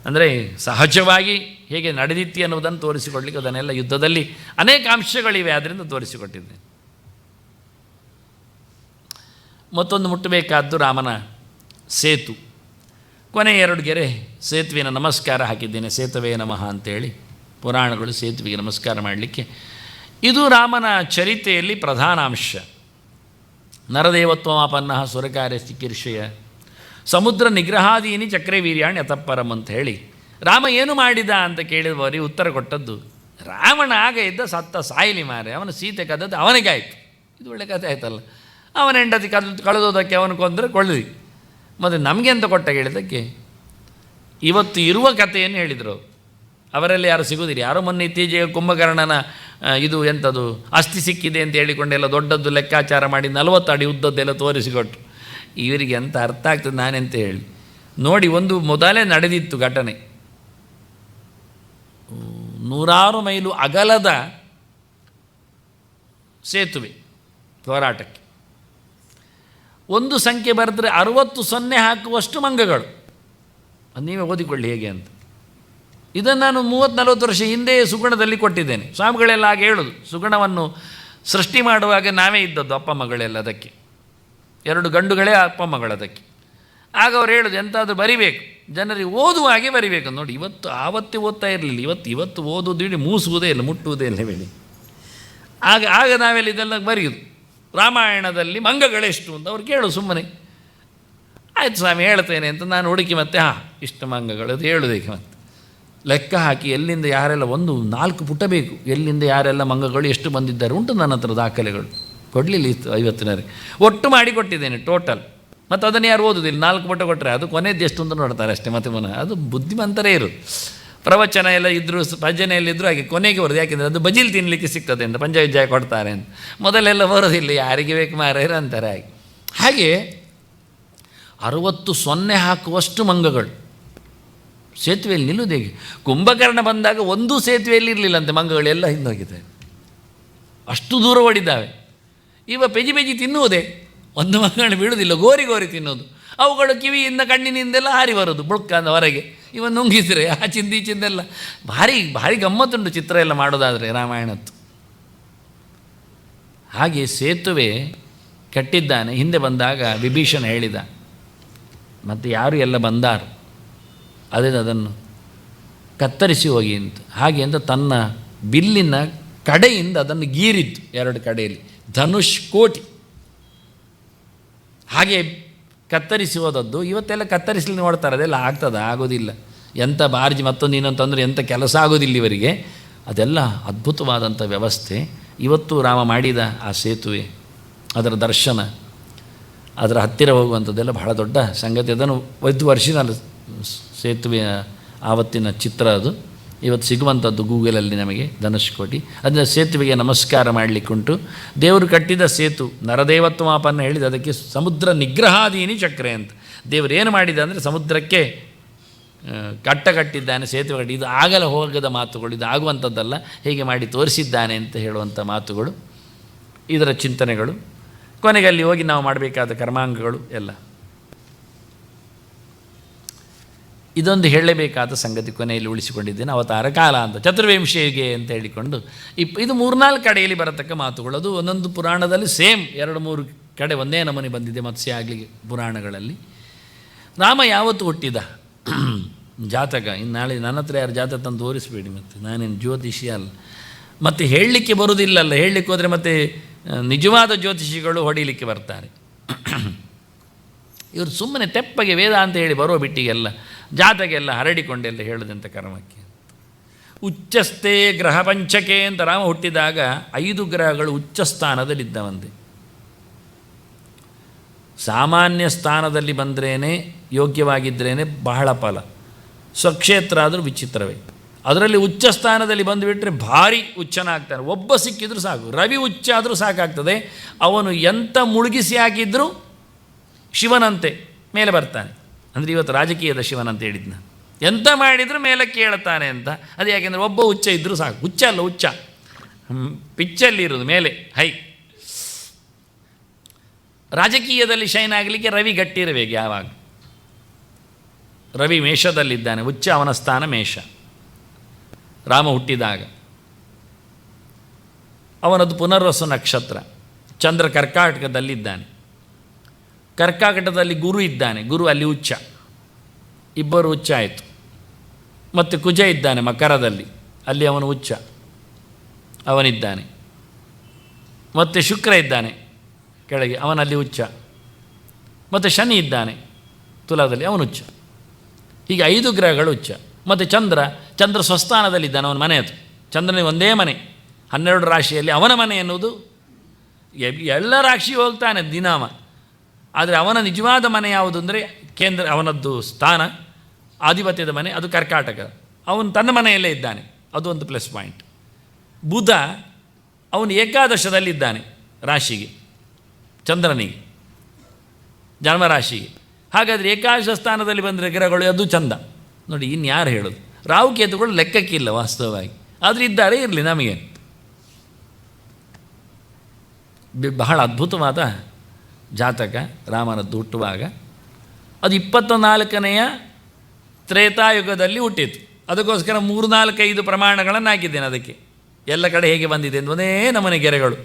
ಅಂದರೆ ಸಹಜವಾಗಿ ಹೇಗೆ ನಡೆದಿತ್ತು ಅನ್ನೋದನ್ನು ತೋರಿಸಿಕೊಡ್ಲಿಕ್ಕೆ ಅದನ್ನೆಲ್ಲ ಯುದ್ಧದಲ್ಲಿ ಅನೇಕ ಅಂಶಗಳಿವೆ, ಆದ್ದರಿಂದ ತೋರಿಸಿಕೊಟ್ಟಿದ್ದೇನೆ. ಮತ್ತೊಂದು ಮುಟ್ಟಬೇಕಾದ್ದು ರಾಮನ ಸೇತು. ಕೊನೆ 2 ಗೆರೆ ಸೇತುವಿನ ನಮಸ್ಕಾರ ಹಾಕಿದ್ದೇನೆ. ಸೇತುವೆ ನಮಃ ಅಂತೇಳಿ ಪುರಾಣಗಳು ಸೇತುವೆಗೆ ನಮಸ್ಕಾರ ಮಾಡಲಿಕ್ಕೆ. ಇದು ರಾಮನ ಚರಿತೆಯಲ್ಲಿ ಪ್ರಧಾನ ಅಂಶ. ನರದೇವತ್ವಮಾಪನ್ನ ಸುರಕಾರ್ಯ ಚಿಕೀರ್ಷೆಯ ಸಮುದ್ರ ನಿಗ್ರಹಾದೀನಿ ಚಕ್ರವೀರ್ಯಾಣಿ ಅತಃಪರಂ ಅಂತ ಹೇಳಿ ರಾಮ ಏನು ಮಾಡಿದ ಅಂತ ಕೇಳಿದವರಿಗೆ ಉತ್ತರ ಕೊಟ್ಟದ್ದು, ರಾವಣ ಆಗ ಇದ್ದ ಸತ್ತ ಸಾಯಲಿ ಮಾರೆ, ಅವನ ಸೀತೆ ಕದ್ದದ್ದು ಅವನಿಗೆ ಆಯಿತು. ಇದು ಒಳ್ಳೆ ಕಥೆ ಆಯ್ತಲ್ಲ. ಅವನ ಹೆಂಡತಿ ಕಳೆದೋದಕ್ಕೆ ಅವನು ಕೊಂದರೆ ಕೊಳ್ಳಿ. ಮತ್ತು ನಮಗೆ ಅಂತ ಕೊಟ್ಟ ಹೇಳಿದ್ದಕ್ಕೆ ಇವತ್ತು ಇರುವ ಕಥೆಯನ್ನು ಹೇಳಿದರು. ಅವರಲ್ಲಿ ಯಾರು ಸಿಗೋದಿಲ್ಲ. ಯಾರೋ ಮೊನ್ನೆ ಇತ್ತೀಚೆಗೆ ಕುಂಭಕರ್ಣನ ಇದು ಎಂಥದ್ದು ಅಸ್ಥಿ ಸಿಕ್ಕಿದೆ ಅಂತ ಹೇಳಿಕೊಂಡೆಲ್ಲ ದೊಡ್ಡದ್ದು ಲೆಕ್ಕಾಚಾರ ಮಾಡಿ 40 ಅಡಿ ಉದ್ದದ್ದೆಲ್ಲ ತೋರಿಸಿಕೊಟ್ರು. ಇವರಿಗೆ ಅಂತ ಅರ್ಥ ಆಗ್ತದೆ ನಾನೆಂತ ಹೇಳಿ. ನೋಡಿ, ಒಂದು ಮೊದಲೇ ನಡೆದಿತ್ತು ಘಟನೆ. 100 ಮೈಲು ಅಗಲದ ಸೇತುವೆ ಹೋರಾಟಕ್ಕೆ ಒಂದು ಸಂಖ್ಯೆ ಬರೆದ್ರೆ 60 ಸೊನ್ನೆ ಹಾಕುವಷ್ಟು ಮಂಗಗಳು. ಅದು ನೀವೇ ಓದಿಕೊಳ್ಳಿ ಹೇಗೆ ಅಂತ. ಇದನ್ನು ನಾನು 30-40 ವರ್ಷ ಹಿಂದೆ ಸುಗುಣದಲ್ಲಿ ಕೊಟ್ಟಿದ್ದೇನೆ. ಸ್ವಾಮಿಗಳೆಲ್ಲ ಹಾಗೆ ಹೇಳೋದು, ಸುಗುಣವನ್ನು ಸೃಷ್ಟಿ ಮಾಡುವಾಗ ನಾವೇ ಇದ್ದದ್ದು ಅಪ್ಪ ಮಗಳೆಲ್ಲ, ಅದಕ್ಕೆ 2 ಗಂಡುಗಳೇ ಅಪ್ಪ ಮಗಳದಕ್ಕೆ. ಆಗ ಅವ್ರು ಹೇಳೋದು ಎಂತಾದರೂ ಬರಿಬೇಕು, ಜನರಿಗೆ ಓದುವ ಹಾಗೆ ಬರಿಬೇಕು. ನೋಡಿ, ಆವತ್ತೇ ಓದ್ತಾ ಇರಲಿಲ್ಲ, ಇವತ್ತು ಓದೋದು ಮೂಸುವುದೇ ಇಲ್ಲ, ಮುಟ್ಟುವುದೇ ಇಲ್ಲ ಹೇಳಿ. ಆಗ ನಾವೆಲ್ಲ ಇದೆಲ್ಲ ಬರೆಯೋದು. ರಾಮಾಯಣದಲ್ಲಿ ಮಂಗಗಳೆಷ್ಟು ಅಂತ ಅವ್ರು ಕೇಳು ಸುಮ್ಮನೆ. ಆಯ್ತು ಸ್ವಾಮಿ ಹೇಳ್ತೇನೆ ಅಂತ ನಾನು ಹುಡುಕಿ ಮತ್ತೆ ಇಷ್ಟು ಮಂಗಗಳು ಅದು ಹೇಳೋದಕ್ಕೆ ಮತ್ತೆ ಲೆಕ್ಕ ಹಾಕಿ ಎಲ್ಲಿಂದ ಯಾರೆಲ್ಲ 4 ಪುಟ ಬೇಕು, ಎಲ್ಲಿಂದ ಯಾರೆಲ್ಲ ಮಂಗಗಳು ಎಷ್ಟು ಬಂದಿದ್ದಾರೆ ಉಂಟು ನನ್ನ ಹತ್ರ ದಾಖಲೆಗಳು. ಕೊಡಲಿಲ್ಲ ಇತ್ತು 50 ಒಟ್ಟು ಮಾಡಿ ಕೊಟ್ಟಿದ್ದೇನೆ ಟೋಟಲ್. ಮತ್ತು ಅದನ್ನು ಯಾರು ಓದೋದಿಲ್ಲ. 4 ಪುಟ ಕೊಟ್ಟರೆ ಅದು ಕೊನೆಯದ್ದು ಎಷ್ಟು ಅಂತ ನೋಡ್ತಾರೆ ಅಷ್ಟೇ. ಮತ್ತೆ ಪುನಃ ಅದು ಬುದ್ಧಿಮಂತರೇ ಇರೋದು. ಪ್ರವಚನ ಎಲ್ಲ ಇದ್ದರೂ ಭಜನೆಯಲ್ಲಿದ್ದರೂ ಹಾಗೆ ಕೊನೆಗೆ ಬರೋದು. ಯಾಕೆಂದರೆ ಅದು ಬಜಿಲ್ ತಿನ್ನಲಿಕ್ಕೆ ಸಿಗ್ತದೆ ಅಂತ ಪಂಚವಿದ್ಯಾಯ ಕೊಡ್ತಾರೆ ಅಂತ. ಮೊದಲೆಲ್ಲ ಬರೋದಿಲ್ಲ, ಯಾರಿಗೆ ಬೇಕು ಮಾರೇರು ಅಂತಾರೆ. ಹಾಗೆ 60 ಸೊನ್ನೆ ಹಾಕುವಷ್ಟು ಮಂಗಗಳು ಸೇತುವೆಯಲ್ಲಿ ನಿಲ್ಲುವುದು ಹೇಗೆ? ಕುಂಭಕರ್ಣ ಬಂದಾಗ ಒಂದು ಸೇತುವೆಯಲ್ಲಿ ಇರಲಿಲ್ಲಂತೆ, ಮಂಗಗಳೆಲ್ಲ ಹಿಂದೋಗಿದೆ, ಅಷ್ಟು ದೂರ ಓಡಿದ್ದಾವೆ. ಇವ ಪೆಜಿ ತಿನ್ನುವುದೇ, ಒಂದು ಮಂಗಗಳು ಬೀಳುವುದಿಲ್ಲ, ಗೋರಿ ತಿನ್ನೋದು. ಅವುಗಳು ಕಿವಿಯಿಂದ ಕಣ್ಣಿನಿಂದೆಲ್ಲ ಹಾರಿ ಬರೋದು ಬುಳ್ಕಂದ ಹೊರಗೆ. ಇವನು ನುಂಗಿದ್ರೆ ಈಚಿಂದೆಲ್ಲ ಭಾರಿ ಗಮ್ಮತ್ತುಂಟು ಚಿತ್ರ ಎಲ್ಲ ಮಾಡೋದಾದರೆ ರಾಮಾಯಣದ್ದು. ಹಾಗೆ ಸೇತುವೆ ಕಟ್ಟಿದ್ದಾನೆ. ಹಿಂದೆ ಬಂದಾಗ ವಿಭೀಷಣ ಹೇಳಿದ, ಮತ್ತು ಯಾರು ಎಲ್ಲ ಬಂದಾರು ಅದನ್ನು ಕತ್ತರಿಸಿ ಹೋಗಿ ಅಂತ. ಹಾಗೆ ಅಂತ ತನ್ನ ಬಿಲ್ಲಿನ ಕಡೆಯಿಂದ ಅದನ್ನು ಗೀರಿತ್ತು 2 ಕಡೆಯಲ್ಲಿ ಧನುಷ್ ಕೋಟಿ. ಹಾಗೆ ಕತ್ತರಿಸಿ ಹೋದದ್ದು ಇವತ್ತೆಲ್ಲ ಕತ್ತರಿಸಲಿ ನೋಡ್ತಾರೆ, ಅದೆಲ್ಲ ಆಗ್ತದ? ಆಗೋದಿಲ್ಲ. ಎಂಥ ಬಾರ್ಜಿ ಮತ್ತೊಂದು ಇನ್ನೊಂತಂದರೆ ಎಂಥ ಕೆಲಸ ಆಗೋದಿಲ್ಲ ಇವರಿಗೆ. ಅದೆಲ್ಲ ಅದ್ಭುತವಾದಂಥ ವ್ಯವಸ್ಥೆ. ಇವತ್ತು ರಾಮ ಮಾಡಿದ ಆ ಸೇತುವೆ, ಅದರ ದರ್ಶನ, ಅದರ ಹತ್ತಿರ ಹೋಗುವಂಥದ್ದೆಲ್ಲ ಬಹಳ ದೊಡ್ಡ ಸಂಗತಿ. ಅದನ್ನು ಒರಿಜಿನಲ್ ಸೇತುವೆಯ ಆವತ್ತಿನ ಚಿತ್ರ ಅದು ಇವತ್ತು ಸಿಗುವಂಥದ್ದು ಗೂಗಲಲ್ಲಿ ನಮಗೆ, ಧನುಷ್ಕೋಟಿ. ಅದನ್ನ ಸೇತುವೆಗೆ ನಮಸ್ಕಾರ ಮಾಡಲಿಕ್ಕುಂಟು. ದೇವರು ಕಟ್ಟಿದ ಸೇತು ನರದೇವತ್ವ ಮಾಪನ್ನು ಹೇಳಿದ, ಅದಕ್ಕೆ ಸಮುದ್ರ ನಿಗ್ರಹಾದೀನಿ ಚಕ್ರೆ ಅಂತ. ದೇವರು ಏನು ಮಾಡಿದ ಅಂದರೆ ಸಮುದ್ರಕ್ಕೆ ಕಟ್ಟಿದ್ದಾನೆ, ಸೇತುವೆ ಕಟ್ಟಿ. ಇದು ಆಗಲ ಹೋಗದ ಮಾತುಗಳು, ಇದು ಆಗುವಂಥದ್ದಲ್ಲ, ಹೇಗೆ ಮಾಡಿ ತೋರಿಸಿದ್ದಾನೆ ಅಂತ ಹೇಳುವಂಥ ಮಾತುಗಳು, ಇದರ ಚಿಂತನೆಗಳು. ಕೊನೆಗೆ ಅಲ್ಲಿ ಹೋಗಿ ನಾವು ಮಾಡಬೇಕಾದ ಕರ್ಮಾಂಗಗಳು ಎಲ್ಲ. ಇದೊಂದು ಹೇಳಲೇಬೇಕಾದ ಸಂಗತಿ ಕೊನೆಯಲ್ಲಿ ಉಳಿಸಿಕೊಂಡಿದ್ದೇನೆ. ಅವತಾರ ಕಾಲ ಅಂತ, ಚತುರ್ವಿಂಶೆಗೆ ಅಂತ ಹೇಳಿಕೊಂಡು ಇದು 3-4 ಕಡೆಯಲ್ಲಿ ಬರತಕ್ಕ ಮಾತುಗಳು. ಅದು ಒಂದೊಂದು ಪುರಾಣದಲ್ಲಿ ಸೇಮ್ 2-3 ಕಡೆ ಒಂದೇ ನಮೂನೆ ಬಂದಿದೆ. ಮತ್ಸ್ಯ ಆಗಲಿ ಪುರಾಣಗಳಲ್ಲಿ. ರಾಮ ಯಾವತ್ತು ಹುಟ್ಟಿದ ಜಾತಕ, ಇನ್ನು ನಾಳೆ ನನ್ನ ಹತ್ರ ಯಾರು ಜಾತಕ ತಂದು ತೋರಿಸಬೇಡಿ, ಮತ್ತು ನಾನೇನು ಜ್ಯೋತಿಷಿ ಅಲ್ಲ, ಮತ್ತು ಹೇಳಲಿಕ್ಕೆ ಬರುವುದಿಲ್ಲಲ್ಲ. ಹೇಳಲಿಕ್ಕೆ ಹೋದರೆ ಮತ್ತೆ ನಿಜವಾದ ಜ್ಯೋತಿಷಿಗಳು ಹೊಡಿಲಿಕ್ಕೆ ಬರ್ತಾರೆ. ಇವರು ಸುಮ್ಮನೆ ತೆಪ್ಪಗೆ ವೇದ ಅಂತ ಹೇಳಿ ಬರುವ ಬಿಟ್ಟಿಗೆಲ್ಲ ಜಾತಗೆಲ್ಲ ಹರಡಿಕೊಂಡೆಲ್ಲ ಹೇಳದಂಥ ಕರ್ಮಕ್ಕೆ. ಉಚ್ಚಸ್ಥೆ ಗ್ರಹ ಪಂಚಕೆ ಅಂತ ರಾಮ ಹುಟ್ಟಿದಾಗ 5 ಗ್ರಹಗಳು ಉಚ್ಚ ಸ್ಥಾನದಲ್ಲಿದ್ದವಂತೆ. ಸಾಮಾನ್ಯ ಸ್ಥಾನದಲ್ಲಿ ಬಂದ್ರೇ ಯೋಗ್ಯವಾಗಿದ್ದರೇ ಬಹಳ ಫಲ. ಸ್ವಕ್ಷೇತ್ರ ಆದರೂ ವಿಚಿತ್ರವೇ. ಅದರಲ್ಲಿ ಉಚ್ಚ ಸ್ಥಾನದಲ್ಲಿ ಬಂದುಬಿಟ್ರೆ ಭಾರಿ ಉಚ್ಚನಾಗ್ತಾನೆ. ಒಬ್ಬ ಸಿಕ್ಕಿದ್ರೂ ಸಾಕು. ರವಿ ಉಚ್ಚ ಆದರೂ ಸಾಕಾಗ್ತದೆ. ಅವನು ಎಂಥ ಮುಳುಗಿಸಿ ಹಾಕಿದ್ರೂ ಶಿವನಂತೆ ಮೇಲೆ ಬರ್ತಾನೆ. ಅಂದರೆ ಇವತ್ತು ರಾಜಕೀಯದ ಶಿವನಂತ ಹೇಳಿದ್ನ, ಎಂಥ ಮಾಡಿದರೂ ಮೇಲೆ ಕೇಳುತ್ತಾನೆ ಅಂತ. ಅದು ಯಾಕೆಂದರೆ ಒಬ್ಬ ಉಚ್ಚ ಇದ್ದರೂ ಸಾಕು. ಉಚ್ಚ ಅಲ್ಲ, ಉಚ್ಚ ಪಿಚ್ಚಲ್ಲಿ ಇರೋದು ಮೇಲೆ ಹೈ. ರಾಜಕೀಯದಲ್ಲಿ ಶೈನ್ ಆಗಲಿಕ್ಕೆ ರವಿ ಗಟ್ಟಿರಬೇಕು ಯಾವಾಗ. ರವಿ ಮೇಷದಲ್ಲಿದ್ದಾನೆ, ಉಚ್ಚ, ಅವನ ಸ್ಥಾನ ಮೇಷ. ರಾಮ ಹುಟ್ಟಿದಾಗ ಅವನದು ಪುನರ್ವಸು ನಕ್ಷತ್ರ. ಚಂದ್ರ ಕರ್ಕಾಟಕದಲ್ಲಿದ್ದಾನೆ. ಕರ್ಕಾಟಕದಲ್ಲಿ ಗುರು ಇದ್ದಾನೆ, ಗುರು ಅಲ್ಲಿ ಉಚ್ಚ, ಇಬ್ಬರು ಉಚ್ಚ ಆಯಿತು. ಮತ್ತು ಕುಜ ಇದ್ದಾನೆ ಮಕರದಲ್ಲಿ, ಅಲ್ಲಿ ಅವನು ಉಚ್ಚ, ಅವನಿದ್ದಾನೆ. ಮತ್ತು ಶುಕ್ರ ಇದ್ದಾನೆ ಕೆಳಗೆ, ಅವನಲ್ಲಿ ಉಚ್ಚ. ಮತ್ತು ಶನಿ ಇದ್ದಾನೆ ತುಲಾದಲ್ಲಿ, ಅವನು ಉಚ್ಚ. ಹೀಗೆ 5 ಗ್ರಹಗಳು ಉಚ್ಚ. ಮತ್ತು ಚಂದ್ರ ಸ್ವಸ್ಥಾನದಲ್ಲಿದ್ದಾನೆ, ಅವನ ಮನೆ ಅದು. ಚಂದ್ರನಿಗೆ ಒಂದೇ ಮನೆ 12 ರಾಶಿಯಲ್ಲಿ. ಅವನ ಮನೆ ಎನ್ನುವುದು ಎಲ್ಲ ರಾಶಿ ಹೋಗ್ತಾನೆ ದಿನಾಮ. ಆದರೆ ಅವನ ನಿಜವಾದ ಮನೆ ಯಾವುದು ಅಂದರೆ ಕೇಂದ್ರ, ಅವನದ್ದು ಸ್ಥಾನ ಆಧಿಪತ್ಯದ ಮನೆ ಅದು ಕರ್ಕಾಟಕ. ಅವನು ತನ್ನ ಮನೆಯಲ್ಲೇ ಇದ್ದಾನೆ, ಅದು ಒಂದು ಪ್ಲಸ್ ಪಾಯಿಂಟ್. ಬುಧ ಅವನು ಏಕಾದಶದಲ್ಲಿದ್ದಾನೆ ರಾಶಿಗೆ, ಚಂದ್ರನಿಗೆ, ಜನ್ಮರಾಶಿಗೆ. ಹಾಗಾದರೆ ಏಕಾದಶ ಸ್ಥಾನದಲ್ಲಿ ಬಂದರೆ ಗ್ರಹಗಳು ಅದು ಚಂದ ನೋಡಿ. ಇನ್ಯಾರು ಹೇಳೋದು? ರಾಹುಕೇತುಗಳು ಲೆಕ್ಕಕ್ಕಿಲ್ಲ ವಾಸ್ತವವಾಗಿ, ಆದರೆ ಇದ್ದಾರೆ, ಇರಲಿ ನಮಗೆ. ಬಹಳ ಅದ್ಭುತವಾದ ಜಾತಕ ರಾಮನದ್ದು ಹುಟ್ಟುವಾಗ. ಅದು 24ನೆಯ ತ್ರೇತಾಯುಗದಲ್ಲಿ ಹುಟ್ಟಿತು. ಅದಕ್ಕೋಸ್ಕರ 3-4-5 ಪ್ರಮಾಣಗಳನ್ನು ಹಾಕಿದ್ದೇನೆ ಅದಕ್ಕೆ. ಎಲ್ಲ ಕಡೆ ಹೇಗೆ ಬಂದಿದೆ ಅಂತ ಒಂದೇ ನಮನೆ ಗೆರೆಗಳು.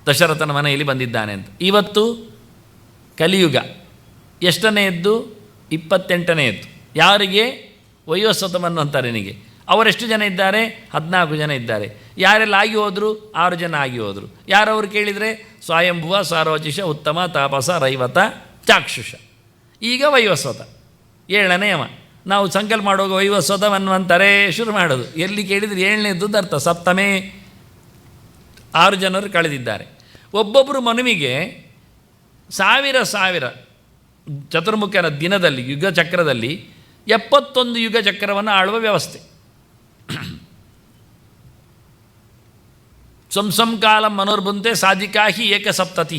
ದಶರಥನ ಮನೆಯಲ್ಲಿ ಬಂದಿದ್ದಾನೆ ಅಂತ. ಇವತ್ತು ಕಲಿಯುಗ ಎಷ್ಟನೆಯದ್ದು? 28ನೆಯದ್ದು. ಯಾರಿಗೆ? ವಯೋಸ್ವತಮನ್ನು ಅಂತಾರೆ ನಿನಗೆ. ಅವರೆಷ್ಟು ಜನ ಇದ್ದಾರೆ? 14 ಜನ ಇದ್ದಾರೆ. ಯಾರೆಲ್ಲ ಆಗಿ ಹೋದರು? 6 ಜನ ಆಗಿ ಹೋದರು. ಯಾರವರು ಕೇಳಿದರೆ ಸ್ವಯಂಭುವ, ಸಾರೋಚಿಷ, ಉತ್ತಮ, ತಾಪಸ, ರೈವತ, ಚಾಕ್ಷುಷ. ಈಗ ವೈವಸ್ವತ 7ನೇ ಯಮ. ನಾವು ಸಂಕಲ್ಪ ಮಾಡುವಾಗ ವೈವಸ್ವತವನ್ನುವಂತಾರೆ ಶುರು ಮಾಡೋದು. ಎಲ್ಲಿ ಕೇಳಿದರೆ 7ನೇದ್ದು ಅರ್ಥ. ಸಪ್ತಮೇ 6 ಜನರು ಕಳೆದಿದ್ದಾರೆ. ಒಬ್ಬೊಬ್ಬರು ಮನುವಿಗೆ 1000 ಚತುರ್ಮುಖನ ದಿನದಲ್ಲಿ ಯುಗ ಚಕ್ರದಲ್ಲಿ 71 ಯುಗ ಚಕ್ರವನ್ನು ಆಳುವ ವ್ಯವಸ್ಥೆ. ಸಂಸಂಕಾಲಂ ಮನೋರ್ಬುಂತೆ ಸಾಧಿಕಾಹಿ ಏಕಸಪ್ತತಿ.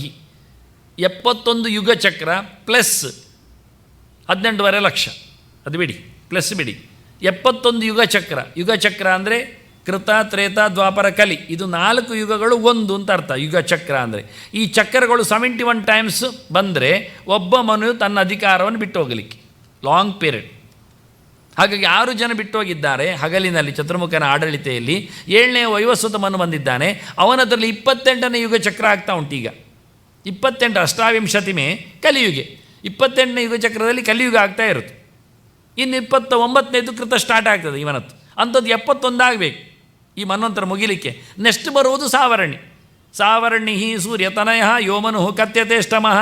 71 ಯುಗ ಚಕ್ರ ಪ್ಲಸ್ 18.5 ಲಕ್ಷ. ಅದು ಬಿಡಿ, ಪ್ಲಸ್ ಬಿಡಿ. 71 ಯುಗ ಚಕ್ರ ಅಂದರೆ ಕೃತ, ತ್ರೇತ, ದ್ವಾಪರ, ಕಲಿ. ಇದು 4 ಯುಗಗಳು ಒಂದು ಅಂತ ಅರ್ಥ. ಯುಗ ಚಕ್ರ ಅಂದರೆ ಈ ಚಕ್ರಗಳು 71 ಟೈಮ್ಸ್ ಬಂದರೆ ಒಬ್ಬ ಮನುವು ತನ್ನ ಅಧಿಕಾರವನ್ನು ಬಿಟ್ಟು ಹೋಗಲಿಕ್ಕೆ ಲಾಂಗ್ ಪೀರಿಯಡ್. ಹಾಗಾಗಿ 6 ಜನ ಬಿಟ್ಟು ಹೋಗಿದ್ದಾರೆ ಹಗಲಿನಲ್ಲಿ ಚತುರ್ಮುಖನ ಆಡಳಿತೆಯಲ್ಲಿ. 7ನೇ ವೈವಸ್ವತ ಮನು ಬಂದಿದ್ದಾನೆ. ಅವನದರಲ್ಲಿ 28ನೇ ಯುಗ ಚಕ್ರ ಆಗ್ತಾ ಉಂಟು. ಈಗ 28 ಅಷ್ಟಾವಿಂಶತಿಮೇ ಕಲಿಯುಗೆ. 28ನೇ ಯುಗ ಚಕ್ರದಲ್ಲಿ ಕಲಿಯುಗ ಆಗ್ತಾ ಇರುತ್ತೆ. ಇನ್ನು 29ನೇದು ಕೃತ ಸ್ಟಾರ್ಟ್ ಆಗ್ತದೆ ಇವನತ್ತು. ಅಂಥದ್ದು 71 ಆಗಬೇಕು ಈ ಮನ್ವಂತರ ಮುಗಿಲಿಕ್ಕೆ. ನೆಕ್ಸ್ಟ್ ಬರುವುದು ಸಾವರಣಿ. ಸಾವರ್ಣಿ ಸೂರ್ಯತನಯ ಯೋಮನು ಕತ್ಯತೇಷ್ಟಮಃ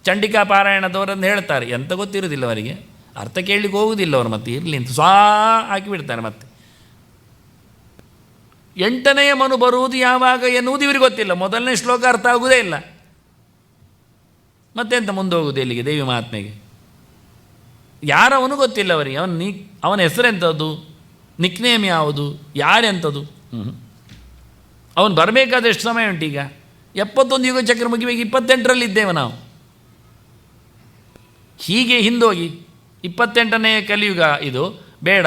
ಚಂಡಿಕಾ ಪಾರಾಯಣದವರನ್ನು ಹೇಳ್ತಾರೆ. ಎಂತ ಗೊತ್ತಿರೋದಿಲ್ಲ ಅವರಿಗೆ, ಅರ್ಥ ಕೇಳಲಿಕ್ಕೆ ಹೋಗುವುದಿಲ್ಲ ಅವರು. ಮತ್ತೆ ಇರಲಿ ಅಂತ ಹಾಕಿಬಿಡ್ತಾರೆ. ಮತ್ತೆ 8ನೇ ಮನು ಬರುವುದು ಯಾವಾಗ ಎನ್ನುವುದು ಇವರಿಗೆ ಗೊತ್ತಿಲ್ಲ. ಮೊದಲನೇ ಶ್ಲೋಕ ಅರ್ಥ ಆಗುವುದೇ ಇಲ್ಲ. ಮತ್ತೆಂತ ಮುಂದೆ ಹೋಗುವುದು ಎಲ್ಲಿಗೆ? ದೇವಿ ಮಹಾತ್ಮೆಗೆ ಯಾರವನು ಗೊತ್ತಿಲ್ಲ ಅವರಿಗೆ. ಅವನ ಹೆಸರೆಂಥದ್ದು, ನಿಕ್ನೇಮ್ ಯಾವುದು, ಯಾರೆಂಥದ್ದು. ಅವನು ಬರಬೇಕಾದ ಎಷ್ಟು ಸಮಯ ಉಂಟು? ಈಗ 71 ಯುಗ ಚಕ್ರ ಮುಗಿಬೇಕು, 28ರಲ್ಲಿದ್ದೇವೆ ನಾವು. ಹೀಗೆ ಹಿಂದೋಗಿ 28ನೇ ಕಲಿಯುಗ ಇದು ಬೇಡ.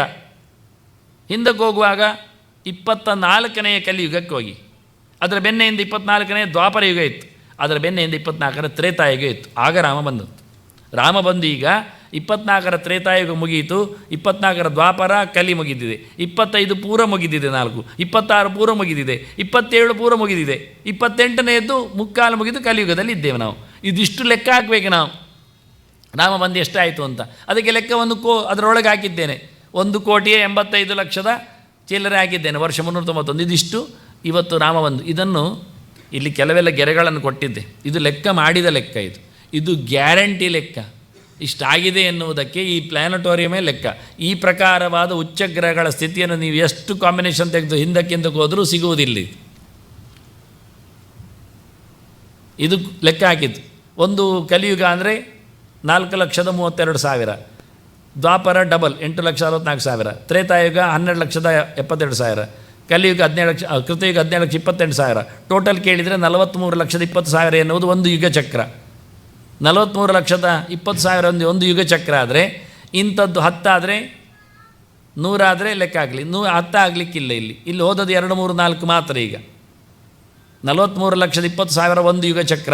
ಹಿಂದಕ್ಕೆ ಹೋಗುವಾಗ 24ನೇ ಕಲಿಯುಗಕ್ಕೆ ಹೋಗಿ. ಅದರ ಬೆನ್ನೆಯಿಂದ 24ನೇ ದ್ವಾಪರ ಯುಗ ಇತ್ತು. ಅದರ ಬೆನ್ನೆಯಿಂದ 24ರ ತ್ರೇತಾಯುಗ ಇತ್ತು. ಆಗ ರಾಮ ಬಂದದ್ದು. ರಾಮ ಬಂದು ಈಗ 24ರ ತ್ರೇತಾಯುಗ ಮುಗಿಯಿತು, 24ರ ದ್ವಾಪರ ಕಲಿ ಮುಗಿದಿದೆ, 25 ಪೂರ ಮುಗಿದಿದೆ, 4 26 ಪೂರ ಮುಗಿದಿದೆ, 27 ಪೂರ ಮುಗಿದಿದೆ, 28ನೇದ್ದು ಮುಕ್ಕಾಲು ಮುಗಿದು ಕಲಿಯುಗದಲ್ಲಿ ಇದ್ದೇವೆ ನಾವು. ಇದಿಷ್ಟು ಲೆಕ್ಕ ಹಾಕಬೇಕು ನಾವು. ರಾಮ ಬಂದು ಎಷ್ಟಾಯಿತು ಅಂತ. ಅದಕ್ಕೆ ಲೆಕ್ಕವನ್ನು ಅದರೊಳಗೆ ಹಾಕಿದ್ದೇನೆ. 1,85,00,000 ಚಿಲ್ಲರೆ ಹಾಕಿದ್ದೇನೆ. ವರ್ಷ 391. ಇದಿಷ್ಟು ಇವತ್ತು ರಾಮ ಬಂದು. ಇದನ್ನು ಇಲ್ಲಿ ಕೆಲವೆಲ್ಲ ಗೆರೆಗಳನ್ನು ಕೊಟ್ಟಿದ್ದೆ. ಇದು ಲೆಕ್ಕ ಮಾಡಿದ ಲೆಕ್ಕ. ಇದು ಗ್ಯಾರಂಟಿ ಲೆಕ್ಕ. ಇಷ್ಟಾಗಿದೆ ಎನ್ನುವುದಕ್ಕೆ ಈ ಪ್ಲ್ಯಾನಟೋರಿಯಮೇ ಲೆಕ್ಕ. ಈ ಪ್ರಕಾರವಾದ ಉಚ್ಚಗ್ರಹಗಳ ಸ್ಥಿತಿಯನ್ನು ನೀವು ಎಷ್ಟು ಕಾಂಬಿನೇಷನ್ ತೆಗೆದು ಹಿಂದಕ್ಕಿಂದಕ್ಕೆ ಹೋದರೂ ಸಿಗುವುದಿಲ್ಲ. ಇದು ಲೆಕ್ಕ ಹಾಕಿದ್ದು. ಒಂದು ಕಲಿಯುಗ ಅಂದರೆ 4,32,000, ದ್ವಾಪರ ಡಬಲ್ 8,64,000, ತ್ರೇತಾಯುಗ 12,72,000, ಕಲಿಯುಗ 17,00,000, ಕೃತಯುಗ 17,28,000. ಟೋಟಲ್ ಕೇಳಿದರೆ 43,20,000 ಎನ್ನುವುದು ಒಂದು ಯುಗ ಚಕ್ರ. 43,20,000 ಒಂದು ಯುಗ ಚಕ್ರ ಆದರೆ, ಇಂಥದ್ದು 10 ಆದರೆ 100 ಆದರೆ ಲೆಕ್ಕ ಆಗಲಿ. 10 ಆಗಲಿಕ್ಕಿಲ್ಲ. ಇಲ್ಲಿ ಹೋದದ್ದು 2, 3, 4 ಮಾತ್ರ. ಈಗ 43,20,000 ಒಂದು ಯುಗ ಚಕ್ರ.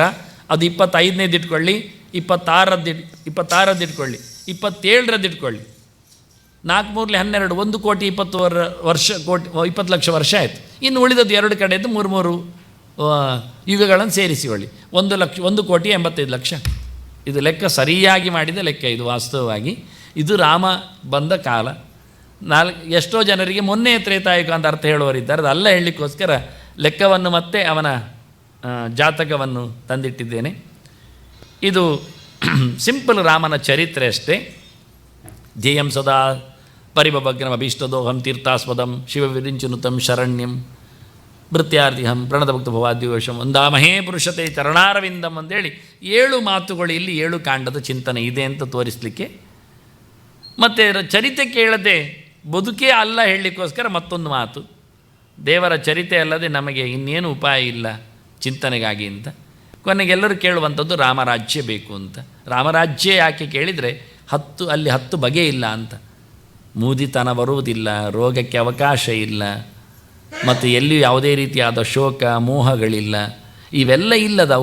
ಅದು 25ನೇದು ಇಟ್ಕೊಳ್ಳಿ, 26ರದ್ದು ಇಟ್ಕೊಳ್ಳಿ, 27ರದ್ದು ಇಟ್ಕೊಳ್ಳಿ. 4 3 12, 1,20,20,000 ವರ್ಷ ಆಯಿತು. ಇನ್ನು ಉಳಿದದ್ದು 2 ಕಡೆಯದ್ದು 3 ಯುಗಗಳನ್ನು ಸೇರಿಸಿಕೊಳ್ಳಿ. 1,85,00,000. ಇದು ಲೆಕ್ಕ ಸರಿಯಾಗಿ ಮಾಡಿದ ಲೆಕ್ಕ. ಇದು ವಾಸ್ತವವಾಗಿ ಇದು ರಾಮ ಬಂದ ಕಾಲ. ಎಷ್ಟೋ ಜನರಿಗೆ ಮೊನ್ನೆ ತ್ರೇತಾಯುಗ ಅಂತ ಅರ್ಥ ಹೇಳುವವರಿದ್ದಾರೆ. ಅದಲ್ಲ ಹೇಳಲಿಕ್ಕೋಸ್ಕರ ಲೆಕ್ಕವನ್ನು ಮತ್ತೆ ಅವನ ಜಾತಕವನ್ನು ತಂದಿಟ್ಟಿದ್ದೇನೆ. ಇದು ಸಿಂಪಲ್ ರಾಮನ ಚರಿತ್ರೆ ಅಷ್ಟೇ. ಧ್ಯೇಯಂ ಸದಾ ಪರಿಭವಗ್ರಮ ಅಭೀಷ್ಟದೋಹಂ ತೀರ್ಥಾಸ್ಪದಂ ಶಿವವಿರಿಂಚುನುತಂ ಶರಣ್ಯಂ ಭೃತ್ಯಾರ್ತಿಹಂ ಪ್ರಣತಭಕ್ತ ಭವಾದ್ಯೋಷಂ ಒಂದಾಮಹೇ ಪುರುಷತೆ ಚರಣಾರವಿಂದಂ ಅಂತೇಳಿ 7 ಮಾತುಗಳು ಇಲ್ಲಿ 7 ಕಾಂಡದ ಚಿಂತನೆ ಇದೆ ಅಂತ ತೋರಿಸಲಿಕ್ಕೆ. ಮತ್ತು ಚರಿತೆ ಕೇಳದೆ ಬದುಕೇ ಅಲ್ಲ ಹೇಳಲಿಕ್ಕೋಸ್ಕರ ಮತ್ತೊಂದು ಮಾತು. ದೇವರ ಚರಿತೆ ಅಲ್ಲದೆ ನಮಗೆ ಇನ್ನೇನು ಉಪಾಯ ಇಲ್ಲ ಚಿಂತನೆಗಾಗಿ ಅಂತ. ಕೊನೆಗೆಲ್ಲರೂ ಕೇಳುವಂಥದ್ದು ರಾಮರಾಜ್ಯ ಬೇಕು ಅಂತ. ರಾಮರಾಜ್ಯ ಯಾಕೆ ಕೇಳಿದರೆ ಅಲ್ಲಿ 10 ಬಗೆ ಇಲ್ಲ ಅಂತ. ಮೂದಿತನ ಬರುವುದಿಲ್ಲ, ರೋಗಕ್ಕೆ ಅವಕಾಶ ಇಲ್ಲ, ಮತ್ತು ಎಲ್ಲಿಯೂ ಯಾವುದೇ ರೀತಿಯಾದ ಶೋಕ ಮೋಹಗಳಿಲ್ಲ. ಇವೆಲ್ಲ ಇಲ್ಲದ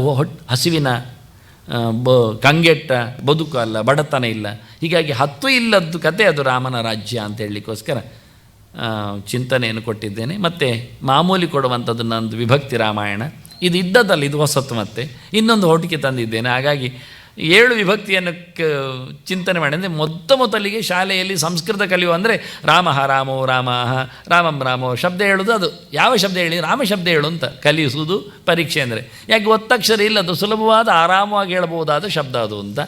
ಹಸಿವಿನ ಕಂಗೆಟ್ಟ ಬದುಕು ಅಲ್ಲ, ಬಡತನ ಇಲ್ಲ. ಹೀಗಾಗಿ 10 ಇಲ್ಲದ್ದು ಕತೆ ಅದು ರಾಮನ ರಾಜ್ಯ ಅಂತ ಹೇಳಲಿಕ್ಕೋಸ್ಕರ ಚಿಂತನೆಯನ್ನು ಕೊಟ್ಟಿದ್ದೇನೆ. ಮತ್ತು ಮಾಮೂಲಿ ಕೊಡುವಂಥದ್ದು ನಂದು ವಿಭಕ್ತಿ ರಾಮಾಯಣ. ಇದು ಇದ್ದದ್ದಲ್ಲ, ಇದು ಹೊಸತು. ಮತ್ತು ಇನ್ನೊಂದು ಹೊಟಿಕೆ ತಂದಿದ್ದೇನೆ. ಹಾಗಾಗಿ 7 ವಿಭಕ್ತಿಯನ್ನು ಚಿಂತನೆ ಮಾಡಿ. ಅಂದರೆ ಮೊದಲಿಗೆ ಶಾಲೆಯಲ್ಲಿ ಸಂಸ್ಕೃತ ಕಲಿಯುವ ಅಂದರೆ ರಾಮಃ ರಾಮೋ ರಾಮಃ ರಾಮಂ ರಾಮೋ ಶಬ್ದ ಹೇಳೋದು. ಅದು ಯಾವ ಶಬ್ದ ಹೇಳಿ? ರಾಮ ಶಬ್ದ ಹೇಳು ಅಂತ ಕಲಿಸುವುದು ಪರೀಕ್ಷೆ ಅಂದರೆ. ಯಾಕೆ ಒತ್ತಕ್ಷರ ಇಲ್ಲ, ಅದು ಸುಲಭವಾದ ಆರಾಮವಾಗಿ ಹೇಳಬಹುದಾದ ಶಬ್ದ ಅದು ಅಂತ.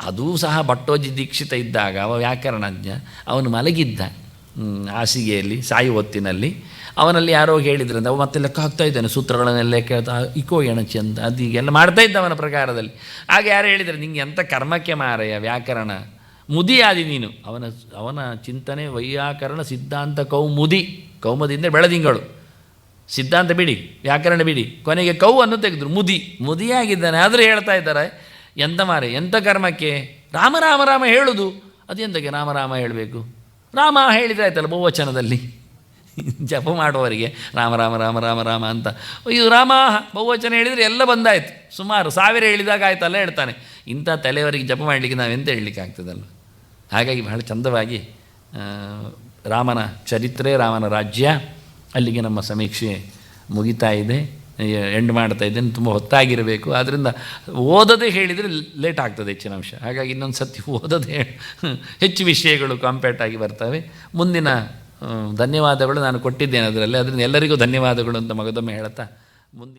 ಅದೂ ಸಹ ಭಟ್ಟೋಜಿ ದೀಕ್ಷಿತ ಇದ್ದಾಗ ಅವ ವ್ಯಾಕರಣಜ್ಞ. ಅವನು ಮಲಗಿದ್ದ ಹಾಸಿಗೆಯಲ್ಲಿ ಸಾಯಿ ಹೊತ್ತಿನಲ್ಲಿ. ಅವನಲ್ಲಿ ಯಾರೋ ಹೇಳಿದ್ರಿಂದ ಅವ ಮತ್ತೆ ಲೆಕ್ಕ ಹಾಕ್ತಾ ಇದ್ದಾನೆ, ಸೂತ್ರಗಳನ್ನೆಲ್ಲ ಕೇಳ್ತಾ ಇಕೋ ಎಣಚಿ ಅಂತ ಅದು ಹೀಗೆಲ್ಲ ಮಾಡ್ತಾ ಇದ್ದ ಅವನ ಪ್ರಕಾರದಲ್ಲಿ. ಆಗ ಯಾರು ಹೇಳಿದರೆ ನಿಂಗೆ ಎಂಥ ಕರ್ಮಕ್ಕೆ ಮಾರಯ್ಯ ವ್ಯಾಕರಣ, ಮುದಿಯಾದಿ ನೀನು. ಅವನ ಚಿಂತನೆ ವೈಯಾಕರಣ ಸಿದ್ಧಾಂತ ಕೌಮದಿಂದ ಬೆಳದಿಂಗಳು. ಸಿದ್ಧಾಂತ ಬಿಡಿ, ವ್ಯಾಕರಣ ಬಿಡಿ, ಕೊನೆಗೆ ಕೌವನ್ನು ತೆಗೆದ್ರು ಮುದಿಯಾಗಿದ್ದಾನೆ. ಆದರೂ ಹೇಳ್ತಾ ಇದ್ದಾರೆ ಎಂಥ ಮಾರೆ, ಎಂಥ ಕರ್ಮಕ್ಕೆ ರಾಮ ರಾಮ ರಾಮ ಹೇಳುವುದು. ಅದು ಎಂತಕ್ಕೆ ರಾಮ ರಾಮ ಹೇಳಬೇಕು? ರಾಮ ಹೇಳಿದ್ರೆ ಆಯ್ತಲ್ಲ ಬಹುವಚನದಲ್ಲಿ. ಜಪ ಮಾಡುವವರಿಗೆ ರಾಮ ರಾಮ ರಾಮ ರಾಮ ರಾಮ ಅಂತ ಇದು ರಾಮ ಬಹುವಚನ ಹೇಳಿದರೆ ಎಲ್ಲ ಬಂದಾಯಿತು. ಸುಮಾರು 1000 ಹೇಳಿದಾಗ ಆಯ್ತಲ್ಲ ಹೇಳ್ತಾನೆ. ಇಂಥ ತಲೆಯವರಿಗೆ ಜಪ ಮಾಡಲಿಕ್ಕೆ ನಾವೆಂತ ಹೇಳಲಿಕ್ಕೆ ಆಗ್ತದಲ್ಲ. ಹಾಗಾಗಿ ಬಹಳ ಚಂದವಾಗಿ ರಾಮನ ಚರಿತ್ರೆ, ರಾಮನ ರಾಜ್ಯ, ಅಲ್ಲಿಗೆ ನಮ್ಮ ಸಮೀಕ್ಷೆ ಮುಗಿತಾ ಇದೆ, ಎಂಡ್ ಮಾಡ್ತಾ ಇದ್ದೇನೆ. ತುಂಬ ಹೊತ್ತಾಗಿರಬೇಕು. ಆದ್ದರಿಂದ ಓದದೇ ಹೇಳಿದರೆ ಲೇಟ್ ಆಗ್ತದೆ ಹೆಚ್ಚಿನ ಅಂಶ. ಹಾಗಾಗಿ ಇನ್ನೊಂದು ಸರ್ತಿ ಓದದೇ ಹೆಚ್ಚು ವಿಷಯಗಳು ಕಾಂಪ್ಯಾಕ್ಟ್ ಆಗಿ ಬರ್ತವೆ. ಮುಂದಿನ ಧನ್ಯವಾದಗಳು ನಾನು ಕೊಟ್ಟಿದ್ದೇನೆ ಅದರಲ್ಲಿ. ಅದರಿಂದ ಎಲ್ಲರಿಗೂ ಧನ್ಯವಾದಗಳು ಅಂತ ಮಗದೊಮ್ಮೆ ಹೇಳ್ತಾ ಮುಂದಿನ